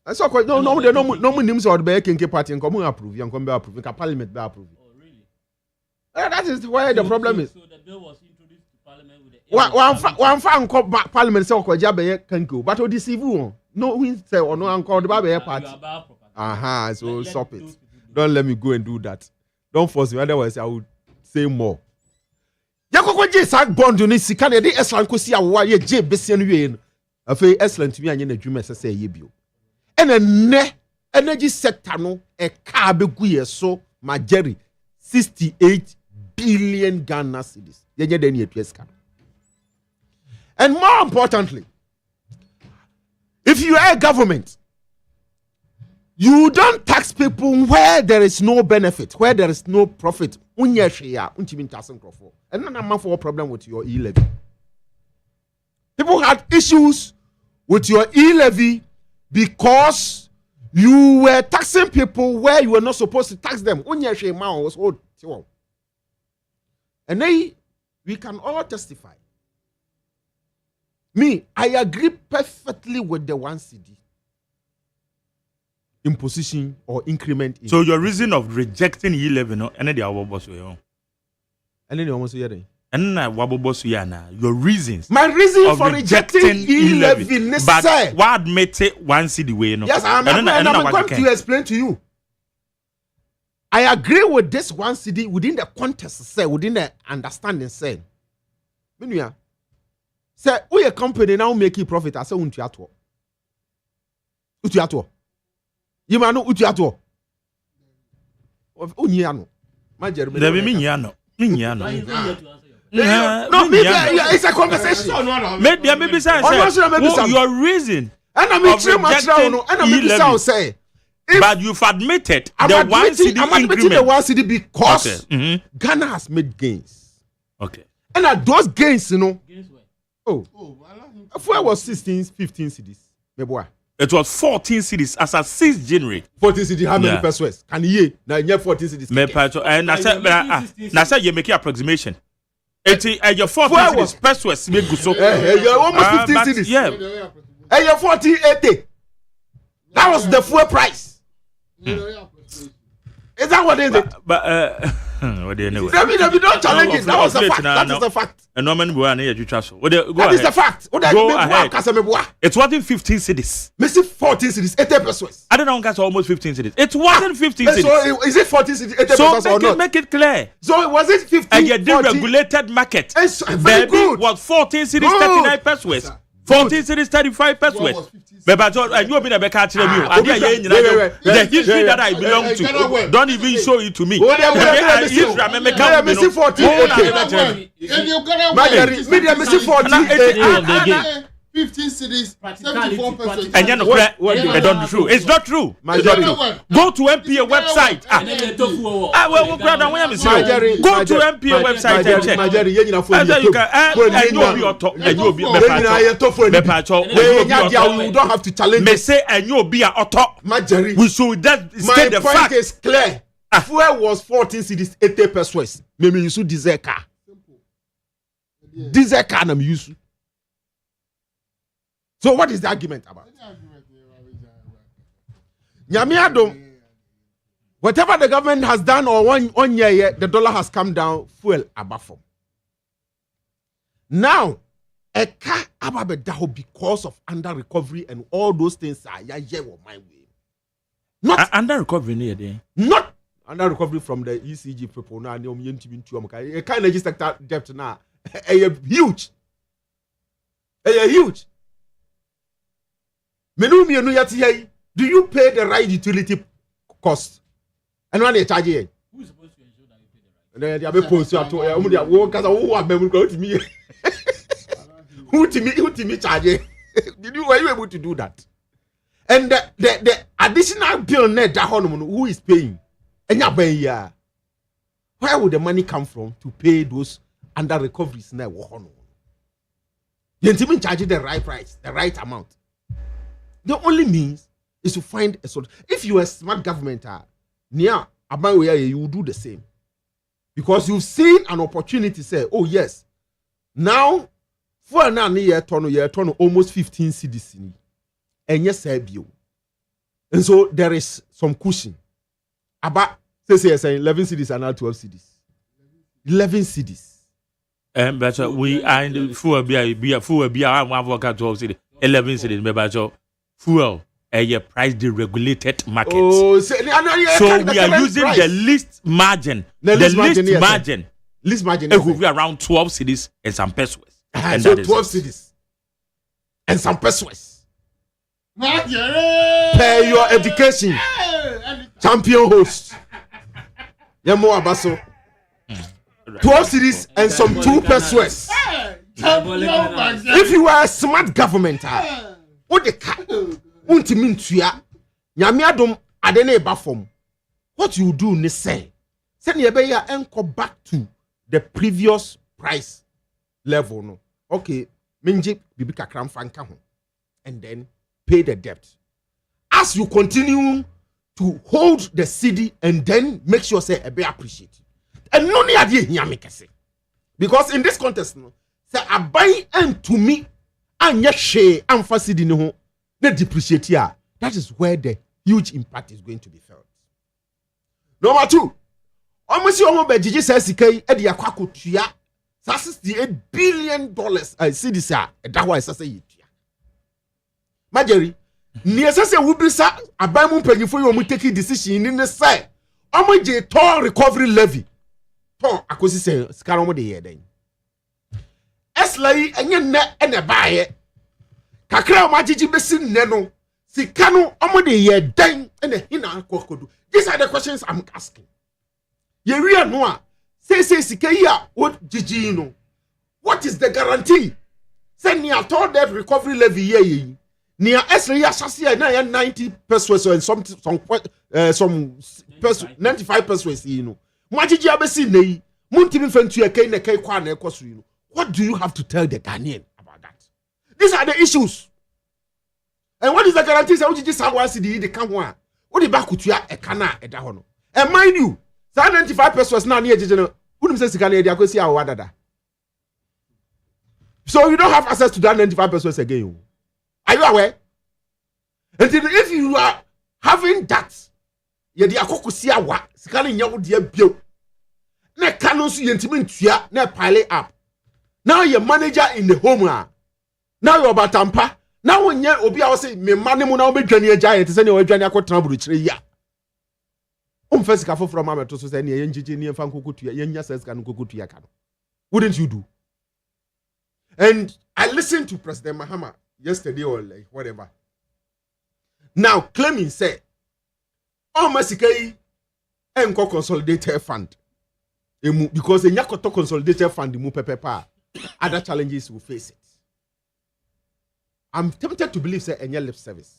I saw no names or the kenke party and come approve and come be approve ka parliament be approve. That is where the problem is. So the bill was introduced to parliament with the one fan parliament say okoja be kanko but o deceive one. No win say or no anko the be party. So stop it. Don't let me go and do that. Don't force me otherwise I will say more. Yakokoje sak bond ni sika na dey excellent ko si awo ye je besia no wie no. Afei excellent mi anye na dwuma say ye bio. And energy sector no e ka be guye so majeri 68 billion Ghana cedis. And more importantly, if you are a government, you don't tax people where there is no benefit, where there is no profit. And none of problem with your e-levy. People had issues with your e-levy because you were taxing people where you were not supposed to tax them. And then we can all testify. Me, I agree perfectly with the 1 cedi imposition or increment. So your reason of rejecting e-levy, no, and then the our boss we and then almost hearing. And your reasons. My reason for rejecting e-levy, but what made it 1 cedi way? No. Yes, I'm going to explain to you. I agree with this 1 cedi within the context, say within the understanding, say. Meaning, say, we a company now making profit. I say, untiato. You man know untiato. Uniano. My Jeremy. There be Miniano. No, it's a conversation. Maybe say your reason. And I'm rejecting say. But you've admitted the 1 cedi increment. The 1 cedi because Ghana has made gains. Okay. And those gains, you know. Oh, fuel was 16, 15 cedis. It was 14 cedis as at 6th January. 14 cedis, how many pesos? Can you now you 14 cedis? And I said you make an approximation. Your 14 cedis pesos make good so. You're almost 15 cedis. Yeah. And you're 14.80. That was the fuel price. Is that what is it? But what do you know? We don't challenge it. That was the fact. That is the fact. And no man go ahead. That is the fact. Go ahead. It wasn't 15 cities. Missing 14 cities, 80 pesos. I don't know. That's almost 15 cities. It wasn't 15 cities. So is it 14 cities, 80 pesos or not? Make it clear. So was it 15? And your deregulated market. Very good. Was 14 cities, 39 pesos. 14 cities, 35 pesos. But and you have been a back at me. The history that I belong to, don't even show it to me. I'm missing 14. 15 cities, 74%. And you're not true. It's not true. Go to MPA website. Go to MPA website and check. You don't have to challenge me. Say and you'll be a auto. We should my the point fact. Is clear. Fuel was 14 cities, 80 pesos. Maybe you should diesel car. Diesel car I'm used. So what is the argument about? Nyamiado, whatever the government has done or one year, the dollar has come down, fuel above. Now, a car above because of under recovery and all those things are my way. Not under recovery near there. Not under recovery from the ECG people now. A car energy sector debt now, huge. Huge. Do you pay the right utility cost? And when they charge you, who is supposed to ensure that you pay the right? Who to me charge? Were you able to do that? And the additional bill net who is paying? And where would the money come from to pay those under recoveries now? You didn't charge the right price, the right amount. The only means is to find a solution. If you are a smart government, you will do the same. Because you've seen an opportunity say, oh yes, now for an year turn almost 15 cedis. And yes, and so there is some cushion. About say 11 cedis and now 12 cedis. 11 cedis. But we are in the full be I'm 12 cedis. 11 cedis, fuel a price deregulated market. Oh, so we are using price. The least margin. The least margin. Least margin. It will be around 12 cities and some pesos. And so 12 cities and some pesos. Pay your education. Champion host. Yamo Abaso. 12 cities and some 2 pesos. If you are a smart government, what the car? What you do is say, send your back to the previous price level. No, okay, minji bibika kram fanka ho, and then pay the debt. As you continue to hold the city, and then make sure say be appreciate. And no ni adi nyamekese, because in this context, no, say abai and to me, anya she amfa city ni ho. They depreciate here. That is where the huge impact is going to be felt. Number 2, almost your Bejiji says Edi Aquaco Tia, $68 billion. See this, that was a say. Marjorie, near Sasa Wubisa, a Bamu penny for you taking decision in the side. Omoje toll recovery levy. Toll, I could say, Scaramo de Yeden. Eslay and your net and a buyer. Kakra majiji besin neno sikano omode ye den and hina kokodu. These are the questions I'm asking. Ye real no say sikeya what jiji no. What is the guarantee? Say near told that recovery levy ye near esre assassia na 90 pesos and some 95 pesos you know. Majiji abesin nei Montie Fentu Eke ne Kei Kwa ne Kosu, you know. What do you have to tell the Ghanaian about that? These are the issues. And what is the guarantee? Say, what just how see the come one? What the back to ya a cana at that. And mind you, 95 pesos now near General. Who says Ghana? They are going to see our wadada. So you don't have access to that 95 pesos again. Are you aware? And if you are having that, you are going to see our scanning your dear bill. Ne cannot see intimate ne pile up. Now you're manager in the home. Now you're about Tampa. Now when you obi I say me money mo na be dwane giant say ne wadwane akotena buruchire ya. First ka from mama to say ne yenjiji ne fa nkokotu ya yenya says ka nkokotu ya ka. Wouldn't you do? And I listened to President Mahama yesterday or like whatever. Now claiming say Masikai enko consolidated fund. Because the Nyakoto consolidated fund mu pepepa other challenges will face it. I'm tempted to believe say any lip service.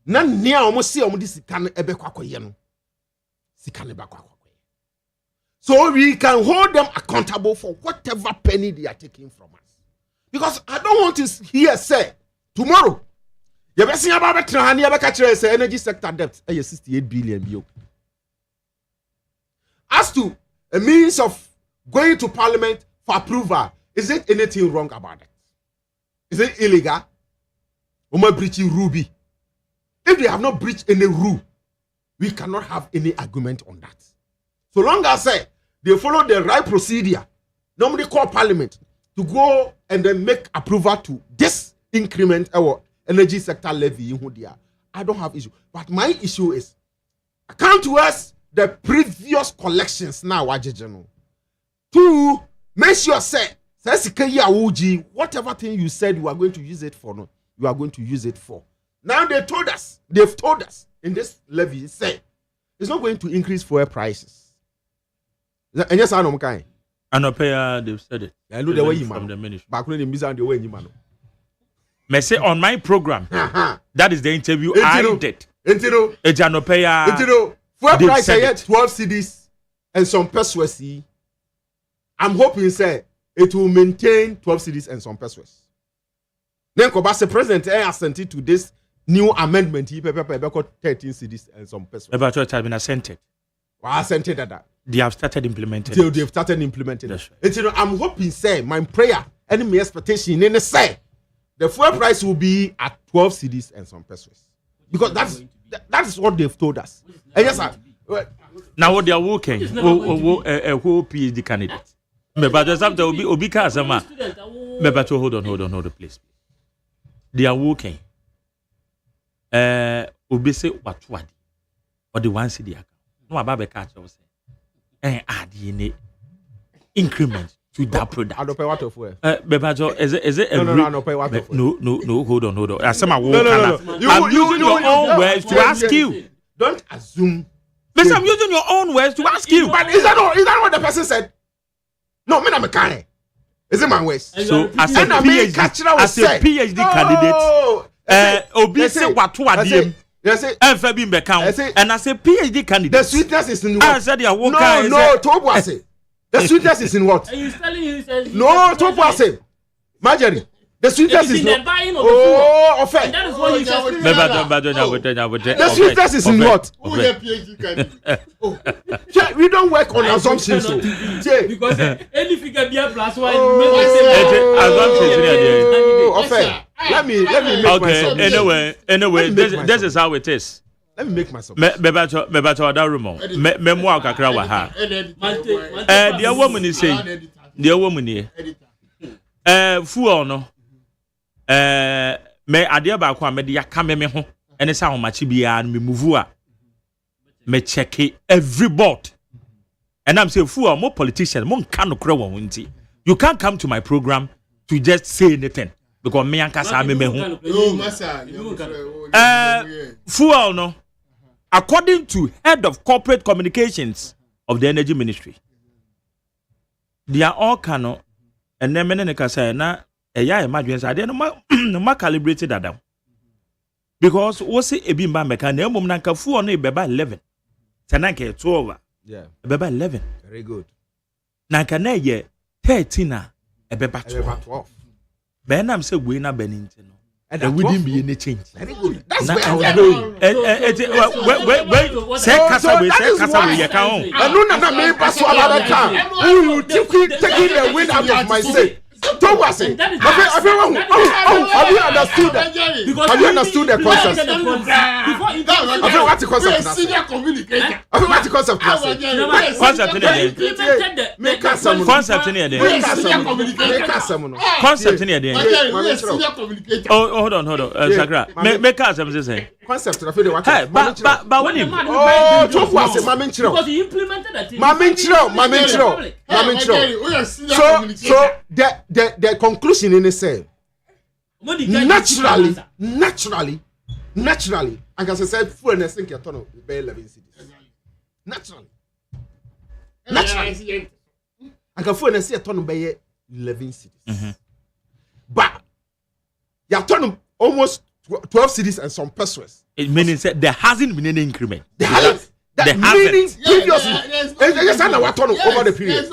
Na nia almost see omo this can ebe kwakoye no. Sika ne ba kwakoye. So we can hold them accountable for whatever penny they are taking from us. Because I don't want to hear say tomorrow you be seen about betra na be catch say energy sector debt 68 billion bio. As to a means of going to parliament for approval, is it anything wrong about it? Is it illegal? Or breaching Ruby? If they have not breached any rule, we cannot have any argument on that. So long as they follow the right procedure, normally call parliament to go and then make approval to this increment or energy sector levy in Hudia. I don't have issue. But my issue is account to us the previous collections now, Wajejano. Two, make sure whatever thing you said you are going to use it for, no, you are going to use it for. Now they've told us in this levy, say it's not going to increase fuel prices. And yes, I know kind. And they've said it. I know the way you from the ministry. Back when the way you man. May say on my program, that is the interview I did. Fuel price I 12 cedis and some pesos. I'm hoping say it will maintain 12 cedis and some pesos. Then the president assented to this new amendment. He paper 13 cedis and some pesos. About what has been assented. Assented that. They have started implementing. They've started implementing. Right. I'm hoping say my prayer and my expectation in say the fuel price will be at 12 cedis and some pesos. Because that is what they've told us. And yes, sir. Now what they are working, who PhD candidate. But there's something Obi Kazama. But hold on, please. They are working. Obi say what or the one city account. No about catch us. And add in increment to that product. I don't pay what of where. Is it no, pay what of no, hold on. As some I'm using your own words to ask you. Don't assume. Listen, I'm using your own words to ask you. But is that what the person said? No, me I'm a kind. Is it my words? So as a PhD candidate, Obi say what them. Yes, and as a PhD candidate, the sweetness is in what? I said no, Tobuase. The sweetness is in what? And you telling you says no, Tobuase. Marjorie. The sweetness is in the buying of the offense. That is what you just the sweetness is in what? Who is PhD candidate? We don't work on assumptions. Because any figure be a plus one. Let me make myself. Anyway, this is how it is. Let me make myself. Mebato that room. Memoir kakra wa ha. The woman is saying, the woman here. Fuel no. Me adia ba kwa me dia ka me ho ene sa homachi bia me move a me check every board and I'm say fuel more politicians mo nka no kra won nti you can't come to my program to just say anything because me anka sa me ho fuel no according to head of corporate communications of the energy ministry they are all cano and then mene ka say na eya emergency ade no ma calibrated that because we say ebi mba meka na emom na nkafu no beba 11 tenanke 12 Yeah. Ebeba 11. Very good. Na kana ye 13 a ebeba 12. Ben am say we na beninti no. And there wouldn't be any change. Very good. That's Na, where I was going. Say kasa we ye ka on. I know na me pass all other time. Who taking the wind out of my say. Don't was it. Have you understood that? Have you understood the concept? Have you what the concept? Senior communicator. Have you what the concept? Concept in there. Concept in there. Concept in there. Hold on. Sakra. Make us say. Concept na fe de what? Hey, but when you talk was it mama nchiro. Because he implemented that. Mama nchiro. So the conclusion in it say naturally I can say full and think your turn be 11 cities. Naturally I can full and see a turn be 11 cities. But your turn almost 12 cities and some pesos. It means that there hasn't been any increment. There hasn't. That meaning previously. Yes, I know what turn over the period.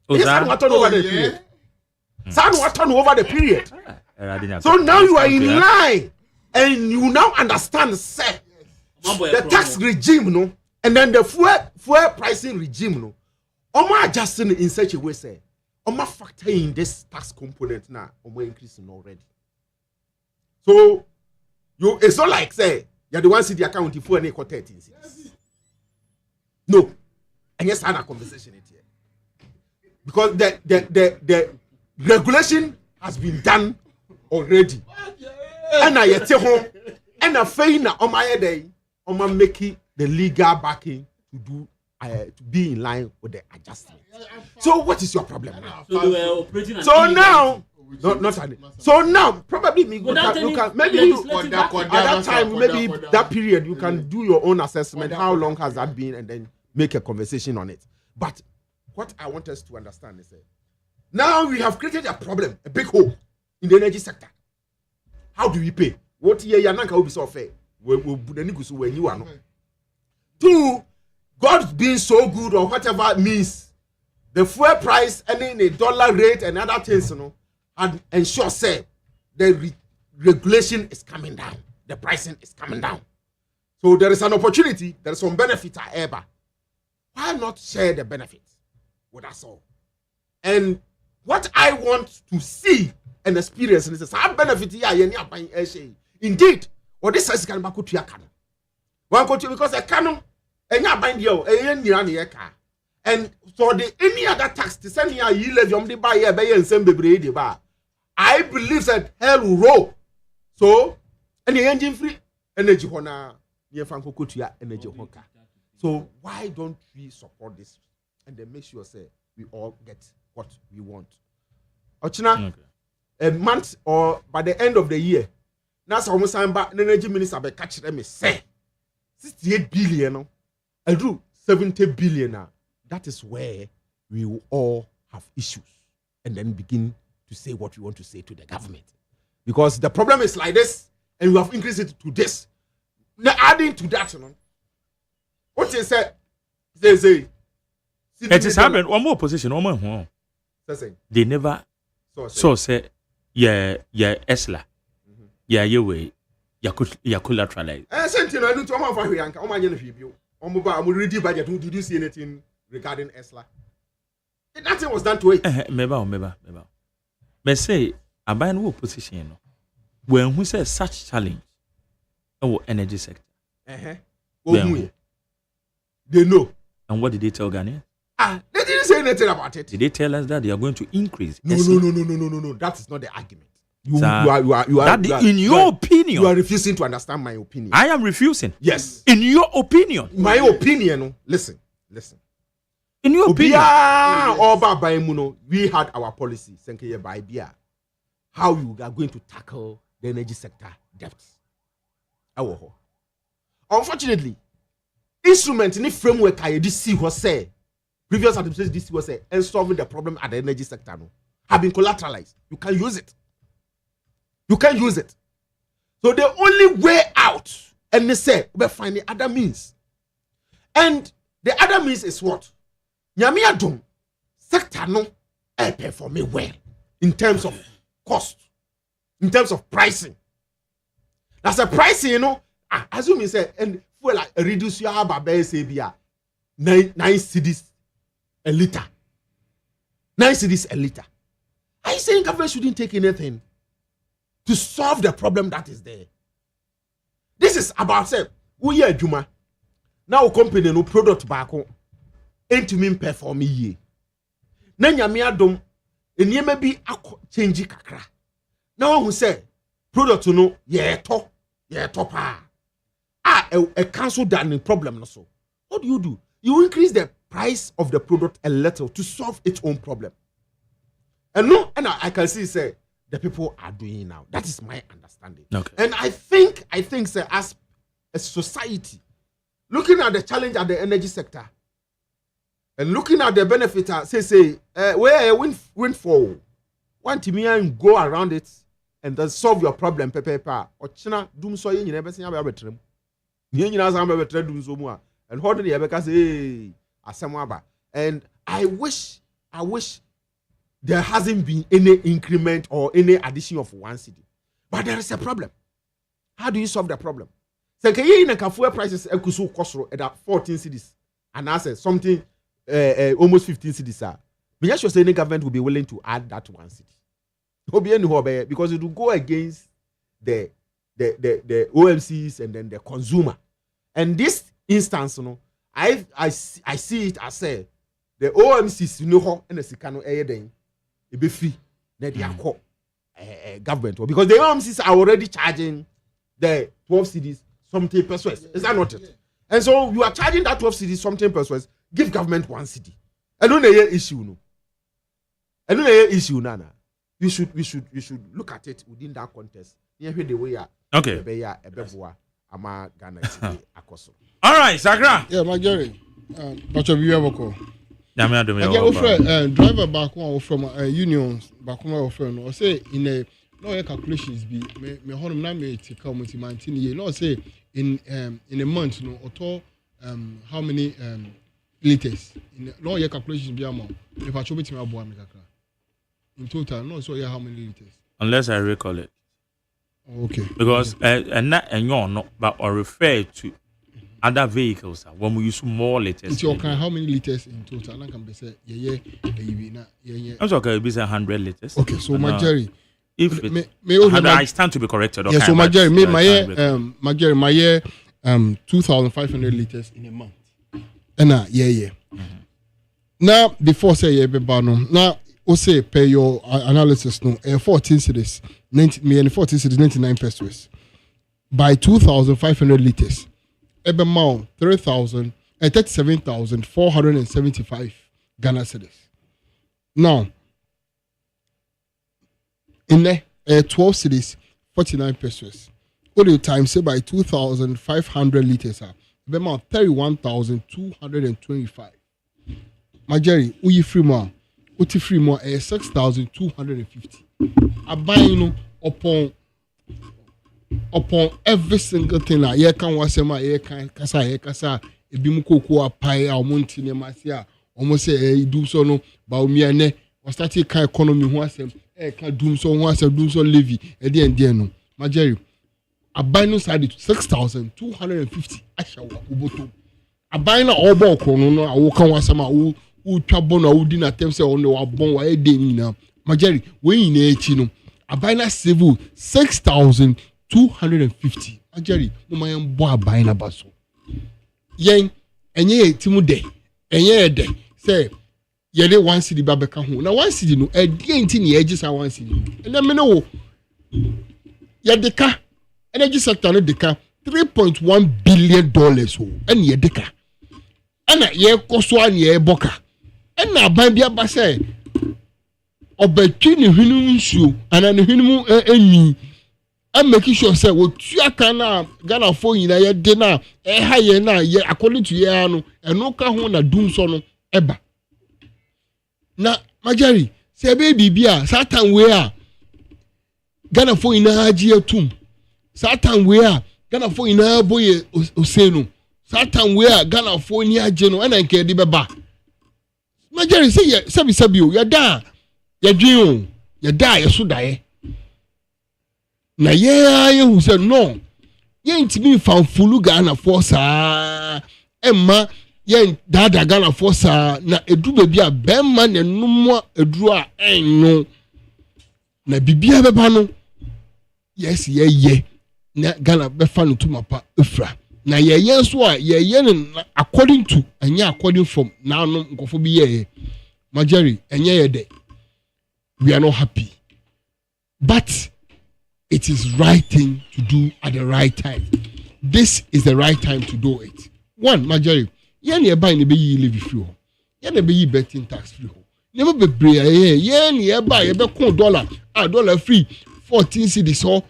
Yes, I know what turn over the period. What turn over the period. So now you are in line, and you now understand, say, the tax regime, no, and then the fuel pricing regime, no. Oma adjusting in such a way, say, Oma factor in this tax component now, Oma increasing already. So it's not like say you're the one see the account for any 13 cities. No, and yes, I had a conversation here because the regulation has been done already, and I yet home and I fail now on my day on my making the legal backing to do to be in line with the adjustment. So what is your problem now? So now. Not only. So now, probably maybe at that time, maybe that period, you can do your own assessment. How long has that been, and then make a conversation on it. But what I want us to understand is that now we have created a problem, a big hole in the energy sector. How do we pay? What year Yanaka will be so fair? When you are not. Two, God being so good or whatever it means, the fuel price and then the dollar rate and other things, you know. And ensure say the regulation is coming down, the pricing is coming down. So there is an opportunity, there is some benefit ever. Why not share the benefits with us all? And what I want to see and experience is some benefit here. Indeed, what this is can back to your canon. One country because a canon and you bind you a car. And for the any other tax to send here you levy on the buy and send the bar. I believe that hell will roll. So, any engine free energy hona energy honka. So why don't we support this and then make sure say we all get what we want? Ochina, a month or by the end of the year, now almost energy minister be catch them say 68 billion. I do 70 billion now. That is where we will all have issues and then begin to say what we want to say to the government. Because the problem is like this, and we have increased it to this. Now adding to that, you know, what they say, it is happening. One more position, one more. They never so say, yeah, Esla, yeah, you way, you collateralize. I do to my Yanka, oh my you. I'm ready budget. Did you see anything regarding Esla? Nothing was done to it. Maybe. But say, I buy no position. When who says such challenge, our energy sector. They know. And what did they tell Ghana? They didn't say anything about it. Did they tell us that they are going to increase? No. That is not the argument. You are. In your opinion, you are refusing to understand my opinion. I am refusing. Yes. In your opinion, my opinion. Listen. In your opinion, we had our policy. How you are going to tackle the energy sector debts. Unfortunately, instrument in the framework I DC was say previous administration DC was say and solving the problem at the energy sector have been collateralized. You can use it. So the only way out, and they say we're finding other means. And The other means is what? Nyame adom sector no perform well in terms of cost, in terms of pricing. That's a pricing, you know. Assume you say and fuel reduce your babe say bia 9 cedis a liter. 9 cedis a liter. Are you saying government shouldn't take anything to solve the problem that is there? This is about say we are Juma. Now company no product back on ain't to mean perform ye. Na nyame adom eniyema bi change kakra. Now who say product no ye top a cancel that problem no so. What do? You increase the price of the product a little to solve its own problem. And no, and I can see say the people are doing it now. That is my understanding. Okay. And I think say as a society looking at the challenge at the energy sector and looking at the benefit, where windfall, want to me and go around it and then solve your problem, or China doom so you never see about trim. You know, I'm about doom so more and holding the because asamaba. And I wish there hasn't been any increment or any addition of 1 city, but there is a problem. How do you solve the problem? So can you in a fuel prices ekusu kosro at 14 cities and I said something almost 15 cities are. Me sure say the government will be willing to add that 1 city. Because it will go against the OMCs and then the consumer. And this instance, you know, I see it as the OMCs, you know, and the Sikano Aiden, it be free. Then they are called government because the OMCs are already charging the 12 cities something persuades. Is that not it? And so you are charging that 12 cities something persuades. Give government 1 city. I don't know your issue, no. I don't know your issue, Nana. We should look at it within that context. The way okay. All right, Sakra. Yeah, my Jerry. But you have a call. Yeah, driver back one from unions back one from or say in a no calculations be me home na me take come to 19 years. No say in a month no or how many liters in no your calculations be amount. If I show me to me in total, no, so how many liters? Unless I recall it. Okay. Because and you're not, but or refer to other vehicles when we use more liters. It's okay. How many liters in total? I can be say yeah. I'm okay. It'll be 100 liters. Okay, so my Jerry. If I stand to be corrected. Okay, yeah, so my Jerry, my Jerry, my year 2,500 liters in a month. And yeah. Now before say yeah, now. Say pay your analysis no 14 cities 99 pesos by 2,500 liters ebe mount 37,475 Ghana cedis. Now in there 12 cities 49 pesos. All the time say by 2,500 liters ebe mount 31,225. My Jerry, uyi free more. Uti free more 6,250. I buy no upon every single thing that ye can was my ye can kasa ebi mu koko apai a monti ne masia almost say do so no ba me ene o start kan economy ho asem kan dum so ho asem dum so levy e dey no ma Jerry I buy no side 6,250 ashawa uboto I buy na obo krono no awo kan wasem a utwabo na udi na tem say on the wabon wa e dey nyina ma Jerry we nyina echi no abina civil 6,250 ma Jerry mo ma yan bo abina baso yen enye etimu de enye de say ye dey 1 cedi babeka ho na 1 cedi no e dey enti na ye gisa 1 cedi and me no wo ye deka energy sector no deka $3.1 billion o and ye deka ana ye koso an ye boka and na ban bia ba say obetwi ne hwenu nsuo ana ne hwenu enyi and make sure say wo tuaka na Ghana fo nyina ye de na e ha ye na ye according to ye anu eno ka ho na dum so no eba na Majari say be bibia satan we a Ghana fo nyina agi atum satan we a Ghana fo nyina boye osenu Satan where Ghana for near Geno and Anke de Baba. Majority say, Sabi, ya da, ya dream, ya die, ya so die. Na ye who said no. Ye ain't me found full Ghana for sa Emma ye dada Ghana for sa na edu baby a bemma ne no mo edu a enno na bibia beba no yes ye na Ghana be fa no to mapa efra na ye so a ye no according to anya according from na no nkofo bi ye Majari enye ye de we are not happy but it is right thing to do at the right time. This is the right time to do it. One, Majari, yen ye buy ne be yi levy free ho. Yen be yi betting tax free ho. Never be brea yen ye buy ye be kon $1 free 14 cedis ho.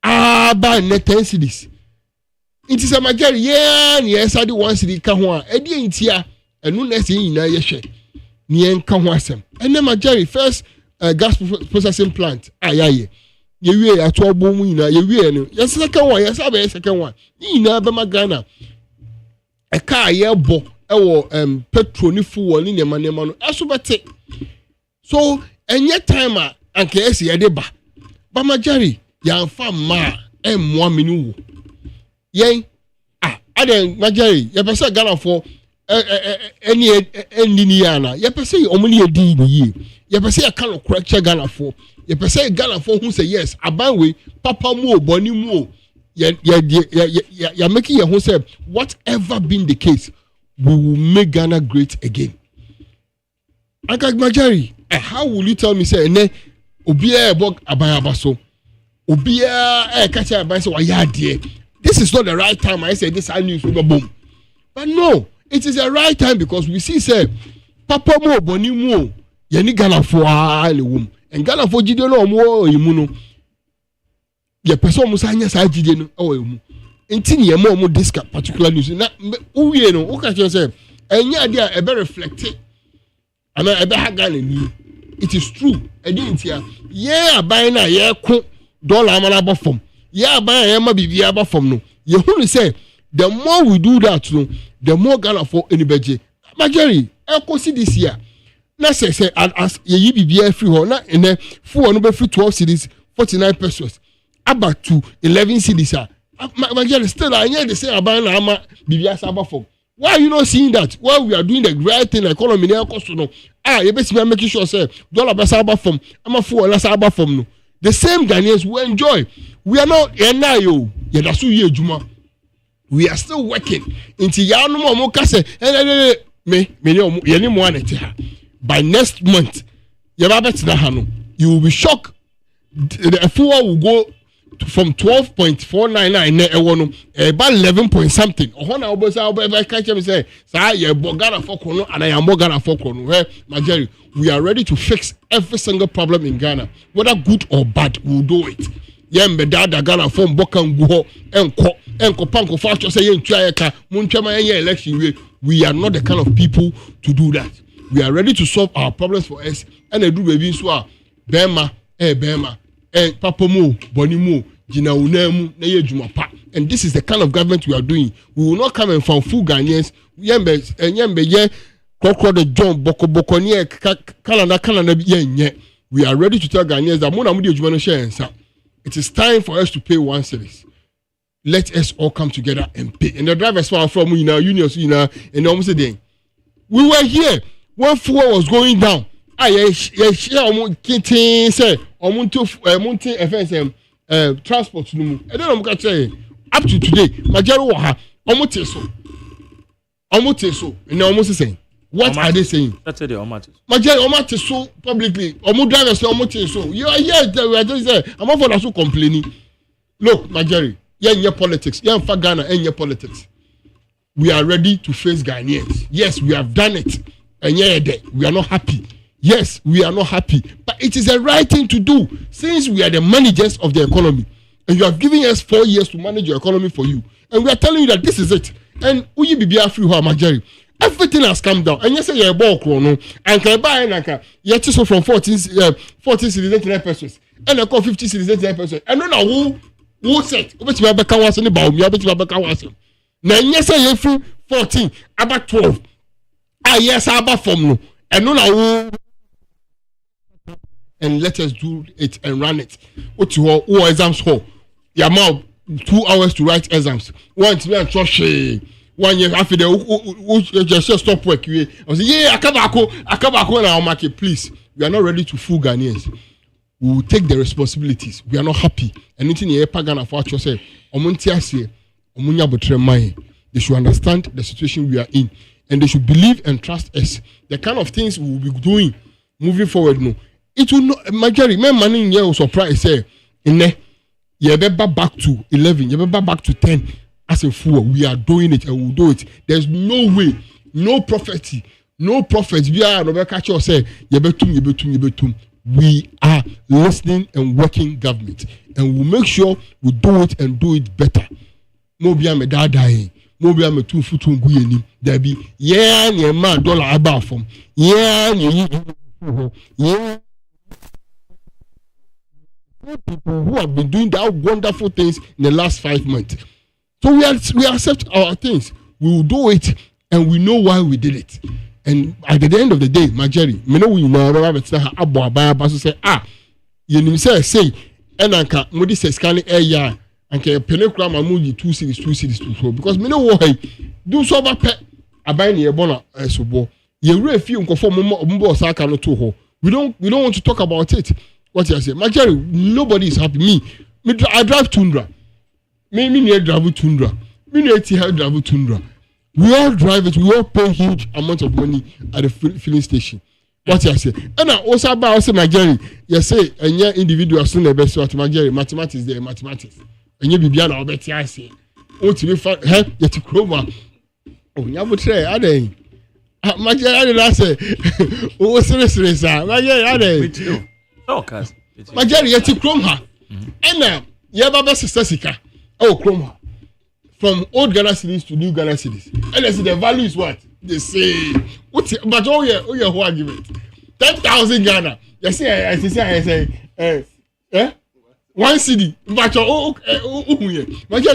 Buy net 10 cedis. It is a Majari yen ye sadi 1 cedi ka ho a edi entia enu na se nyina ye hwe. Ni en ka ho asem. Ene Majari first gas processing plant ayaye. Ye at all boom in a year. Yes, second one, yes, I be second one. Ina be magana. A car ye bo petrol ni fuel in your money man. Asubate. So, and yet timer and case ye deba. But Majari, yan fam ma 1 minute. Yen Aden Majari, ye pesa Ghana for any Indiana. Ye pesa only a D in ye. Ye pesa a kind correction Ghana for. Ye pese Ghana for who say yes abanwe papa mu boni mu ya making your who say whatever been the case we will make Ghana great again. Anka Majari, how will you tell me say ne obiya ebok abayabaso obiya kacha abayaso wa ya die. This is not the right time. I say this news will boom. But no, it is the right time because we see say papa mu boni mu ye ni Ghana for le wom. And Ghana for Gideon or more imuno. Your person must hang as I didn't or in ye more this particular news. Now, you know, what can you say? And yeah, they are very reflected. And I better Ghana. It is true. I didn't hear. Yeah, buying a year dollar man from. Yeah, buying a baby from no. You only say the more we do that, no, the more Ghana for anybody. Majority, I'll see this year. Na say as ye bibia free ho na ene full no be free 12 cedis 49 pesos about to 11 cedis Majority still anya the say aban na ama bibia saba for. Why are you not seeing that? Why we are doing the right thing economy na cost no you be making sure say dollar be saba from ama full na saba from no the same Ghanaians will enjoy. We are not yo ye da so ye adwuma. We are still working until ya no mo ka say me ye ni mo anete ha. By next month, you will be shocked. The fuel will go from 12.499 about 11 point something. I catch him say, we are ready to fix every single problem in Ghana, whether good or bad. We'll do it. Ghana from Bokanguho and Kopanko Facho say election. We are not the kind of people to do that. We are ready to solve our problems for us. And I do baby so Bema, Papa Mo, Boni Mo, Jina Unemu, Neye Jumapa. And this is the kind of government we are doing. We will not come and find full Ghanaians. Yembe, Crocodile John, Boko near Canada, we are ready to tell Ghanaians that Mona Mudi Jumano share. It is time for us to pay one service. Let us all come together and pay. And the drivers from unions, and almost a day. We were here. When fuel was going down, share kitchen say FSM transport no mu. I don't know what say up to today. Majaro wa ha omoteso. And almost saying what are they saying? That's the omoteso. Majaro omoteso publicly. Omo drivers say omoteso. You are here we are just say I'm not for that so complaining. Look, Majari, you're in your politics. You're in Ghana and your politics. We are ready to face Ghanaians. Yes, we have done it. And we are not happy. Yes, we are not happy. But it is the right thing to do since we are the managers of the economy. And you are giving us 4 years to manage your economy for you. And we are telling you that this is it. And Uyi Bibia Free Majari. Everything has come down. And you say you're a ball chrono. And can buy an you so from 14 cities 89 pesos. And I call 50 cities 89 pesos. And then who said, Na nyesa ye free 14 about 12. Ah yes about from no. And no na and let us do it and run it. What you all exams for? Your mouth 2 hours to write exams. One to be trust 1 year after the just stop work. I was yeah, akabako na market please. We are not ready to fool Ghanaians. We will take the responsibilities. We are not happy. Anything you ever Ghana for us say, omuntia say, omunya botre mai. They should understand the situation we are in, and they should believe and trust us. The kind of things we will be doing moving forward. No, it will not. Majority, my money in here surprise say, in there, you better back to 11, you better back to 10. As a fool, we are doing it and we'll do it. There's no way, no prophecy, no prophets. We are no catch or say, yebetum. We are listening and working government, and we'll make sure we do it and do it better. Mobia me dadai, mobia me 2 foot nguyeni. There be yeah, ni man dollar about from yeah, people who have been doing that wonderful things in the last 5 months. So we accept our things. We will do it, and we know why we did it. And at the end of the day, Majeri, me know we know about it. Abo abaya baso say you say and anka modi say scanning ya anka penekura mamuji 2 cities because me know why do so ba pe abai ne yebona sobo ye refi nkofo mbo osaka no to ho. We don't want to talk about it. What you say, Majeri, nobody is happy. I drive Tundra. Me near drive Tundra. Me near drive Tundra. We all drive it. We all pay huge amount of money at the filling station. What you say? And I also about Majeri. You say and your individual soon the best what Majeri mathematics there mathematics. And you be beyond all bet I say. What you find help you to chroma. Oh, you have to try. Are they? Majeri I say. Oh, seriously, sir. Majeri are they? Oh, cuz. Majeri you to chroma. And you have a sister. Oh, chroma. From old Ghana cities to new Ghana cities. And I see the value is what? They say. But who argument? 10,000 Ghana. You see, I say, 1 city. But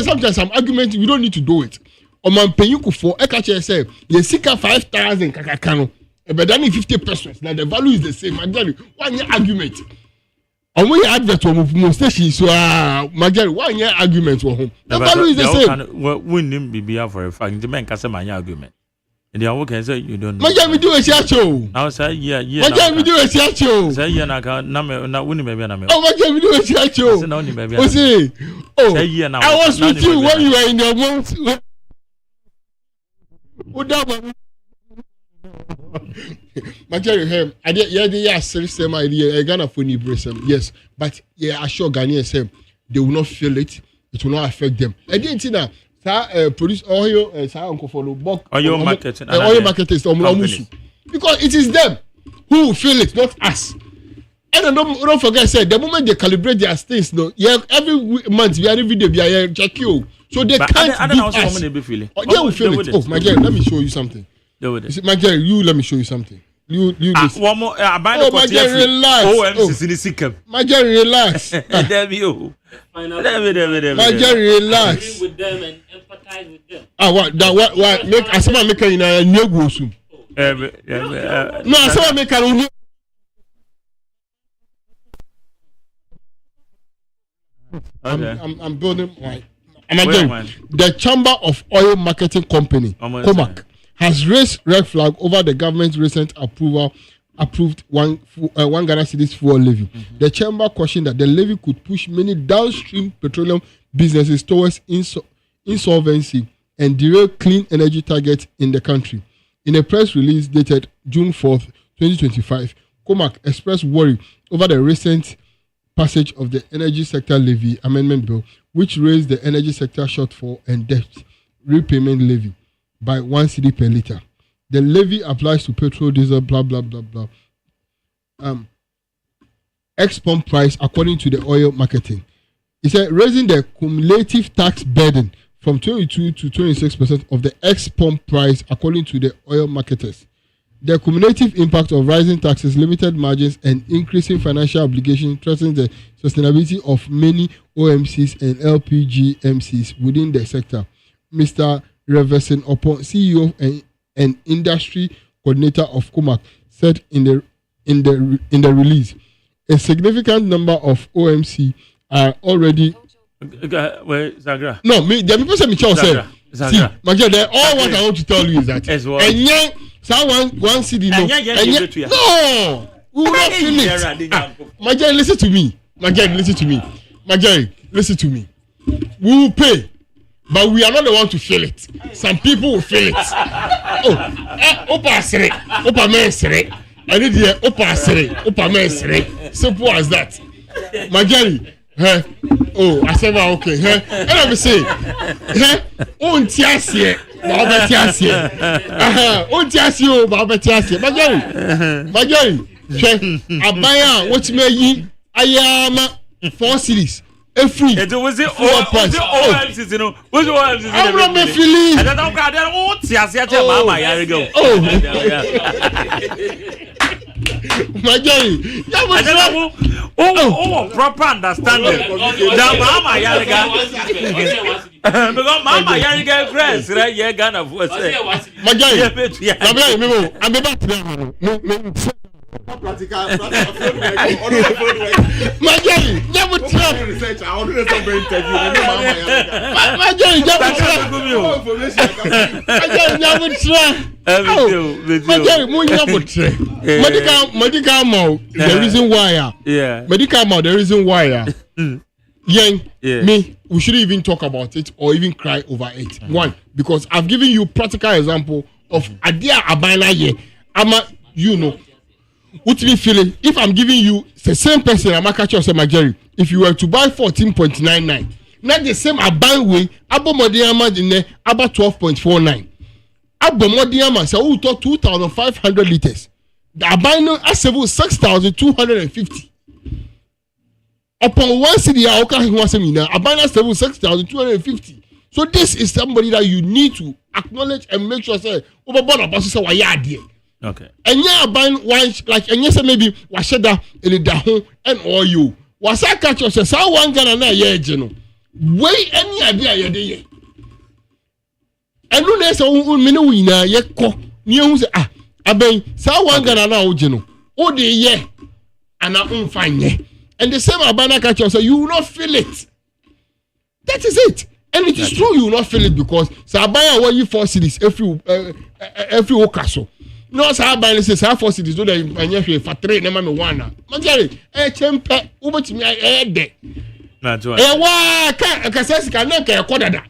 sometimes some argument, we don't need to do it. Or man pay you for a say, you seek 5,000 kakakano. But then 50 pesos. Now the value is the same. Majority, 1 year argument. And we advert on station, so Majority 1 year argument for home. The value is the same. We need be for a fact. The man can say my argument. And the work say you don't know. Majority we do a show. Now say yeah. Majority we do a show. Say yeah na na winning baby na me. Oh, Majority we do a show. Say na winning baby. Oh, say. Oh, say yeah na. I was with you when you were in your month. Majority I did yeah same idea Ghana for ni bresem yes but yeah I assure Ghanaians they will not feel it will not affect them I didn't see that produce oil uncle follow oil marketing because it is them who will feel it not us. And don't forget say the moment they calibrate their things no yeah every month we are every day we are check you so they can't do us. They will feel it. Oh my God, let me show you something. My Jerry, you let me show you something. You listen. One more. My Jerry, relax. My Jerry, relax. My Jerry, relax. With them and empathize with them. What? Make I say make in a new goosum. No, I say make a. I'm building right. The Chamber of Oil Marketing Company, COMAC, has raised red flag over the government's recent approved one Ghana cedis fuel levy. Mm-hmm. The chamber cautioned that the levy could push many downstream petroleum businesses towards insolvency and derail clean energy targets in the country. In a press release dated June 4th, 2025, COMAC expressed worry over the recent passage of the Energy Sector Levy Amendment Bill, which raised the energy sector shortfall and debt repayment levy by 1 cedi per litre. The levy applies to petrol, diesel, blah, blah, blah, blah. Ex-pump price according to the oil marketing. It said raising the cumulative tax burden from 22 to 26% of the ex-pump price according to the oil marketers. The cumulative impact of rising taxes, limited margins, and increasing financial obligations threatens the sustainability of many OMCs and LPG MCs within the sector. Mr. reversing upon CEO and industry coordinator of Kumak said in the release. A significant number of OMC are already. Wait, Zagra. No, the people say Michelle said. See, Magia, all what I want to tell you is that. And young, one city no. No, we will not feel it. Magia, listen to me. Magia, listen to me. We will pay. But we are not the one to feel it. Some people will feel it. Opa sere, Opa men sere. I need the Opa sere, Opa men sere. Simple as that. Magari, I said okay. And I say, on tiasie, Baba tiasie. On tiasie, Baba tiasie. Magari, abaya, what me yi? Ayama 4 series. Free. It was it OMCs, you know. Was it OMCs? I'm not my feeling. And I don't care. Mama, here we go. My guy, proper understanding. Mama, here we go. Because Mama, here we go. Friends, right? Yeah, Ghana. My guy, I'm about to practical. My guy, never try research. I want to do some interview. My guy, never try. My guy, never try. My guy, never try. Medical mouth. The reason why. Yeah. Medical mouth. The reason why. Me, we shouldn't even talk about it or even cry over it. One, because I've given you practical example of Adia Abana ye. You know. What me feeling? If I'm giving you the same person, I'm catch you say Jerry. If you were to buy 14.99, not the same abang way, abo modiama in about 12.49. Abo modiama say who talk 2,500 liters. The abano asevu 6,250. Upon one city, I can was mina. Abano asevu 6,250. So this is somebody that you need to acknowledge and make sure say overboard about say why you okay. And yeah, ban one like and yes, maybe washeda in the daho and all you. Was I catch us as one Ghana na ye general. Way any idea ye day. And no less on minu wina ye ko news aben sa one Ghana na o general. O de ye and I fine ye. And the same abana catch us, you will not feel it. That is it. And it is true you will not feel it because Sabaya when you 4 cities every occasion. No, sir, by the say 4 cities, so that you for 3, never me one. Majari, chempe, over to me, dead. That's right. Can say, a quarter.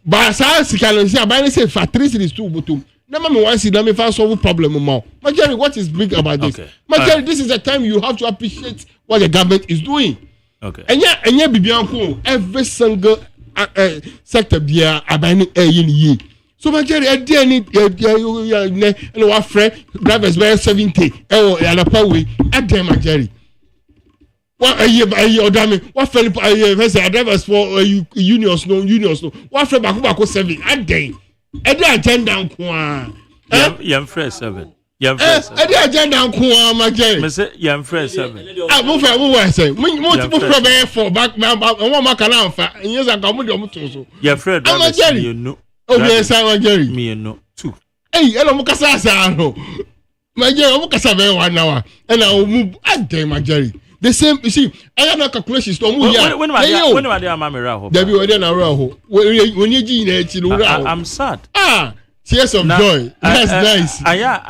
But South can say, by the say, for 3 cities, 2, but 2. Never me one city, let me find solve problem more. Majari, what is big about this? Okay. Majari, this is the time you have to appreciate what the government is doing. Okay. And Bibianco, every single sector, be a ye. So my Jerry, I didn't need our friend drivers by 70 and a power way. I damn my Jerry. What a year by your damn what fell drivers for unions no. What friend back 7 a day. I did 10 down. Young fresh 7. Young fresh. I did 10 down, my Jerry. Young fresh 7. I move I say. Multiple for back and one Macalan and yes, I come with your motor. Your friend, you know. Oh yes, I Jerry. Me no 2. Hey, hello, Mukasa. My Jerry, Mukasa 1 hour, and I will move. I damn my Jerry. The same, you see, I have no calculations. When are they, Mamma Raho? There be within a row. When you I'm sad. Tears of joy. That's nice. Aya,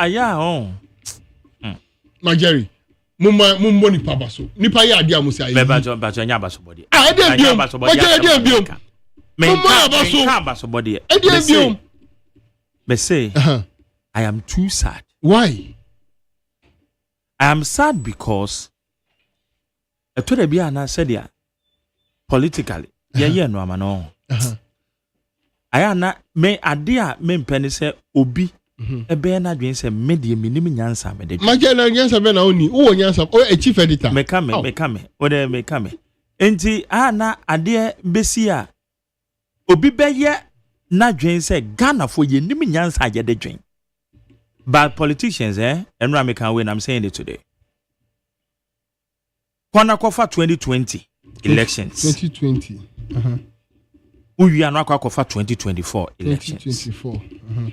my Jerry. Mumma ni papaso. Nipa ya dia musa. But anya baso body. I didn't say, I am too sad. Why? I am sad because I told a Biana said, yeah, politically, yeah, no, I'm no. I am not may a dear men penny say, Obi, a bear dream say, medium minimum answer. My general answer, Ben only, answer, or a chief editor. May come, whatever may come. Enti, Anna, a dear Bessia. Obi beye na dwen say Ghana for ye nimi nyansa ye de dwen. But politicians and Rami can win, I'm saying it today. Kwana kofa 2020 elections. 2020. we are not going for 2024 elections. 2024.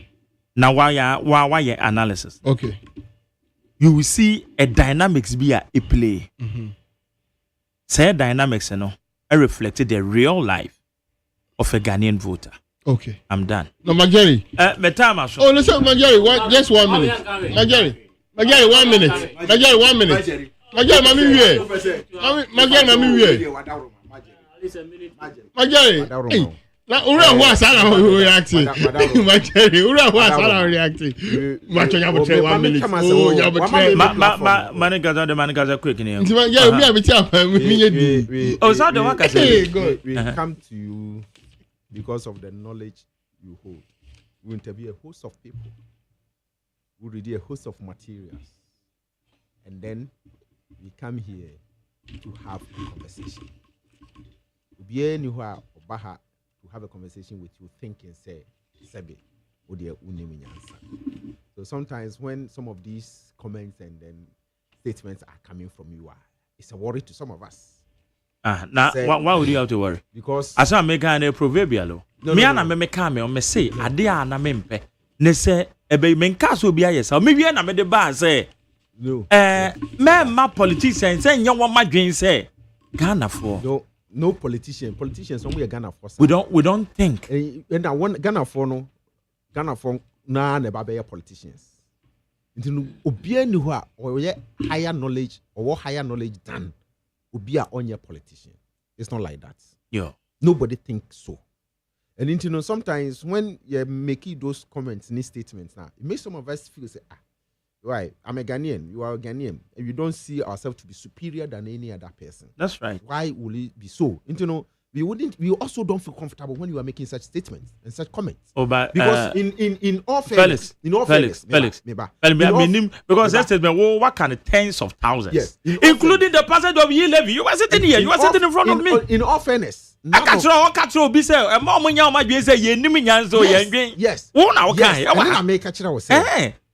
Now, why your analysis? Okay. You will see a dynamics be a play. Say dynamics, reflected the real life of a Ghanaian voter. Okay. I'm done. No, Magari. Oh, listen, Magari, just 1 minute. Magari, 1 minute. Magari, 1 minute. Magari, Magari, hey. Na ura ho asala reacting. Magari, ura ho asala reacting. Macho nya botre 1 minute. Oh, nya botre. Manager, the manager quick in here. Yeah, me abi tia pa me do. Oh, so the work I say. We come to you because of the knowledge you hold. We interview a host of people. We read a host of materials. And then we come here to have a conversation. We be Obaha to have a conversation with you, thinking, say, Sebe, or the answer. So sometimes when some of these comments and then statements are coming from you, it's a worry to some of us. Now, why would you have to worry? Because as I make a proverbial, me and me come on me say, Adia na mempe, ne say, ebe menkas will be a yes, or maybe I made the bar say, no, my politicians say, you want my dream say, Ghana for no politicians somewhere Ghana for. We don't think. And I want Ghana for na ne babe politicians. Into obia ni ho or higher knowledge or higher knowledge than obia on your politician. It's not like that. Yeah. Nobody thinks so. And sometimes when you're making those comments and statements now, it makes some of us feel say, right, I'm a Ghanaian, you are a Ghanaian, and we don't see ourselves to be superior than any other person. That's right. Why will it be so? We also don't feel comfortable when you are making such statements and such comments. Oh, but because in all fairness, Felix, because that statement, what kind of tens of thousands, yes, including the percentage of ye levy. You were sitting here, you were sitting in front of me. In all fairness, yes.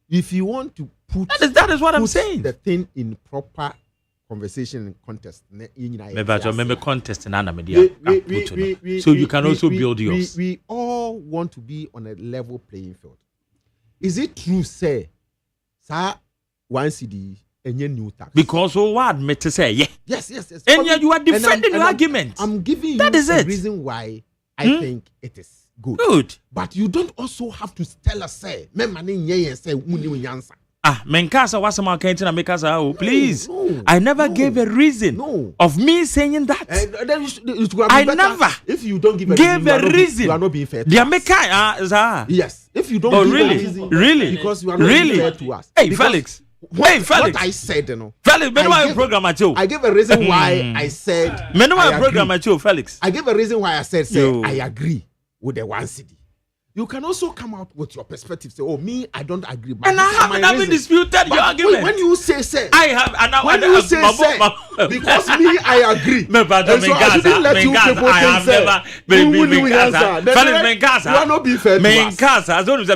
If you want to put that is what I'm saying. The thing in proper conversation and context. Contest so you can also build yours. We all want to be on a level playing field. Is it true, say, sir, 1 CD and new tax? Because what admit to say, yeah. Yes. And yet you are defending your argument. I'm giving that you is a reason why I think it is good. But you don't also have to tell us, say, me money ye say answer. Menkasa was some accounting and make us please. I never gave a reason of me saying that. I never. If you don't give a reason, you are not being fair. Yes. If you don't give a reason, really, because you are not being fair to us. Hey, Felix. What I said, Felix, I gave a reason why I said. Felix. I gave a reason why I said, say, I agree with the 1 CD. You can also come out with your perspective. Say, me, I don't agree. And I haven't disputed your argument. When you say, I have. When you say, because me, I agree. And so I didn't let you people say, you are not being fair to us. As long as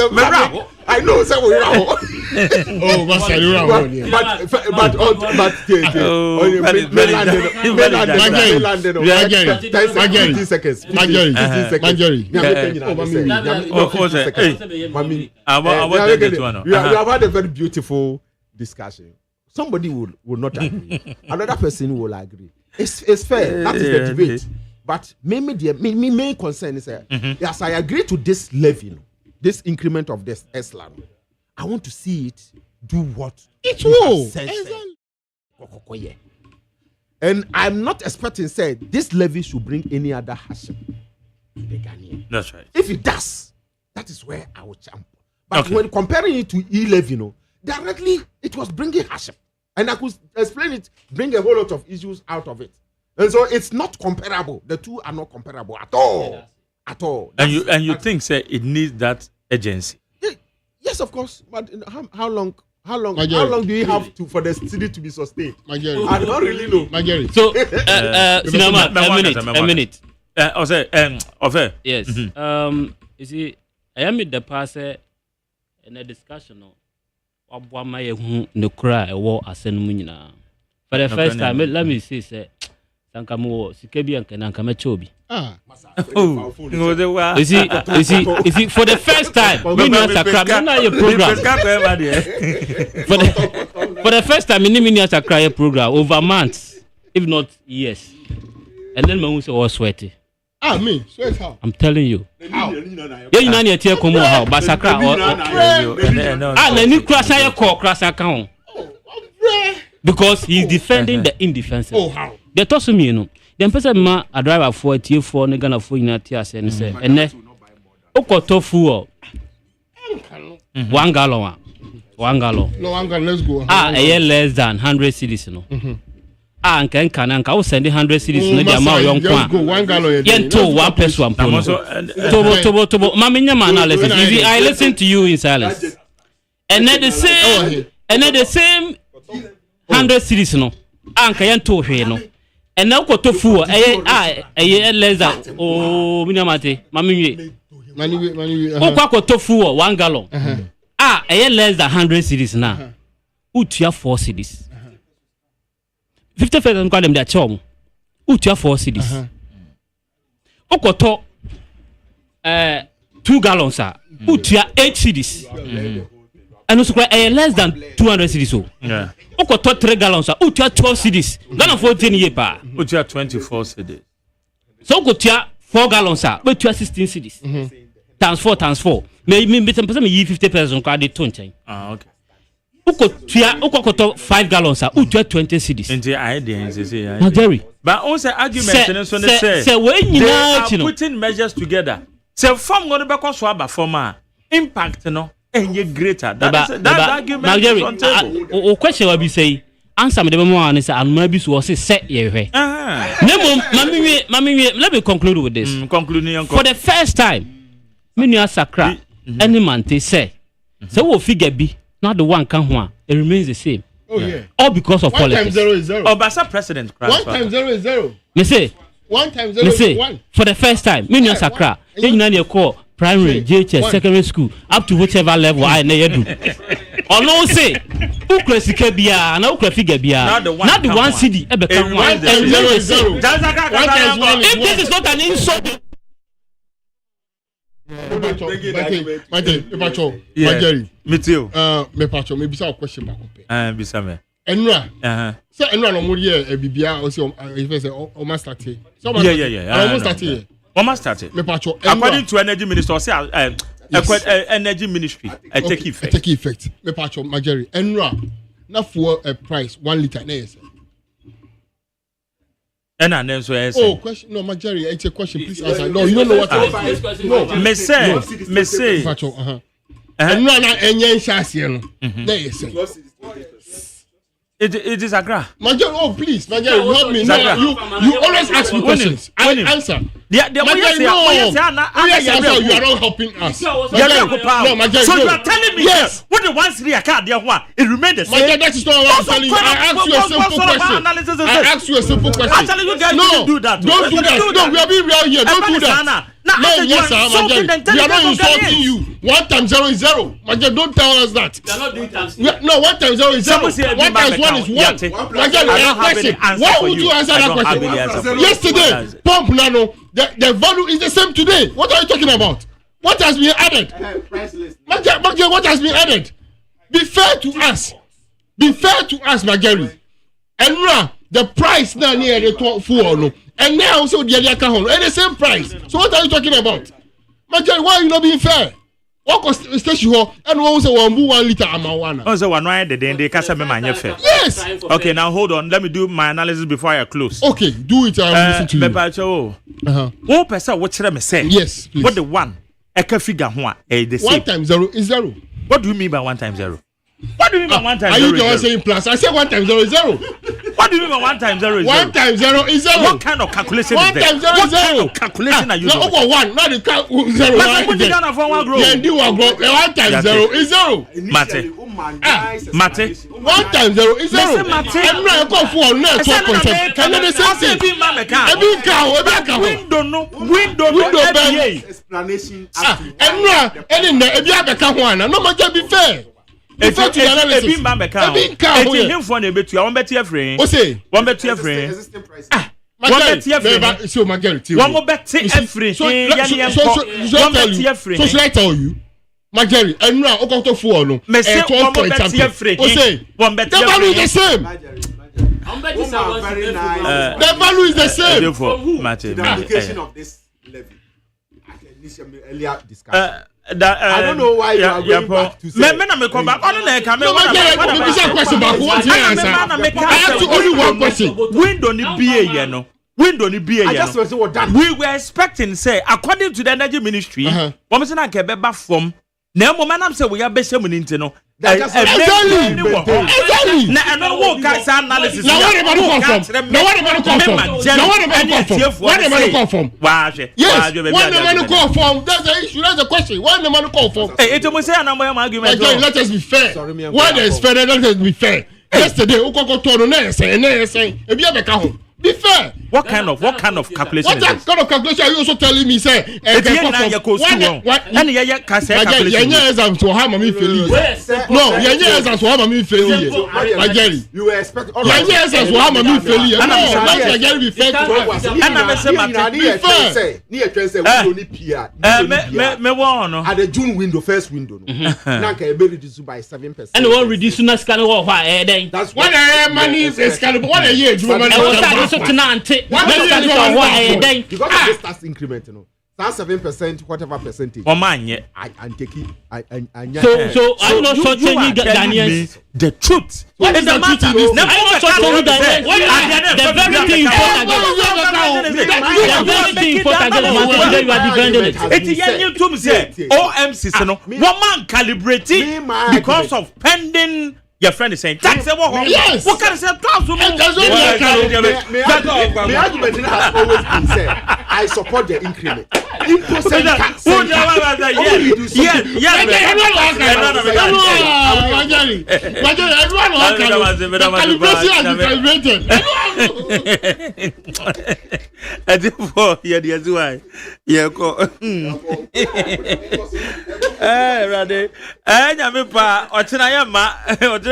I'm I know say we are. Oh, master, you are. But 15 seconds. We have had a very beautiful discussion. Somebody will not agree. Another person will agree. It's fair. That is the debate. But maybe the main concern is yes, I agree to this levy, this increment of this Eslan. I want to see it do what it will. And I'm not expecting say this levy should bring any other hardship. That's right. If it does, that is where I will jump. But when comparing it to e-levy, directly it was bringing hardship, and I could explain it, bring a whole lot of issues out of it. And so it's not comparable. The two are not comparable at all. At all. And you think, say, it needs that agency? Yes, of course. But how long? How long do you have to for the city to be sustained? I don't really know. So, a minute. Yes. You see, I am with the passer in a discussion. For the first time, let me say, Sankamo, Sikebi and Kanakamechobi. You see, for the first time, we know your program. For the first time, we know a program over months, if not years. And then my was sweaty. Me, sweat how? I'm telling you. How? You know your tear come how, but Sakra or the new crash I call crash account. Because he's defending the indefensible. Oh, how? They told me, you know. Then person ma a driver for T4 Negana for Inatias and say, and then Okotofu 1 gallon. 1 gallon. No, 1 gallon, let's go. A year less than 100 cities, you know. And can I send 100 cities no the amount young go 1 gallon. Yen to 1 person. Tobo, Mamma analysis. I listen to you in silence. And then the same 100 cities, no. Anka yen to here, no. And now go to four. A less than minamate. Mammy. Go to four 1 gallon. A year less than 100 cities now. Utia 4 cities. 50,000 call them their chum. Utia 4 cities. Okoto 2 gallons, sir. Utia 8 cities. And also less than 200 cities. Yeah. Okoto 3 gallons, sir. Utia 12 cities. Gallon 14 year pa. Utia 24 cities. So Utia 4 gallons, sir. But 16 cities. Times 4. Maybe some person 50,000 call the 20. Okay. Ukoto 5 gallons, sir. Utia 20 cities. Into idea, say. Jerry. But also argument, say when they are putting measures together. So from going to be swab former impact, no, and greater. That argument is on table. Question will be say. Answer me the more and say and maybe so say set here. Mammy, let me conclude with this. Concluding for the first time, Minya Sakra, any man they say. So we'll figure B, not the one can one. It remains the same. Oh yeah. All because of 1 politics. 1 times 0 is 0. Oh, but some president. 1 times 0 is 0. Me say 1 times 0 is 1. For the first time, Minya Sakra, you know your call primary, JHS, secondary school, up to whichever level I never do. Or no say, Ukresi Bia, and Ukrefi Bia, not the one city, ever come 1 times 0 is 0. 1 times 1 is 1. If this is not an insult. Me too. Me pacho, me bisa question back up. Bisa me. Enra. So enra no more here bibia o say o ma start here. Yeah. Almost start here. Almost started. Me pacho. According to energy minister, say energy ministry, take effect. Take effect. Me pacho, Majeri. Enra. Na for a price 1 liter na yes. And then so yes. Oh, question. No, Majeri, it's a question. Please answer. No, you don't know what it is. No. Me say. Pacho, Enra na enye nshasi no. Na yes. It is a gra. Major, oh please, Major, help me. No, you always ask me questions. I answer. Major, no. You are not helping us. No, Major, so you are telling me yes. What the ones here card there one? It remains the same. Major, that is not what I'm telling you. I asked you a simple question. I asked you a simple question. Actually, you guys don't do that. Don't do that. No, we are being real here. Don't do that. No, yes, sir, Major. We are not insulting you. 1 times 0 is 0. Major, don't tell us that. We are not doing times. No, 1 times 0 is 0. 1 times 1 is 1. Major, question. Why would you answer that question? Yesterday, pump nano. The value is the same today. What are you talking about? What has been added? Major, what has been added? Be fair to us. Be fair to us, Major. And now, the price now near the 4 no. And now also the other account at the same price. So what are you talking about? Major, why are you not being fair? What cost station and one say 1 liter amawana. Oh, so one why the day they can say me fair. Yes. Okay, now hold on. Let me do my analysis before I close. Okay, do it. Listen to you. One person what me say? Yes, please. What the one? I can figure one. The same. 1 times 0 is 0. What do you mean by 1 times 0? What do you mean by 1 times 0? Are you the one saying plus? I say 1 times 0 is 0. What do you mean by 1 times 0 is 0? 1 times 0 is 0. What kind of calculation is 1 that? times 0 What is 0. kind of calculation are you no, doing? No, 1. Not the 0. But put it down for 1 grow. Yeah, do 1 grow. 1 times 0 is 0. Mate. Mate. 1 times 0 is 0. Listen, Mate. I'm not going for 12%. And then the same thing. Window no. Explanation. I'm not. And then if you have a car one, no matter be fair. If you to analysis, ebi mba meka. Eti himfo na ebetu ya won beti afre. O say, won beti afre. Won beti afre. So majority. Won mo beti afre. So should I tell you? Majority, and now okoto fuo no. Me say won mo beti afre. O say, won beti the value is the same. The value is the same. Therefore, the application of this levy. Earlier discussion. I don't know why you are going back to say. Me na me come back. Ono na ka me. No, question back. What's the answer? I have only one question. Window ni BA ye no. Window ni BA ye no. We were expecting say according to the energy ministry, we say na ke beba from na mo manam say we are be shemu ni no. Exactly. Na eno wo ka say analysis. Now what about confirm? Now what about confirm? Now what about confirm? What about confirm? Yes. When the man confirm, that's the issue. That's the question. When the man confirm? Hey, it must say an argument. Let us be fair. When there is fair, let us be fair. Yesterday, Ukoko told no say. If you have a car, be fair. What kind of calculation? What kind of calculation are you also telling me? Say, and yeah, can say calculation. Exams to have me fail. No, exams to have me fail. You were expecting. Exams to have me fail. No, let's again be fair. And I say, near transfer, we only PR. Me one at the June window, first window. Now can be reduced by 7%. And one reduce na scan of why that's what money is scalable. What a year, so tonight. Because of this tax increment, you know, that's 7%, whatever percentage. Oh man, yeah, and take it. So I'm not shorting Ghanaians. The truth. What is the truth in this? I'm not shorting Ghanaians. The very thing important. You are defending it. It's young to say OMC, no, woman calibrating because of pending. Your friend is saying tax. Yes. What can I say? The argument has always been said. I support the increment. Imposing tax.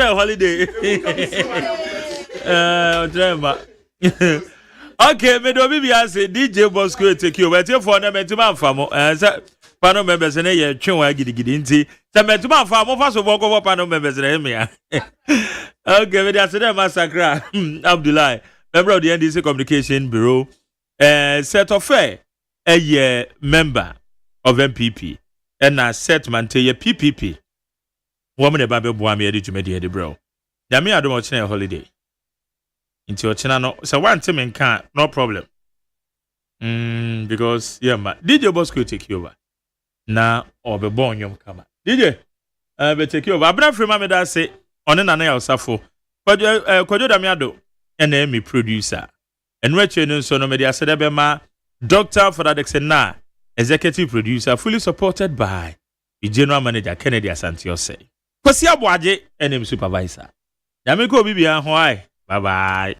Holiday. Okay, me do be say DJ Bosco take you. But for na mentima famo. Say panel members na ye twen gidi nti. Say mentima famo fa so boko panel members na me. Okay, me dey say dem massacre. Abdullahi, member of the NDC Communication Bureau, set of fair a member of MPP and na set man te ye PPP. Woman eba bo am yedi tumedi hedi bro. Ya me adom ochina holiday. Inti ochina no so one time nka no problem. Because yeah ma DJ Bosco take you over. Na obebo onyom kama. DJ be take you over. Abra free ma me da say one na na ya osafo. Kwadwo da me ado na me producer. Enweche no so no me dia sede be ma Dr. Fadadekse na executive producer fully supported by the general manager Kennedy Asante. Kwasi Aboaje, NM supervisor. Yamiko bibia ho ai. Bye bye.